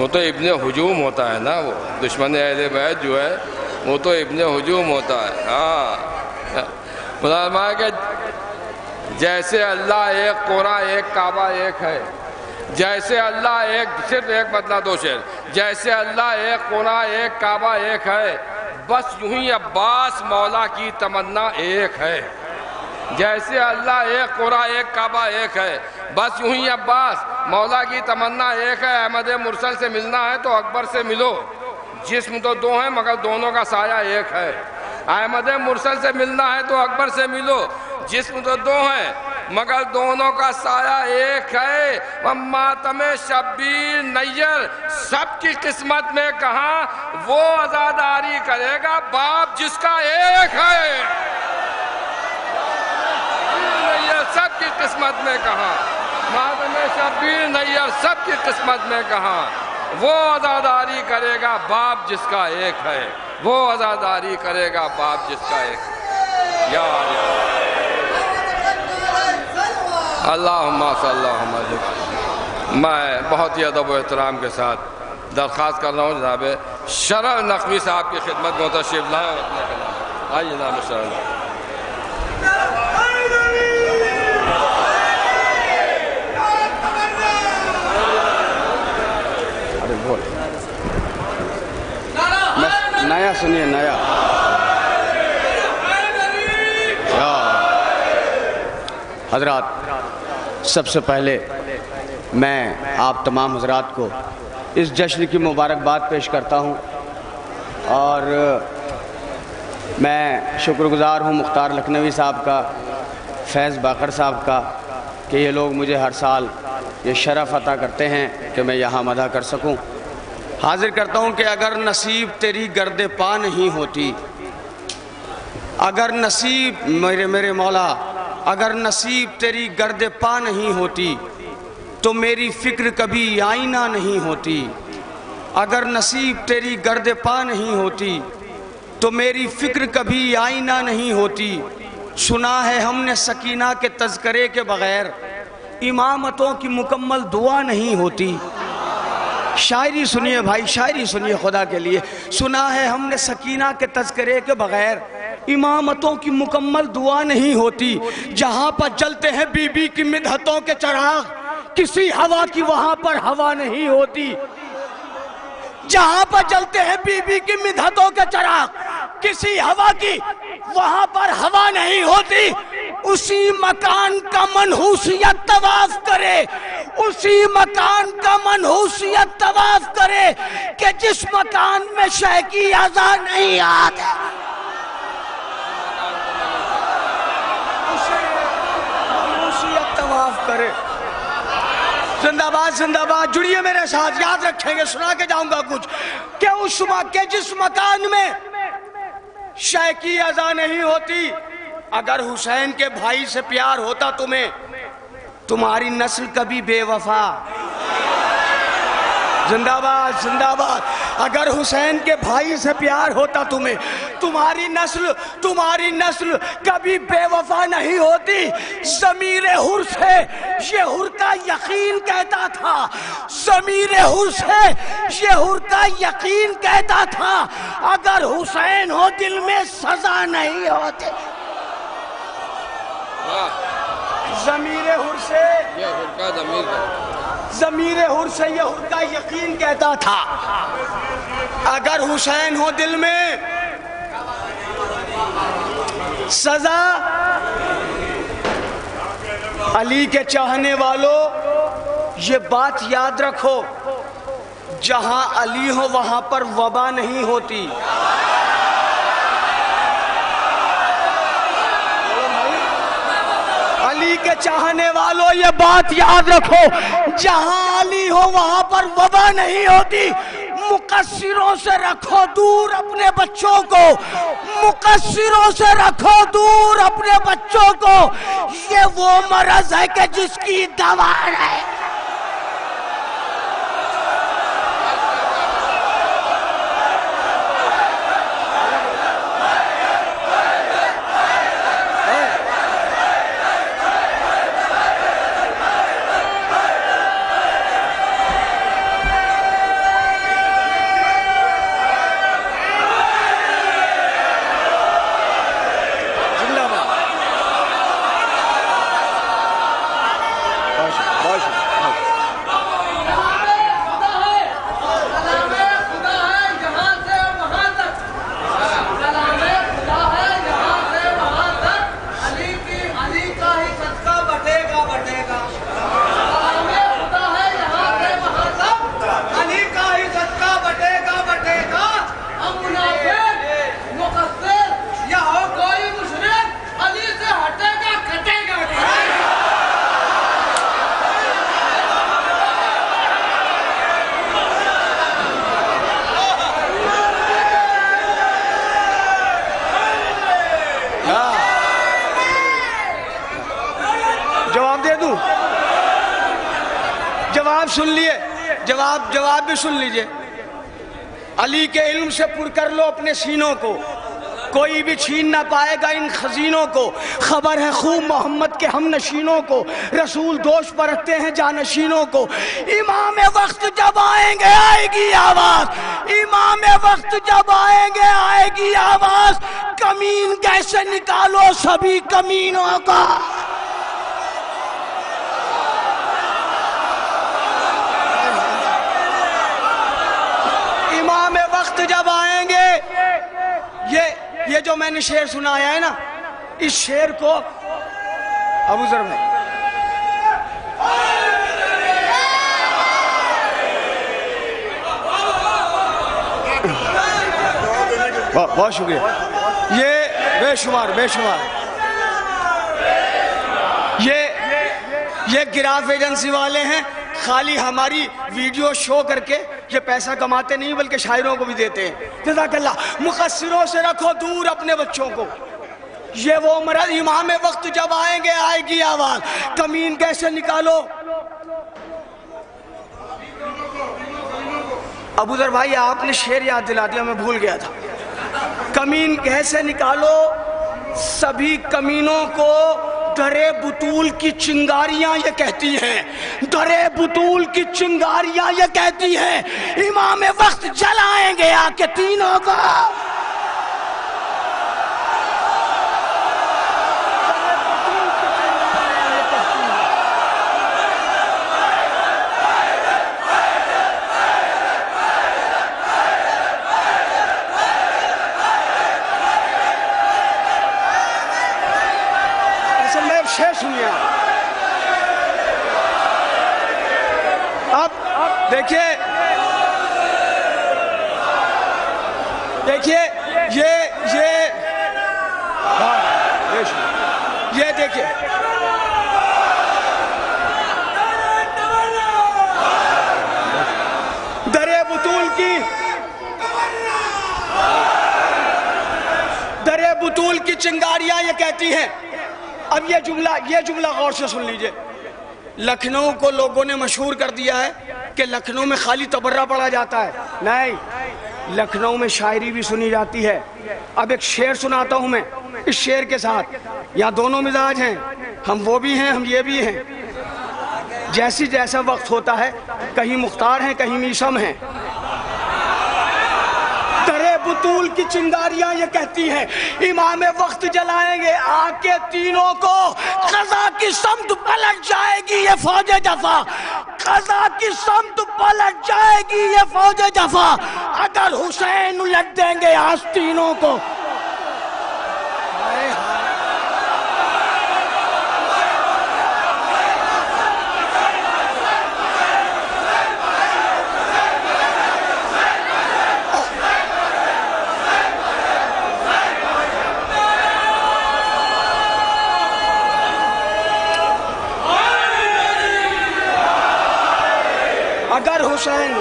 وہ تو ابن ہجوم ہوتا ہے نا، وہ دشمن اہل بیت جو ہے وہ تو ابن ہجوم ہوتا ہے. ہاں مسلمان کہ جیسے اللہ ایک، قرآن ایک، کعبہ ایک ہے. جیسے اللہ ایک، صرف ایک بدلہ دو شعر. جیسے اللہ ایک، قرآن ایک، کعبہ ایک ہے، بس یوں ہی عباس مولا کی تمنا ایک ہے. جیسے اللہ ایک، قرآن ایک، کعبہ ایک ہے، بس یوں ہی عباس مولا کی تمنا ایک ہے. احمد مرسل سے ملنا ہے تو اکبر سے ملو، جسم تو دو ہیں مگر دونوں کا سایہ ایک ہے. احمد مرسل سے ملنا ہے تو اکبر سے ملو، جسم تو دو ہیں مگر دونوں کا سایہ ایک ہے. ماتم شبیر نیر سب کی قسمت میں کہاں، وہ عزاداری کرے گا باپ جس کا ایک ہے. سب کی قسمت میں کہاں، ماتم شبیر نیر سب کی قسمت میں کہاں، وہ عزاداری کرے گا باپ جس کا ایک ہے. وہ عزاداری کرے گا باپ جس کا ایک ہے. یا اللہم صلی اللہ علیہ. میں بہت ہی ادب و احترام کے ساتھ درخواست کر رہا ہوں جناب شرح نقوی صاحب کی خدمت میں تشریف لائیں. آئیے جناب شرح. نیا سنیے، نیا. حضرات، سب سے پہلے میں آپ تمام حضرات کو اس جشن کی مبارکباد پیش کرتا ہوں، اور میں شکر گزار ہوں مختار لکھنوی صاحب کا، فیض باقر صاحب کا، کہ یہ لوگ مجھے ہر سال یہ شرف عطا کرتے ہیں کہ میں یہاں مدح کر سکوں. حاضر کرتا ہوں کہ اگر نصیب تیری گرد پا نہیں ہوتی، اگر نصیب میرے مولا، اگر نصیب تیری گرد پا نہیں ہوتی تو میری فکر کبھی آئینہ نہیں ہوتی. اگر نصیب تیری گرد پا نہیں ہوتی تو میری فکر کبھی آئینہ نہیں ہوتی. سنا ہے ہم نے سکینہ کے تذکرے کے بغیر امامتوں کی مکمل دعا نہیں ہوتی. شاعری سنیے بھائی، شاعری سنیے خدا کے لیے. سنا ہے ہم نے سکینہ کے تذکرے کے بغیر امامتوں کی مکمل دعا نہیں ہوتی. جہاں پر جلتے ہیں بی بی کی مدحتوں کے چراغ، کسی ہوا کی وہاں پر ہوا نہیں ہوتی. جہاں پر جلتے ہیں بی بی کی مدحتوں کے چراغ، کسی ہوا کی وہاں پر ہوا نہیں ہوتی. اسی مکان کا منحوسیت طواف کرے، اسی مکان کا منحوسیت طواف کرے کہ جس مکان میں شہ کی اذا نہیں آتا. منحوسیت طواف کرے. زندہ باد، زندہ باد. جڑیے میرے ساتھ، یاد رکھیں گے، سنا کے جاؤں گا کچھ کہ اس کہ جس مکان میں شہ کی اذا نہیں ہوتی. اگر حسین کے بھائی سے پیار ہوتا تمہیں، تمہاری نسل کبھی بے وفا. زندہ باد، زندہ باد. اگر حسین کے بھائی سے پیار ہوتا تمہیں، تمہاری نسل کبھی بے وفا نہیں ہوتی. ضمیر حر سے یہ حر کا یقین کہتا تھا، ضمیر حر سے یہ حر کا یقین کہتا تھا، اگر حسین ہو دل میں سزا نہیں ہوتی. ضمیر حر سے یہ حر کا ضمیر حر سے یہ حر کا یقین کہتا تھا، اگر حسین ہو دل میں سزا. علی کے چاہنے والوں یہ بات یاد رکھو، جہاں علی ہو وہاں پر وبا نہیں ہوتی. علی کے چاہنے والوں یہ بات یاد رکھو، جہاں علی ہو وہاں پر وبا نہیں ہوتی. مقصروں سے رکھو دور اپنے بچوں کو، مقصروں سے رکھو دور اپنے بچوں کو. یہ وہ مرض ہے کہ جس کی دوا ہے. سن لیے، جواب بھی سن لیجئے۔ علی کے علم سے پر کر لو اپنے سینوں کو، کوئی بھی چھین نہ پائے گا ان خزینوں کو۔ خبر ہے خوب محمد کے ہم نشینوں کو، رسول دوش پر رکھتے ہیں جانشینوں کو۔ امام وقت جب آئیں گے آئے گی آواز، امام وقت جب آئیں گے آئے گی آواز، کمین کیسے نکالو سبھی کمینوں کا۔ امام وقت جب آئیں گے، یہ جو میں نے شعر سنایا ہے نا، اس شعر کو ابو ذر بھائی بہت شکریہ، یہ بے شمار یہ گراف ایجنسی والے ہیں، خالی ہماری ویڈیو شو کر کے یہ پیسہ کماتے نہیں بلکہ شاعروں کو بھی دیتے ہیں۔ جزاک اللہ۔ مقصروں سے رکھو دور اپنے بچوں کو، یہ وہ مرض۔ امام وقت جب آئیں گے آئے گی آواز، کمین کیسے نکالو۔ ابو ذر بھائی آپ نے شعر یاد دلا دیا، میں بھول گیا تھا۔ کمین کیسے نکالو سبھی کمینوں کو، درے بطول کی چنگاریاں یہ کہتی ہیں، درے بطول کی چنگاریاں یہ کہتی ہیں، امام وقت جلائیں گے آ کے تینوں کو۔ سنیے اب دیکھیے یہ دیکھیے درے بطول کی چنگاریاں یہ کہتی ہیں۔ اب یہ جملہ غور سے سن لیجئے۔ لکھنؤ کو لوگوں نے مشہور کر دیا ہے کہ لکھنؤ میں خالی تبرہ پڑھا جاتا ہے، نہیں، لکھنؤ میں شاعری بھی سنی جاتی ہے۔ اب ایک شعر سناتا ہوں میں، اس شعر کے ساتھ یہاں دونوں مزاج ہیں، ہم وہ بھی ہیں ہم یہ بھی ہیں، جیسا وقت ہوتا ہے، کہیں مختار ہیں کہیں میشم ہیں۔ بطول کی چنگاریاں یہ کہتی ہیں، امام وقت جلائیں گے آ کے تینوں کو، قضا کی سمت پلٹ جائے گی یہ فوج جفا، قضا کی سمت پلٹ جائے گی یہ فوج جفا، اگر حسین الٹ دیں گے آستینوں کو۔ اگر حسین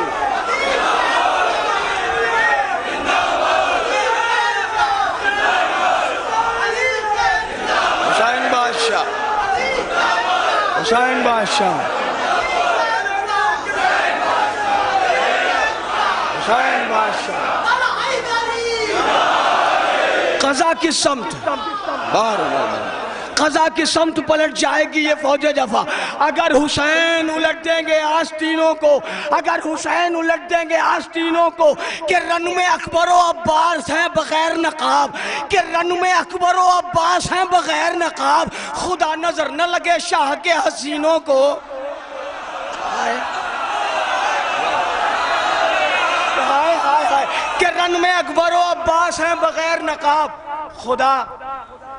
بادشاہ قضا کی سمت قضا کی سمت پلٹ جائے گی یہ فوج جفا، اگر حسین الٹ دیں گے آستینوں کو، اگر حسین الٹ دیں گے آستینوں کو، کہ رن میں اکبر و عباس ہیں بغیر نقاب، کہ رن میں اکبر و عباس ہیں بغیر نقاب، خدا نظر نہ لگے شاہ کے حسینوں کو۔ کہ رن میں اکبر و عباس ہیں بغیر نقاب، خدا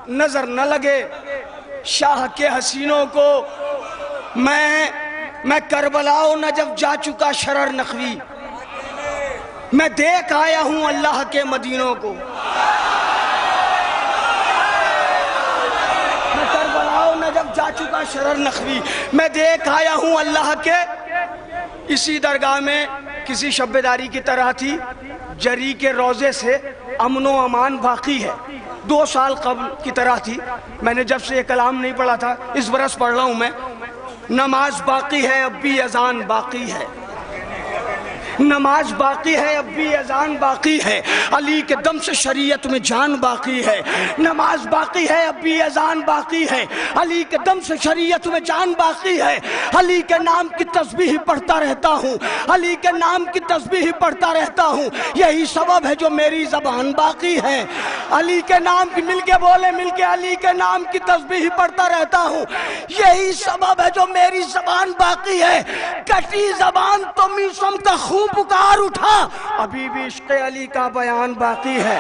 نظر نہ لگے شاہ کے حسینوں کو۔ میں کربلا و نجف جا چکا شرر نخوی، میں دیکھ آیا ہوں اللہ کے مدینوں کو۔ میں کربلا و نجف جا چکا شرر نخوی، میں دیکھ آیا ہوں اللہ کے۔ اسی درگاہ میں کسی شبیداری کی طرح تھی، جری کے روزے سے امن و امان باقی ہے، 2 سال قبل کی طرح تھی۔ میں نے جب سے یہ کلام نہیں پڑھا تھا، اس برس پڑھ رہا ہوں نماز باقی ہے اب بھی اذان باقی ہے، نماز باقی ہے اب بھی اذان باقی ہے، علی کے دم سے شریعت میں جان باقی ہے، نماز باقی ہے اب بھی اذان باقی ہے، علی کے دم سے شریعت میں جان باقی ہے، علی کے نام کی تسبیح پڑھتا رہتا ہوں، علی کے نام کی تسبیح پڑھتا رہتا ہوں، یہی سبب ہے جو میری زبان باقی ہے، علی کے نام کی مل کے بولے، مل کے علی کے نام کی تسبیح پڑھتا رہتا ہوں، یہی سبب ہے جو میری زبان باقی ہے، کٹی زبان تو میسم کا خون پکار اٹھا، ابھی بھی عشق علی کا بیان باقی ہے،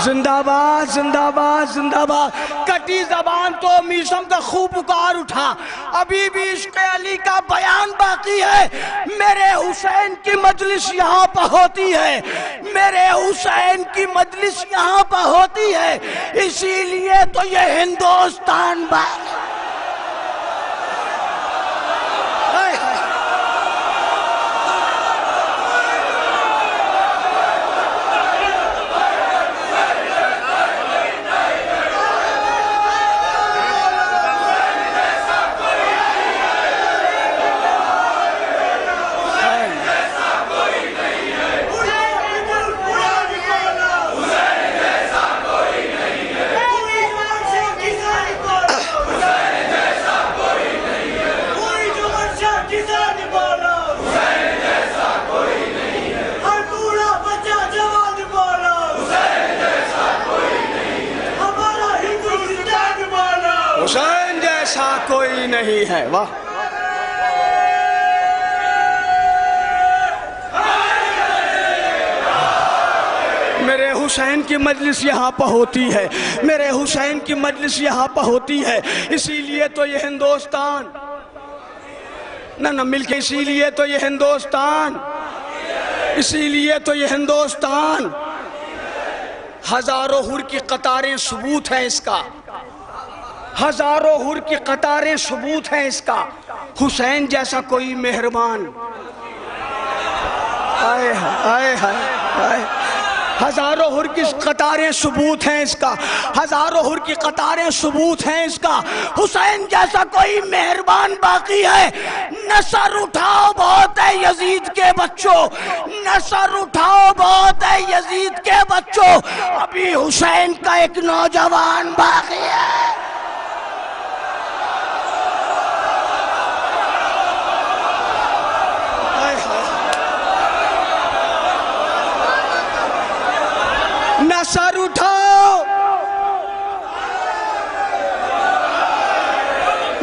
زندہ باد زندہ باد زندہ باد، کٹی زبان تو میسم کا خون پکار اٹھا، ابھی بھی عشق علی کا بیان باقی ہے، میرے حسین کی مجلس یہاں پہ ہوتی ہے، میرے حسین کی مجلس یہاں پہ ہوتی ہے، اسی لیے تو یہ ہندوستان باقی ہے۔ حسین جیسا کوئی نہیں ہے، واہ میرے حسین کی مجلس یہاں پہ ہوتی ہے، میرے حسین کی مجلس یہاں پہ ہوتی ہے، اسی لیے تو یہ ہندوستان نہ مل کے، اسی لیے تو یہ ہندوستان، اسی لیے تو یہ ہندوستان، ہزاروں حور کی قطاریں ثبوت ہے اس کا، ہزاروں حور کی قطاریں ثبوت ہے اس کا، حسین جیسا کوئی مہربان، آئے آئے آئے، ہزاروں حور کی قطاریں ثبوت ہیں اس کا، ہزاروں حور کی قطاریں ثبوت ہیں اس کا، حسین جیسا کوئی مہربان باقی ہے، نصر اٹھاؤ بہت ہے یزید کے بچوں، نصر اٹھاؤ بہت ہے یزید کے بچوں، ابھی حسین کا ایک نوجوان باقی ہے۔ نصر اٹھاؤ،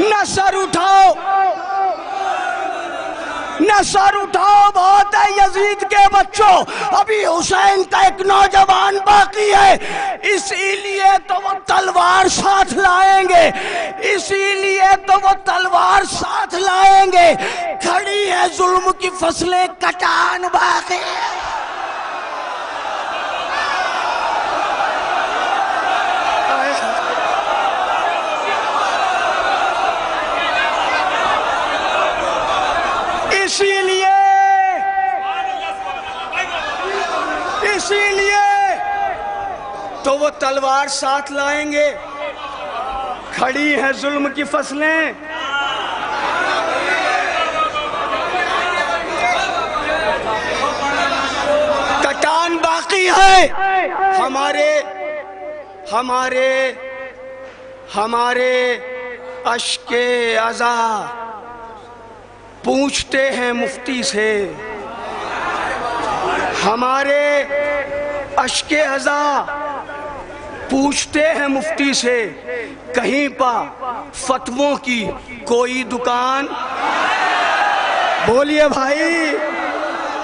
نصر اٹھاؤ، نصر اٹھاؤ بہت ہے یزید کے بچوں، ابھی حسین کا ایک نوجوان باقی ہے، اسی لیے تو وہ تلوار ساتھ لائیں گے، اسی لیے تو وہ تلوار ساتھ لائیں گے، کھڑی ہے ظلم کی فصلیں کٹان باقی ہے۔ اسی لیے تو وہ تلوار ساتھ لائیں گے، کھڑی ہیں ظلم کی فصلیں، کٹان باقی ہے، ہمارے اشک عزا پوچھتے ہیں مفتی سے، ہمارے اشک عزا پوچھتے ہیں مفتی سے، کہیں پا فتووں کی کوئی دکان، بولیے بھائی،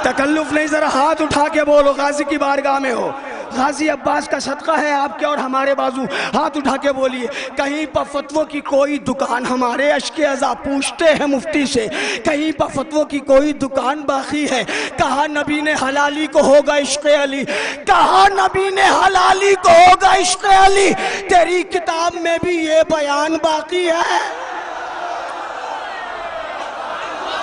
تکلف نہیں، ذرا ہاتھ اٹھا کے بولو، غازی کی بارگاہ میں ہو، غازی عباس کا صدقہ ہے آپ کے اور ہمارے بازو، ہاتھ اٹھا کے بولیے، کہیں پا فتووں کی کوئی دکان، ہمارے اشک عزا پوچھتے ہیں مفتی سے، کہیں پا فتووں کی کوئی دکان باقی ہے، کہا نبی نے حلالی کو ہوگا عشق علی، کہا نبی نے حلالی کو ہوگا عشق علی، تیری کتاب میں بھی یہ بیان باقی ہے۔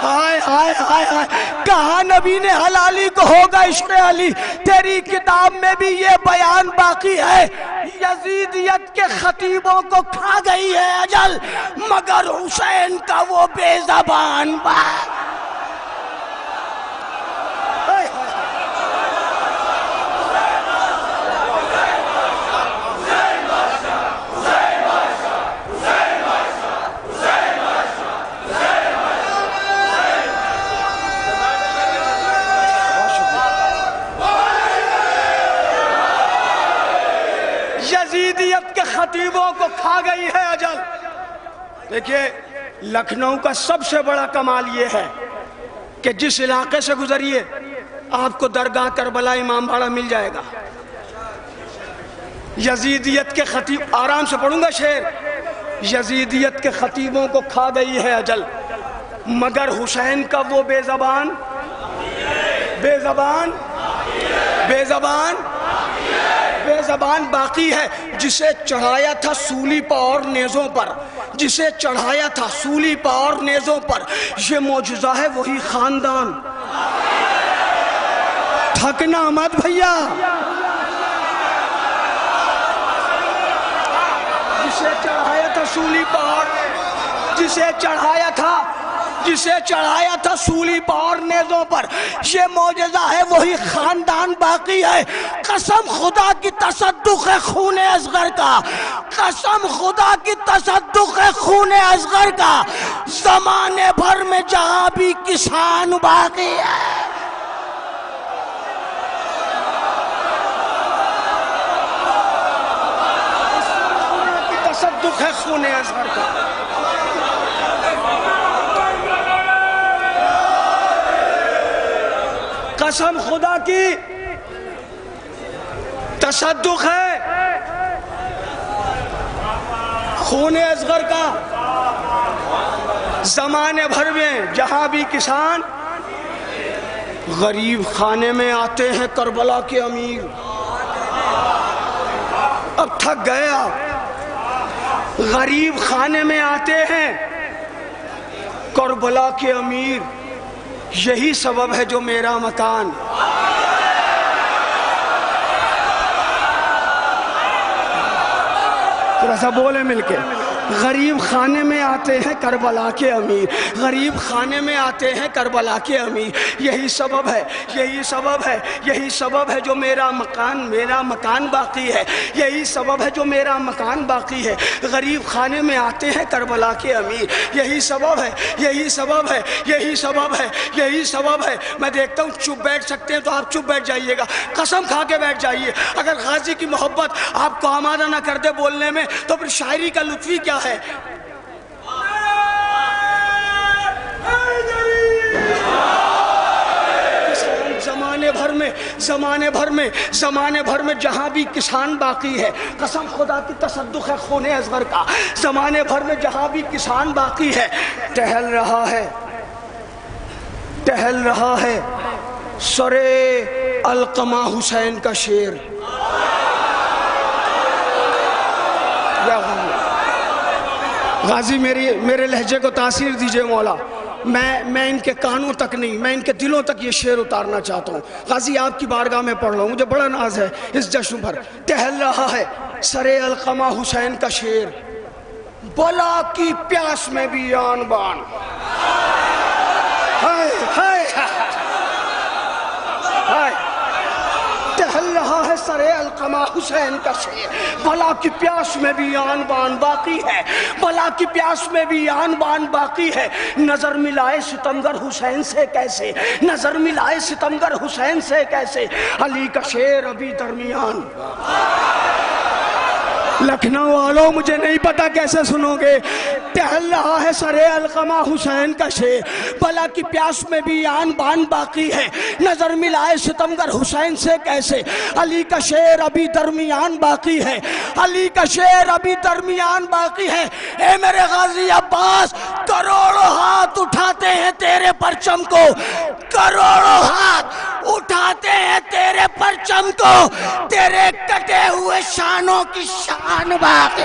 ہائے ہائے ہائے ہائے کہا نبی نے حلالی کو ہوگا عشق علی. تیری کتاب میں بھی یہ بیان باقی ہے. یزیدیت کے خطیبوں کو کھا گئی ہے اجل مگر حسین کا وہ بے زبان یزیدیت کے خطیبوں کو کھا گئی ہے اجل. دیکھیے لکھنؤ کا سب سے بڑا کمال یہ ہے کہ جس علاقے سے گزریے آپ کو درگاہ کربلا امام باڑہ مل جائے گا. یزیدیت کے خطیب آرام سے پڑھوں گا شعر. یزیدیت کے خطیبوں کو کھا گئی ہے اجل مگر حسین کا وہ بے زبان بے زبان بے زبان بے زبان باقی ہے. جسے چڑھایا تھا سولی پر اور نیزوں پر جسے چڑھایا تھا سولی پر اور نیزوں پر یہ معجزہ ہے وہی خاندان. تھکنا مت بھیا. جسے چڑھایا تھا سولی پر جسے چڑھایا تھا سولی پر اور نیزوں پر یہ معجزہ ہے وہی خاندان باقی ہے. قسم خدا کی تصدق ہے خون اصغر کا قسم خدا کی تصدق ہے خون اصغر کا زمانے بھر میں جہاں بھی کسان باقی ہے. تصدق ہے خون اصغر کا. قسم خدا کی تصدق ہے خون اصغر کا زمانے بھر میں جہاں بھی کسان غریب خانے میں آتے ہیں کربلا کے امیر. اب تھک گئے آپ. غریب خانے میں آتے ہیں کربلا کے امیر. یہی سبب ہے جو میرا مکان تھوڑا سا بولے مل کے. غریب خانے میں آتے ہیں کربلا کے امیر غریب خانے میں آتے ہیں کربلا کے امیر. یہی سبب ہے جو میرا مکان باقی ہے. یہی سبب ہے جو میرا مکان باقی ہے. غریب خانے میں آتے ہیں کربلا کے امیر. یہی سبب ہے. میں دیکھتا ہوں چپ بیٹھ سکتے ہیں تو آپ چپ بیٹھ جائیے گا. قسم کھا کے بیٹھ جائیے. اگر غازی کی محبت آپ کو آمادہ نہ کر دے بولنے میں تو پھر شاعری کا لطف ہی کیا ہے. زمانے بھر میں جہاں بھی کسان باقی ہے. قسم خدا کی تصدق ہے خون اصغر کا زمانے بھر میں جہاں بھی کسان باقی ہے. ٹہل رہا ہے سرے القمہ حسین کا شیر. غازی میرے لہجے کو تاثیر دیجئے مولا. میں ان کے کانوں تک نہیں میں ان کے دلوں تک یہ شعر اتارنا چاہتا ہوں. غازی آپ کی بارگاہ میں پڑھ رہا ہوں. مجھے بڑا ناز ہے اس جشن پر. ٹہل رہا ہے سرے القمہ حسین کا شیر بلا کی پیاس میں بھی آن بان. ٹہل رہا ہے سرے القمہ حسین کا شیر بلا کی پیاس میں بھی آن بان باقی ہے. بلا کی پیاس میں بھی آن بان باقی ہے. نظر ملائے ستمگر حسین سے کیسے علی کا شیر ابھی درمیان. لکھنؤ والوں مجھے نہیں پتا کیسے سنو گے. ٹہل رہا ہے سرے القمہ حسین کا شیر بلا کی پیاس میں بھی آن بان باقی ہے. نظر ملائے ستمگر حسین سے کیسے علی کا شیر ابھی درمیان باقی ہے. اے میرے غازی عباس کروڑوں ہاتھ اٹھاتے ہیں تیرے پرچم کو تیرے کٹے ہوئے شانوں کی شان باقی.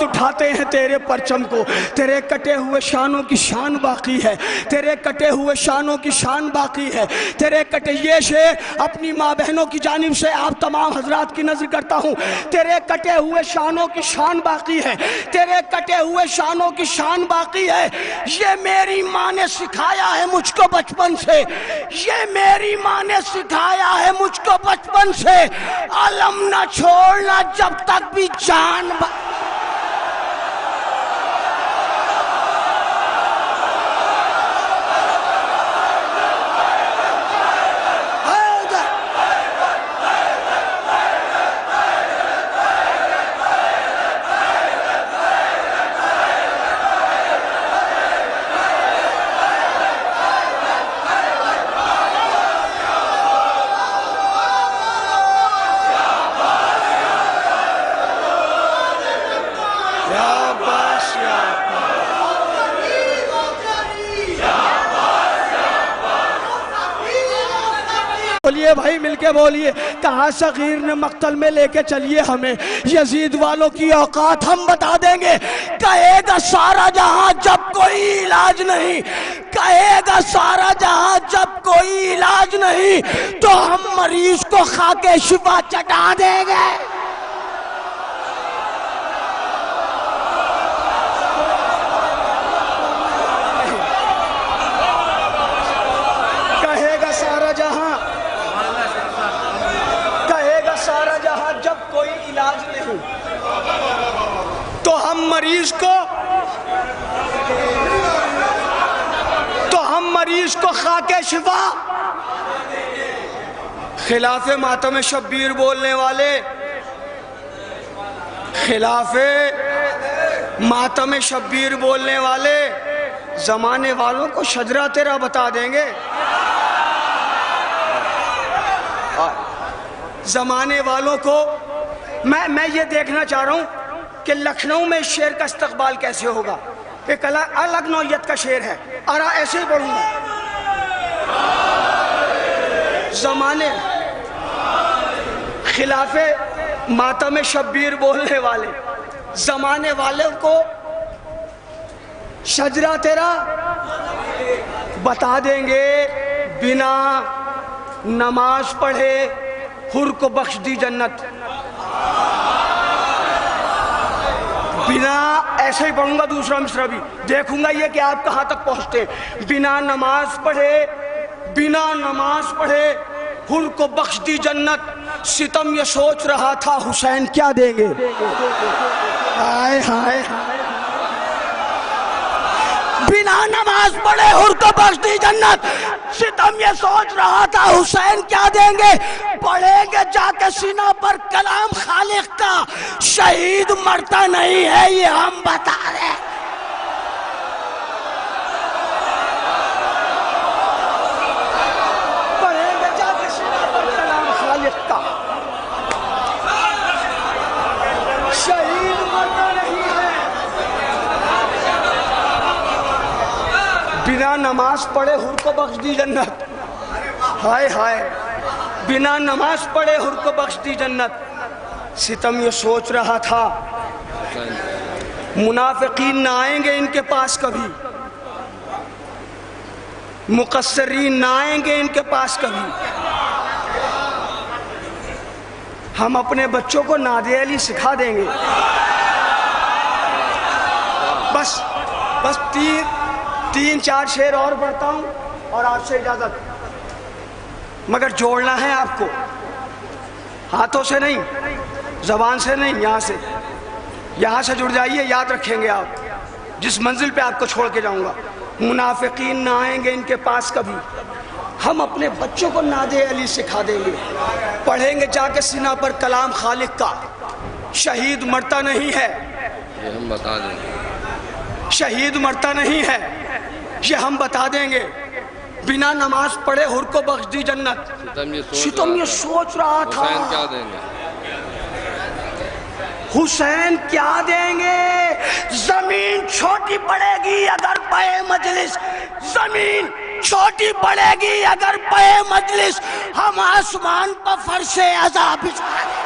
ہاتھ اٹھاتے ہیں تیرے پرچم کو، تیرے کٹے ہوئے شانوں کی شان باقی ہے، تیرے کٹے ہوئے شانوں کی شان باقی ہے، تیرے کٹے یہ شعر اپنی ماں بہنوں کی جانب سے آپ تمام حضرات کی نظر کرتا ہوں، تیرے کٹے ہوئے شانوں کی شان باقی ہے، تیرے کٹے ہوئے شانوں کی شان باقی ہے۔ یہ میری ماں نے سکھایا ہے مجھ کو بچپن سے، یہ میری ماں نے سکھایا ہے مجھ کو بچپن سے، علم نہ چھوڑنا جب تک بھی جان بولیے بھائی مل کے بولیے، کہا صغیر نے مقتل میں لے کے چلیے ہمیں، یزید والوں کی اوقات ہم بتا دیں گے، کہے گا سارا جہاں جب کوئی علاج نہیں، کہے گا سارا جہاں جب کوئی علاج نہیں، تو ہم مریض کو خاک شفا چٹا دیں گے۔ تو ہم مریض کو خاک شفا، خلاف ماتم شبیر بولنے والے، خلاف ماتم شبیر بولنے والے زمانے والوں کو شجرہ تیرا بتا دیں گے، زمانے والوں کو۔ میں یہ دیکھنا چاہ رہا ہوں کہ لکھنؤ میں اس شعر کا استقبال کیسے ہوگا، ایک الگ نوعیت کا شعر ہے، اور ایسے ہی پڑھوں گا۔ زمانے خلاف ماتم شبیر بولنے والے زمانے والوں کو شجرہ تیرا بتا دیں گے، بنا نماز پڑھے حر کو بخش دی جنت، بنا ایسے ہی پڑھوں گا دوسرا مصرع بھی، دیکھوں گا یہ کہ آپ کہاں تک پہنچتے، بنا نماز پڑھے حر کو بخش دی جنت، ستم یہ سوچ رہا تھا حسین کیا دیں گے، ہائے ہائے بنا نماز پڑھے حر کو بخش دی جنت، ستم یہ سوچ رہا تھا حسین کیا دیں گے، پڑھیں گے جا کے سینہ پر کلام خالق کا، شہید مرتا نہیں ہے یہ ہم بتا رہے، پڑھیں گے جا کے سینہ پر کلام خالق کا، شہید مرتا نہیں ہے، بنا نماز پڑھے حر کو بخش دی جنت، ہائے ہائے بنا نماز پڑھے حر کو بخش دی جنت، ستم یہ سوچ رہا تھا منافقین نہ آئیں گے ان کے پاس کبھی، مقصرین نہ آئیں گے ان کے پاس کبھی، ہم اپنے بچوں کو ناد علی سکھا دیں گے، بس تین چار شعر اور پڑھتا ہوں اور آپ سے اجازت، مگر جوڑنا ہے آپ کو، ہاتھوں سے نہیں، زبان سے نہیں، یہاں سے جڑ جائیے، یاد رکھیں گے آپ، جس منزل پہ آپ کو چھوڑ کے جاؤں گا، منافقین نہ آئیں گے ان کے پاس کبھی، ہم اپنے بچوں کو ناد علی سکھا دیں گے، پڑھیں گے جا کے سینہ پر کلام خالق کا، شہید مرتا نہیں ہے یہ ہم بتا دیں گے، شہید مرتا نہیں ہے یہ ہم بتا دیں گے، بنا نماز پڑھے حر کو بخش دی جنت، ستم یہ سوچ رہا تھا حسین کیا دیں گے، حسین کیا دیں گے، زمین چھوٹی پڑے گی اگر پائے مجلس، زمین چھوٹی پڑے گی اگر پائے مجلس، ہم آسمان پر فرش عذاب بچھا دیں،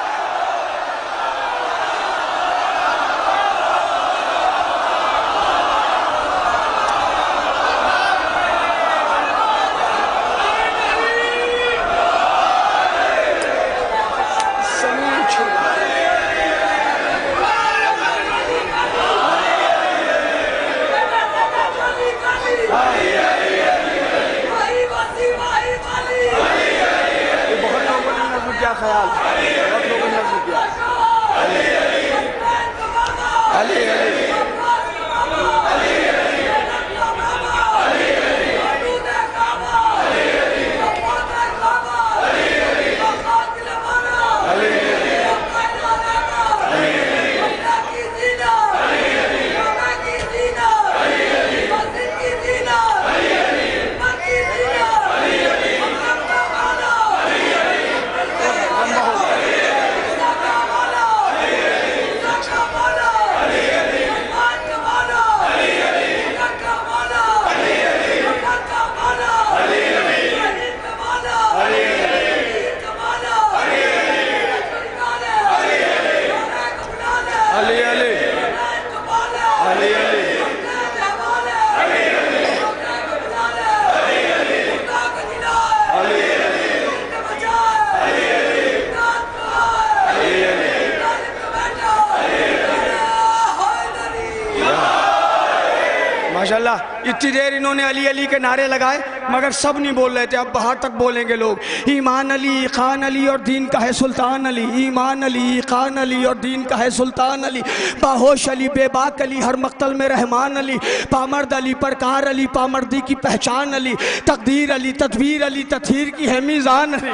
اتنی دیر انہوں نے علی علی کے نعرے لگائے مگر سب نہیں بول رہے تھے. اب باہر تک بولیں گے لوگ. ایمان علی خان علی اور دین کا ہے سلطان علی. ایمان علی خان علی اور دین کا ہے سلطان علی. باہوش علی بے باک علی ہر مقتل میں رحمان علی. پامرد علی پرکار علی پامردی کی پہچان علی. تقدیر علی تدبیر علی تطہیر کی ہے میزان علی.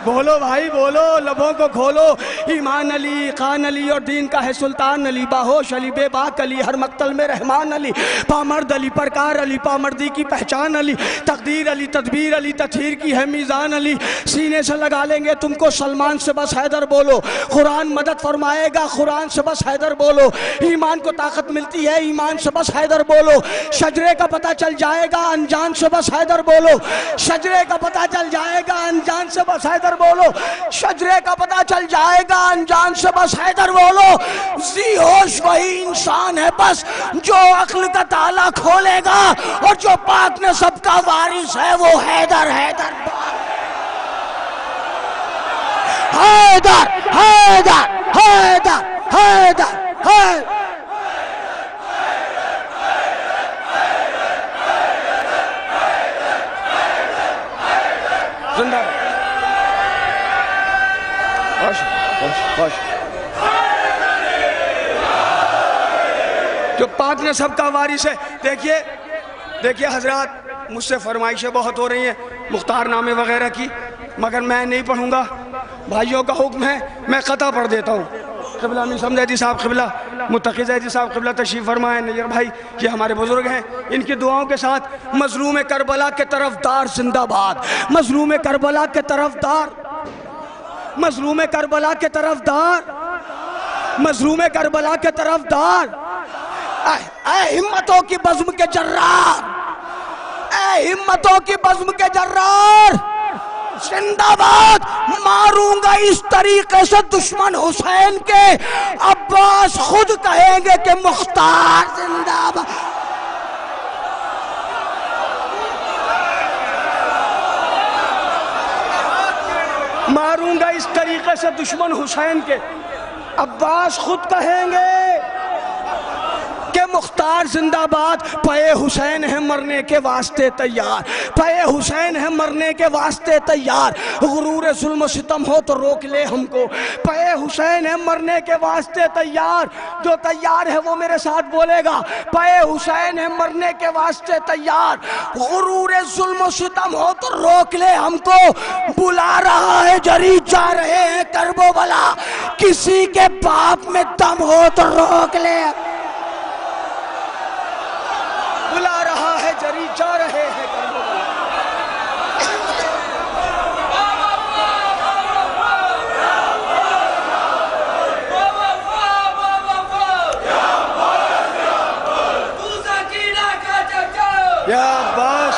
بولو بھائی بولو, لبوں کو کھولو. ایمان علی خان علی اور دین کا ہے سلطان علی. باہوش علی بے باک علی ہر مقتل میں رحمان علی. پامرد علی پرکار علی پامردی کی پہچان علی. تقدیر علی تدبیر علی تطہیر کی ہے میزان علی. سینے سے لگا لیں گے تم کو سلمان سے بس حیدر بولو. قرآن مدد فرمائے گا قرآن سے بس حیدر بولو. ایمان کو طاقت ملتی ہے ایمان سے بس حیدر بولو. شجرے کا پتہ چل جائے گا انجان سے بس حیدر بولو. شجرے کا پتہ چل جائے گا انجان سے بس حیدر بولو. شجرے کا پتہ چل جائے گا انجان سے بس حیدر بولو. ذی ہوش وہی انسان ہے بس جو عقل کا تالا کھولے گا اور جو پاک نے سب کا وارث ہے وہ حیدر حیدر حیدر حیدر حیدر حیدر حیدر. زندہ جو پاک نے سب کا وارث ہے. دیکھیے حضرات مجھ سے فرمائشیں بہت ہو رہی ہیں مختار نامے وغیرہ کی مگر میں نہیں پڑھوں گا. بھائیوں کا حکم ہے میں قطع پڑھ دیتا ہوں. قبلہ امین سمدیدی صاحب قبلہ متقی زیدی صاحب قبلہ تشریف فرمائیں. نیر بھائی یہ ہمارے بزرگ ہیں ان کی دعاؤں کے ساتھ مظلوم کربلا کے طرفدار زندہ باد. مظلوم کربلا کے طرفدار مظلوم کربلا کے طرفدار مظلوم کربلا کے طرفدار. اے ہمتوں کی بزم کے جرار اے ہمتوں کی بزم کے جرار زندہ باد. ماروں گا اس طریقے سے دشمن حسین کے عباس خود کہیں گے کہ مختار زندہ باد. ماروں گا اس طریقے سے دشمن حسین کے عباس خود کہیں گے کہ مختار زندہ باد. پے حسین ہے مرنے کے واسطے تیار پے حسین ہے مرنے کے واسطے تیار. غرور ظلم و ستم ہو تو روک لے ہم کو. پے حسین ہے مرنے کے واسطے تیار. جو تیار ہے وہ میرے ساتھ بولے گا. پے حسین ہے مرنے کے واسطے تیار. غرور ظلم و ستم ہو تو روک لے ہم کو. بلا رہا ہے جری جا رہے ہیں کرب و بلا. کسی کے باپ میں دم ہو تو روک لے. بلا رہا ہے جری جا رہے ہیں کرب و بلا. یا عباس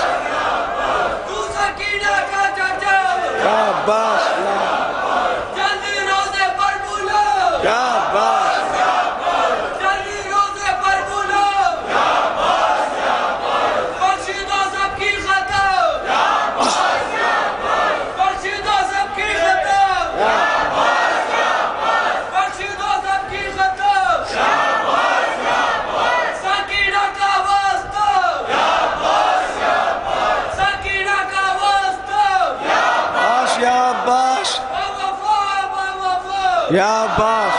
یا عباس جلدی روزے پر بولو. یا عباس جلدی روزے پر بولو. یا عباس فرشیدوں سب کی خطا. یا عباس فرشیدوں سب کی خطا. یا عباس فرشیدوں سب کی خطا. یا عباس سکینہ کا واسطہ. یا سکینہ کا واسطہ. یا عباس یا عباس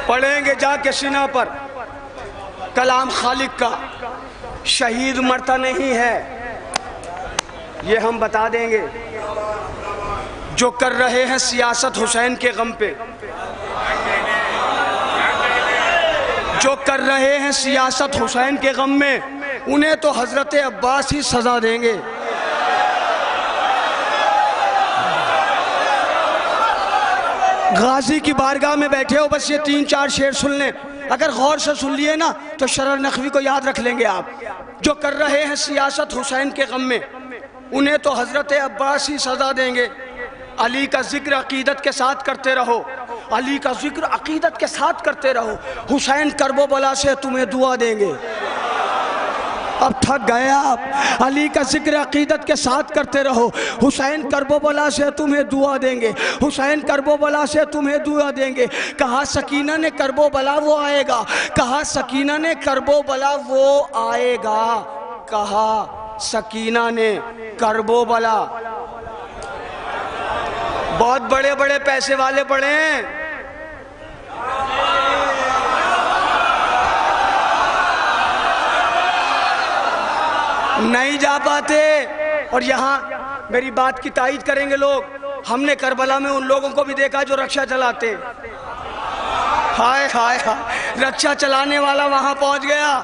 پڑھیں گے جا کے سینہ پر کلام خالق کا. شہید مرتا نہیں ہے یہ ہم بتا دیں گے. جو کر رہے ہیں سیاست حسین کے غم پہ جو کر رہے ہیں سیاست حسین کے غم میں انہیں تو حضرت عباس ہی سزا دیں گے. غازی کی بارگاہ میں بیٹھے ہو بس یہ 3-4 شعر سن لیں. اگر غور سے سن لیے نا تو شرر نخوی کو یاد رکھ لیں گے آپ. جو کر رہے ہیں سیاست حسین کے غم میں انہیں تو حضرت عباس ہی سزا دیں گے. علی کا ذکر عقیدت کے ساتھ کرتے رہو. علی کا ذکر عقیدت کے ساتھ کرتے رہو. حسین کرب و بلا سے تمہیں دعا دیں گے. اب تھک گئے آپ، علی کا ذکر عقیدت کے ساتھ کرتے رہو۔ حسین کرب و بلا سے تمہیں دعا دیں گے، حسین کرب و بلا سے تمہیں دعا دیں گے۔ کہا سکینہ نے کرب و بلا وہ آئے گا، کہا سکینہ نے کرب و بلا وہ آئے گا، کہا سکینہ نے کرب و بلا۔ بہت بڑے بڑے پیسے والے پڑے ہیں، نہیں جا پاتے۔ اور یہاں میری بات کی تائید کریں گے لوگ، ہم نے کربلا میں ان لوگوں کو بھی دیکھا جو رکشہ چلاتے، ہائے ہائے ہائے، رکشہ چلانے والا وہاں پہنچ گیا،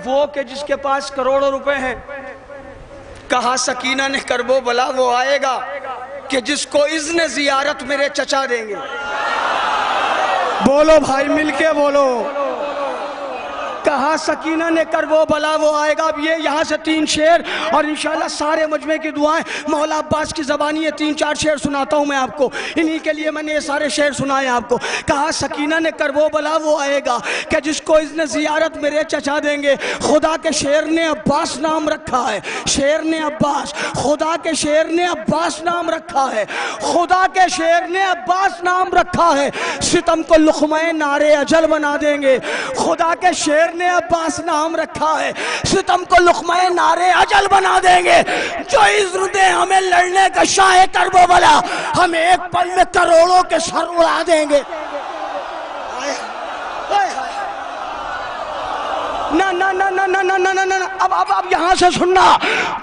وہ کہ جس کے پاس کروڑوں روپے ہیں۔ کہا سکینہ نے کرب و بلا وہ آئے گا کہ جس کو اذن زیارت میرے چچا دیں گے۔ بولو بھائی مل کے بولو۔ کہا سکینہ نے کرب و بلا وہ آئے گا۔ اب یہ یہاں سے 3 شعر اور انشاءاللہ سارے مجمع کی دعائیں مولا عباس کی زبانی یہ 3-4 شعر سناتا ہوں میں آپ کو، انہی کے لیے میں نے یہ سارے شعر سنائے آپ کو۔ کہا سکینہ نے کرب و بلا وہ آئے گا کہ جس کو اذن زیارت میرے چچا دیں گے۔ خدا کے شعر نے عباس نام رکھا ہے، شعر نے عباس، خدا کے شعر نے عباس نام رکھا ہے، خدا کے شعر نے عباس نام رکھا ہے۔ ستم کو لقمہ نارے اجل بنا دیں گے، خدا کے شعر نے عباس نام رکھا ہے، ستم کو لقمہ نارے اجل بنا دیں گے۔ جو عذر دے ہمیں لڑنے کا شاہ کرب و بلا، ہم ایک پل میں کروڑوں کے سر اڑا دیں گے۔ نا نا نا نا نا نا نا نا اب یہاں سے سننا،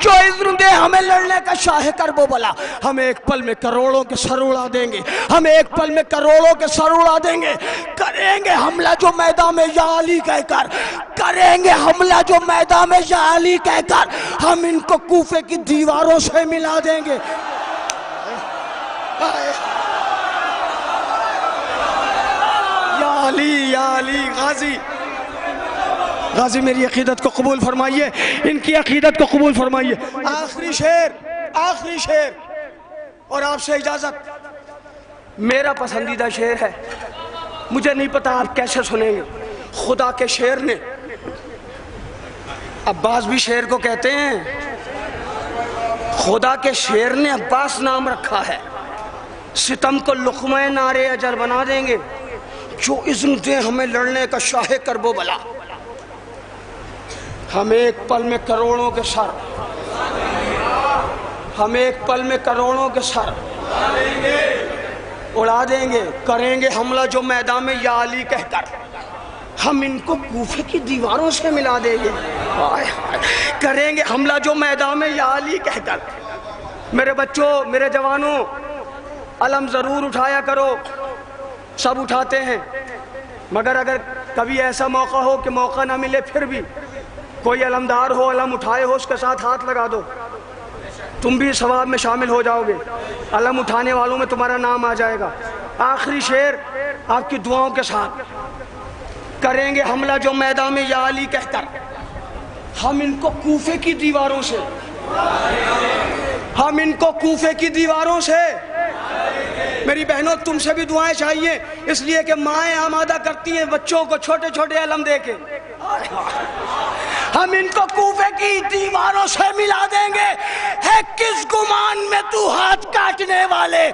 جو عذر دے ہمیں لڑنے کا شاہ کرب و بلا، ہم ایک پل میں کروڑوں کے سر اڑا دیں گے، ہم ایک پل میں کروڑوں کے سر اڑا دیں گے۔ کریں گے حملہ جو میدان میں یا علی کہہ کر، کریں گے حملہ جو میدان میں یا علی کہہ کر، ہم ان کو کوفے کی دیواروں سے ملا دیں گے۔ یا علی غازی، غازی میری عقیدت کو قبول فرمائیے، ان کی عقیدت کو قبول فرمائیے۔ آخری شعر اور آپ سے اجازت، میرا پسندیدہ شعر ہے، مجھے نہیں پتا آپ کیسے سنیں گے۔ خدا کے شعر نے، عباس بھی شعر کو کہتے ہیں، خدا کے شعر نے عباس نام رکھا ہے، ستم کو لقمہ نارے اجل بنا دیں گے۔ جو اذن دے ہمیں لڑنے کا شاہ کرب و بلا، ہم ایک پل میں کروڑوں کے سر، ہم ایک پل میں کروڑوں کے سر اڑا دیں گے۔ کریں گے حملہ جو میدان میں یا علی کہہ کر، ہم ان کو کوفے کی دیواروں سے ملا دیں گے۔ کریں گے حملہ جو میدان میں یا علی کہہ کر۔ میرے بچوں، میرے جوانوں، علم ضرور اٹھایا کرو، سب اٹھاتے ہیں، مگر اگر کبھی ایسا موقع ہو کہ موقع نہ ملے، پھر بھی کوئی علمدار ہو، علم اٹھائے ہو، اس کے ساتھ ہاتھ لگا دو، تم بھی ثواب میں شامل ہو جاؤ گے، علم اٹھانے والوں میں تمہارا نام آ جائے گا۔ آخری شعر آپ کی دعاؤں کے ساتھ، کریں گے حملہ جو میدان میں یا علی کہہ کر، ہم ان کو کوفے کی دیواروں سے، ہم ان کو کوفے کی دیواروں سے۔ میری بہنوں، تم سے بھی دعائیں چاہیے، اس لیے کہ مائیں آمادہ کرتی ہیں بچوں کو چھوٹے چھوٹے علم دے کے۔ ہم ان کو کوفے کی دیواروں سے ملا دیں گے۔ ہے کس گمان میں تو ہاتھ کاٹنے والے،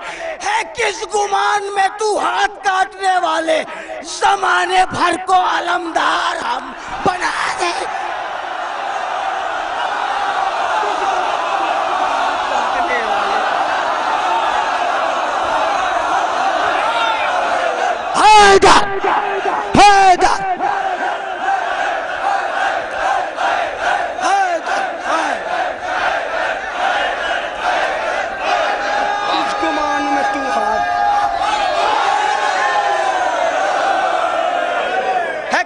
ہے کس گمان میں تو ہاتھ کاٹنے والے، زمانے بھر کو علمدار ہم بنا دیں۔ حیدر حیدر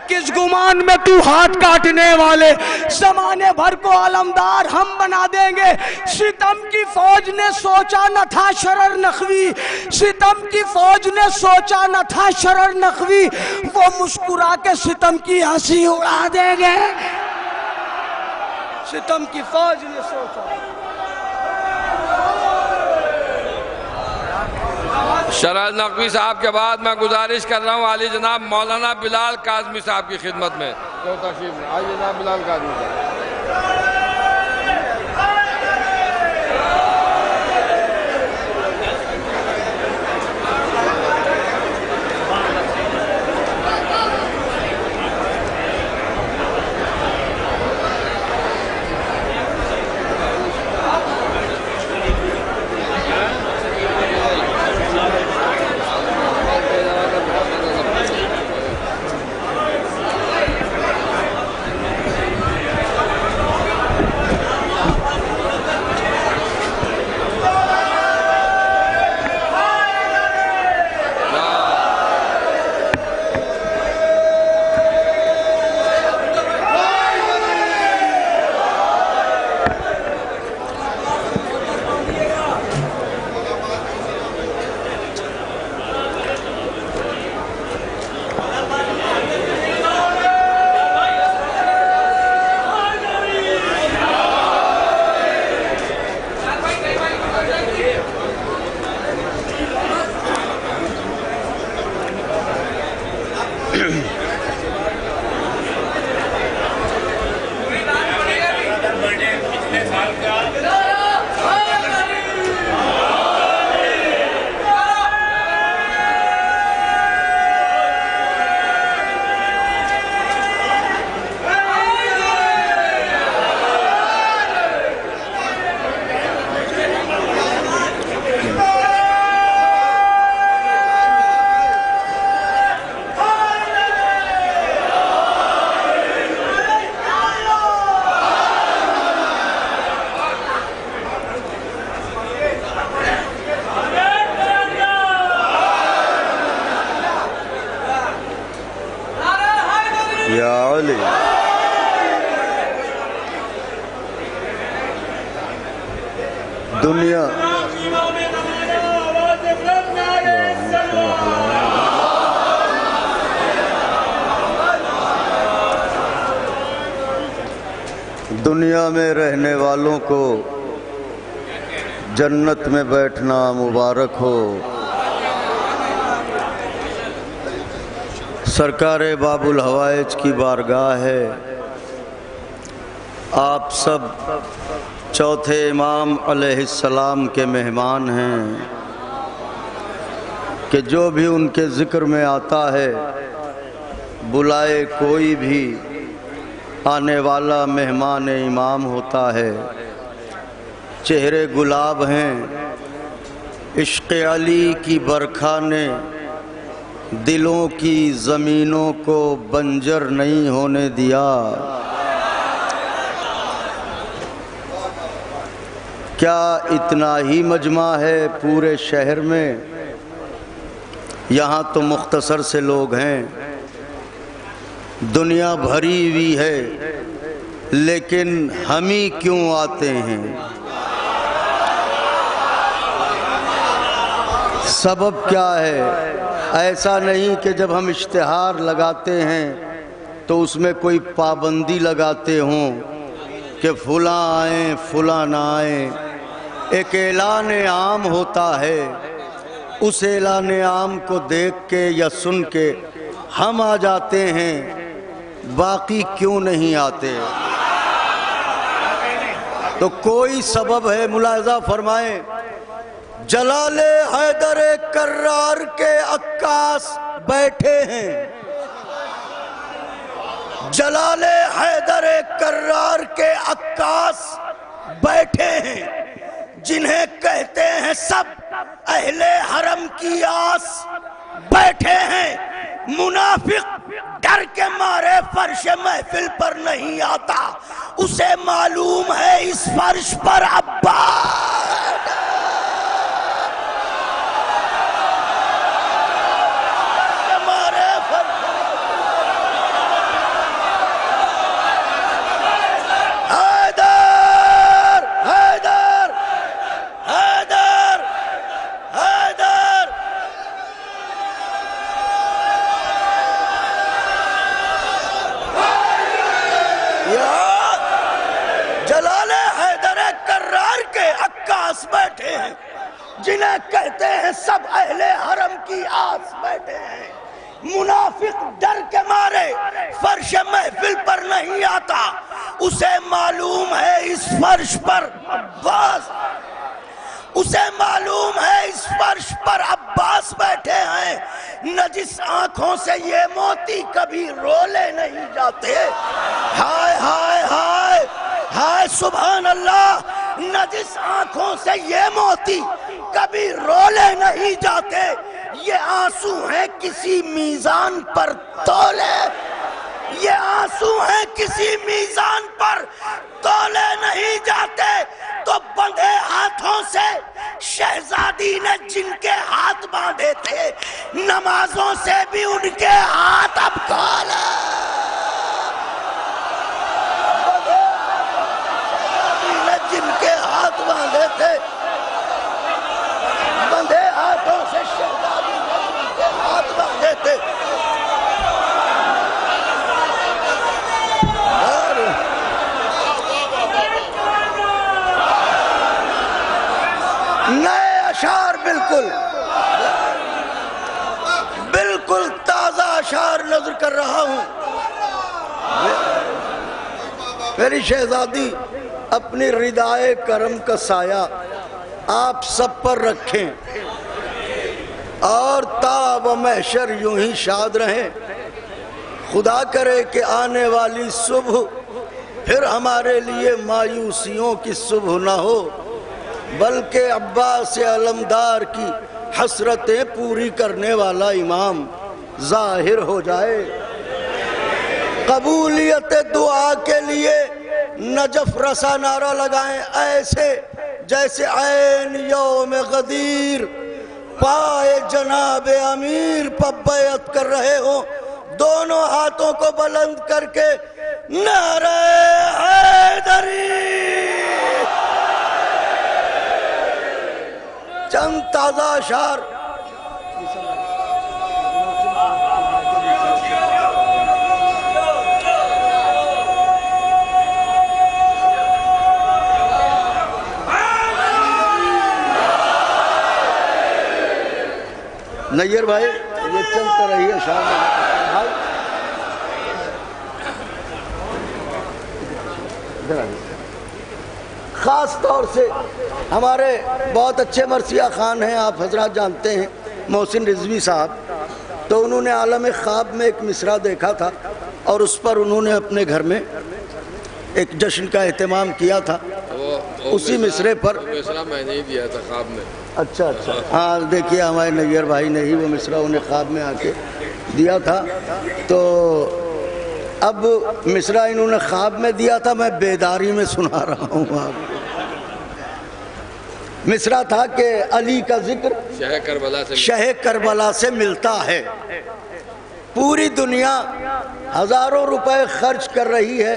کس گمان میں تو ہاتھ کاٹنے والے، زمانے بھر کو علمدار ہم بنا دیں گے۔ ستم کی فوج نے سوچا نہ تھا شرر نخوی، ستم کی فوج نے سوچا نہ تھا شرر نخوی، وہ مسکرا کے ستم کی ہنسی اڑا دیں گے۔ ستم کی فوج نے سوچا۔ شرر نقوی صاحب کے بعد میں گزارش کر رہا ہوں عالی جناب مولانا بلال کاظمی صاحب کی خدمت میں، تو تشریف آئیے جناب بلال کاظمی صاحب۔ یا علی دنیا دنیا میں رہنے والوں کو جنت میں بیٹھنا مبارک ہو۔ سرکار باب الحوائج کی بارگاہ ہے، آپ سب چوتھے امام علیہ السلام کے مہمان ہیں کہ جو بھی ان کے ذکر میں آتا ہے بلائے کوئی بھی آنے والا مہمان امام ہوتا ہے۔ چہرے گلاب ہیں، عشق علی کی برکھا نے دلوں کی زمینوں کو بنجر نہیں ہونے دیا۔ کیا اتنا ہی مجمع ہے پورے شہر میں؟ یہاں تو مختصر سے لوگ ہیں، دنیا بھری ہوئی ہے، لیکن ہم ہی کیوں آتے ہیں؟ سبب کیا ہے؟ ایسا نہیں کہ جب ہم اشتہار لگاتے ہیں تو اس میں کوئی پابندی لگاتے ہوں کہ فلاں آئیں فلاں نہ آئیں۔ ایک اعلان عام ہوتا ہے، اس اعلان عام کو دیکھ کے یا سن کے ہم آ جاتے ہیں، باقی کیوں نہیں آتے؟ تو کوئی سبب ہے، ملاحظہ فرمائیں۔ جلال حیدر کرار کے عکاس بیٹھے ہیں، جلال حیدر کرار کے عکاس بیٹھے ہیں، جنہیں کہتے ہیں سب اہل حرم کی آس بیٹھے ہیں۔ منافق ڈر کے مارے فرش محفل پر نہیں آتا، اسے معلوم ہے اس فرش پر عباس بیٹھے ہیں، جنہیں کہتے ہیں سب اہل حرم کی آس بیٹھے ہیں۔ منافق ڈر کے مارے فرش محفل پر نہیں آتا، اسے معلوم ہے اس فرش پر عباس، اسے معلوم ہے اس فرش پر عباس بیٹھے ہیں، نہ جس آنکھوں سے یہ موتی کبھی رولے نہیں جاتے، ہائے ہائے ہائے ہائے سبحان اللہ، نہ جس آنکھوں سے یہ موتی کبھی رولے نہیں جاتے، یہ آنسو ہیں کسی میزان پر تولے، یہ آنسو ہیں کسی میزان پر تولے نہیں جاتے، تو بندھے ہاتھوں سے شہزادی نے جن کے ہاتھ باندھے تھے، نمازوں سے بھی ان کے ہاتھ اب کھولے، جن کے ہاتھ باندھے تھے، بندھے ہاتھوں سے شہزادی نے جن کے ہاتھ باندھے تھے، نئے اشعار بالکل تازہ اشعار نظر کر رہا ہوں۔ میری شہزادی اپنی ردائے کرم کا سایہ آپ سب پر رکھیں اور تا و محشر یوں ہی شاد رہیں، خدا کرے کہ آنے والی صبح پھر ہمارے لیے مایوسیوں کی صبح نہ ہو، بلکہ عباس علمدار کی حسرتیں پوری کرنے والا امام ظاہر ہو جائے۔ قبولیت دعا کے لیے نجف رسا نعرہ لگائیں، ایسے جیسے عین یوم غدیر پائے جناب امیر پر بیعت کر رہے ہوں، دونوں ہاتھوں کو بلند کر کے نعرہ حیدری، چند تازہ اشعار۔ نیر بھائی یہ چلتا رہی ہے شام بھائی، خاص طور سے ہمارے بہت اچھے مرثیہ خان ہیں، آپ حضرات جانتے ہیں، محسن رضوی صاحب، تو انہوں نے عالم خواب میں ایک مصرع دیکھا تھا اور اس پر انہوں نے اپنے گھر میں ایک جشن کا اہتمام کیا تھا، اسی مصرے پر مصرع میں نہیں دیا تھا خواب میں۔ اچھا ہاں دیکھیے ہمارے نیر بھائی نے ہی وہ مصرع انہیں خواب میں آ کے دیا تھا، تو اب مصرع انہوں نے خواب میں دیا تھا، میں بیداری میں سنا رہا ہوں آپ کو۔ مصرع تھا کہ علی کا ذکر شہ کربلا سے ملتا ہے، پوری دنیا ہزاروں روپے خرچ کر رہی ہے،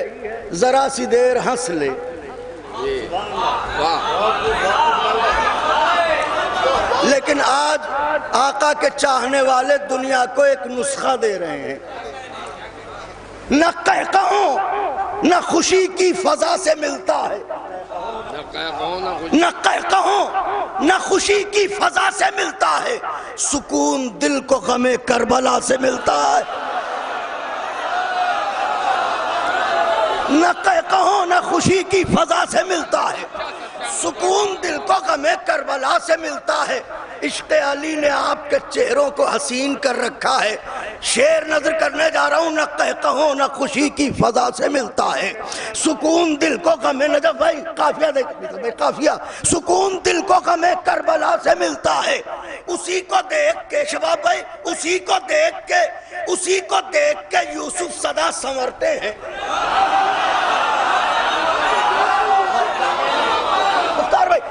ذرا سی دیر ہنس لے، لیکن آج آقا کے چاہنے والے دنیا کو ایک نسخہ دے رہے ہیں، نہ قہقہوں نہ خوشی کی فضا سے ملتا ہے، نہ قہقہوں نہ خوشی کی فضا سے ملتا ہے، سکون دل کو غم کربلا سے ملتا ہے، نہ قہقہوں نہ خوشی کی فضا سے ملتا ہے، سکون دل کو غم کربلا سے ملتا ہے، عشق علی نے آپ کے چہروں کو حسین کر رکھا ہے، شعر نظر کرنے جا رہا ہوں، نہ قہقہوں نہ خوشی کی فضا سے ملتا ہے، سکون دل کو غم نجف بھائی قافیہ دیکھ قافیہ، سکون دل کو غم کربلا سے ملتا ہے، اسی کو دیکھ کے شباب بھائی، اسی کو دیکھ کے یوسف صدا سنورتے ہیں،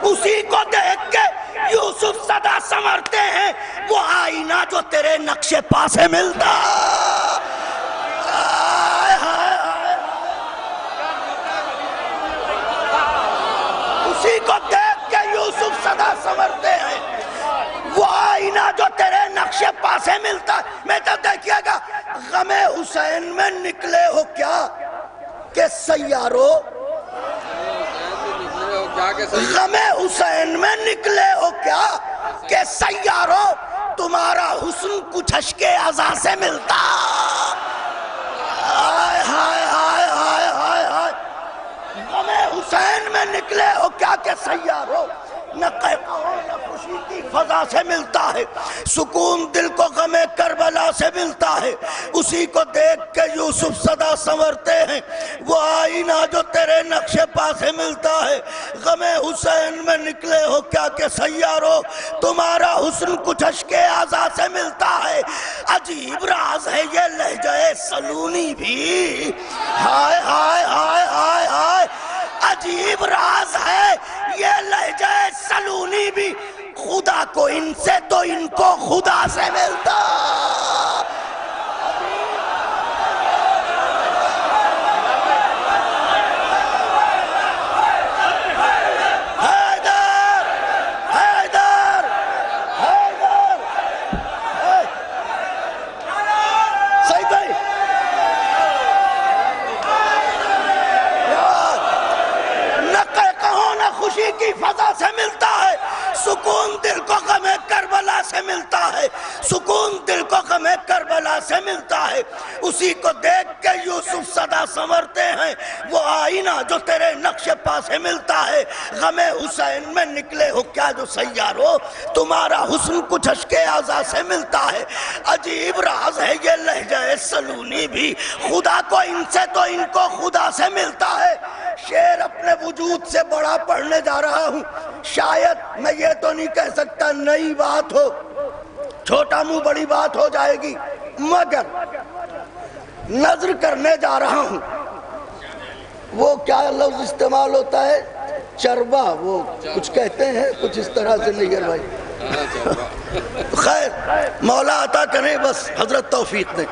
اسی کو دیکھ کے یوسف صدا سنورتے ہیں، وہ آئینہ جو تیرے نقش پا سے ملتا، اسی کو دیکھ کے یوسف صدا سنورتے ہیں، وہ آئینہ جو تیرے نقش پا سے ملتا۔ میں تو دیکھیے گا غم حسین میں نکلے ہو کیا کہ سیاروں، غم حسین میں نکلے ہو کیا کہ سیاروں، تمہارا حسن کچھ اشک عزا سے ملتا، ہائے ہائے ہائے ہائے ہائے ہائے کہ سیاروں نہ قہقہوں نہ خوشی کی فضا سے ملتا ہے، سکون دل کو غم کربلا سے ملتا ہے، اسی کو دیکھ کے یوسف صدا سنورتے ہیں، وہ آئینہ جو تیرے نقش پا سے ملتا ہے، غم حسین میں نکلے ہو کیا کہ سیاروں تمہارا حسن کچھ اشک اعزا سے ملتا ہے، عجیب راز ہے یہ لہجہ سلونی بھی، ہائے ہائے ہائے ہائے ہائے، عجیب راز ہے یہ لہجہ سلونی بھی، خدا کو ان سے تو ان کو خدا سے ملتا۔ حیدر حیدر حیدر سعید بھائی نہ کہو نہ خوشی کی فضا سے ملتا ہے، سکون دل کو غم کربلا سے ملتا ہے، سکون دل کو غم کربلا سے ملتا ہے، اسی کو دیکھ کے یوسف صدا سنورتے ہیں، وہ آئینہ جو تیرے نقش پا سے ملتا ہے، غم حسین میں نکلے ہو کیا جو سیاروں تمہارا حسن کچھ اشک اعزا سے ملتا ہے، عجیب راز ہے یہ لہجہ سلونی بھی، خدا کو ان سے تو ان کو خدا سے ملتا ہے۔ شعر اپنے وجود سے بڑا پڑھنے جا رہا ہوں، شاید میں یہ تو نہیں کہہ سکتا نئی بات ہو، چھوٹا منہ بڑی بات ہو جائے گی، مگر نظر کرنے جا رہا ہوں، وہ کیا لفظ استعمال ہوتا ہے، چربا، وہ کچھ کہتے ہیں کچھ اس طرح سے نہیں ہے بھائی، خیر مولا عطا کرے بس حضرت توفیق نے،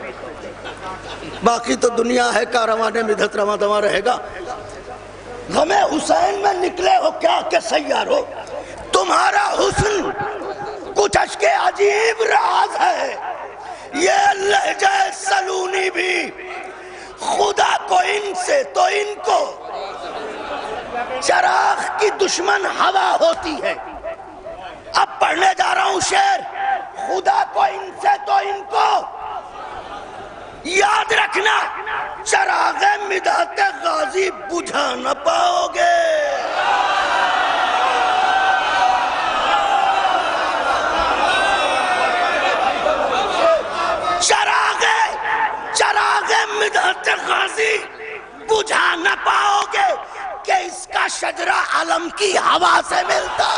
باقی تو دنیا ہے کاروانے مدحت رواں دواں رہے گا۔ غم حسین میں نکلے ہو کیا کہ سیاروں تمہارا حسن کچھ اشک عجیب راز ہے، یہ لہجہ سلونی بھی، خدا کو ان سے تو ان کو، چراغ کی دشمن ہوا ہوتی ہے، اب پڑھنے جا رہا ہوں شعر، خدا کو ان سے تو ان کو، یاد رکھنا چراغ مدحت غازی بجھا نہ پاؤ گے۔ چراغ مدحت غازی بجھا نہ پاؤ گے کہ اس کا شجرہ علم کی ہوا سے ملتا۔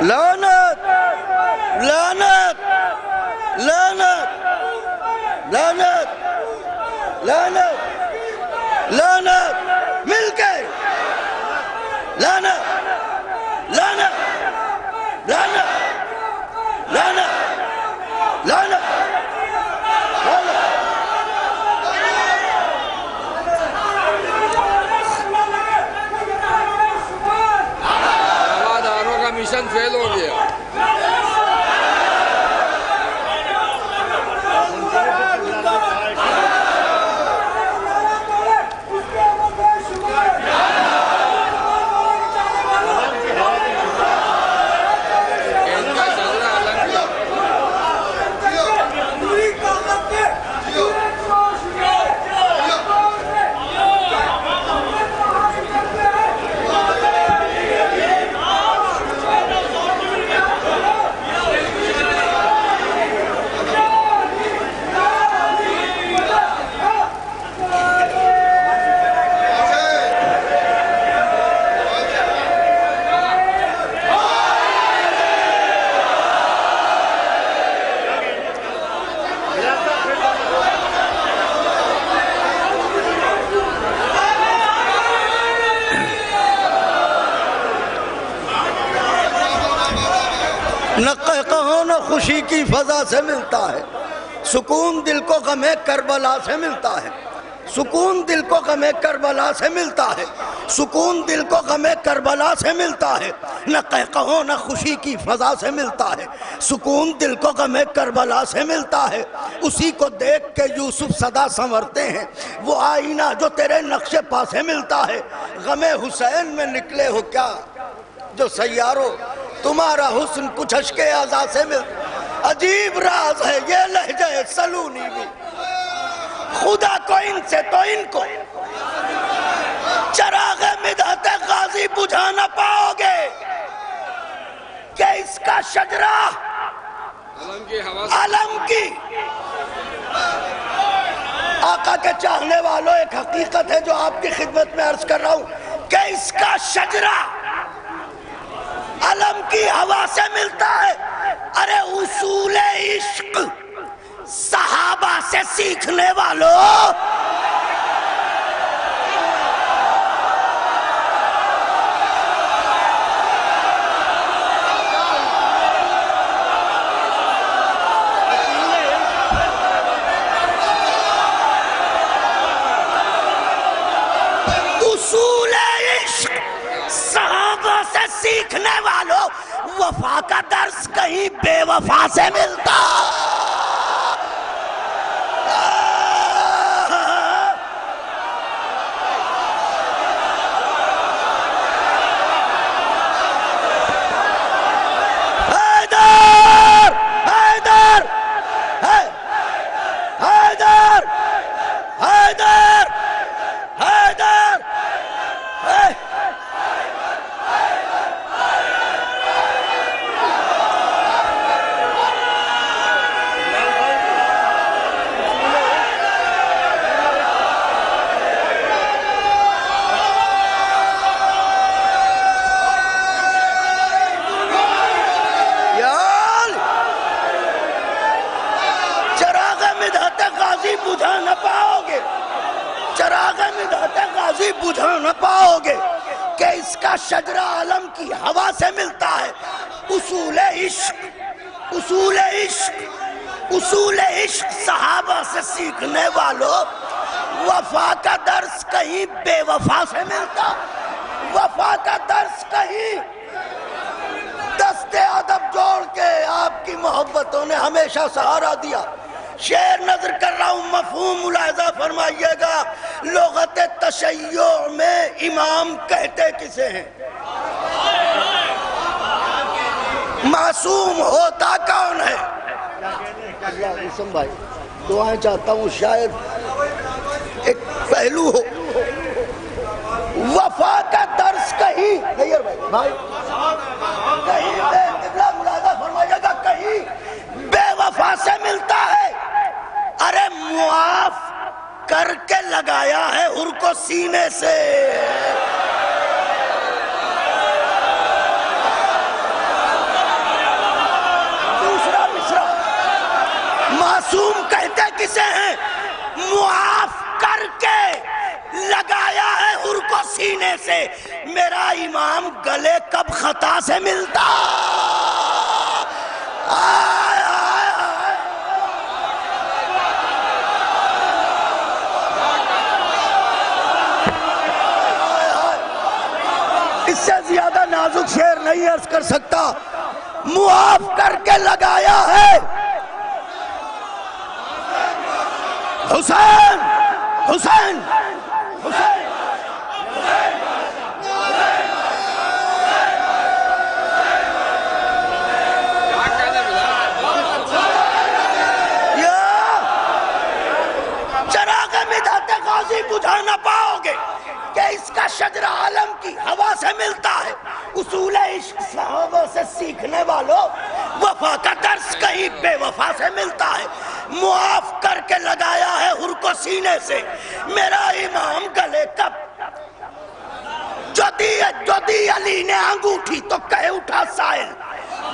لعنت لعنت لعنت لعنت لعنت لعنت مل کے لعنت لعنت لعنت لعنت لعنت رواداروں کا مشن فیل ہو گیا۔ ان کا نہ کہو نہ خوشی کی فضا سے ملتا ہے، سکون دل کو غم کربلا سے ملتا ہے، سکون دل کو غم کربلا سے ملتا ہے، سکون دل کو غم کربلا سے ملتا ہے، نہ کہو نہ خوشی کی فضا سے ملتا ہے، سکون دل کو غم کربلا سے ملتا ہے۔ اسی کو دیکھ کے یوسف صدا سنورتے ہیں، وہ آئینہ جو تیرے نقش پا سے ملتا ہے۔ غم حسین میں نکلے ہو کیا جو سیاروں، تمہارا حسن کچھ اشک اعزا سے ملتا۔ عجیب راز ہے یہ لہجہ سلونی بھی، خدا کو ان سے تو ان کو چراغ مدحت غازی بجھا نہ پاؤ گے کہ اس کا شجرہ علم کی۔ آقا کے چاہنے والوں، ایک حقیقت ہے جو آپ کی خدمت میں عرض کر رہا ہوں کہ اس کا شجرہ علم کی ہوا سے ملتا ہے۔ ارے اصول عشق صحابہ سے سیکھنے والوں، اصول عشق صحابہ سے سیکھنے والوں، وفا کا درس کہیں بے وفا سے ملتا۔ بجھا نہ پاؤ گے، چراغ مدحت غازی بجھا نہ پاؤ گے کہ اس کا شجرہ علم کی ہوا سے ملتا ہے۔ اصول عشق، اصول عشق، اصول عشق صحابہ سے سیکھنے والوں، وفا کا درس کہیں بے وفا سے ملتا، وفا کا درس کہیں۔ دست ادب جوڑ کے آپ کی محبتوں نے ہمیشہ سہارا دیا۔ شعر نظر کر رہا ہوں، مفہوم ملاحظہ فرمائیے گا۔ لغت تشیع میں امام کہتے کسے ہیں؟ معصوم ہوتا کون ہے؟ اسم بھائی دعائیں چاہتا ہوں، شاید ایک پہلو ہو۔ وفا کا درس کہیں ملاحظہ فرمائیے گا، کہیں بے وفا سے ملتا ہے۔ ارے معاف کر کے لگایا ہے ہر کو سینے سے، دوسرا مصرع معصوم کہتے کسے ہیں؟ معاف کر کے لگایا ہے ہر کو سینے سے۔ میرا امام گلے کب خطا سے ملتا۔ اس سے زیادہ نازک شعر نہیں عرض کر سکتا۔ معاف کر کے لگایا ہے حسین، حسین، حسین، چراغ مدحت غازی بجھا نہ پاؤ گے کہ اس کا شجرہ عالم کی ہوا سے ملتا ہے۔ اصول عشق صحابہ سے سیکھنے والوں، وفا کا درس کہیں بے وفا سے ملتا ہے۔ معاف کر کے لگایا ہے ہر کو سینے سے، میرا امام گلے کب۔ جو دی علی نے انگوٹھی تو کہہ اٹھا سائل،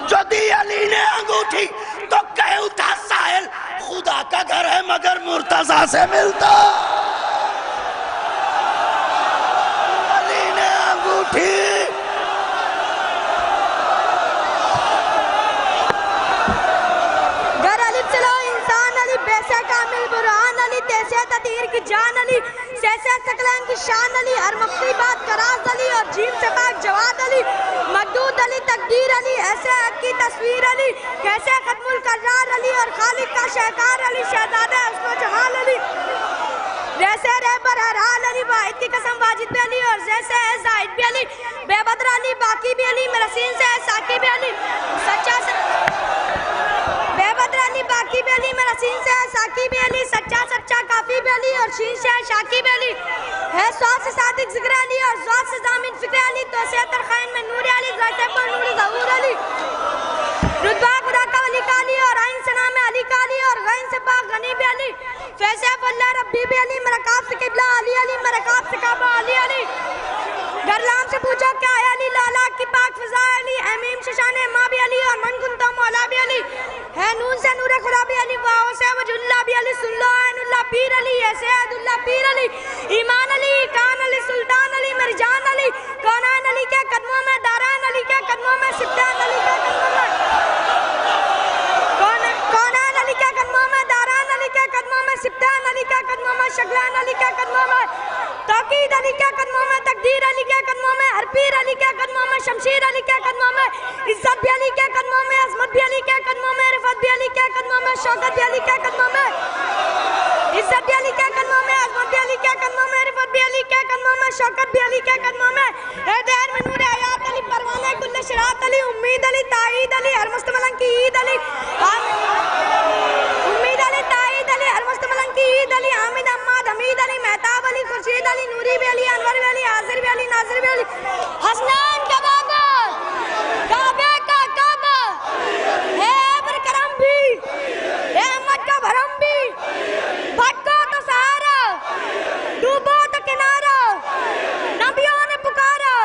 جو دی علی نے انگوٹھی تو کہہ اٹھا سائل۔ خدا کا گھر ہے مگر مرتضیٰ سے ملتا۔ علی نے انگوٹھی تیر کی جان علی، سیسے سکلین کی شان علی، ہر مفتی بات کراز علی اور جیم سے پاک جواد علی، مقدود علی تقدیر علی، ایسے حق کی تصویر علی، کیسے ختم القرار علی اور خالق کا شہکار علی، شہزادہ حسن و جمال علی، جیسے رہبر ہر حال علی، واحد کی قسم واجد بھی علی اور جیسے ہے زاہد بھی علی، بے بدر علی باقی بھی علی، میرا سین سے ہے ساکی بھی علی، سچا بے بدر علی باقی بھی علی، میرا سین سے ہے ساکی بھی علی، سچا کافی بھی علی اور شین سے ہے شاکی بھی علی، ہے سواد سے صادق ذکر علی اور ذوق سے ضامن فکر علی، تو سے ترخائن میں نور علی، ذائقے پر نور ظہور علی، رتبہ خدا کا ولی کا علی اور آئین سے نام علی کا علی اور غین سے پاک غنی بھی علی، فیصف اللہ ربی بھی علی، مرکاب سے قبلہ علی علی، مرکاب سے کعبہ علی علی، گرلام سے پوچھا کیا ہے علی، لالا کی پاک فضا علی، امیم ششان ماں بھی علی اور من کنتا مولا بھی علی، ہے نون سے نور خدا بھی علی، واو سے وجہ اللہ بھی علی، سن لو عین اللہ پیر علی، ہے سید اللہ پیر علی، ایمان علی، کان علی، سلطان علی، میری جان علی، کونان علی کے قدموں میں، داران علی کے قدموں میں، سبتان علی کے قدموں میں، کونان علی کے قدموں میں، داران علی کے قدموں میں، سبتان علی کے قدموں میں، شکلان علی کے قدموں میں، توقید علی کے قدموں میں، تقدیر علی کے قدموں میں، ہر پیر علی کے قدموں میں، شمشیر علی کے قدموں میں، عزت بھی علی کے قدموں میں، عظمت بھی علی کے قدموں میں، رفعت بھی علی کے قدموں میں، شوکت بھی علی کے قدموں میں، عزت بھی علی کے قدموں میں، عظمت بھی علی کے قدموں میں، رفعت بھی علی کے قدموں میں، شوکت بھی علی کے قدموں میں، اے دیر میں نور حیات علی، پروانے کل شرات علی، امید علی، تائید علی، ہر مستملن کی عید علی، امید علی، تائید علی، ہر مستملن کی عید علی، حامد احمد حمید علی، مہتاب علی، خورشید علی، نوری بھی علی، انور بھی علی، حاضر بھی علی، ناظر بھی علی، حسنان کا بابا، کعبے کا کعبہ، ہے ابر کرم بھی، ہے احمد کا بھرم بھی، بھٹکو تو سہارا، ڈوبو تو کنارا، نبیوں نے پکارا،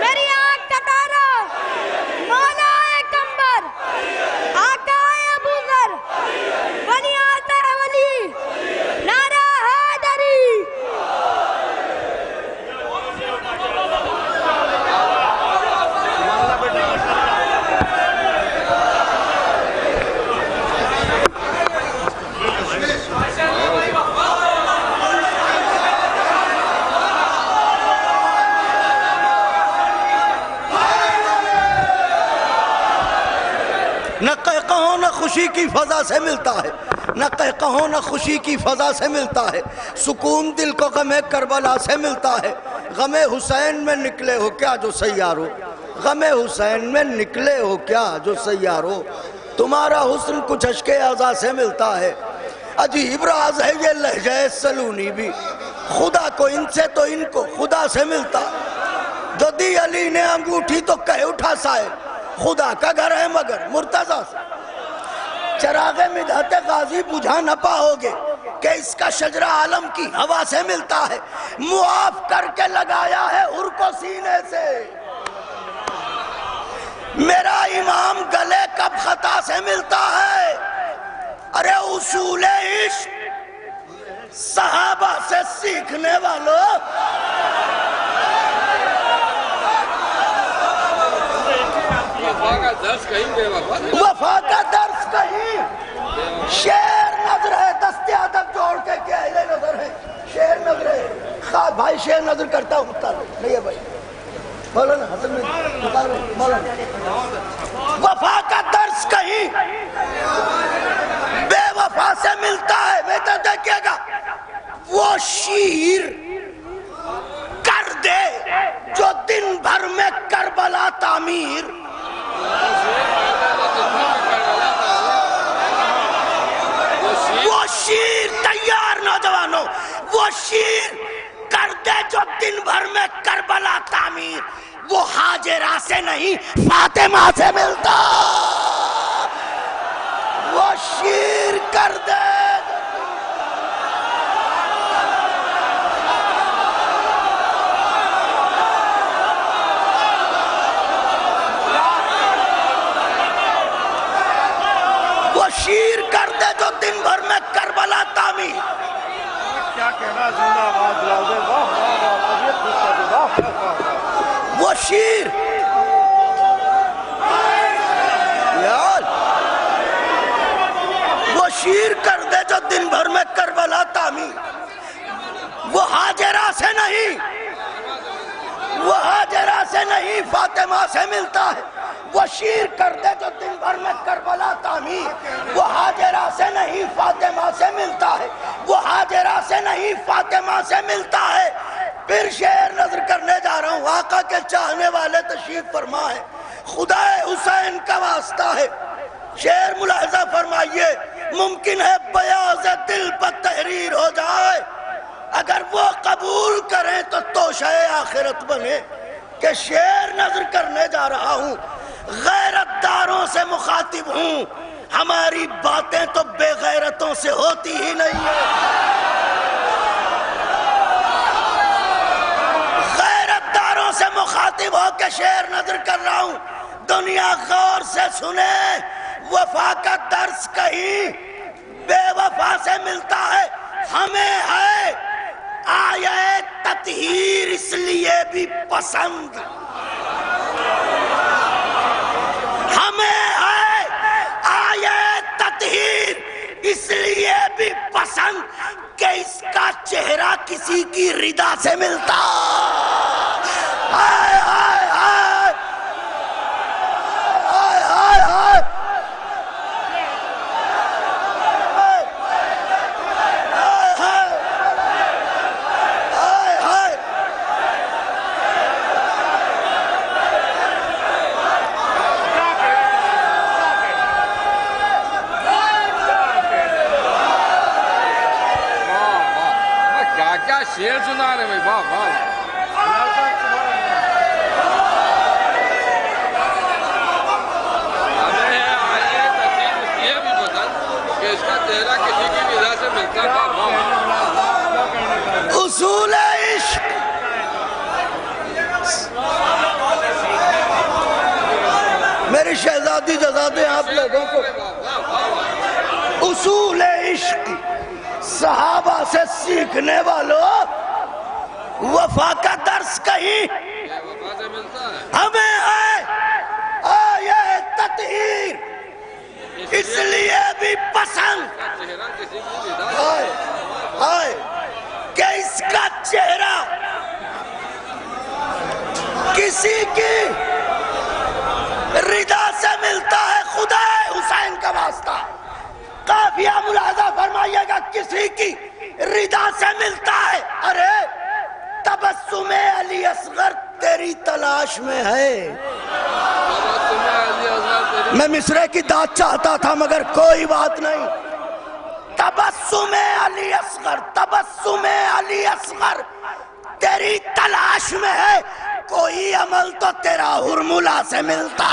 میری آنکھ کا تارا، مولا ہے کمبر، آقا ہے ابو ذر، ولی آتا ہے ولی، نعرہ حیدری، نہ کہو نہ خوشی کی فضا سے ملتا ہے، نہ کہو نہ خوشی کی فضا سے ملتا ہے، سکون دل کو غم کربلا سے ملتا ہے، غم حسین میں نکلے ہو کیا جو سیارو، غم حسین میں نکلے ہو کیا جو سیارو، تمہارا حسن کچھ اشک اعزا سے ملتا ہے، عجیب راز ہے یہ لہجہ سلونی بھی، خدا کو ان سے تو ان کو خدا سے ملتا، جو دی علی نے انگوٹھی تو کہہ اٹھا سائے، خدا کا گھر ہے مگر مرتضیٰ سے، چراغ مدحت غازی بجھا نہ پاؤ گے کہ اس کا شجرہ عالم کی ہوا سے ملتا ہے، معاف کر کے لگایا ہے عر کو سینے سے، میرا امام گلے کب خطا سے ملتا ہے، ارے اصول عشق صحابہ سے سیکھنے والوں، وفا کا درس کہیں، شیر نظر ہے، دست ادب جوڑ کے کیا اہل نظر ہے، شیر نظر ہے، خواب بھائی شیر نظر کرتا ہوں نہیں ہے بھائی، بولو نا حسن میں بولو نا، وفا کا درس کہیں بے وفا سے ملتا ہے، بہتر دیکھئے گا وہ شیر کر دے جو دن بھر میں کربلا تعمیر، وہ شیر تیار نوجوانوں، وہ شیر کر دے جو دن بھر میں کربلا تعمیر، وہ حاجرہ سے نہیں فاطمہ سے ملتا، وہ شیر کر دے شیر کر دے جو دن بھر میں کربلا تعمیر، کیا کہنا زندہ آباد لاؤ وہ شیر یار، وہ شیر کر دے جو دن بھر میں کربلا تعمیر، نہیں، وہ ہاجرہ سے نہیں فاطمہ سے ملتا ہے، وہ شیر کر دے جو دن بھر میں کربلا تعمیر، وہ ہاجرہ سے نہیں فاطمہ سے ملتا ہے، وہ ہاجرہ سے نہیں فاطمہ سے ملتا ہے۔ پھر شعر نظر کرنے جا رہا ہوں، آقا کے چاہنے والے تشریف فرما ہے، خدا حسین کا واسطہ ہے۔ شعر ملاحظہ فرمائیے، ممکن ہے بیاض دل پر تحریر ہو جائے، اگر وہ قبول کریں تو توشہ آخرت بنے۔ کہ شعر نظر کرنے جا رہا ہوں، غیرت داروں سے مخاطب ہوں، ہماری باتیں تو بے غیرتوں سے ہوتی ہی نہیں ہے۔ غیرت داروں سے مخاطب ہو کے شعر نظر کر رہا ہوں، دنیا غور سے سنے، وفا کا درس کہیں بے وفا سے ملتا ہے۔ ہمیں ہے آیہ تطہیر اس لیے بھی پسند، ہمیں ہے آیہ تطہیر اس لیے بھی پسند کہ اس کا چہرہ کسی کی ردا سے ملتا۔ ہائے ہائے ہائے ہائے ہائے ہائے شعر سنا رہے بھائی، واہ واہ۔ ہمیں آئے تقسیم اس لیے بھی پسند کہ اس کا چہرہ کسی کی وجہ سے ملتا تھا۔ اصول عشق میری شہزادی جزادے آپ لوگوں کو، اصول عشق صحابہ سے سیکھنے والوں، وفا کا درس کہیں ہمیں ہے آیہ تطہیر اس لیے بھی پسند ہے کہ اس کا چہرہ کسی کی ردا سے ملتا ہے۔ خدا حسین کا واسطہ، قافیہ ملاحظہ فرمائیے گا، کسی کی ردا سے ملتا ہے۔ ارے تبسم علی اصغر تیری تلاش میں ہے۔ میں مصرے کی داد چاہتا تھا مگر کوئی بات نہیں۔ تبسم علی اصغر، تبسم علی اصغر تیری تلاش میں ہے، کوئی عمل تو تیرا ہرملا سے ملتا۔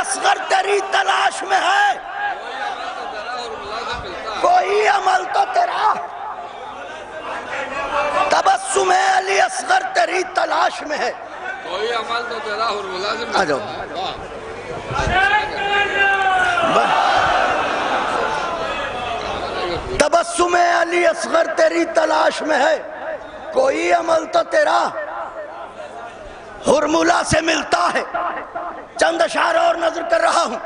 اصغر تیری تلاش میں ہے، کوئی عمل تو تیرا، تبسم علی اصغر تیری تلاش میں ہے، کوئی عمل تو تیرا اور ملازم آ جاؤ۔ تبسم علی اصغر تیری تلاش میں ہے، کوئی عمل تو تیرا ہرملا سے ملتا ہے۔ چند اشعار اور نظر کر رہا ہوں،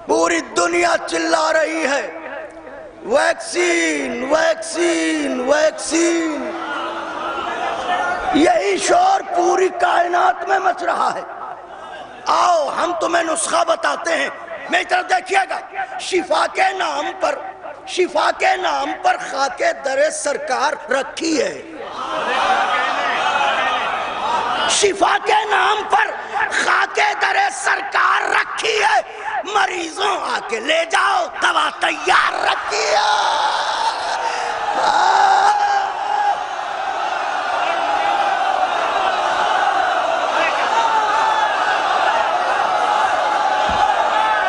پوری دنیا چلا رہی ہے ویکسین ویکسین ویکسین، یہی شور پوری کائنات میں مچ رہا ہے۔ آؤ ہم تمہیں نسخہ بتاتے ہیں، میری طرف دیکھیے گا۔ شفا کے نام پر، شفا کے نام پر خاک در سرکار رکھی ہے، شفا کے نام پر خاک در سرکار رکھی ہے، مریضوں آ کے لے جاؤ دوا تیار رکھی ہے۔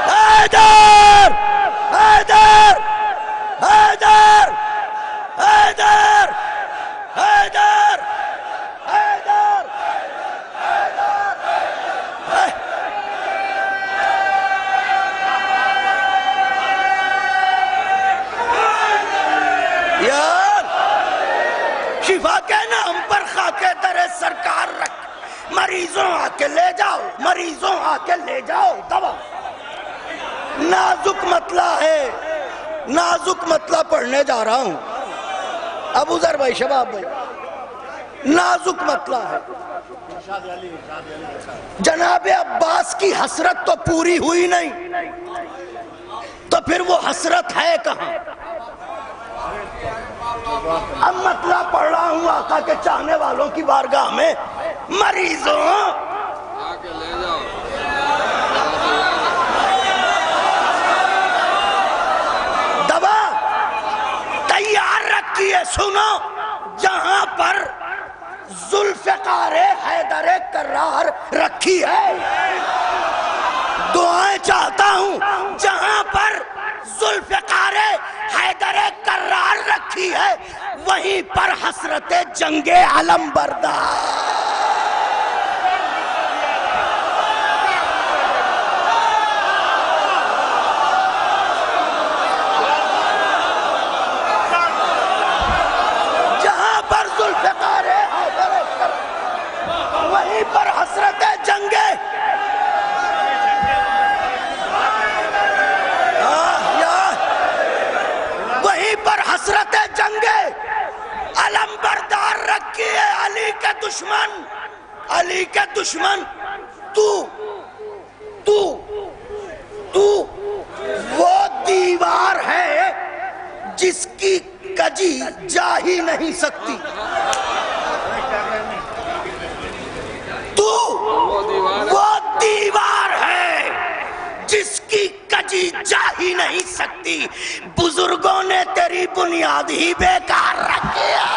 حیدر حیدر حیدر حیدر حیدر حیدر شفا کے نام پر خاکے در سرکار رکھ، مریضوں آ کے لے جاؤ، مریضوں آ کے لے جاؤ دوا۔ نازک مسئلہ ہے، نازک مسئلہ پڑھنے جا رہا ہوں ابو ذر بھائی، شباب بھائی، نازک مسئلہ ہے۔ جناب عباس کی حسرت تو پوری ہوئی نہیں، تو پھر وہ حسرت ہے کہاں؟ اب مسئلہ پڑھ رہا ہوں آقا کے چاہنے والوں کی بارگاہ میں، مریضوں دوا تیار رکھیے۔ سنو، جہاں پر ذوالفقار حیدر کرار رکھی ہے، دعائیں چاہتا ہوں، جہاں پر ذوالفقار حیدر کرار رکھی ہے وہیں پر حسرت جنگ علم بردار۔ جہاں پر ذوالفقار حیدر کرار وہیں پر حسرت جنگ پر حسرت جنگ علم بردار رکھی ہے۔ علی کے دشمن، علی کے دشمن، تو وہ دیوار ہے جس کی کجی جا ہی نہیں سکتی، تو وہ دیوار ہے جس کی کجی جا ہی نہیں سکتی، بزرگوں نے تیری بنیاد ہی بیکار رکھی ہے۔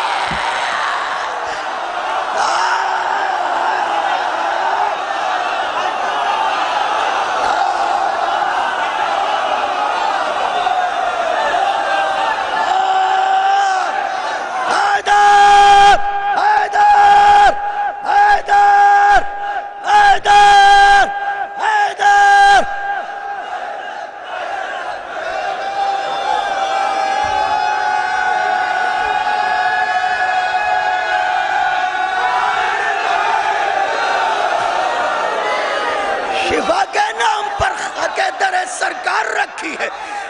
سرکار رکھی ہے،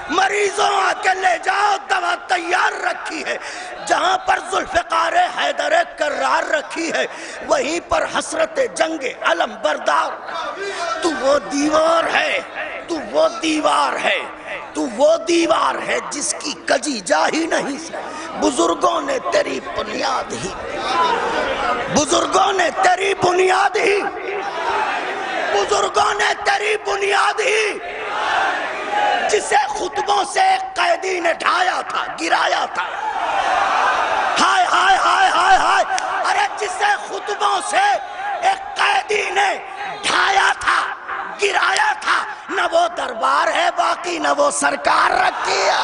مریضوں آ کے لے جاؤ، دوا تیار رکھی ہے۔ جہاں پر ذوالفقار حیدر کرار رکھی ہے وہیں پر حسرت جنگ علم بردار۔ تو وہ دیوار ہے، تو وہ دیوار ہے، تو وہ دیوار ہے جس کی کجی جا ہی نہیں سکتی، بزرگوں نے تیری بنیاد ہی، بزرگوں نے تیری بنیاد ہی، بزرگوں نے تیری بنیاد ہی، جسے خطبوں سے ایک قیدی نے ڈھایا تھا، گرایا تھا، ہائے ہائے ہائے ہائے ہائے، ارے جسے خطبوں سے ایک قیدی نے ڈھایا تھا، گرایا تھا، نہ وہ دربار ہے باقی، نہ وہ سرکار رکھی ہے۔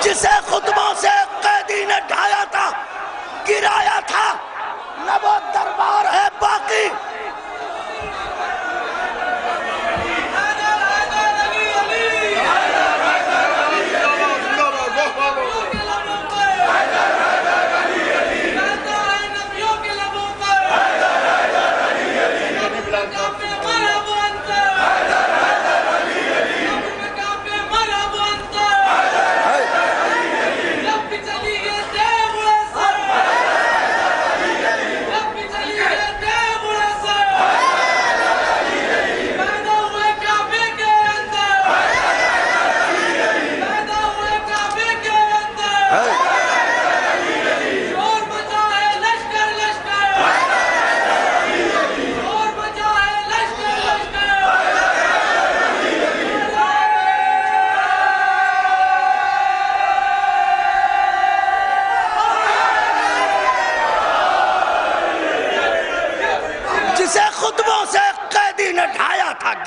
جسے خطبوں سے قیدی نے ڈھایا تھا، گرایا تھا، نہ وہ دربار ہے باقی۔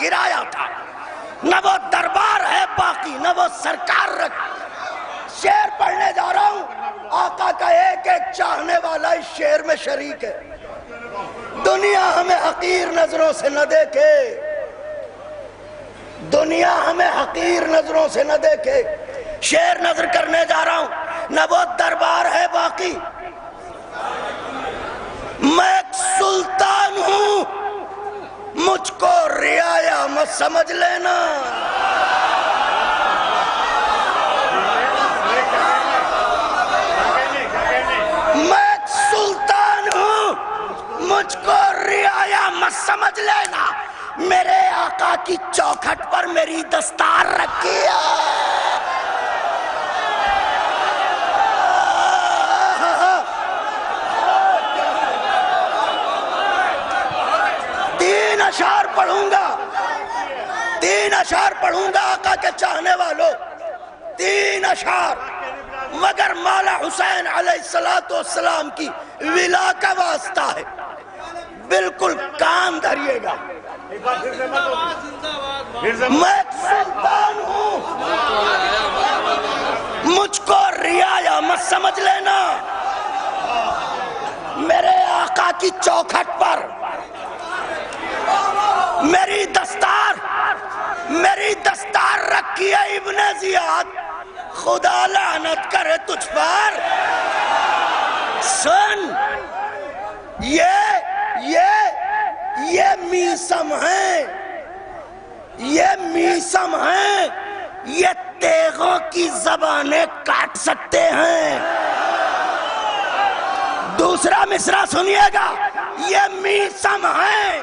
گرایا تھا، نہ وہ دربار ہے باقی، نہ وہ سرکار رکھ۔ شعر پڑھنے جا رہا ہوں، آقا کا ایک ایک چاہنے والا اس شعر میں شریک ہے۔ حقیر نظروں سے نہ دیکھے، دنیا ہمیں حقیر نظروں سے نہ دیکھے۔ شعر نظر کرنے جا رہا ہوں، نہ وہ دربار ہے باقی، میں ایک سلطان ہوں، مجھ کو رعایا مت سمجھ لینا۔ میں ایک سلطان ہوں، مجھ کو رعایا مت سمجھ لینا۔ میرے آقا کی چوکھٹ پر میری دستار رکھی ہے، تین اشعار پڑھوں گا آقا کے چاہنے والوں، تین اشعار، مگر مولا حسین علیہ السلام کی ولا کا واسطہ ہے، بالکل کان دھریے گا۔ میں ایک سلطان ہوں، مجھ کو رعایا مت سمجھ لینا۔ میرے آقا کی چوکھٹ پر میری دستار رکھی ہے ابن زیاد، خدا لعنت کرے تجھ پر۔ سن، یہ میسم ہیں، یہ تیغوں کی زبانیں کاٹ سکتے ہیں۔ دوسرا مصرع سنیے گا، یہ میسم ہیں،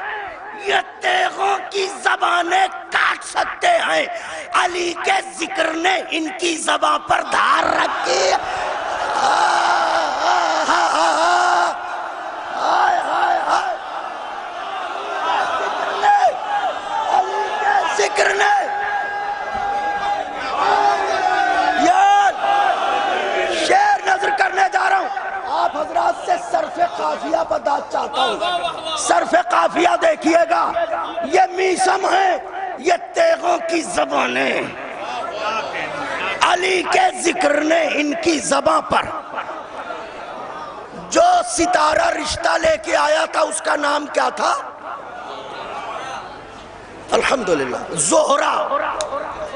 یہ تیغوں کی زبانیں کاٹ سکتے ہیں، علی کے ذکر نے ان کی زبان پر دھار رکھی۔ ذکر نے یار شعر نظر کرنے جا رہا ہوں، آپ حضرات سے صرف قافیہ بتانا چاہتا ہوں۔ صرف قافیہ دیکھیے گا، یہ میسم ہیں، یہ تیغوں کی زبانیں، علی کے ذکر نے ان کی زبان پر۔ جو ستارہ رشتہ لے کے آیا تھا اس کا نام کیا تھا؟ الحمدللہ زہرا۔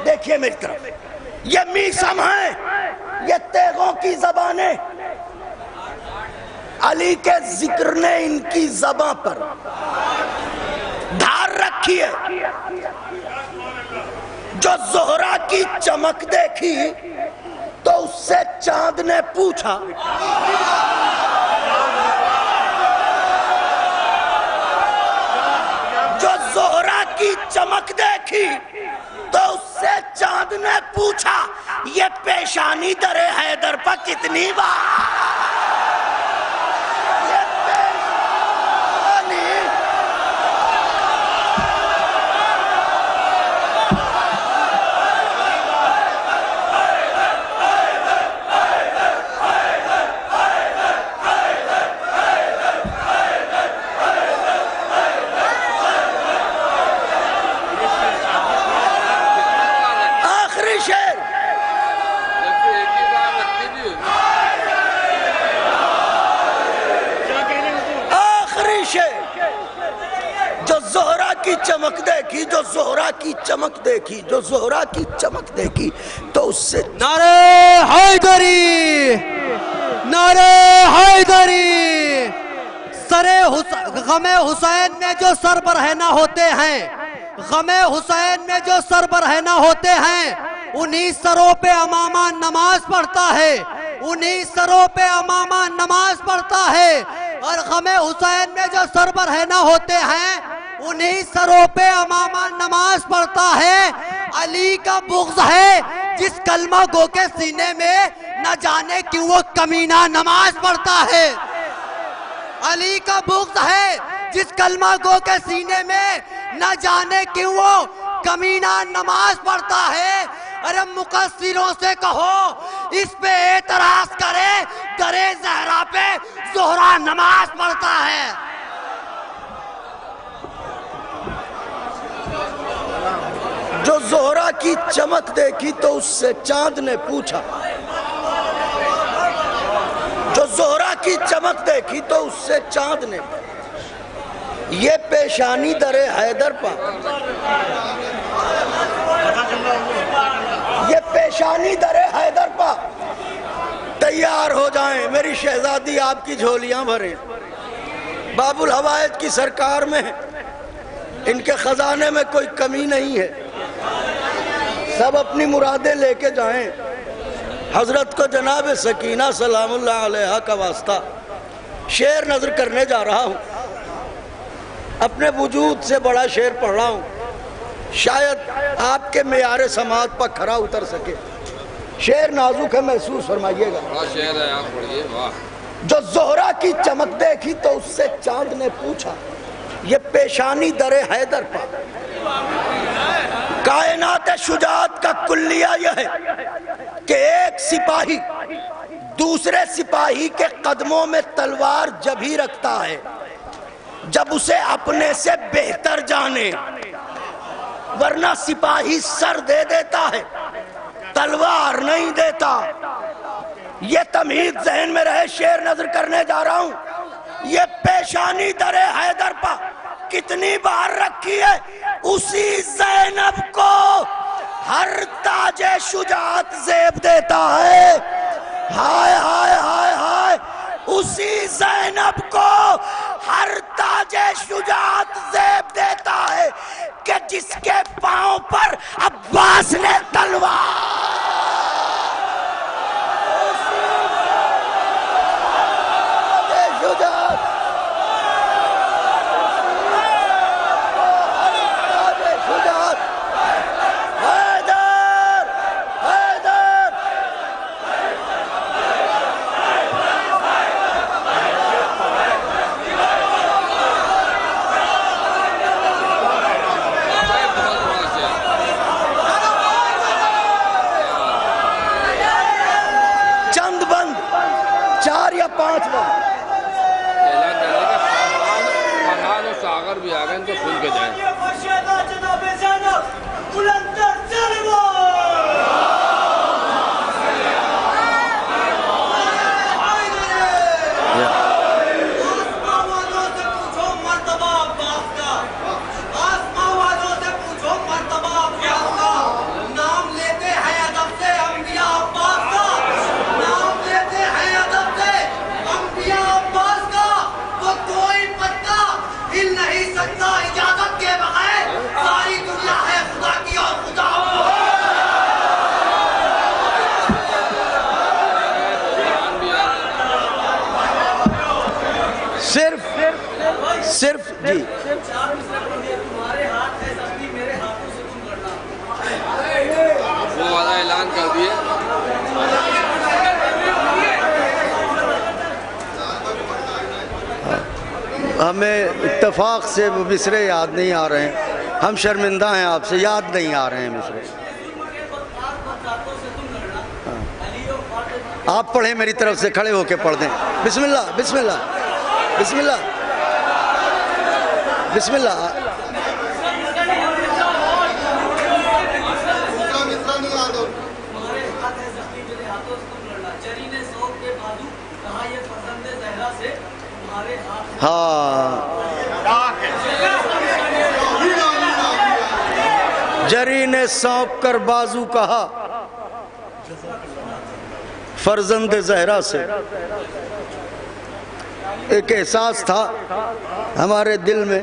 دیکھیے میری طرف، یہ میسم ہیں، یہ تیغوں کی زبانیں، علی کے ذکر نے ان کی زبان پر دھار رکھی ہے۔ جو زہرا کی چمک دیکھی تو اس سے چاند نے پوچھا، جو زہرا کی چمک دیکھی تو اس سے چاند نے پوچھا، یہ پیشانی در حیدر پر کتنی بار؟ چمک دیکھی، جو زہرا کی چمک دیکھی، جو زہرا کی چمک دیکھی تو اس سے نعرہ حیدری، نعرہ حیدری۔ غم حسین میں جو سربرہنہ ہوتے ہیں، غم حسین میں جو سربرہنہ ہوتے ہیں، انہی سروں پہ امامہ نماز پڑھتا ہے، انہی سروں پہ امامہ نماز پڑھتا ہے۔ اور غم حسین میں جو سربرہنہ ہوتے ہیں، انہی سروں پہ امامہ نماز پڑھتا ہے۔ علی کا بغض ہے جس کلمہ گو کے سینے میں، نہ جانے کیوں وہ کمینہ نماز پڑھتا ہے۔ علی کا بغض ہے جس کلمہ گو کے سینے میں، نہ جانے کیوں وہ کمینہ نماز پڑھتا ہے۔ ارے مقصروں سے کہو اس پہ اعتراض کرے، درِ زہرا پہ زہرا نماز پڑھتا ہے۔ جو زہرا کی چمک دیکھی تو اس سے چاند نے پوچھا، جو زہرا کی چمک دیکھی تو اس سے چاند نے، یہ پیشانی در حیدر پا، یہ پیشانی در حیدر پا، تیار ہو جائیں میری شہزادی آپ کی جھولیاں بھریں، باب الحوائج کی سرکار میں ان کے خزانے میں کوئی کمی نہیں ہے، سب اپنی مرادیں لے کے جائیں۔ حضرت کو جناب سکینہ سلام اللہ علیہا کا واسطہ شعر نظر کرنے جا رہا ہوں، اپنے وجود سے بڑا شعر پڑھ رہا ہوں، شاید آپ کے معیار سماعت پر کھرا اتر سکے۔ شعر نازک ہے، محسوس فرمائیے گا۔ شعر ہے، آپ پڑھیے۔ واہ۔ جو زہرہ کی چمک دیکھی تو اس سے چاند نے پوچھا، یہ پیشانی در حیدر پا۔ کائنات شجاعت کا کلیہ یہ ہے کہ ایک سپاہی دوسرے سپاہی کے قدموں میں تلوار جب ہی رکھتا ہے جب اسے اپنے سے بہتر جانے، ورنہ سپاہی سر دے دیتا ہے، تلوار نہیں دیتا۔ یہ تمہید ذہن میں رہے، شعر نظر کرنے جا رہا ہوں۔ یہ پیشانی در حیدر پا کتنی بار رکھی ہے، اسی زینب کو ہر تاج شجاعت زیب دیتا ہے۔ ہائے ہائے ہائے ہائے، اسی زینب کو ہر تاج شجاعت زیب دیتا ہے کہ جس کے پاؤں پر عباس نے تلوار بھی آ گئے ان کو سن کے جائیں۔ صرف جی وہ والا اعلان کر دیے۔ ہمیں اتفاق سے وہ مصرے یاد نہیں آ رہے ہیں، ہم شرمندہ ہیں آپ سے، یاد نہیں آ رہے ہیں مصرے۔ آپ پڑھیں میری طرف سے، کھڑے ہو کے پڑھ دیں۔ بسم اللہ بسم اللہ بسم اللہ بسم اللہ۔ ہاں، جری نے سونپ کر بازو کہا فرزند زہرا سے۔ ایک احساس تھا ہمارے دل میں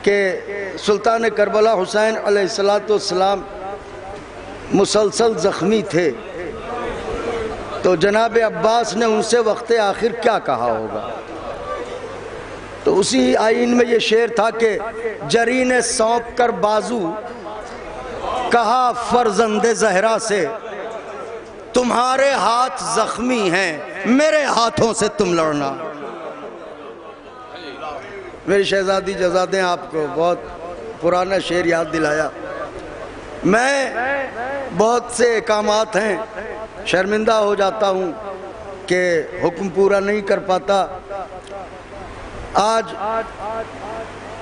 کہ سلطان کربلا حسین علیہ السلام مسلسل زخمی تھے، تو جناب عباس نے ان سے وقت آخر کیا کہا ہوگا۔ تو اسی آئین میں یہ شعر تھا کہ جری نے سونپ کر بازو کہا فرزند زہرا سے، تمہارے ہاتھ زخمی ہیں میرے ہاتھوں سے تم لڑنا۔ میری شہزادی جزادیں آپ کو بہت پرانا شعر یاد دلایا۔ میں بہت سے احکامات ہیں، شرمندہ ہو جاتا ہوں کہ حکم پورا نہیں کر پاتا۔ آج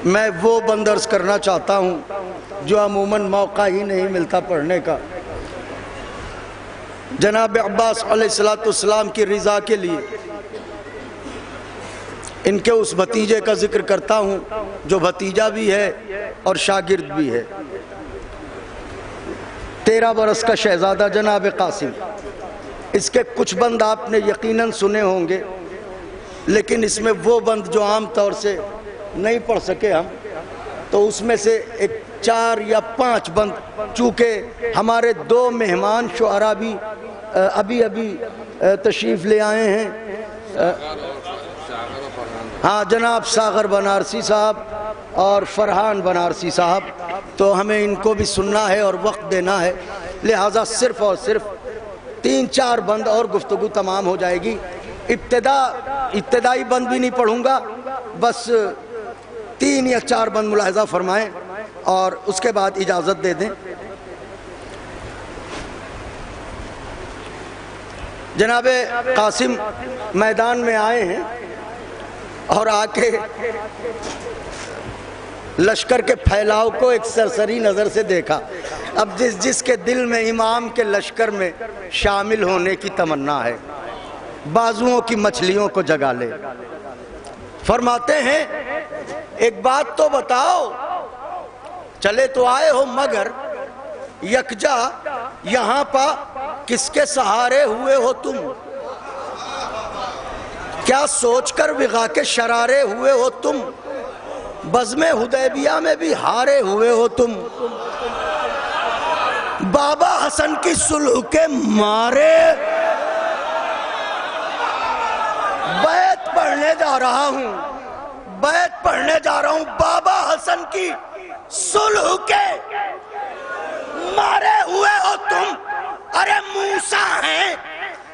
میں وہ بندرس کرنا چاہتا ہوں جو عموماً موقع ہی نہیں ملتا پڑھنے کا۔ جناب عباس علیہ السلام کی رضا کے لیے ان کے اس بھتیجے کا ذکر کرتا ہوں جو بھتیجا بھی ہے اور شاگرد بھی ہے. 13 برس کا شہزادہ جناب قاسم. اس کے کچھ بند آپ نے یقیناً سنے ہوں گے، لیکن اس میں وہ بند جو عام طور سے نہیں پڑھ سکے ہم، تو اس میں سے ایک 4 یا 5 بند، چونکہ ہمارے 2 مہمان شعراء بھی ابھی تشریف لے آئے ہیں. ہاں، جناب ساغر بنارسی صاحب اور فرحان بنارسی صاحب، تو ہمیں ان کو بھی سننا ہے اور وقت دینا ہے، لہٰذا صرف اور صرف 3-4 بند اور گفتگو تمام ہو جائے گی. ابتدائی بند بھی نہیں پڑھوں گا، بس 3 یا 4 بند ملاحظہ فرمائیں اور اس کے بعد اجازت دے دیں. جناب قاسم میدان میں آئے ہیں اور آ کے لشکر کے پھیلاؤ کو ایک سرسری نظر سے دیکھا. اب جس کے دل میں امام کے لشکر میں شامل ہونے کی تمنا ہے، بازوؤں کی مچھلیوں کو جگا لے. فرماتے ہیں ایک بات تو بتاؤ، چلے تو آئے ہو مگر یکجا یہاں پا کس کے سہارے ہوئے ہو تم؟ کیا سوچ کر وغا کے شرارے ہوئے ہو تم؟ بزم حدیبیہ میں بھی ہارے ہوئے ہو تم؟ بابا حسن کی صلح کے مارے بیعت پڑھنے جا رہا ہوں بابا حسن کی صلح کے مارے ہوئے ہو تم. ارے موسیٰ ہیں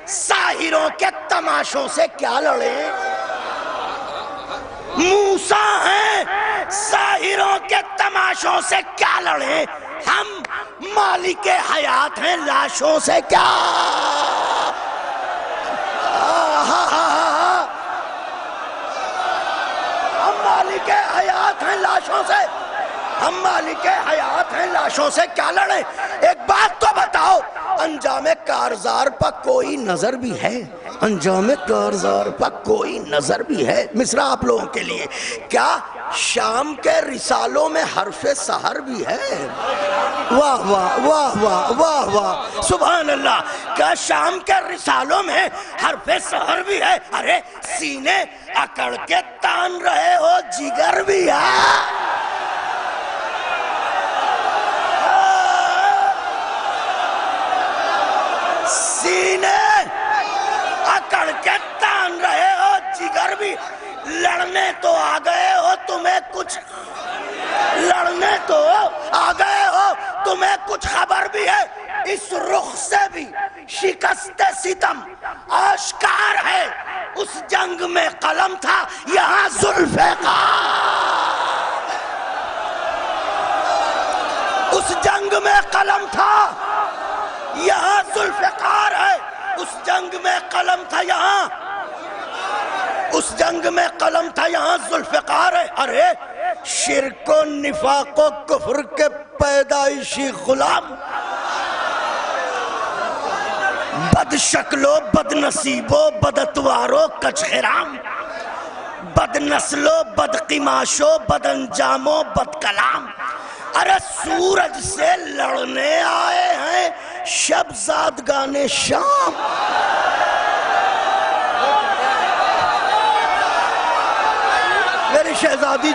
ساحروں کے تماشوں سے کیا لڑیں؟ موسیٰ ہیں ساحروں کے تماشوں سے کیا لڑیں؟ ہم مالک حیات ہیں لاشوں سے کیا؟ ہم مالک حیات ہیں لاشوں سے کیا لڑیں؟ ایک بات تو بتاؤ، انجام کارزار پر کوئی نظر بھی ہے؟ مصرع آپ لوگوں کے لیے، کیا شام کے رسالوں میں حرف سحر بھی ہے؟ واہ واہ واہ واہ واہ واہ سبحان اللہ. کیا شام کے رسالوں میں حرف سحر بھی ہے؟ ارے سینے اکڑ کے تان رہے ہو جگر بھی ہے. سینے اکڑ کے تان رہے ہو جگر بھی، لڑنے تو آ گئے ہو تمہیں کچھ خبر بھی ہے؟ اس رخ سے بھی شکست ستم آشکار ہے. اس جنگ میں قلم تھا یہاں ذوالفقار ہے. اس جنگ میں قلم تھا یہاں ذوالفقار ہے. ارے شرک و نفاق و کفر کے پیدائشی غلام، بد شکل و بد نصیب و بد اتوار و کچ خرام، بد نسل و بد قماش و بد انجام و بد کلام. ارے سورج سے لڑنے آئے ہیں شب زادگان شام. میری شہزادی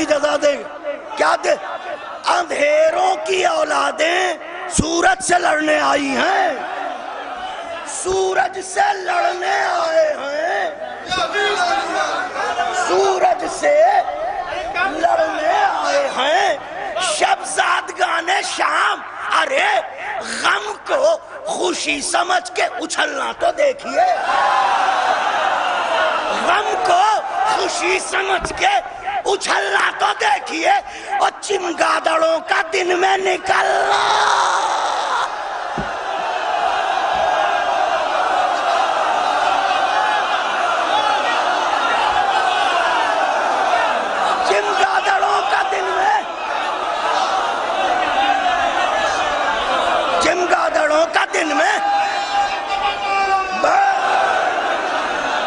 جزا دے. کیا دے؟ اندھیروں کی اولادیں سورج سے لڑنے آئی ہیں، سورج سے لڑنے آئے ہیں شب زادگان شام. ارے غم کو خوشی سمجھ کے اچھلنا تو دیکھیے، اور چمگادڑوں کا دن میں نکلنا.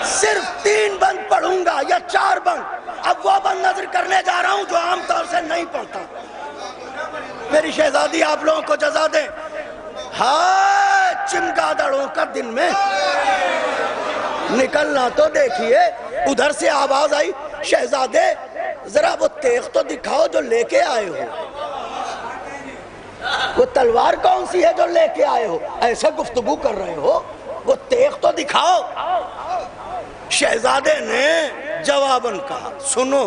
صرف 3 کرنے جا رہا ہوں جو عام طور سے نہیں پڑھتا. میری شہزادی آپ لوگوں کو جزا دیں. ہاں چمگادڑوں کا دن میں نکلنا تو دیکھیے. ادھر سے آواز آئی شہزادے ذرا وہ تیغ تو دکھاؤ جو لے کے آئے ہو. وہ تلوار کون سی ہے جو لے کے آئے ہو؟ ایسے گفتگو کر رہے ہو. وہ تیغ تو دکھاؤ. شہزادے نے جواباً کہا سنو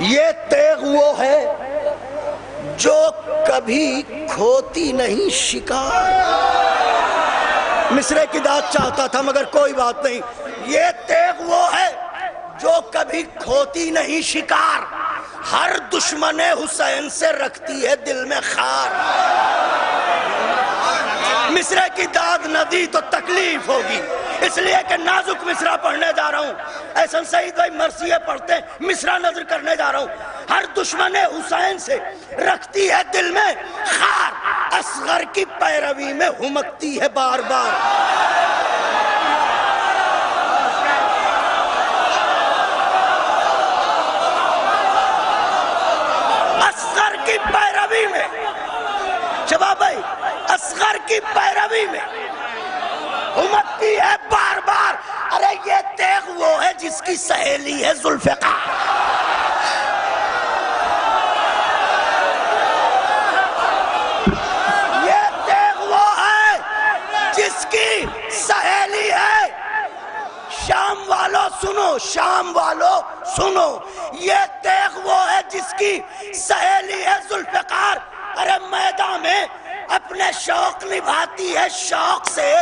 یہ تیغ وہ ہے جو کبھی کھوتی نہیں شکار. مصرے کی داد چاہتا تھا مگر کوئی بات نہیں. یہ تیغ وہ ہے جو کبھی کھوتی نہیں شکار. ہر دشمن حسین سے رکھتی ہے دل میں خار. مصرے کی داد نہ دی تو تکلیف ہوگی اس لیے کہ نازک مصرع پڑھنے جا رہا ہوں. احسن سعید بھائی مرثیے پڑھتے مصرع نظر کرنے جا رہا ہوں. ہر دشمن حسین سے رکھتی ہے دل میں خار. اصغر کی پیروی میں ہمکتی ہے بار بار. اصغر کی پیروی میں شباب بھائی اصغر کی پیروی میں ہمکتی ہے بار بار. ارے یہ تیغ وہ ہے جس کی سہیلی ہے ذوالفقار. یہ تیغ وہ ہے جس کی سہیلی ہے. شام والو سنو شام والو سنو یہ تیغ وہ ہے جس کی سہیلی ہے ذوالفقار. ارے میدان میں اپنے شوق نبھاتی ہے شوق سے.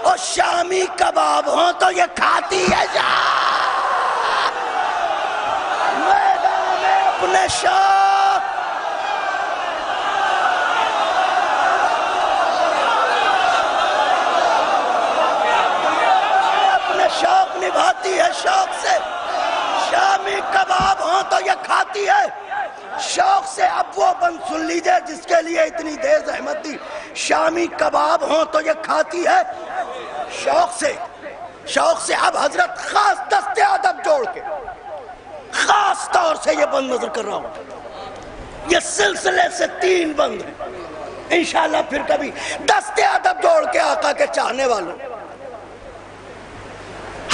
اور شامی کباب ہوں تو یہ کھاتی ہے میدان میں اپنے شوق. اپنے شوق نبھاتی ہے شوق سے. شامی کباب ہوں تو یہ کھاتی ہے شوق سے. اب وہ بند سن لیجئے جس کے لیے اتنی دیر زحمت دی. شامی کباب ہوں تو یہ کھاتی ہے شوق سے. شوق سے اب حضرت خاص دست ادب جوڑ کے خاص طور سے یہ بند نظر کر رہا ہوں. یہ سلسلے سے 3 بند ہیں. انشاءاللہ پھر کبھی دست ادب جوڑ کے آقا کے چاہنے والوں.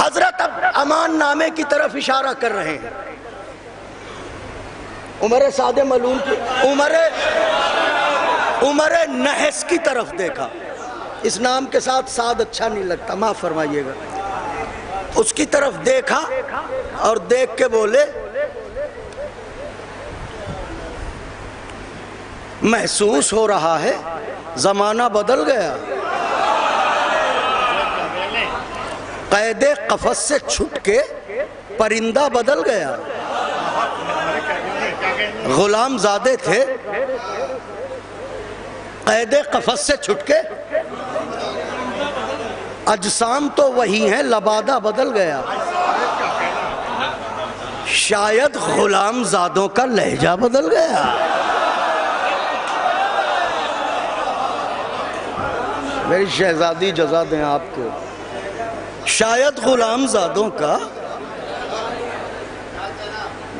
حضرت اب امان نامے کی طرف اشارہ کر رہے ہیں. عمر سعد ملعون کی عمر نحس کی طرف دیکھا. اس نام کے ساتھ سعد اچھا نہیں لگتا معاف فرمائیے گا. اس کی طرف دیکھا اور دیکھ کے بولے محسوس ہو رہا ہے زمانہ بدل گیا. قید قفس سے چھٹ کے پرندہ بدل گیا. غلام زادے تھے قید قفس سے چھٹ کے. اجسام تو وہی ہیں لبادہ بدل گیا. شاید غلام زادوں کا لہجہ بدل گیا. میری شہزادی جزا دیں آپ کو. شاید غلام زادوں کا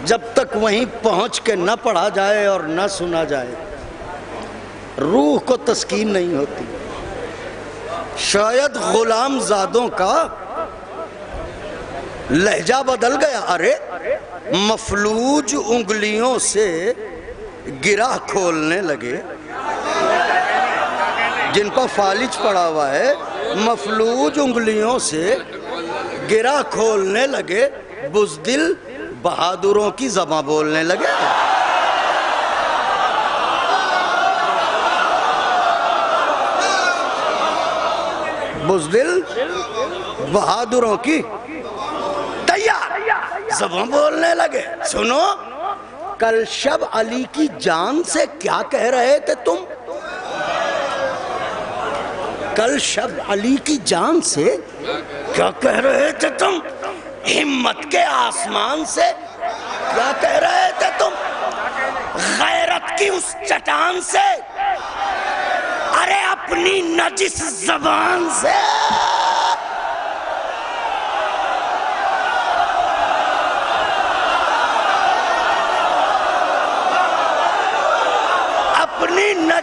جب تک وہیں پہنچ کے نہ پڑھا جائے اور نہ سنا جائے روح کو تسکین نہیں ہوتی. شاید غلام زادوں کا لہجہ بدل گیا. ارے مفلوج انگلیوں سے گرہ کھولنے لگے. جن کو فالج پڑا ہوا ہے مفلوج انگلیوں سے گرہ کھولنے لگے. بزدل بہادروں کی زباں بولنے لگے. بزدل بہادروں کی تیار زباں بولنے لگے. سنو کل شب علی کی جان سے کیا کہہ رہے تھے تم؟ کل شب علی کی جان سے کیا کہہ رہے تھے تم؟ ہمت کے آسمان سے کیا کہہ رہے تھے تم؟ غیرت کی اس چٹان سے. ارے اپنی نجس زبان سے.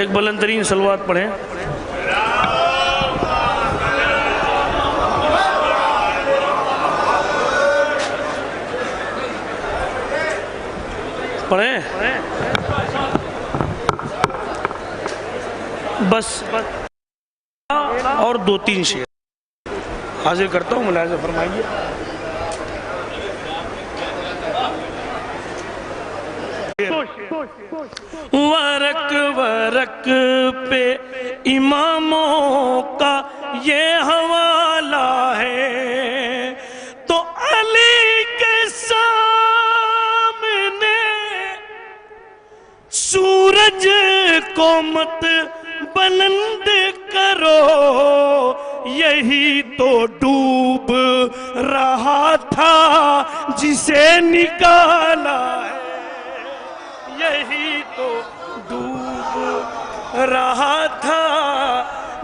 ایک بلند ترین صلوات پڑھیں. پڑھیں. بس اور 2-3 شعر حاضر کرتا ہوں، ملاحظہ فرمائیے. ورق ورق پہ اماموں کا یہ حوالہ ہے، تو علی کے سامنے سورج کو مت بلند کرو، یہی تو ڈوب رہا تھا جسے نکالا ہے، یہی تو ڈوب رہا تھا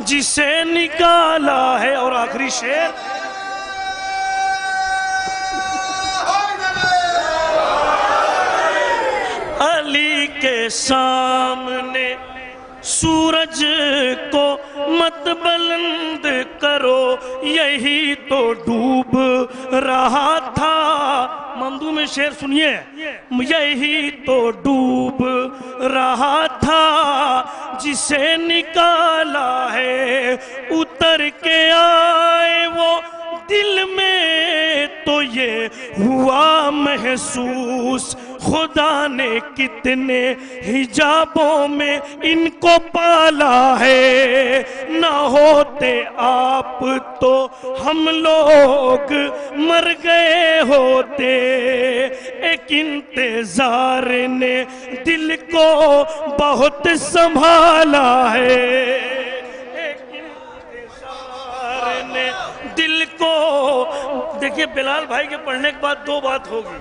جسے نکالا ہے. اور آخری شعر. علی کے سامنے سورج کو مت بلند کرو، یہی تو ڈوب رہا تھا. مندو میں شعر سنیے. یہی تو ڈوب رہا تھا جسے نکالا ہے، اتر کے آئے وہ دل میں تو یہ ہوا محسوس، خدا نے کتنے حجابوں میں ان کو پالا ہے، نہ ہوتے آپ تو ہم لوگ مر گئے ہوتے، ایک انتظار نے دل کو بہت سنبھالا ہے، ایک انتظار نے دل کو. دیکھیے بلال بھائی کے پڑھنے کے بعد 2 بات ہوگی.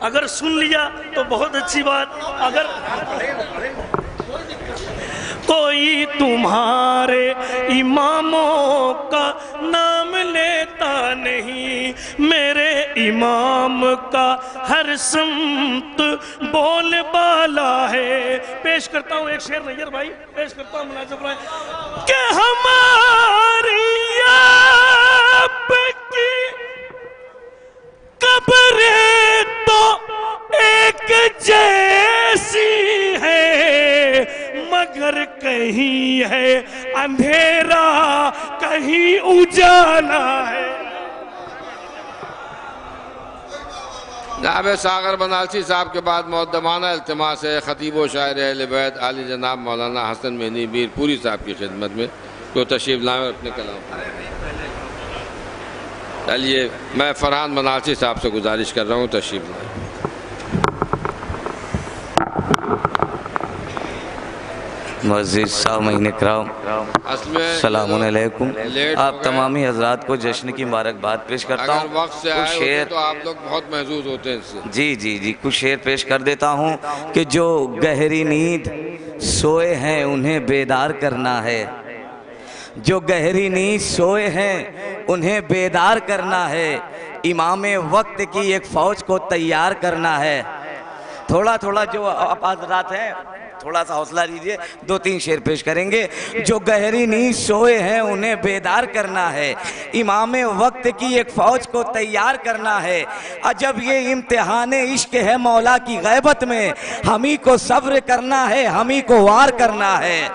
اگر سن لیا تو بہت اچھی بات، اگر کوئی تمہارے اماموں کا نام لیتا نہیں، میرے امام کا ہر سمت بول بالا ہے. پیش کرتا ہوں ایک شعر نیر بھائی، پیش کرتا ہوں ملاحظہ فرمائیں کہ ہماری آپ کی قبریں تو ایک جیسی ہے، مگر کہیں ہے اندھیرا کہیں اجالا ہے. جناب ساغر بنارسی صاحب کے بعد مؤدبانہ التماس ہے خطیب و شاعر اہل بیت عالی جناب مولانا حسن مہدی میر پوری صاحب کی خدمت میں تو تشریف لائیں اور اپنے کلام. چلیے میں فرحان بنارسی صاحب سے گزارش کر رہا ہوں تشریف لائیں. معزز سامعین اکرام السلام علیکم. آپ تمامی حضرات کو جشن کی مبارکباد پیش کرتا ہوں. اگر وقت سے آئے ہوتے تو آپ لوگ بہت محظوظ ہوتے ہیں اس سے. جی کچھ شعر پیش کر دیتا ہوں کہ جو گہری نیند سوئے ہیں انہیں بیدار کرنا ہے، جو گہری نیند سوئے ہیں انہیں بیدار کرنا ہے، امام وقت کی ایک فوج کو تیار کرنا ہے. تھوڑا جو آپ حضرات ہیں تھوڑا سا حوصلہ لیجئے، 2-3 شعر پیش کریں گے. جو گہری نیند سوئے ہیں انہیں بیدار کرنا ہے، امام وقت کی ایک فوج کو تیار کرنا ہے. عجب یہ امتحان عشق ہے مولا کی غیبت میں، ہمیں کو صبر کرنا ہے، ہمیں کو وار کرنا ہے،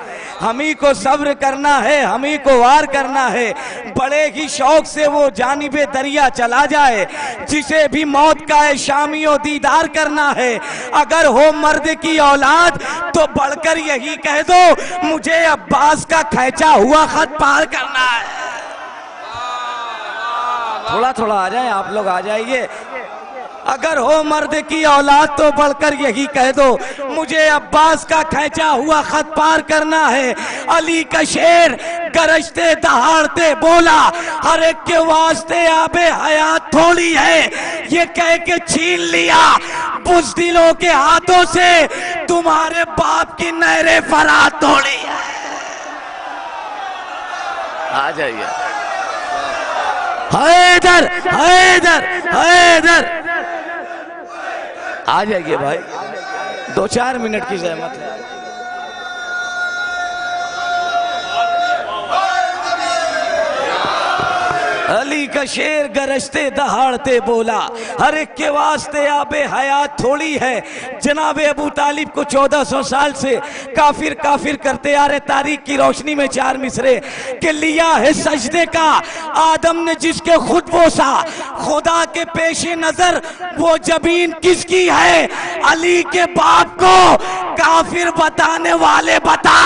ہمیں کو صبر کرنا ہے، ہمیں کو وار کرنا ہے. بڑے ہی شوق سے وہ جانب دریا چلا جائے جسے بھی موت کا شامی و دیدار کرنا ہے. اگر ہو مرد کی اولاد تو بڑھ کر یہی کہہ دو مجھے عباس کا کھینچا ہوا خط پار کرنا ہے. تھوڑا آ جائیں آپ لوگ، آ جائیے. اگر ہو مرد کی اولاد تو بڑھ کر یہی کہہ دو مجھے عباس کا کھینچا ہوا خط پار کرنا ہے. علی کا شعر گرجتے دہاڑتے بولا ہر ایک کے واسطے آب حیات تھوڑی ہے، یہ کہہ کے چھین لیا بزدلوں کے ہاتھوں سے تمہارے باپ کی نہر فرات تھوڑی ہے. آ جائیے. حیدر حیدر حیدر آ جائیے بھائی، 2-4 منٹ کی زحمت ہے. علی کا شیر گرجتے دہاڑتے بولا ہر ایک کے واسطے آب حیات تھوڑی ہے. جناب ابو طالب کو 1400 سال سے کافر کرتے آ رہے. تاریخ کی روشنی میں 4 مصرے کہ لیا ہے سجدے کا آدم نے جس کے خود بوسا, خدا کے پیش نظر وہ جبین کس کی ہے. علی کے باپ کو کافر بتانے والے بتا,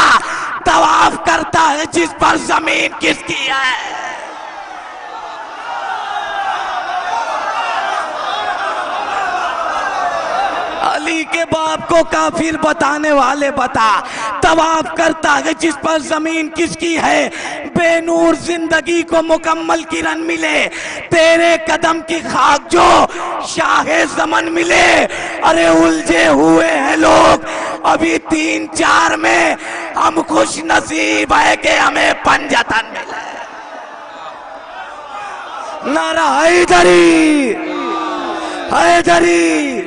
طواف کرتا ہے جس پر زمین کس کی ہے. علی کے باپ کو کافر بتانے والے بتا, طواف کرتا ہے جس پر زمین کس کی ہے. بے نور زندگی کو مکمل کرن ملے, تیرے قدم کی خاک جو شاہ زمن ملے. ارے الجھے ہوئے ہیں لوگ ابھی 3-4 میں, ہم خوش نصیب ہے کہ ہمیں پنجتن ملے. نعرہ حیدری حیدری.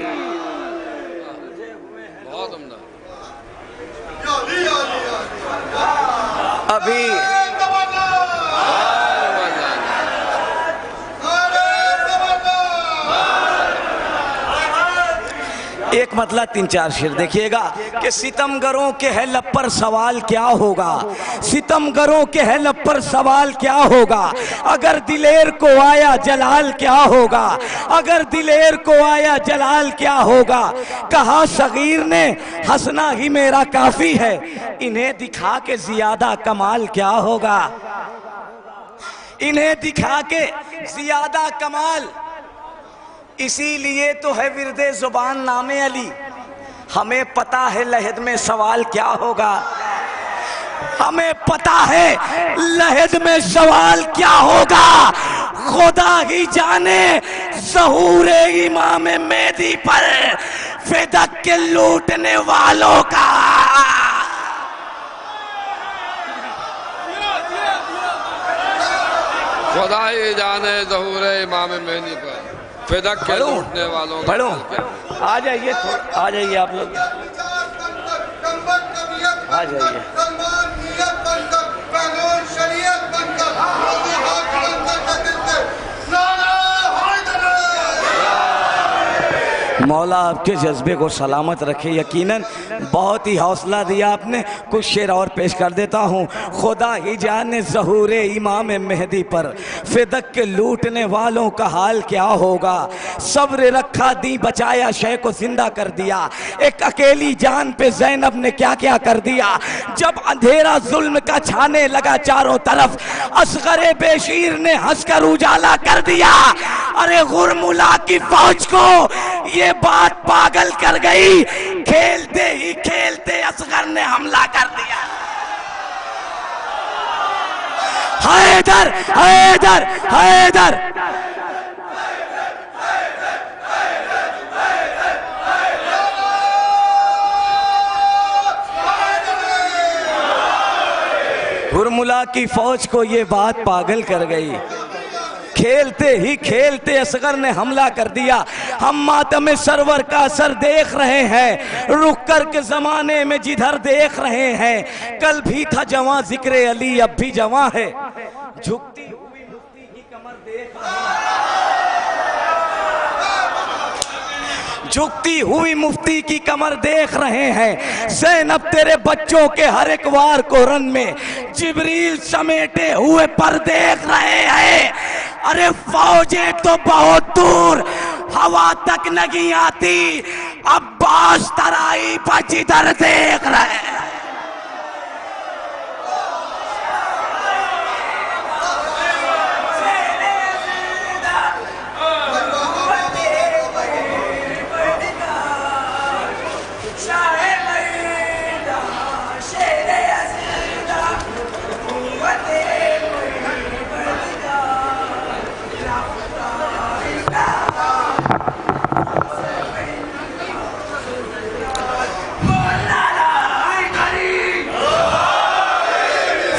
ابھی ایک مطلب 3-4 شعر دیکھیے گا کہ ستمگروں کے ہے لب پر سوال کیا ہوگا, ستمگروں کے ہے لب پر سوال کیا ہوگا. اگر دلیر کو آیا جلال کیا ہوگا, اگر دلیر کو آیا جلال کیا ہوگا. کہا صغیر نے ہنسنا ہی میرا کافی ہے, انہیں دکھا کے زیادہ کمال کیا ہوگا. انہیں دکھا کے زیادہ کمال. اسی لیے تو ہے ورد زبان نام علی, ہمیں پتا ہے لحد میں سوال کیا ہوگا. ہمیں پتا ہے لحد میں سوال کیا ہوگا. خدا ہی جانے ظہور امام مہدی پر فدق کے لوٹنے والوں کا. خدا ہی جانے ظہور امام مہدی پر فدق کے لوٹنے والوں کا. پڑھو آ جائیے, آ جائیے آپ لوگ, آ جائیے. مولا آپ کے جذبے کو سلامت رکھے. یقیناً بہت ہی حوصلہ دیا آپ نے. کچھ شعر اور پیش کر دیتا ہوں. خدا ہی جانے ظہور امام مہدی پر فدق کے لوٹنے والوں کا حال کیا ہوگا. صبر رکھا دی بچایا شے کو زندہ کر دیا. ایک اکیلی جان پہ زینب نے کیا کیا کر دیا. جب اندھیرا ظلم کا چھانے لگا چاروں طرف, اصغر بشیر نے ہنس کر اجالا کر دیا. ارے غرملا کی فوج کو یہ بات پاگل کر گئی, کھیلتے ہی کھیلتے اصغر نے حملہ کر دیا. حیدر حیدر حیدر. غرملا کی فوج کو یہ بات پاگل کر گئی, کھیلتے ہی کھیلتے اصغر نے حملہ کر دیا. ہم ماتم سرور کا اثر دیکھ رہے ہیں, رک کر کے زمانے میں جدھر دیکھ رہے ہیں. کل بھی تھا جواں ذکر علی اب بھی جواں ہے, جھکتی ہوئی مفتی کی کمر دیکھ رہے ہیں, جھکتی ہوئی مفتی کی کمر دیکھ رہے ہیں. زینب تیرے بچوں کے ہر ایک وار کو رن میں جبریل سمیٹے ہوئے پر دیکھ رہے ہیں. ارے فوجیں تو بہت دور ہوا تک نہیں آتی, عباس ترائی پر جدھر دیکھ رہے ہیں.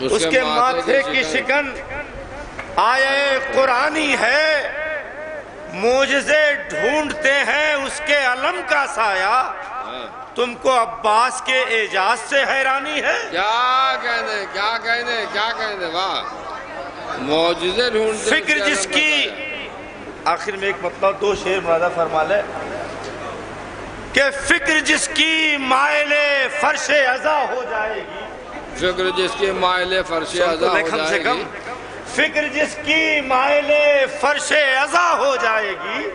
اس کے ماتھے کی شکن آیے قرآنی ہے، معجزے ڈھونڈتے ہیں اس کے علم کا سایہ، تم کو عباس کے اعجاز سے حیرانی ہے؟ کیا کہنے واہ معجزے ڈھونڈتے فکر جس کی، آخر میں ایک مطلب 2 شعر مرادہ فرما لے کہ فکر جس کی مائل فرش عزا ہو جائے گی، فکر جس کی مائل فرش عزا ہو جائے گی، فکر جس کی مائل فرش عزا ہو جائے گی،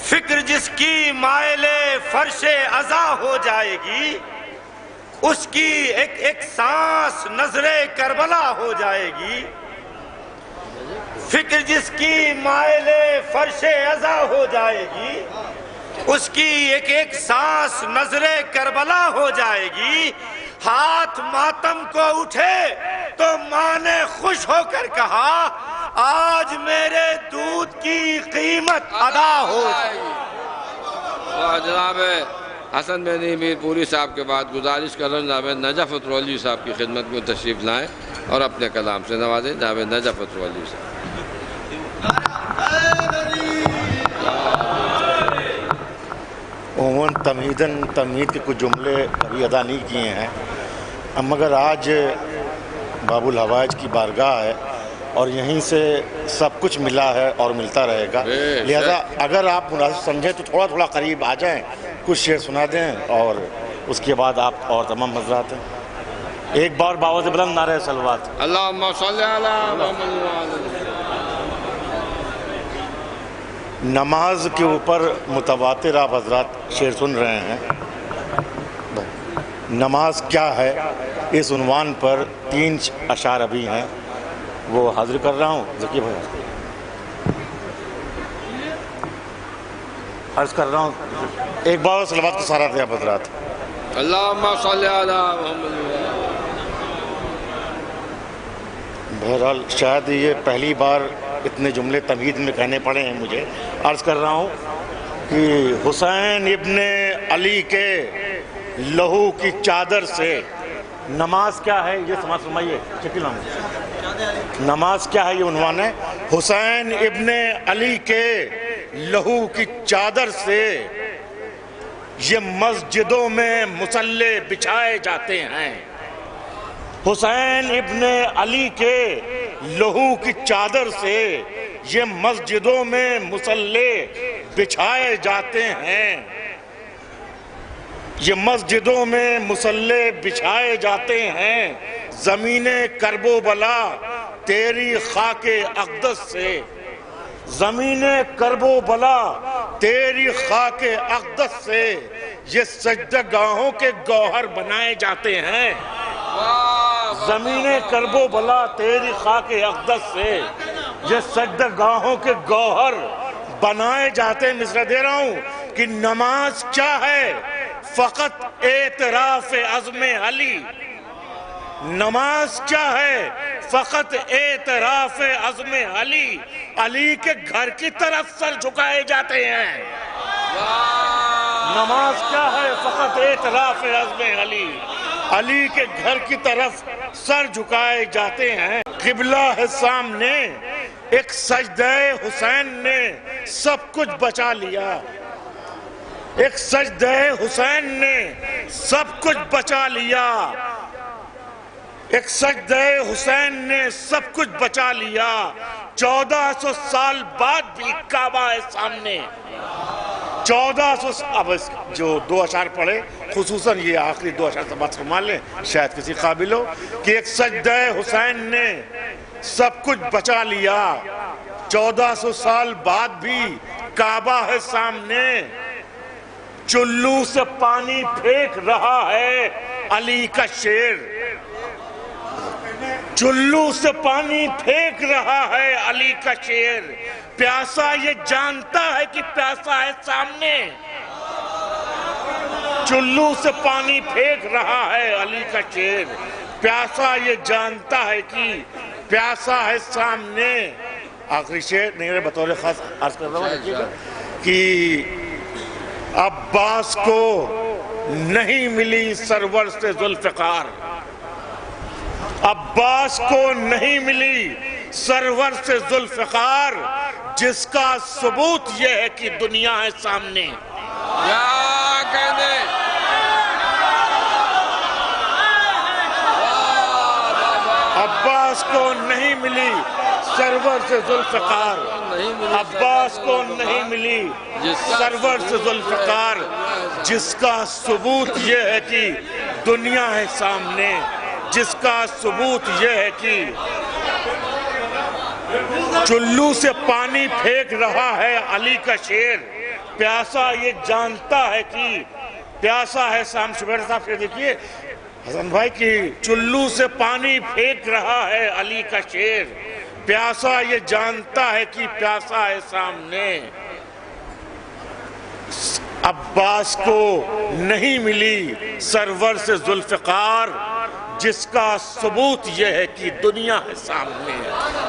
فکر جس کی مائل فرش عزا ہو جائے گی، اس کی ایک سانس نظر کربلا ہو جائے گی، فکر جس کی مائل فرش عزا ہو جائے گی، اس کی ایک سانس نظر کربلا ہو جائے گی۔ ہاتھ ماتم کو اٹھے تو ماں نے خوش ہو کر کہا آج میرے دودھ کی قیمت ادا ہو جائے گی۔ جناب حسن بن میر پوری صاحب کے بعد گزارش کر رہا ہوں جناب نجف اترولوی صاحب کی خدمت میں تشریف لائیں اور اپنے کلام سے نوازیں۔ جناب نجف اترولوی صاحب۔ عموماً تمہید کے کچھ جملے ابھی ادا نہیں کیے ہیں، مگر آج باب الحوائج کی بارگاہ ہے اور یہیں سے سب کچھ ملا ہے اور ملتا رہے گا، لہذا اگر آپ مناسب سمجھیں تو تھوڑا تھوڑا قریب آ جائیں، کچھ شعر سنا دیں اور اس کے بعد آپ اور تمام حضرات ہیں۔ ایک بار باوز بلند نعرہ صلوات۔ اللہم صلی علی محمد۔ نماز کے اوپر متواتر آپ حضرات شعر سن رہے ہیں، نماز کیا ہے اس عنوان پر 3 اشعار ابھی ہیں، وہ حاضر کر رہا ہوں۔ ذکی بھائی عرض کر رہا ہوں، ایک بار صلوات کو سارا تھے آپ حضرات۔ اللہم صلی علی محمد۔ بہرحال شاید یہ پہلی بار اتنے جملے تمہید میں کہنے پڑے ہیں مجھے۔ عرض کر رہا ہوں کہ حسین ابن علی کے لہو کی چادر سے نماز کیا ہے یہ سمجھ فرمائیے۔ نماز کیا ہے یہ عنوان ہے۔ حسین ابن علی کے لہو کی چادر سے یہ مسجدوں میں مصلے بچھائے جاتے ہیں۔ حسین ابن علی کے لہو کی چادر سے یہ مسجدوں میں مصلے بچھائے جاتے ہیں، یہ مسجدوں میں مصلے بچھائے جاتے ہیں، زمین کرب و بلا تیری خاک اقدس سے، زمین کرب و بلا تیری خاک اقدس سے یہ سجدہ گاہوں کے گوہر بنائے جاتے ہیں، زمین کرب و بلا تیری خاک اقدس سے یہ سجدہ گاہوں کے گوہر بنائے جاتے ہیں۔ مصرع دے رہا ہوں کہ نماز کیا ہے؟ فقط اعتراف عزم علی۔ نماز کیا ہے؟ فقط اعتراف عزم علی۔ علی کے گھر کی طرف سر جھکائے جاتے ہیں۔ نماز کیا ہے؟ فقط اعتراف عزم علی۔ علی کے گھر کی طرف سر جھکائے جاتے ہیں۔ قبلہ ہے سامنے، ایک سجدہ حسین نے سب کچھ بچا لیا، ایک سجدہ حسین نے سب کچھ بچا لیا، ایک سجدہ حسین نے سب کچھ بچا لیا۔ 1400 سال بعد بھی کعبہ ہے سامنے، 1400 اب جو 2 اشعار پڑھے خصوصاً یہ آخری 2 اشعار سے بات فرما لیں شاید کسی قابل ہو کہ ایک سجدہ حسین نے سب کچھ بچا لیا، 1400 سال بعد بھی کعبہ ہے سامنے، چلو سے پانی پھینک رہا ہے علی کا شیر، چلو سے پانی پھینک رہا ہے علی کا شیر، پیاسا یہ جانتا ہے کہ پیاسا ہے سامنے، چلو سے پانی پھینک رہا ہے علی کا شیر، پیاسا یہ جانتا ہے کہ پیاسا ہے سامنے۔ آخری شعر نہیں بطور خاص عرض کر رہا ہوں کہ عباس کو نہیں ملی سرور سے ذوالفقار، عباس کو نہیں ملی سرور سے ذوالفقار، جس کا ثبوت یہ ہے کہ دنیا ہے سامنے۔ عباس کو نہیں ملی سرور سے ذوالفقار، عباس کو نہیں ملی سرور سے ذوالفقار، جس کا ثبوت یہ ہے کہ دنیا ہے سامنے، جس کا ثبوت یہ ہے کہ چلو سے پانی پھینک رہا ہے علی کا شیر، پیاسا یہ جانتا ہے کہ پیاسا ہے سام شبیر صاحب کے دیکھیے حسن بھائی کی چلو سے پانی پھینک رہا ہے علی کا شیر، پیاسا یہ جانتا ہے کہ پیاسا ہے سامنے۔ عباس کو نہیں ملی سرور سے ذوالفقار، جس کا ثبوت یہ ہے کہ دنیا ہے سامنے،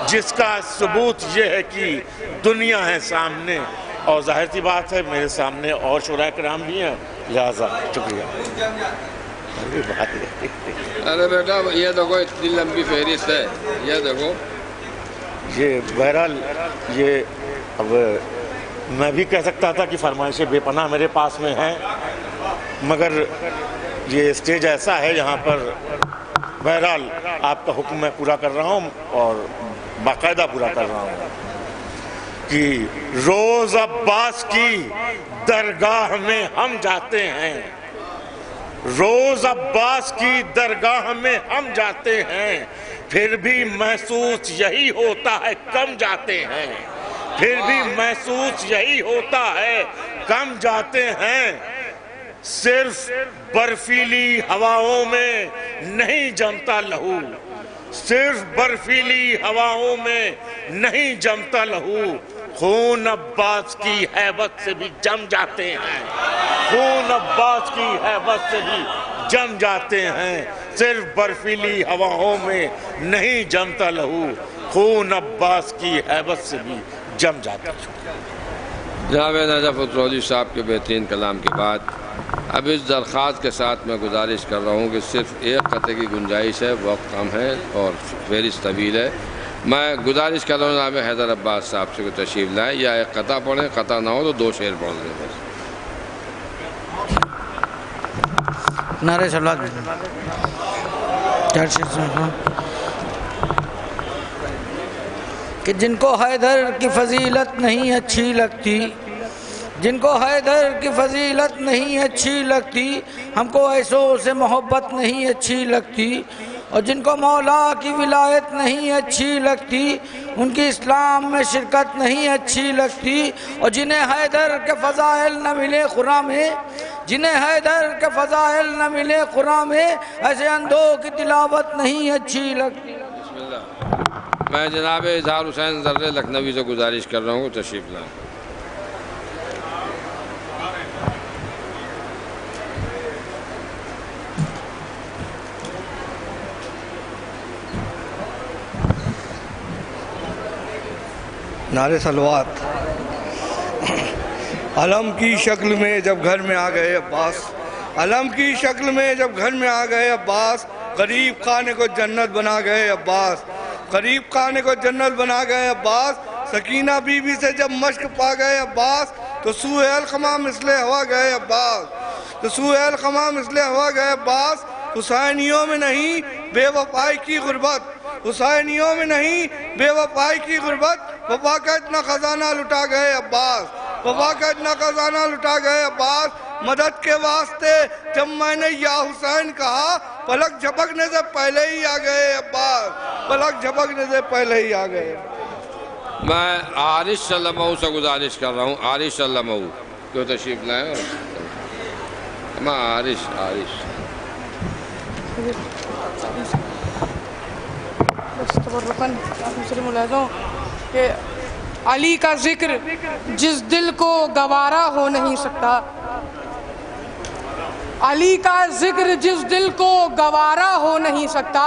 جس کا ثبوت یہ ہے کہ دنیا ہے سامنے۔ اور ظاہر سی بات ہے میرے سامنے اور شورا کرام بھی ہیں، لہذا شکریہ۔ ارے بیٹا یہ دیکھو اتنی لمبی فہرست ہے، یہ دیکھو یہ بہرحال یہ اب میں بھی کہہ سکتا تھا کہ فرمائشیں بے پناہ میرے پاس میں ہیں، مگر یہ اسٹیج ایسا ہے یہاں پر بہرحال آپ کا حکم میں پورا کر رہا ہوں اور باقاعدہ پورا کر رہا ہوں کہ روز عباس کی درگاہ میں ہم جاتے ہیں، روز عباس کی درگاہ میں ہم جاتے ہیں، پھر بھی محسوس یہی ہوتا ہے کم جاتے ہیں، پھر بھی محسوس یہی ہوتا ہے کم جاتے ہیں، صرف برفیلی ہواؤں میں نہیں جمتا لہو، صرف برفیلی ہواؤں میں نہیں جمتا لہو، خون عباس کی ہیبت سے بھی جم جاتے ہیں، خون عباس کی ہیبت سے بھی جم جاتے ہیں، صرف برفیلی ہواؤں میں نہیں جمتا لہو، خون عباس کی ہیبت سے بھی جم جاتا ہے۔ جناب نجف اترولي صاحب کے بہترین کلام کے بعد اب اس درخواست کے ساتھ میں گزارش کر رہا ہوں کہ صرف ایک قطعے کی گنجائش ہے، وقت کم ہے اور فہرست طویل ہے۔ میں گزارش کر رہا ہوں جناب حیدر عباس صاحب سے کوئی تشریف لائیں، یا ایک قطعہ پڑھیں، قطعہ نہ ہو تو 2 شعر پڑھ لیں بس۔ نعرہ صلوات کہ جن کو حیدر کی فضیلت نہیں اچھی لگتی، جن کو حیدر کی فضیلت نہیں اچھی لگتی، ہم کو ایسوں سے محبت نہیں اچھی لگتی، اور جن کو مولا کی ولایت نہیں اچھی لگتی، ان کی اسلام میں شرکت نہیں اچھی لگتی، اور جنہیں حیدر کے فضائل نہ ملے قرآن میں، جنہیں حیدر کے فضائل نہ ملے قرآن میں، ایسے اندھوں کی تلاوت نہیں اچھی لگتی۔ بسم اللہ۔ میں جناب اظہار حسین ذرے لکھنوی سے گزارش کر رہا ہوں تشریف لائیں۔ نعرے صلوات۔ علم کی شکل میں جب گھر میں آ گئے عباس، علم کی شکل میں جب گھر میں آ گئے عباس، غریب خانے کو جنت بنا گئے عباس، غریب خانے کو جنت بنا گئے عباس، سکینہ بی بی سے جب مشق پا گئے عباس، تو سوئے الخما مثل ہوا گئے عباس، تو سوئے الخما مثل ہوا گئے عباس، حسینیوں میں نہیں بے وفائی کی غربت، حسینیوں میں نہیں بے وفائی کی غربت، وفا کا اتنا خزانہ لٹا گئے عباس، وفا کا اتنا خزانہ لٹا گئے عباس، مدد کے واسطے جب میں نے یا حسین کہا، پلک جھپکنے سے پہلے ہی آ گئے عباس، پلک جھپکنے سے پہلے ہی آ گئے۔ میں عارش سلمہ سے گزارش کر رہا ہوں، عارش سلمہ کیوں تشریف لائیں؟ میں عارش تبرکاً دوسرے ملاحظوں کہ علی کا ذکر جس دل کو گوارا ہو نہیں سکتا، علی کا ذکر جس دل کو گوارا ہو نہیں سکتا،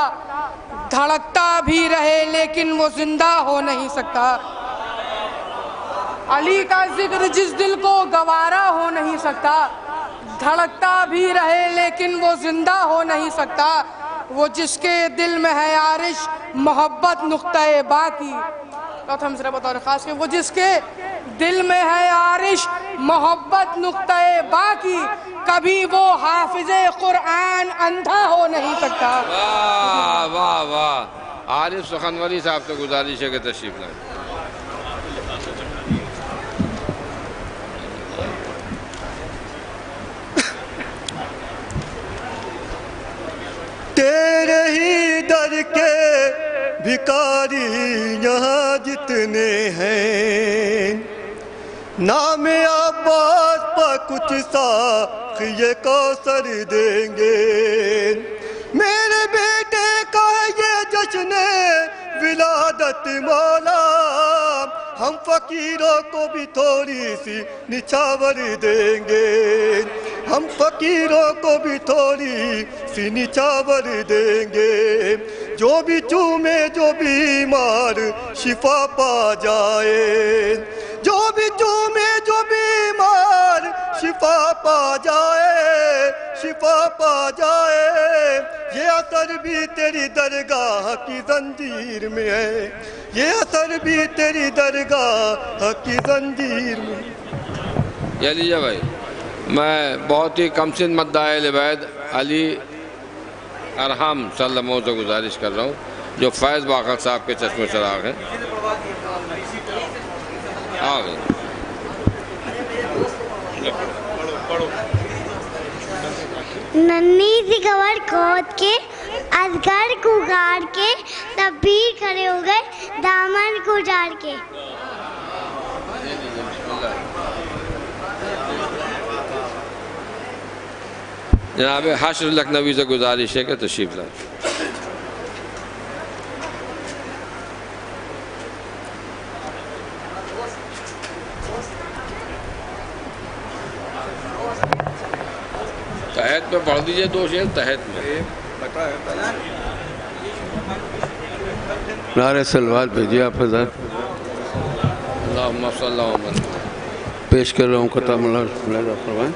دھڑکتا بھی رہے لیکن وہ زندہ ہو نہیں سکتا، علی کا ذکر جس دل کو گوارا ہو نہیں سکتا، دھڑکتا بھی رہے لیکن وہ زندہ ہو نہیں سکتا، وہ جس کے دل میں ہے عارش محبت نقطۂ با کی. چوتھا مصرع بطور خاص کہ وہ جس کے دل میں ہے عارش محبت نقطۂ با کی کبھی وہ حافظ قرآن اندھا ہو نہیں سکتا. واہ واہ واہ. عارف سخنوری صاحب سے گزارش ہے کہ تشریف لائیں. تیرے ہی در کے بھکاری یہاں جتنے ہیں نام عباس پر کچھ ساقی کوثر دیں گے. میرے بیٹے کا یہ جشن ولادت مولا ہم فقیروں کو بھی تھوڑی سی نچھاور دیں گے. ہم فقیروں کو بھی تھوڑی سی نچھاور دیں گے. جو بھی چومے جو بیمار شفا پا جائے. جو بھی چومے جو بیمار شفا پا جائے. شفا پا جائے. یہ اثر بھی تیری درگاہ کی زنجیر میں ہے. یہ اثر بھی تیری درگاہ کی زنجیر میں. یہ لیجیے بھائی. میں بہت ہی کم سن مدعا اہل بیت علی ارحم صلی اللہ علیہ وسلم سے گزارش کر رہا ہوں جو فیض باقر صاحب کے چشم چراغ ہیں. ننھی سی قبر کھود کے اذکار کو گاڑ کے تبیر کھڑے ہو گئے دامن کو جاڑ کے. جناب حشر لکھنوی سے گزارش ہے کہ تشریف لائیں. تحت میں پڑھ دیجئے دو شعر تحت میں. نعرہ سلوات بھیجیے آپ حضرت. اللہم صلی اللہ علیہ پیش کر رہا ہوں خطاب اللہ فرمائیں.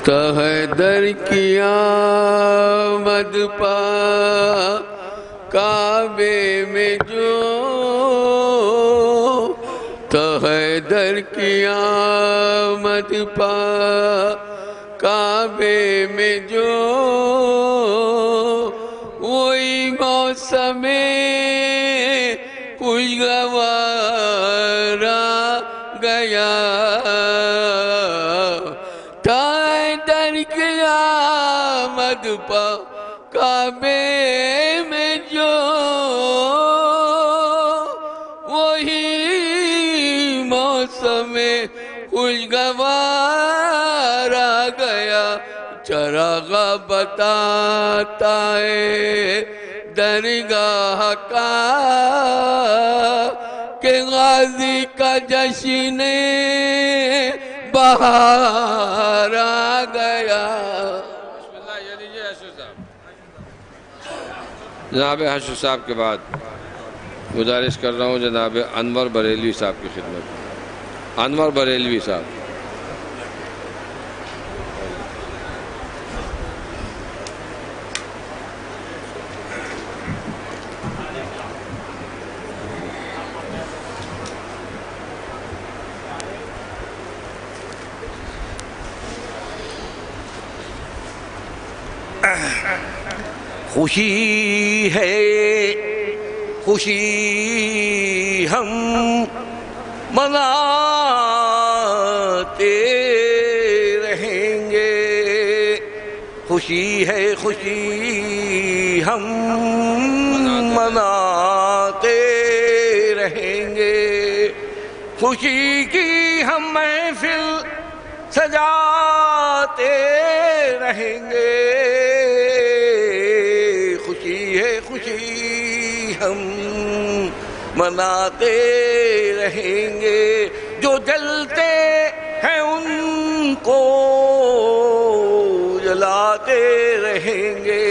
تہدر کی آمد پا کعبے میں جو تہدر کی آمد پا کعبے میں جو وہی موسم خوشگوار گیا. آمد پا کعبے میں جو وہی موسم خوشگوار آ گیا. چراغ بتاتا ہے درگاہ کا کہ غازی کا جشن بہار آ گیا. جناب حشر صاحب کے بعد گزارش کر رہا ہوں جناب انور بریلوی صاحب کی خدمت. انور بریلوی صاحب. خوشی ہے خوشی ہم مناتے رہیں گے. خوشی ہے خوشی ہم مناتے رہیں گے. خوشی کی ہم محفل سجاتے رہیں گے. خوشی ہے خوشی ہم مناتے رہیں گے. جو جلتے ہیں ان کو جلاتے رہیں گے.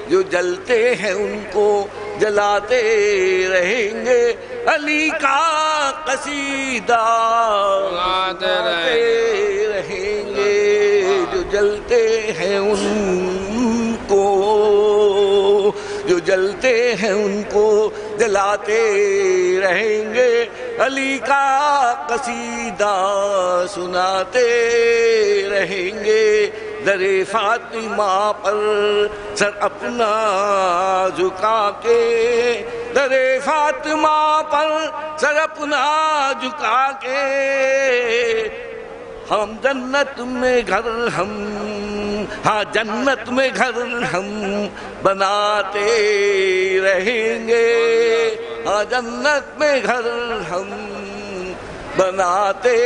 جو جلتے ہیں ان کو جلاتے رہیں گے. علی کا قصیدہ گاتے رہیں گے. جو جلتے ہیں ان کو جلتے ہیں ان کو جلاتے رہیں گے، علی کا قصیدہ سناتے رہیں گے، در فاطمہ پر سر اپنا جھکا کے، در فاطمہ پر سر اپنا جھکا کے، ہم جنت میں گھر ہاں جنت میں گھر ہم بناتے رہیں گے، ہاں جنت میں گھر ہم بناتے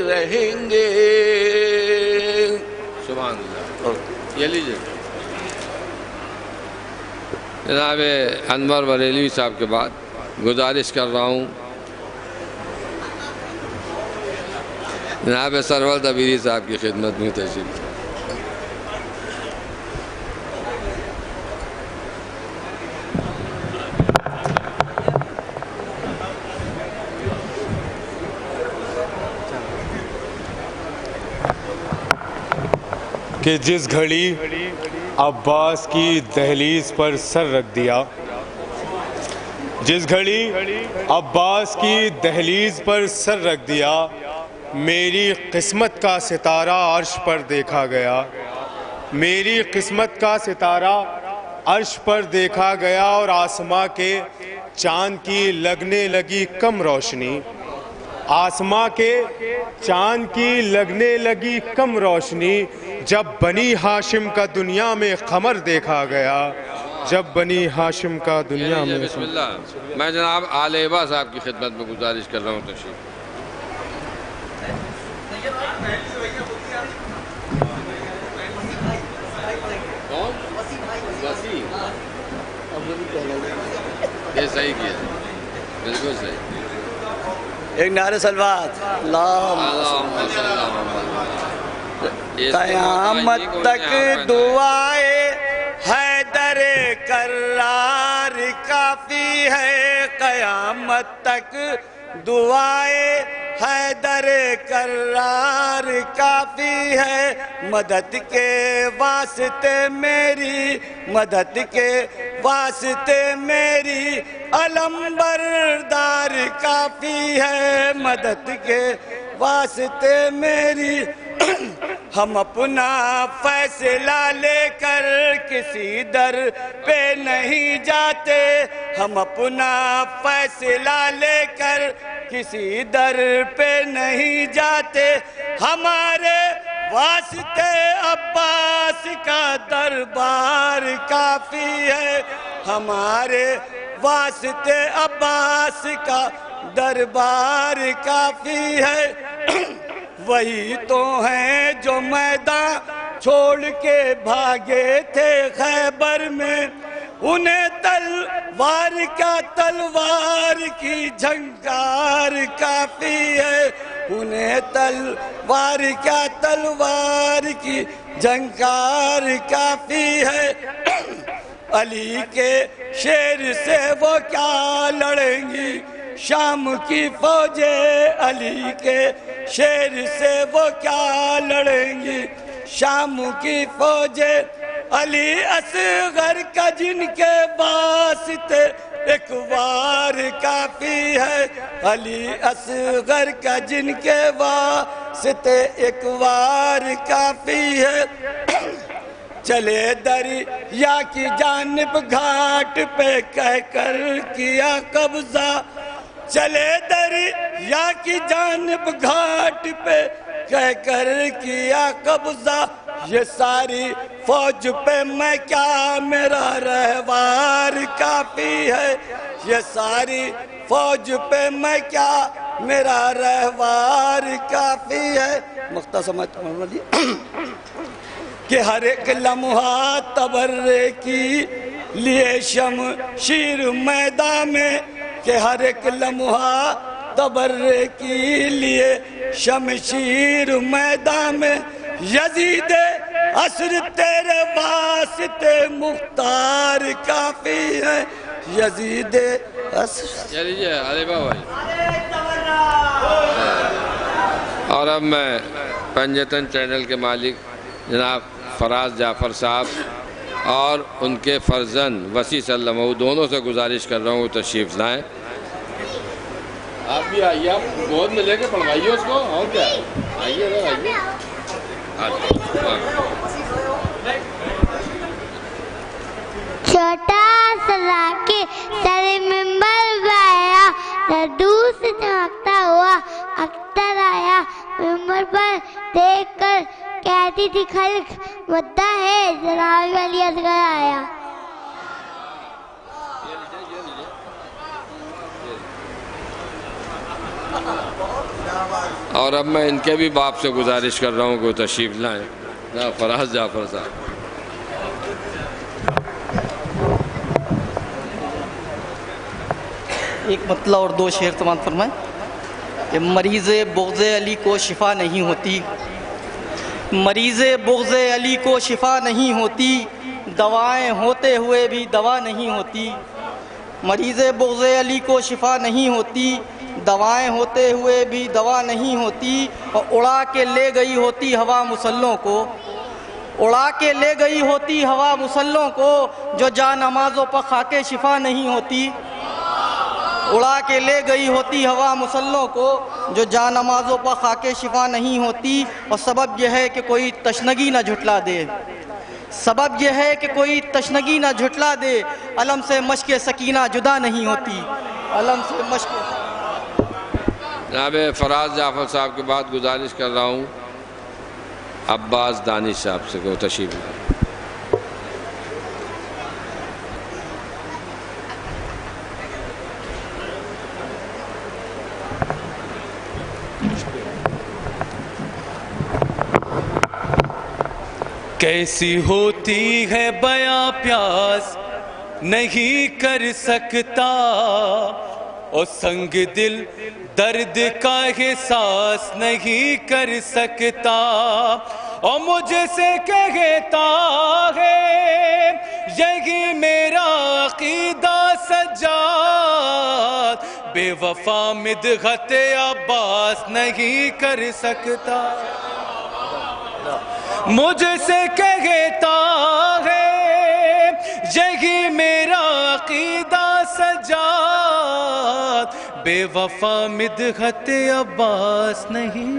رہیں گے۔ سبحان اللہ۔ یہ لیجیے جناب انور بریلوی صاحب کے بعد گزارش کر رہا ہوں جناب سرور دبیری صاحب کی خدمت میں تشریف۔ کہ جس گھڑی عباس کی دہلیز پر سر رکھ دیا، جس گھڑی عباس کی دہلیز پر سر رکھ دیا، میری قسمت کا ستارہ عرش پر دیکھا گیا، میری قسمت کا ستارہ عرش پر دیکھا گیا، اور آسماں کے چاند کی لگنے لگی کم روشنی، آسماں کے چاند کی لگنے لگی کم روشنی، جب بنی ہاشم کا دنیا میں قمر دیکھا گیا، جب بنی ہاشم کا دنیا میں بسم اللہ۔ میں جناب آلیبہ صاحب کی خدمت میں گزارش کر رہا ہوں تشریف۔ یہ صحیح کیا، بالکل صحیح۔ ایک نعرہ سلوات، قیامت تک دعائے حیدر کرار کافی ہے، قیامت تک دعائے حیدر کرار کافی ہے، مدد کے واسطے میری، مدد کے واسطے میری علم بردار کافی ہے، مدد کے واسطے میری۔ ہم اپنا فیصلہ لے کر کسی در پہ نہیں جاتے، ہم اپنا فیصلہ لے کر کسی در پہ نہیں جاتے، ہمارے واسطے عباس کا دربار کافی ہے، ہمارے واسطے عباس کا دربار کافی ہے۔ وہی تو ہیں جو میدان چھوڑ کے بھاگے تھے خیبر میں، انہیں تلوار کا تلوار کی جھنکار کافی ہے، انہیں تلوار کا تلوار کی جھنکار کافی ہے۔ علی کے شیر سے وہ کیا لڑیں گی شام کی فوجیں، علی کے شیر سے وہ کیا لڑیں گی شام کی فوجیں، علی اصغر کا جن کے واسطے ایک وار کافی ہے، علی اصغر کا جن کے واسطے ایک وار کافی ہے۔ چلے دریا کی جانب گھاٹ پہ کہہ کر کیا قبضہ، چلے دریا کی جانب گھاٹ پہ کہہ کر کیا قبضہ، یہ ساری فوج پہ میں کیا میرا رہوار کافی ہے، یہ ساری فوج پہ میں کیا میرا رہوار کافی ہے۔ مختصر کہ ہر ایک لمحہ تبرے کی لیے شمشیر میدان میں، کہ ہر ایک لمحہ تبرے کی لیے شمشیر میدان میں، یزید عصر تیرے واسطے مختار کافی ہے، یزید عصر۔ چلیے علیبہ بھائی۔ اور اب میں پنجتن چینل کے مالک جناب فراز جعفر صاحب اور ان کے فرزند وسیع صلی اللہ علیہ وسلم دونوں سے گزارش کر رہا ہوں وہ تشریف لائیں. آپ بھی آئیے, آپ گود میں لے کے پڑھوائیے اس کو, اور کیا آئیے آئیے. چھوٹا سرا کے سر ممبر گایا, دور سے چمکتا ہوا اختر آیا. ممبر پر دیکھ کر کہتی تھی خلق مدعا ہے جناب علی اصغر آیا. اور اب میں ان کے بھی باپ سے گزارش کر رہا ہوں کہ وہ تشریف لائیں. فراز جعفر صاحب. ایک مطلع اور دو شعر تمام فرمائیں. کہ مریض بغض علی کو شفا نہیں ہوتی, مریض بغض علی کو شفا نہیں ہوتی, دوائیں ہوتے ہوئے بھی دوا نہیں ہوتی. مریض بغض علی کو شفا نہیں ہوتی, دوائیں ہوتے ہوئے بھی دوا نہیں ہوتی. اور اڑا کے لے گئی ہوتی ہوا مسلوں کو, اڑا کے لے گئی ہوتی ہوا مسلوں کو, جو جا نمازوں پر خاکے شفا نہیں ہوتی. اڑا کے لے گئی ہوتی ہوا مسلوں کو, جو جا نمازوں پر خاکے شفا نہیں ہوتی. اور سبب یہ ہے کہ کوئی تشنگی نہ جھٹلا دے, سبب یہ ہے کہ کوئی تشنگی نہ جھٹلا دے. علم سے مشق سکینہ جدا نہیں ہوتی, علم سے مشق. جناب فراز جعفر صاحب کے بعد گزارش کر رہا ہوں عباس دانش صاحب سے کہ وہ تشریف لائیں. کیسی ہوتی ہے بیاں پیاس نہیں کر سکتا, اور سنگ دل درد کا احساس نہیں کر سکتا. اور مجھ سے کہتا ہے یہی میرا عقیدہ سجاد, بے وفا مدحت عباس نہیں کر سکتا. مجھ سے کہتا ہے یہی میرا عقیدہ سجاد, بے وفا مدحت عباس نہیں.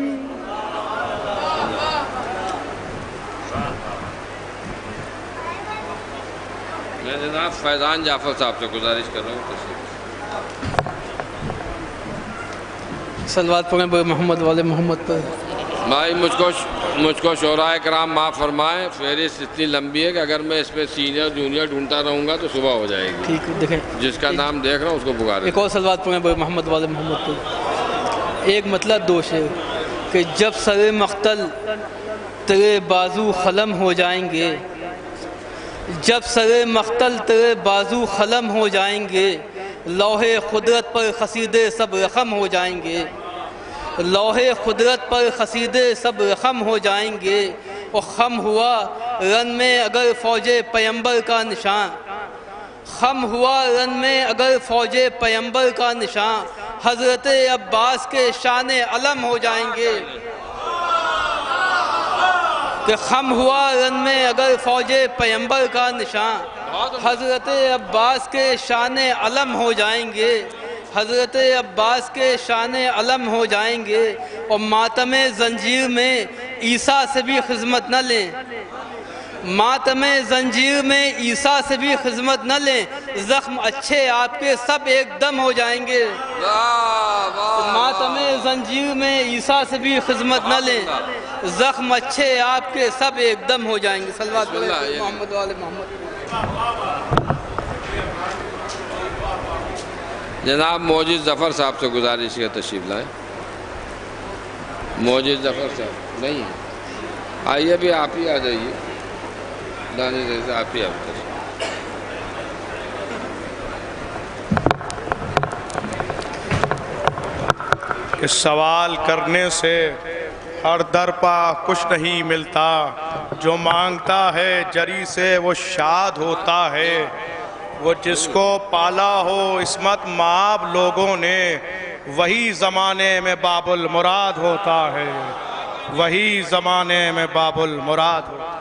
میں جناب فیضان جعفر صاحب سے گزارش کر رہا ہوں تشریف. صلوات پڑھیں محمد والے محمد پر. بھائی مجھ کو شعراء کرام معاف فرمائیں, فہرست اتنی لمبی ہے کہ اگر میں اس پہ سینئر جونیئر ڈھونڈتا رہوں گا تو صبح ہو جائے گی. ٹھیک ہے, دیکھیں جس کا نام دیکھ رہا ہوں اس کو پکاریں. ایک اور صلوات پڑھیں محمد والے محمد پر. ایک مطلب دو شعر کہ جب سر مقتل تیرے بازو خلم ہو جائیں گے, جب سر مقتل تیرے بازو خلم ہو جائیں گے, لوح قدرت پر قصیدے سب رقم ہو جائیں گے, لوح قدرت پر قصیدے سب رقم ہو جائیں گے. اور خم ہوا رن میں اگر فوج پیمبر کا نشان, خم ہوا رن میں اگر فوج پیمبر کا نشان, حضرت عباس کے شان علم ہو جائیں گے. کہ خم ہوا رن میں اگر فوج پیمبر کا نشان, حضرت عباس کے شان علم ہو جائیں گے, حضرت عباس کے شان علم ہو جائیں گے. اور ماتم زنجیر میں عیسیٰ سے بھی خدمت نہ لیں, ماتم زنجیر میں عیسیٰ سے بھی خدمت نہ لیں, زخم اچھے آپ کے سب ایک دم ہو جائیں گے. ماتم زنجیر میں عیسیٰ سے بھی خدمت نہ لیں, زخم اچھے آپ کے سب ایک دم ہو جائیں گے. صلوات محمد والے محمد. جناب موجز ظفر صاحب سے گزارش ہے تشریف لائیں. موجز ظفر صاحب نہیں ہے, آئیے بھی آپ ہی آ جائیے. دانش سے آپ ہی آپ کہ سوال کرنے سے ہر در پا کچھ نہیں ملتا, جو مانگتا ہے جری سے وہ شاد ہوتا ہے. وہ جس کو پالا ہو عصمت مآب لوگوں نے, وہی زمانے میں باب المراد ہوتا ہے, وہی زمانے میں باب المراد ہوتا ہے.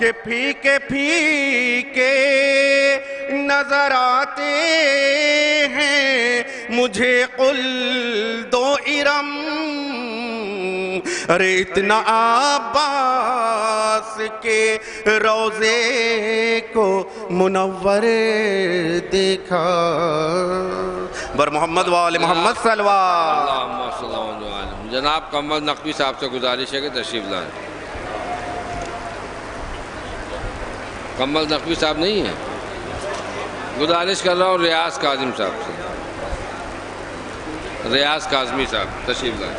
کہ پھیکے پھیکے نظر آتے ہیں مجھے قل دو ارم ارے اتنا عباس کے روزے کو منور دیکھا بر محمد وآل محمد صلوات اللہم صلی اللہ علیہ وسلم۔ جناب کمل نقوی صاحب سے گزارش ہے کہ تشریف لائیں۔ کمل نقوی صاحب نہیں ہیں؟ گزارش کر رہا ہوں ریاض کاظم صاحب سے، ریاض کاظمی صاحب تشریف لائیں۔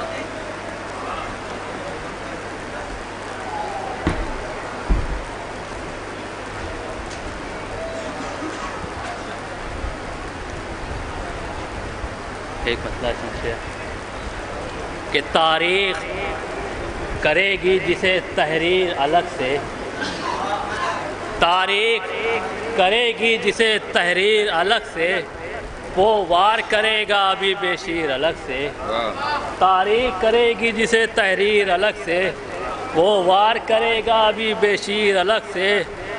ایک مسئلہ سمجھے کہ تاریخ کرے گی جسے تحریر الگ سے، تاریخ کرے گی جسے تحریر الگ سے، وہ وار کرے گا ابھی بے شیر الگ سے۔ تاریخ کرے گی جسے تحریر الگ سے، وہ وار کرے گا ابھی بے شیر الگ سے،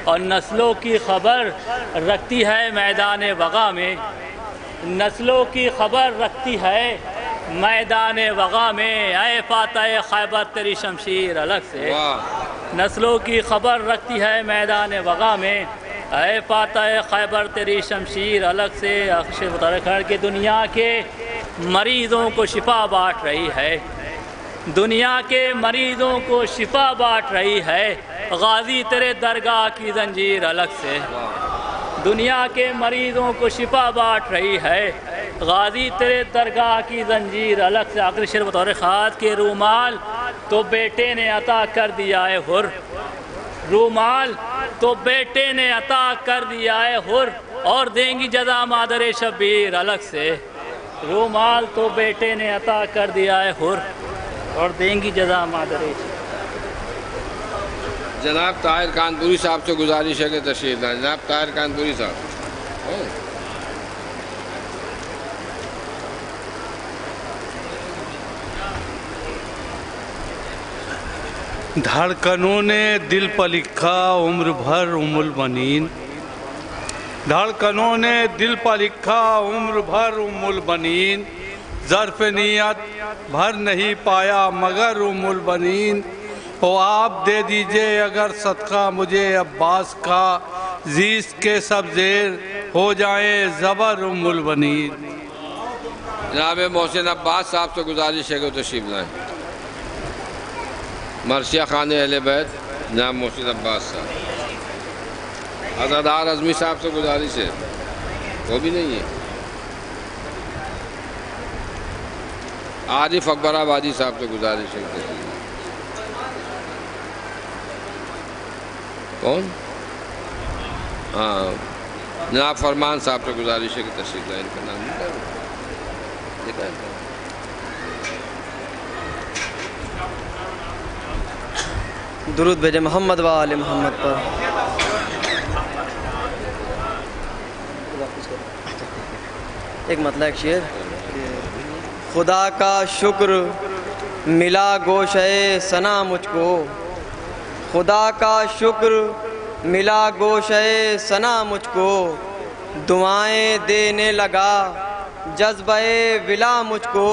اور نسلوں کی خبر رکھتی ہے میدان وغا میں، نسلوں کی خبر رکھتی ہے میدان وغا میں، اے فاتح خیبر تیری شمشیر الگ سے۔ نسلوں کی خبر رکھتی ہے میدان وغا میں، اے فاتح خیبر تیری شمشیر الگ سے۔ اکشر اتراکھنڈ کی دنیا کے مریضوں کو شفا بانٹ رہی ہے، دنیا کے مریضوں کو شفا بانٹ رہی ہے، غازی تیرے درگاہ کی زنجیر الگ سے۔ دنیا کے مریضوں کو شفا بانٹ رہی ہے، غازی تیرے درگاہ کی زنجیر الگ سے۔ آخری شعر بطور خاص کے رومال تو بیٹے نے عطا کر دیا ہے حر، رومال تو بیٹے نے عطا کر دیا ہے حر، اور دیں گی جزا مادر شبیر الگ سے۔ رومال تو بیٹے نے عطا کر دیا ہے حر، اور دیں گی جزا مادر شبیر۔ جناب طاہر کانپوری صاحب سے گزارش ہے کہ تشریف لائیں۔ جناب طاہر کانپوری صاحب۔ دھڑکنوں نے دل پر لکھا عمر بھر البنین، دھڑکنوں نے دل پر لکھا عمر بھر البنین، ظرف نیت بھر نہیں پایا مگر البنین، او آپ دے دیجئے اگر صدقہ مجھے عباس کا، زیست کے سب زیر ہو جائیں زبر البنین۔ جناب محسن عباس صاحب سے گزارش ہے کہ تشریف لائیں۔ مرثیہ خان اہل بیت جناب محسن عباس صاحب۔ عزادار اعظمی صاحب سے گزارش ہے، وہ بھی نہیں ہے۔ عارف اکبر آبادی صاحب سے گزارش ہے کہ تشریف لائیں۔ کون؟ ہاں جناب فرمان صاحب سے گزارش ہے کہ تشریف لائیں۔ ان کا نام لکھا ہے؟ درود بھیجے محمد و آل محمد پر۔ ایک مطلب ایک شعر، خدا کا شکر ملا گوشے ثنا مجھ کو، خدا کا شکر ملا گوشے ثنا مجھ کو، دعائیں دینے لگا جذبہ ولا مجھ کو،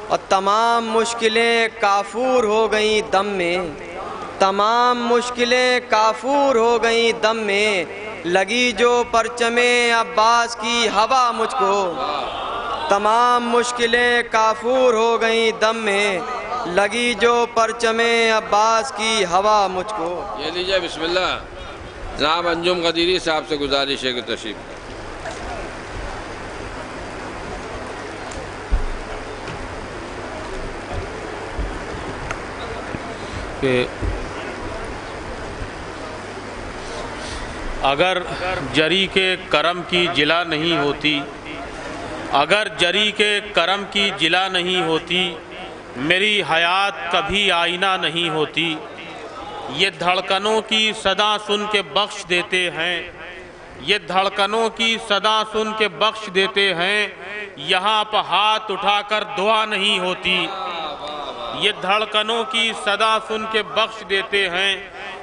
اور تمام مشکلیں کافور ہو گئیں دم میں، تمام مشکلیں کافور ہو گئیں دم میں، لگی جو پرچم عباس کی ہوا مجھ کو، تمام مشکلیں کافور ہو گئیں دم میں، لگی جو پرچم عباس کی ہوا مجھ کو۔ یہ لیجئے بسم اللہ۔ جناب انجم قدیری صاحب سے گزارش ہے کہ تشریف۔ کہ اگر جری کے کرم کی جلا نہیں ہوتی، اگر جری کے کرم کی جلا نہیں ہوتی، میری حیات کبھی آئینہ نہیں ہوتی، یہ دھڑکنوں کی صدا سن کے بخش دیتے ہیں، یہ دھڑکنوں کی صدا سن کے بخش دیتے ہیں، یہاں پہ ہاتھ اٹھا کر دعا نہیں ہوتی، یہ دھڑکنوں کی صدا سن کے بخش دیتے ہیں،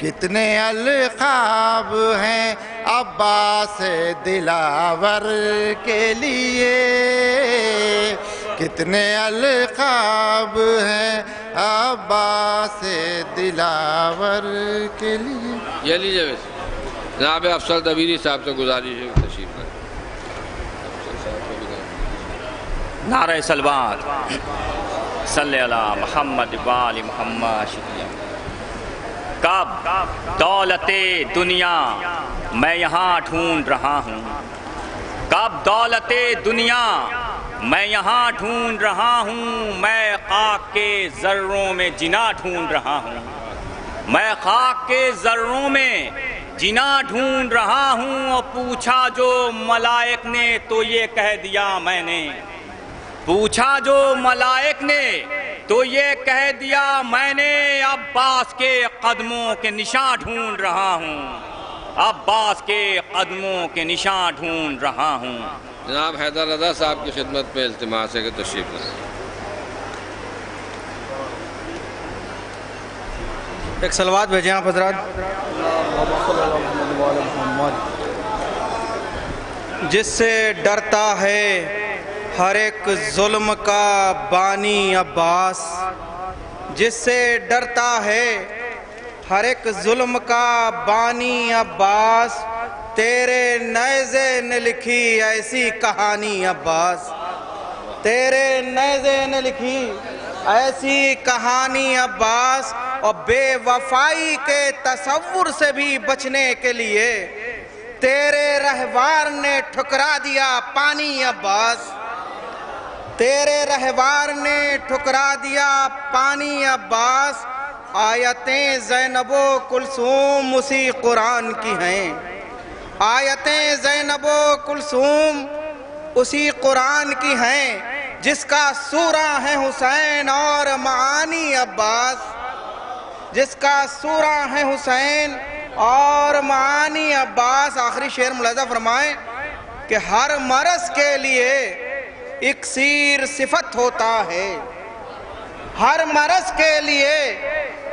کتنے القاب ہیں عباس دلاور کے لیے، کتنے القاب ہیں عباس دلاور کے لیے۔ یہ لیجیے ویسے جناب افضل دبیری صاحب سے گزارش ہے تشریف لائیں۔ نعرہ صلوات صلی اللہ محمد وآل محمد۔ شکریہ۔ کب دولت دنیا میں یہاں ڈھونڈ رہا ہوں، کب دولت دنیا میں یہاں ڈھونڈ رہا ہوں، میں خاک کے ذروں میں جنا ڈھونڈ رہا ہوں، میں خاک کے ذروں میں جنا ڈھونڈ رہا ہوں۔ اور پوچھا جو ملائک نے تو یہ کہہ دیا میں نے، پوچھا جو ملائک نے تو یہ کہہ دیا میں نے، عباس کے قدموں کے نشان ڈھونڈ رہا ہوں، عباس کے قدموں کے نشان ڈھونڈ رہا ہوں۔ جناب حیدر رضا صاحب کی خدمت میں التماس ہے کہ تشریف لائیں۔ ایک صلوات بھیجیں آپ حضرات۔ جس سے ڈرتا ہے ہر ایک ظلم کا بانی عباس، جس سے ڈرتا ہے ہر ایک ظلم کا بانی عباس، تیرے نیزے نے لکھی ایسی کہانی عباس، تیرے نیزے نے لکھی ایسی کہانی عباس۔ اور بے وفائی کے تصور سے بھی بچنے کے لیے تیرے رہوار نے ٹھکرا دیا پانی عباس، تیرے رہوار نے ٹھکرا دیا پانی عباس۔ آیتیں زینب و کلثوم اسی قرآن کی ہیں، آیتیں زینب و کلثوم اسی قرآن کی ہیں، جس کا سورہ ہے حسین اور معانی عباس، جس کا سورہ ہے حسین اور معانی عباس۔ آخری شعر ملاحظہ فرمائیں کہ ہر مرض کے لیے اکسیر صفت ہوتا ہے، ہر مرض کے لیے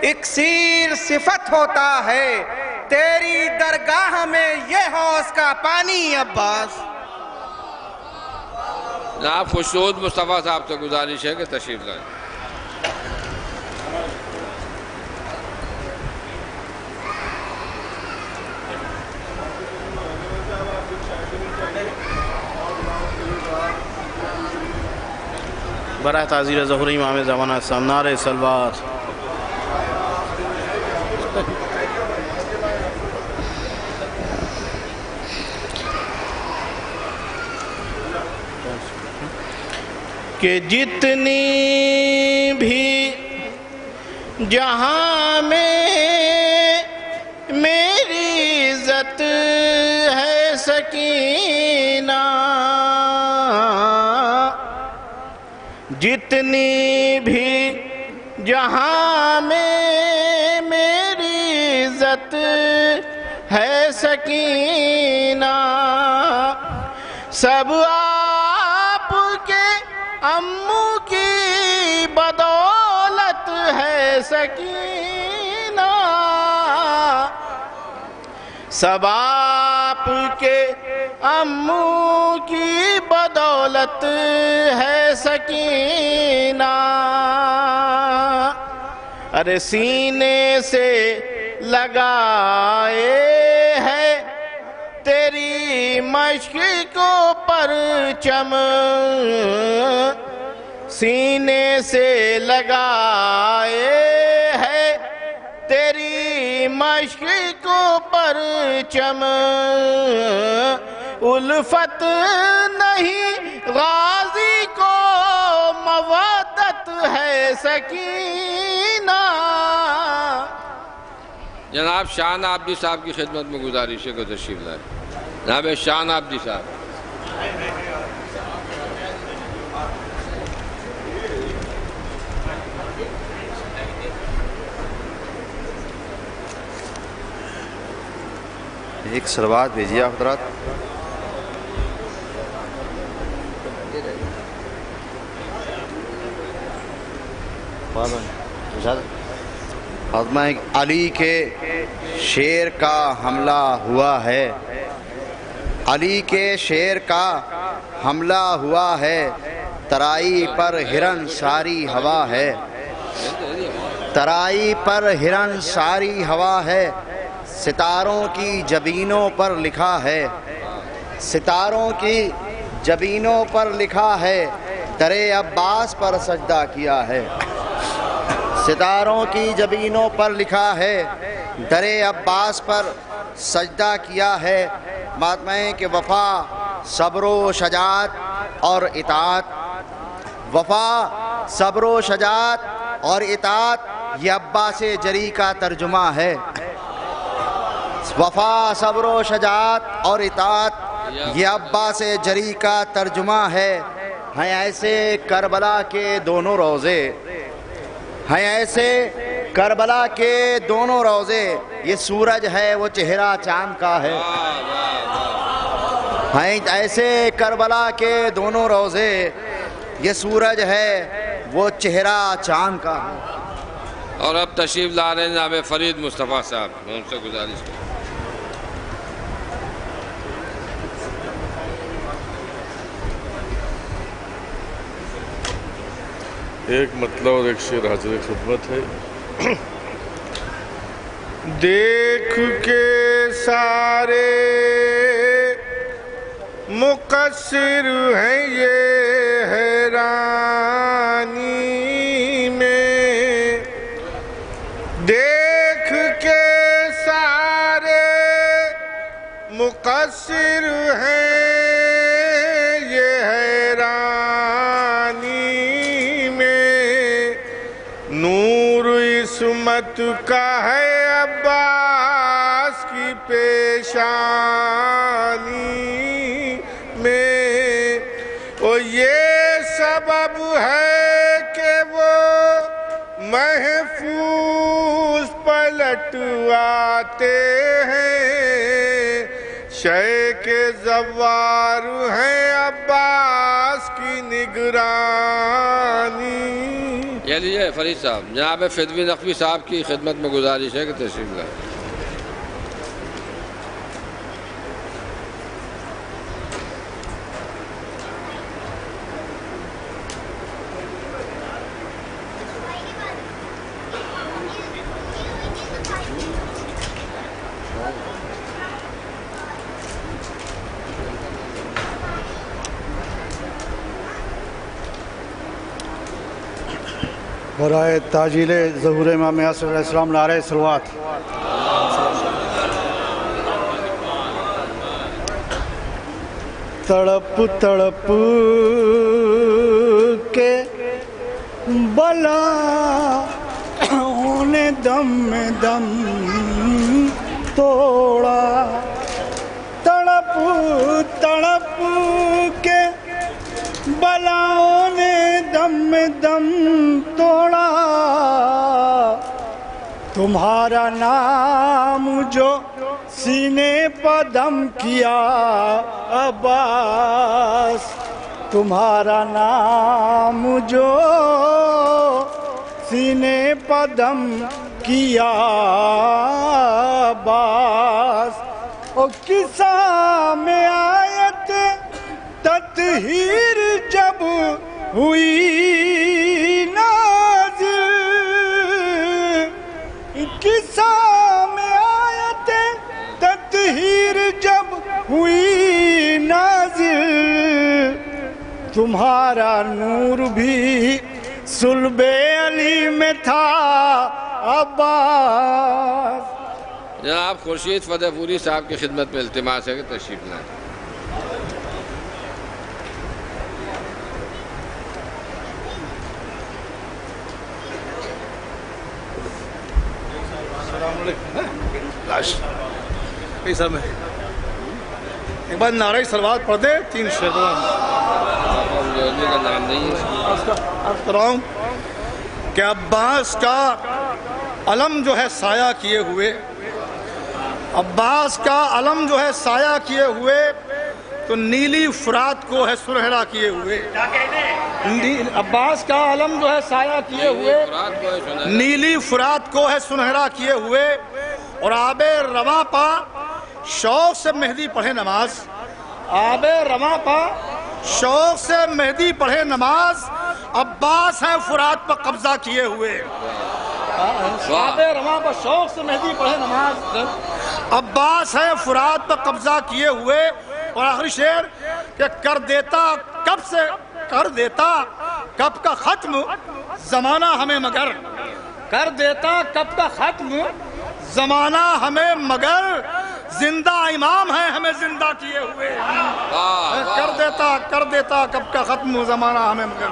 اکسیر صفت ہوتا ہے، تیری درگاہ میں یہ حوض کا پانی عباس۔ جناب خوشنود مصطفیٰ صاحب سے گزارش ہے کہ تشریف لائیں۔ براہ تعزیر ظہور امام زمانہ نعرہ صلوات۔ کہ جتنی بھی جہاں میں میری عزت ہے سکینہ، جتنی بھی جہاں میں میری عزت ہے سکینہ، سب آپ کے امو کی بدولت ہے سکینہ، سب آپ کے امو کی بدولت ہے سکینہ۔ ارے سینے سے لگائے ہے تیری مشق کو پرچم، سینے سے لگائے ہے تیری مشق کو پرچم، الفت نہیں غازی کو مودت ہے سکینہ۔ جناب شان عابدی صاحب کی خدمت میں گزارش ہے کہ تشریف لائیں۔ جناب شان عابدی صاحب۔ ایک صلوات بھیجیے آپ حضرات۔ حضرت علی کے شیر کا حملہ ہوا ہے، علی کے شیر کا حملہ ہوا ہے، ترائی پر ہرن ساری ہوا ہے، ترائی پر ہرن ساری ہوا ہے، ستاروں کی جبینوں پر لکھا ہے، ستاروں کی جبینوں پر لکھا ہے، در عباس پر سجدہ کیا ہے، ستاروں کی جبینوں پر لکھا ہے، در عباس پر سجدہ کیا ہے۔ ماتمہ ہے کہ وفا صبر و شجاعت اور اطاعت، وفا صبر و شجاعت اور اطاعت یہ عباس جری کا ترجمہ ہے، وفا صبر و شجاعت اور اطاعت یہ عباس جری کا ترجمہ ہے۔ ہیں ایسے کربلا کے دونوں روزے، ہیں ایسے کربلا کے دونوں روزے، یہ سورج ہے وہ چہرہ چاند کا ہے، ہیں ایسے کربلا کے دونوں روزے، یہ سورج ہے وہ چہرہ چاند کا ہے۔ اور اب تشریف لا رہے ہیں جناب فرید مصطفیٰ صاحب، میں ان سے گزارش کروں۔ ایک مطلب اور ایک شعر حاضر خدمت ہے۔ دیکھ کے سارے مقصر ہیں یہ حیرانی میں، دیکھ کے سارے مقصر ہیں یہ حیرانی میں، نور عصمت کا ہے عباس کی پیشانی میں، اور یہ سبب ہے کہ وہ محفوظ پلٹ آتے ہیں، شے کے زوار ہیں عباس کی نگرانی۔ یہ لیجئے فرید صاحب، جناب فدوی نقوی صاحب کی خدمت میں گزارش ہے کہ تشریف لائیں۔ برائے تاجیل ظہور امام عصر علیہ السلام نعرہ صلوات۔ تڑپ تڑپ کے بلاؤں نے دم میں دم توڑا، تڑپ تڑپ کے بلاؤں نے دم میں دم توڑا، تمہارا نام جو سینے پر دم کیا عباس، تمہارا نام جو سینے پر دم کیا عباس، اور قصہ میں آیت تطہیر جب ہوئی نازل، قصہ میں آیت تطہیر جب ہوئی نازل، تمہارا نور بھی صلب علی میں تھا عباس۔ جناب خورشید فتح پوری صاحب کی خدمت میں التماس ہے کہ تشریف لائیں۔ سر میں ایک بار نعرہ صلوات پڑھ دے، 3 شعر کا نام نہیں ہے۔ عرض کر رہا ہوں کہ عباس کا علم جو ہے سایہ کیے ہوئے، عباس کا علم جو ہے سایہ کیے ہوئے، تو نیلی فرات کو ہے سنہرا کیے ہوئے، عباس کا علم جو ہے سایہ کیے ہوئے نیلی فرات کو ہے سنہرا کیے ہوئے، اور آب رواں پا شوق سے مہدی پڑھے نماز، آب رواں پا شوق سے مہدی پڑھے نماز، عباس ہیں فرات پر قبضہ کیے ہوئے، آب رواں پا شوق سے مہدی پڑھے نماز، عباس ہیں فرات پر قبضہ کیے ہوئے۔ اور آخری شعر کہ کر دیتا کب کا ختم زمانہ ہمیں مگر، کر دیتا کب کا ختم زمانہ ہمیں مگر، زندہ امام ہے ہمیں زندہ کیے ہوئے، کر دیتا کب کا ختم زمانہ ہمیں مگر،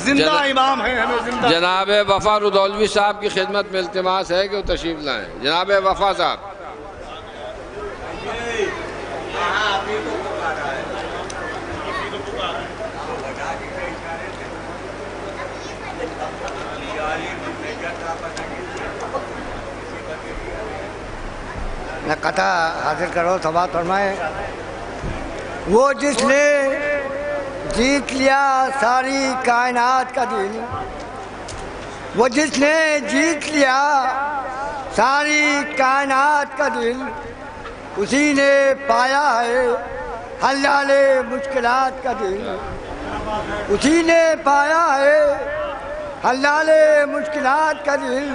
زندہ امام ہے ہمیں زندہ۔ جناب وفا رودولوی صاحب کی خدمت میں التماس ہے کہ وہ تشریف لائیں۔ جناب وفا صاحب، قطع حاصل کرو، ثواب فرمائے۔ وہ جس نے جیت لیا ساری کائنات کا دل، وہ جس نے جیت لیا ساری کائنات کا دل، اسی نے پایا ہے حل مشکلات کا دل، اسی نے پایا ہے حل مشکلات کا دل۔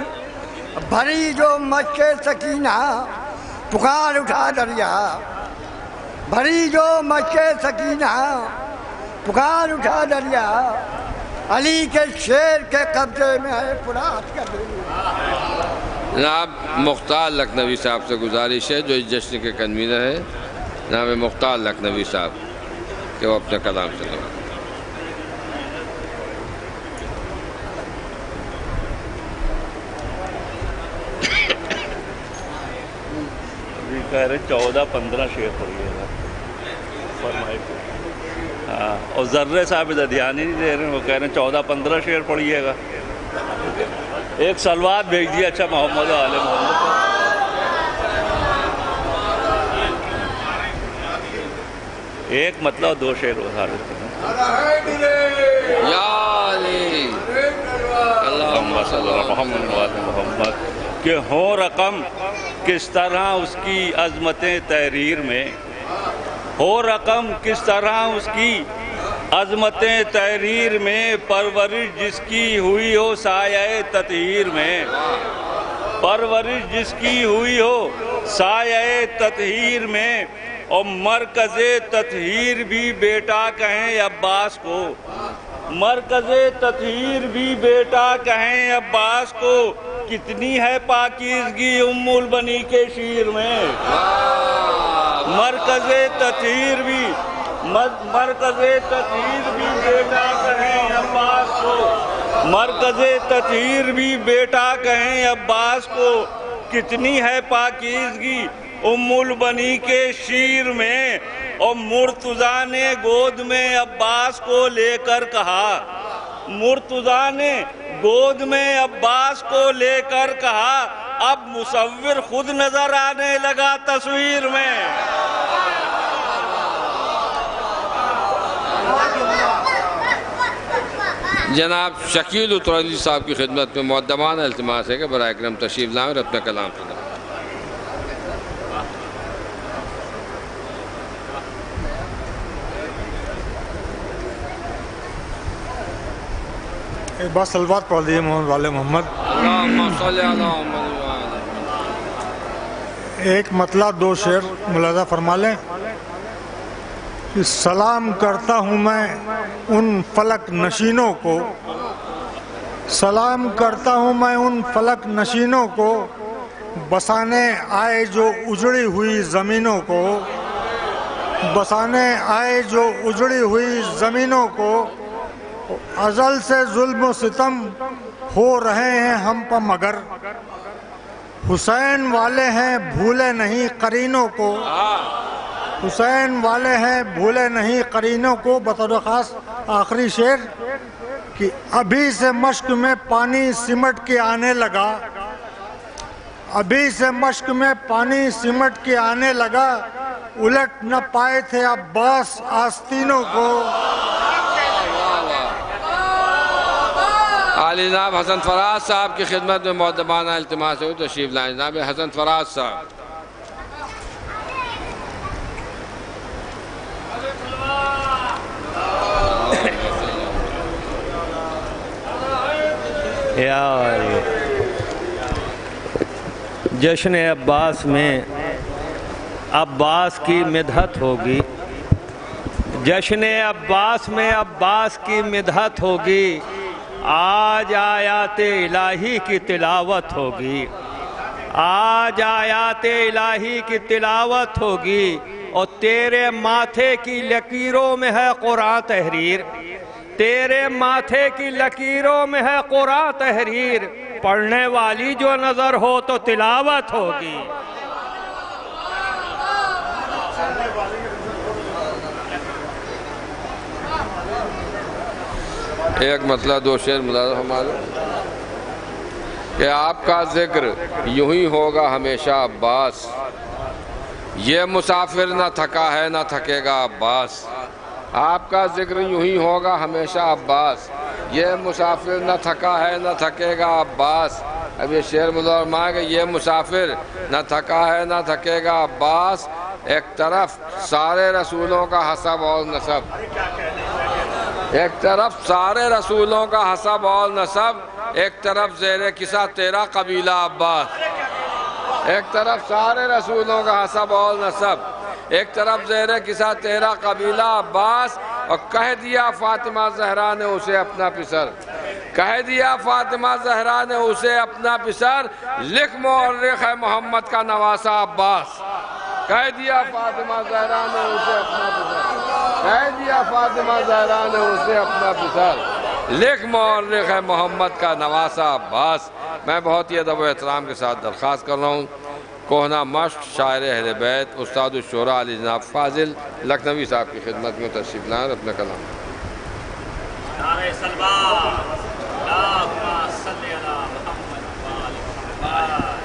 بھری جو مشق سکینہ پکار اٹھا دریا، بھری جو مشق سکینہ پکار اٹھا دریا، علی کے شیر کے قبضے میں ہے فرات کا دل۔ جناب مختار لکھنوی صاحب سے گزارش ہے جو اس جشن کے کنوینر ہیں، جناب مختار لکھنوی صاحب، کہ وہ اپنے کلام سے لگا۔ کہہ رہے 14-15 شعر پڑھیے گا فرمائے، ہاں، اور ذرے صاحب ادھر دھیان ہی نہیں دے رہے ہیں، وہ کہہ رہے ہیں 14-15 شعر پڑھیے گا۔ ایک سلوات بھیج دیا اچھا محمد آل محمد کو۔ ایک مطلب 2 شعر بتا دیتے ہیں۔ یا علی اللہم صلی اللہ محمد و آل محمد، کہ ہوں رقم کس طرح اس کی عظمتیں تحریر میں، ہو رقم کس طرح اس کی عظمتیں تحریر میں، پرورش جس کی ہوئی ہو سایہ تطہیر میں، پرورش جس کی ہوئی ہو سایہ تطہیر میں، اور مرکز تطہیر بھی بیٹا کہیں عباس کو، مرکز تطہیر بھی بیٹا کہیں عباس کو، کتنی ہے پاکیزگی ام البنی کے شیر میں، مرکز تطہیر بھی بیٹا کہیں عباس کو، مرکز تطہیر بھی بیٹا کہیں عباس کو، کتنی ہے پاکیزگی ام البنی کے شیر میں، اور مرتضیٰ نے گود میں عباس کو لے کر کہا، مرتضیٰ نے گود میں عباس کو لے کر کہا، اب مصور خود نظر آنے لگا تصویر میں۔ جناب شکیل اترالی صاحب کی خدمت میں مؤدبانہ التماس ہے کہ برائے کرم تشریف لائیں اور اپنے کلام سنائیں۔ ایک بات سلوات پڑھ دیجیے محمد والے محمد۔ اللہم صلی علی محمد۔ ایک مطلع 2 شعر ملاحظہ فرما لیں کہ سلام کرتا ہوں میں ان فلک نشینوں کو، سلام کرتا ہوں میں ان فلک نشینوں کو، بسانے آئے جو اجڑی ہوئی زمینوں کو، بسانے آئے جو اجڑی ہوئی زمینوں کو، ازل سے ظلم و ستم ہو رہے ہیں ہم پر مگر، حسین والے ہیں بھولے نہیں قرینوں کو، حسین والے ہیں بھولے نہیں قرینوں کو۔ بطور خاص آخری شعر کہ ابھی سے مشق میں پانی سمٹ کے آنے لگا، ابھی سے مشق میں پانی سمٹ کے آنے لگا، الٹ نہ پائے تھے عباس آستینوں کو، عالی جناب حسن فراز صاحب کی خدمت میں مؤدبانہ التماس ہے تشریف لائیں جناب حسن فراز صاحب. جشن عباس میں عباس کی مدحت ہوگی، جشن عباس میں عباس کی مدحت ہوگی، آج آیات الہی کی تلاوت ہوگی، آج آیات الہی کی تلاوت ہوگی، اور تیرے ماتھے کی لکیروں میں ہے قرآن تحریر، تیرے ماتھے کی لکیروں میں ہے قرآن تحریر، پڑھنے والی جو نظر ہو تو تلاوت ہوگی. ایک مسئلہ دو شعر ملازم ہمارے کہ آپ کا ذکر یوں ہی ہوگا ہمیشہ عباس، یہ مسافر نہ تھکا ہے نہ تھکے گا عباس. آپ کا ذکر یوں ہی ہوگا ہمیشہ عباس، یہ مسافر نہ تھکا ہے نہ تھکے گا عباس. اب یہ شعر ملازم ہمارے کہ یہ مسافر نہ تھکا ہے نہ تھکے گا عباس، ایک طرف سارے رسولوں کا حسب اور نسب، ایک طرف سارے رسولوں کا حسب اور نسب، ایک طرف زیر کسا تیرا قبیلہ عباس. ایک طرف سارے رسولوں کا حسب اور نسب، ایک طرف زیر کسا تیرا قبیلہ عباس. اور کہہ دیا فاطمہ زہرا نے اسے اپنا پسر، کہہ دیا فاطمہ زہرا نے اسے اپنا پسر، لکھ مورخ ہے محمد کا نواسہ عباس. کہہ دیا فاطمہ زہرا نے اسے اپنا پسر، کہہ دیا فاطمہ زہرا نے اسے اپنا پسر، لکھ مورخ ہے محمد کا نواسہ عباس. میں بہت ہی ادب و احترام کے ساتھ درخواست کر رہا ہوں کوہنا مشق شاعر اہل بیت استاد الشورا علی جناب فاضل لکھنوی صاحب کی خدمت میں تشریف لائیں اپنا کلام. نعرہ صلوات اللہم صلی علی محمد وآل محمد.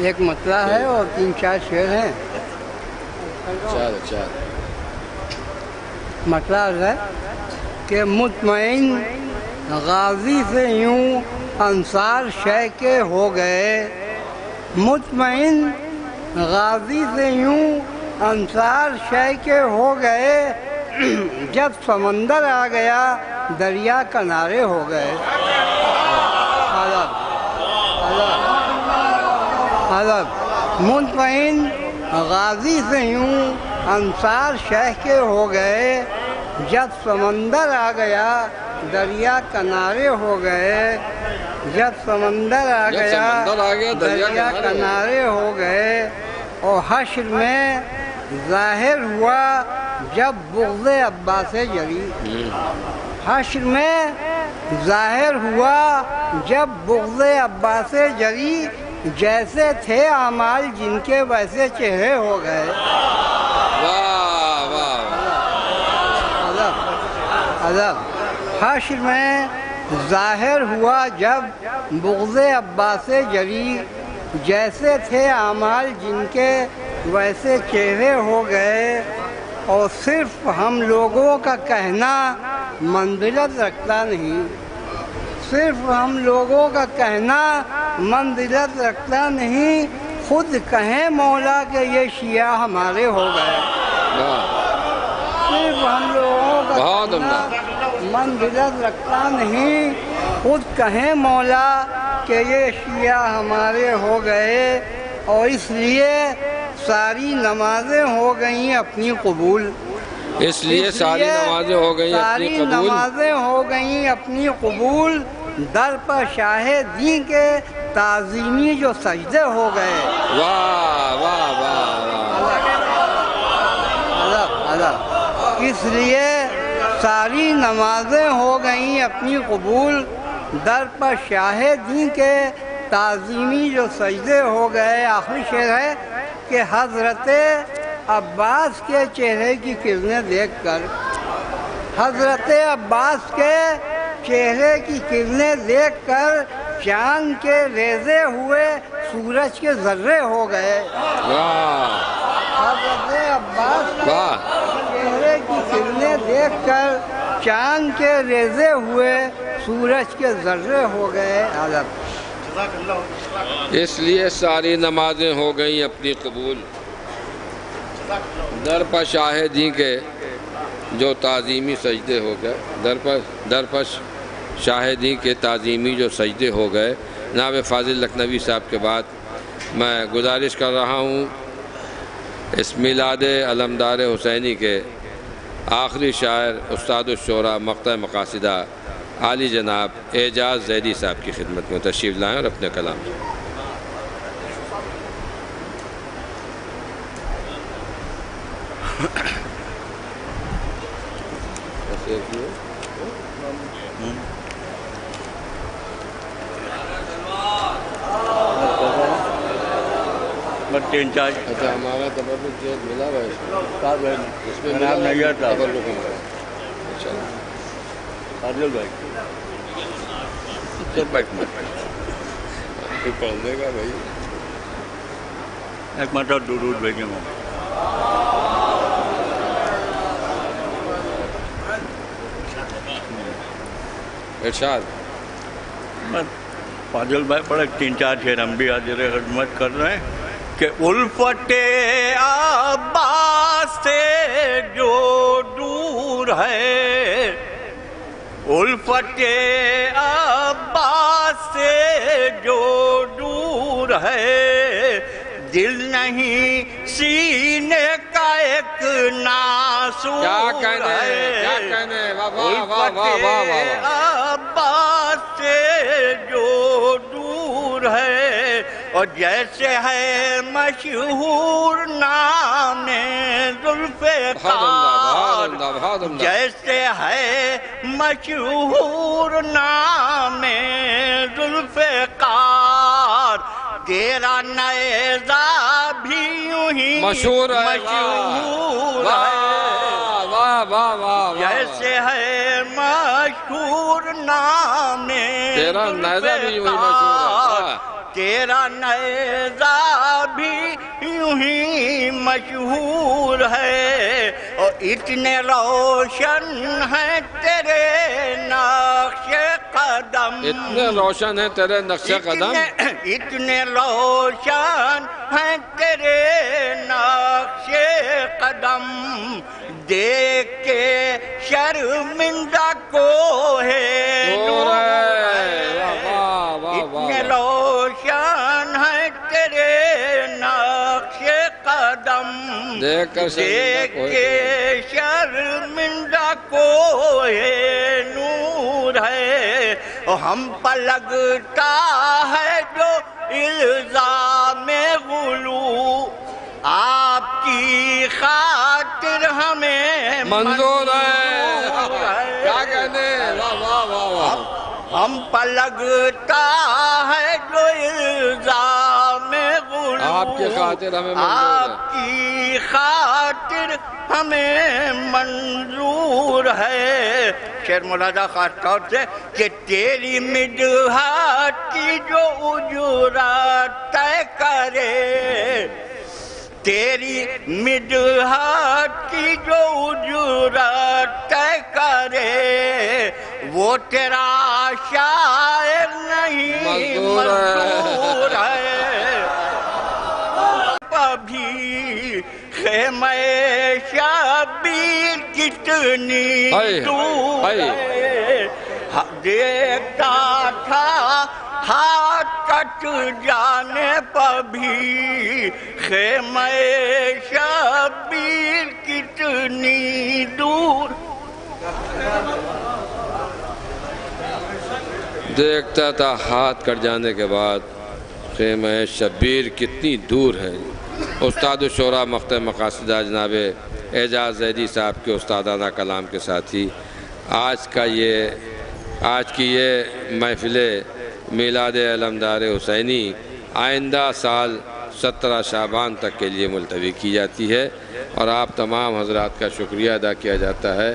ایک مسئلہ ہے اور 3-4 شعر ہیں. مسئلہ ہے کہ مطمئن غازی سے یوں انصار شے کے ہو گئے، مطمئن غازی سے یوں انصار شے کے ہو گئے، جب سمندر آ گیا دریا کنارے ہو گئے. مطمئن غازی سے یوں انصار شیخ کے ہو گئے، جب سمندر آ گیا دریا کنارے ہو گئے، جب سمندر آ گیا دریا کنارے ہو گئے. اور حشر میں ظاہر ہوا جب بغض عباس جری، حشر میں ظاہر ہوا جب بغض عباس جری، جیسے تھے اعمال جن کے ویسے چہرے ہو گئے. حشر میں ظاہر ہوا جب بغض عباس جری، جیسے تھے اعمال جن کے ویسے چہرے ہو گئے. اور صرف ہم لوگوں کا کہنا منزلت رکھتا نہیں، صرف ہم لوگوں کا کہنا منزلت رکھتا نہیں، خود کہیں مولا کہ یہ شیعہ ہمارے ہو گئے. صرف ہم لوگوں کا کہنا منزلت رکھتا نہیں، خود کہیں مولا کہ یہ شیعہ ہمارے ہو گئے. اور اس لیے ساری نمازیں ہو گئیں اپنی قبول، اس لیے ساری نمازیں ہو گئیں اپنی قبول، ساری نمازیں ہو گئیں اپنی قبول، در پر شاہ دین کے تعظیمی جو سجدے ہو گئے. واہ واہ واہ. اس لیے ساری نمازیں ہو گئیں اپنی قبول، در پر شاہ دین کے تعظیمی جو سجدے ہو گئے. آخری شعر ہے کہ حضرت عباس کے چہرے کی کرنیں دیکھ کر، حضرت عباس کے چہرے کی کرنیں دیکھ کر چاند کے ریزے ہوئے سورج کے ذرے ہو گئے۔ حضرت عباس کے چہرے کی کرنیں دیکھ کر چاند کے ریزے ہوئے سورج کے ذرے ہو گئے۔ اس لیے ساری نمازیں ہو گئیں اپنی قبول، در پر شاہدیں کے جو تعظیمی سجدے ہو گئے، در پر شاہدیں کے تعظیمی جو سجدے ہو گئے۔ جناب فاضل لکھنوی صاحب کے بعد میں گزارش کر رہا ہوں اس میلاد علمدار حسینی کے آخری شاعر استاد الشعراء مقطع مقاصدہ عالی جناب اعجاز زیدی صاحب کی خدمت میں تشریف لائیں اور اپنے کلام تین چار اچھا ہمارا تبرک جو ملا ہوا ہے اس میں جناب نیت صاحب تبرک ملا ہے۔ اچھا عادل بھائی پڑھنے کا بھائی ایک مرتبہ درود بھیجیں گے۔ ارشاد فاضل بھائی پڑھے تین چار شعر ہم بھی حاضر خدمت کر رہے ہیں کہ الفت عباس سے جو دور ہے، الفت عباس سے جو دور ہے، دل نہیں سینے کا ایک ناسور ہے۔ الفت عباس سے جو دور ہے، اور جیسے ہے مشہور نام ذوالفقار، جیسے ہے مشہور نام ذوالفقار، تیرا نیزہ بھی یوں ہی مشہور ہے۔ جیسے ہے مشہور نام تیرا نیزہ بھی یوں ہی مشہور ہے، تیرا نیزہ بھی یوں ہی مشہور ہے، اور اتنے روشن ہیں تیرے نقش قدم، اتنے روشن ہیں تیرے نقش قدم، اتنے روشن ہیں تیرے نقش قدم، دیکھ کے شرمندہ کو ہے اتنے روشن ہے تیرے نقش قدم، دیکھ کے شرمندہ کو ہے نور ہے، اور ہم پر لگتا ہے جو الزام غلو، آپ کی خاطر ہمیں منظور ہے۔ کیا کہنے، ہم پر لگتا ہے جو الزام غلو، آپ کی خاطر ہمیں منظور ہے، آپ کی خاطر ہمیں منظور ہے۔ شعر ملاحظہ خاص طور سے کہ تیری مدحت کی جو اجرت طے کرے، تیری مدحت کی جو اجرت طے کرے، وہ تیرا شاعر نہیں مزدور ہے۔ ابھی خیمہ شبیر کتنی دور ہے، دیکھتا تھا ہاتھ کٹ جانے پر بھی خیمہ شبیر کتنی دور، دیکھتا تھا ہاتھ کٹ جانے کے بعد خیمہ شبیر کتنی دور ہے۔ استاد الشعراء مقطع مقاصدہ جناب اعجاز زیدی صاحب کے استادانہ کلام کے ساتھ ہی آج کی یہ محفل میلاد علمدار حسینی آئندہ سال 17 شعبان تک کے لیے ملتوی کی جاتی ہے، اور آپ تمام حضرات کا شکریہ ادا کیا جاتا ہے،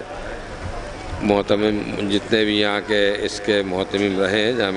محتمم جتنے بھی یہاں کے اس کے محتمم رہے ہیں جامع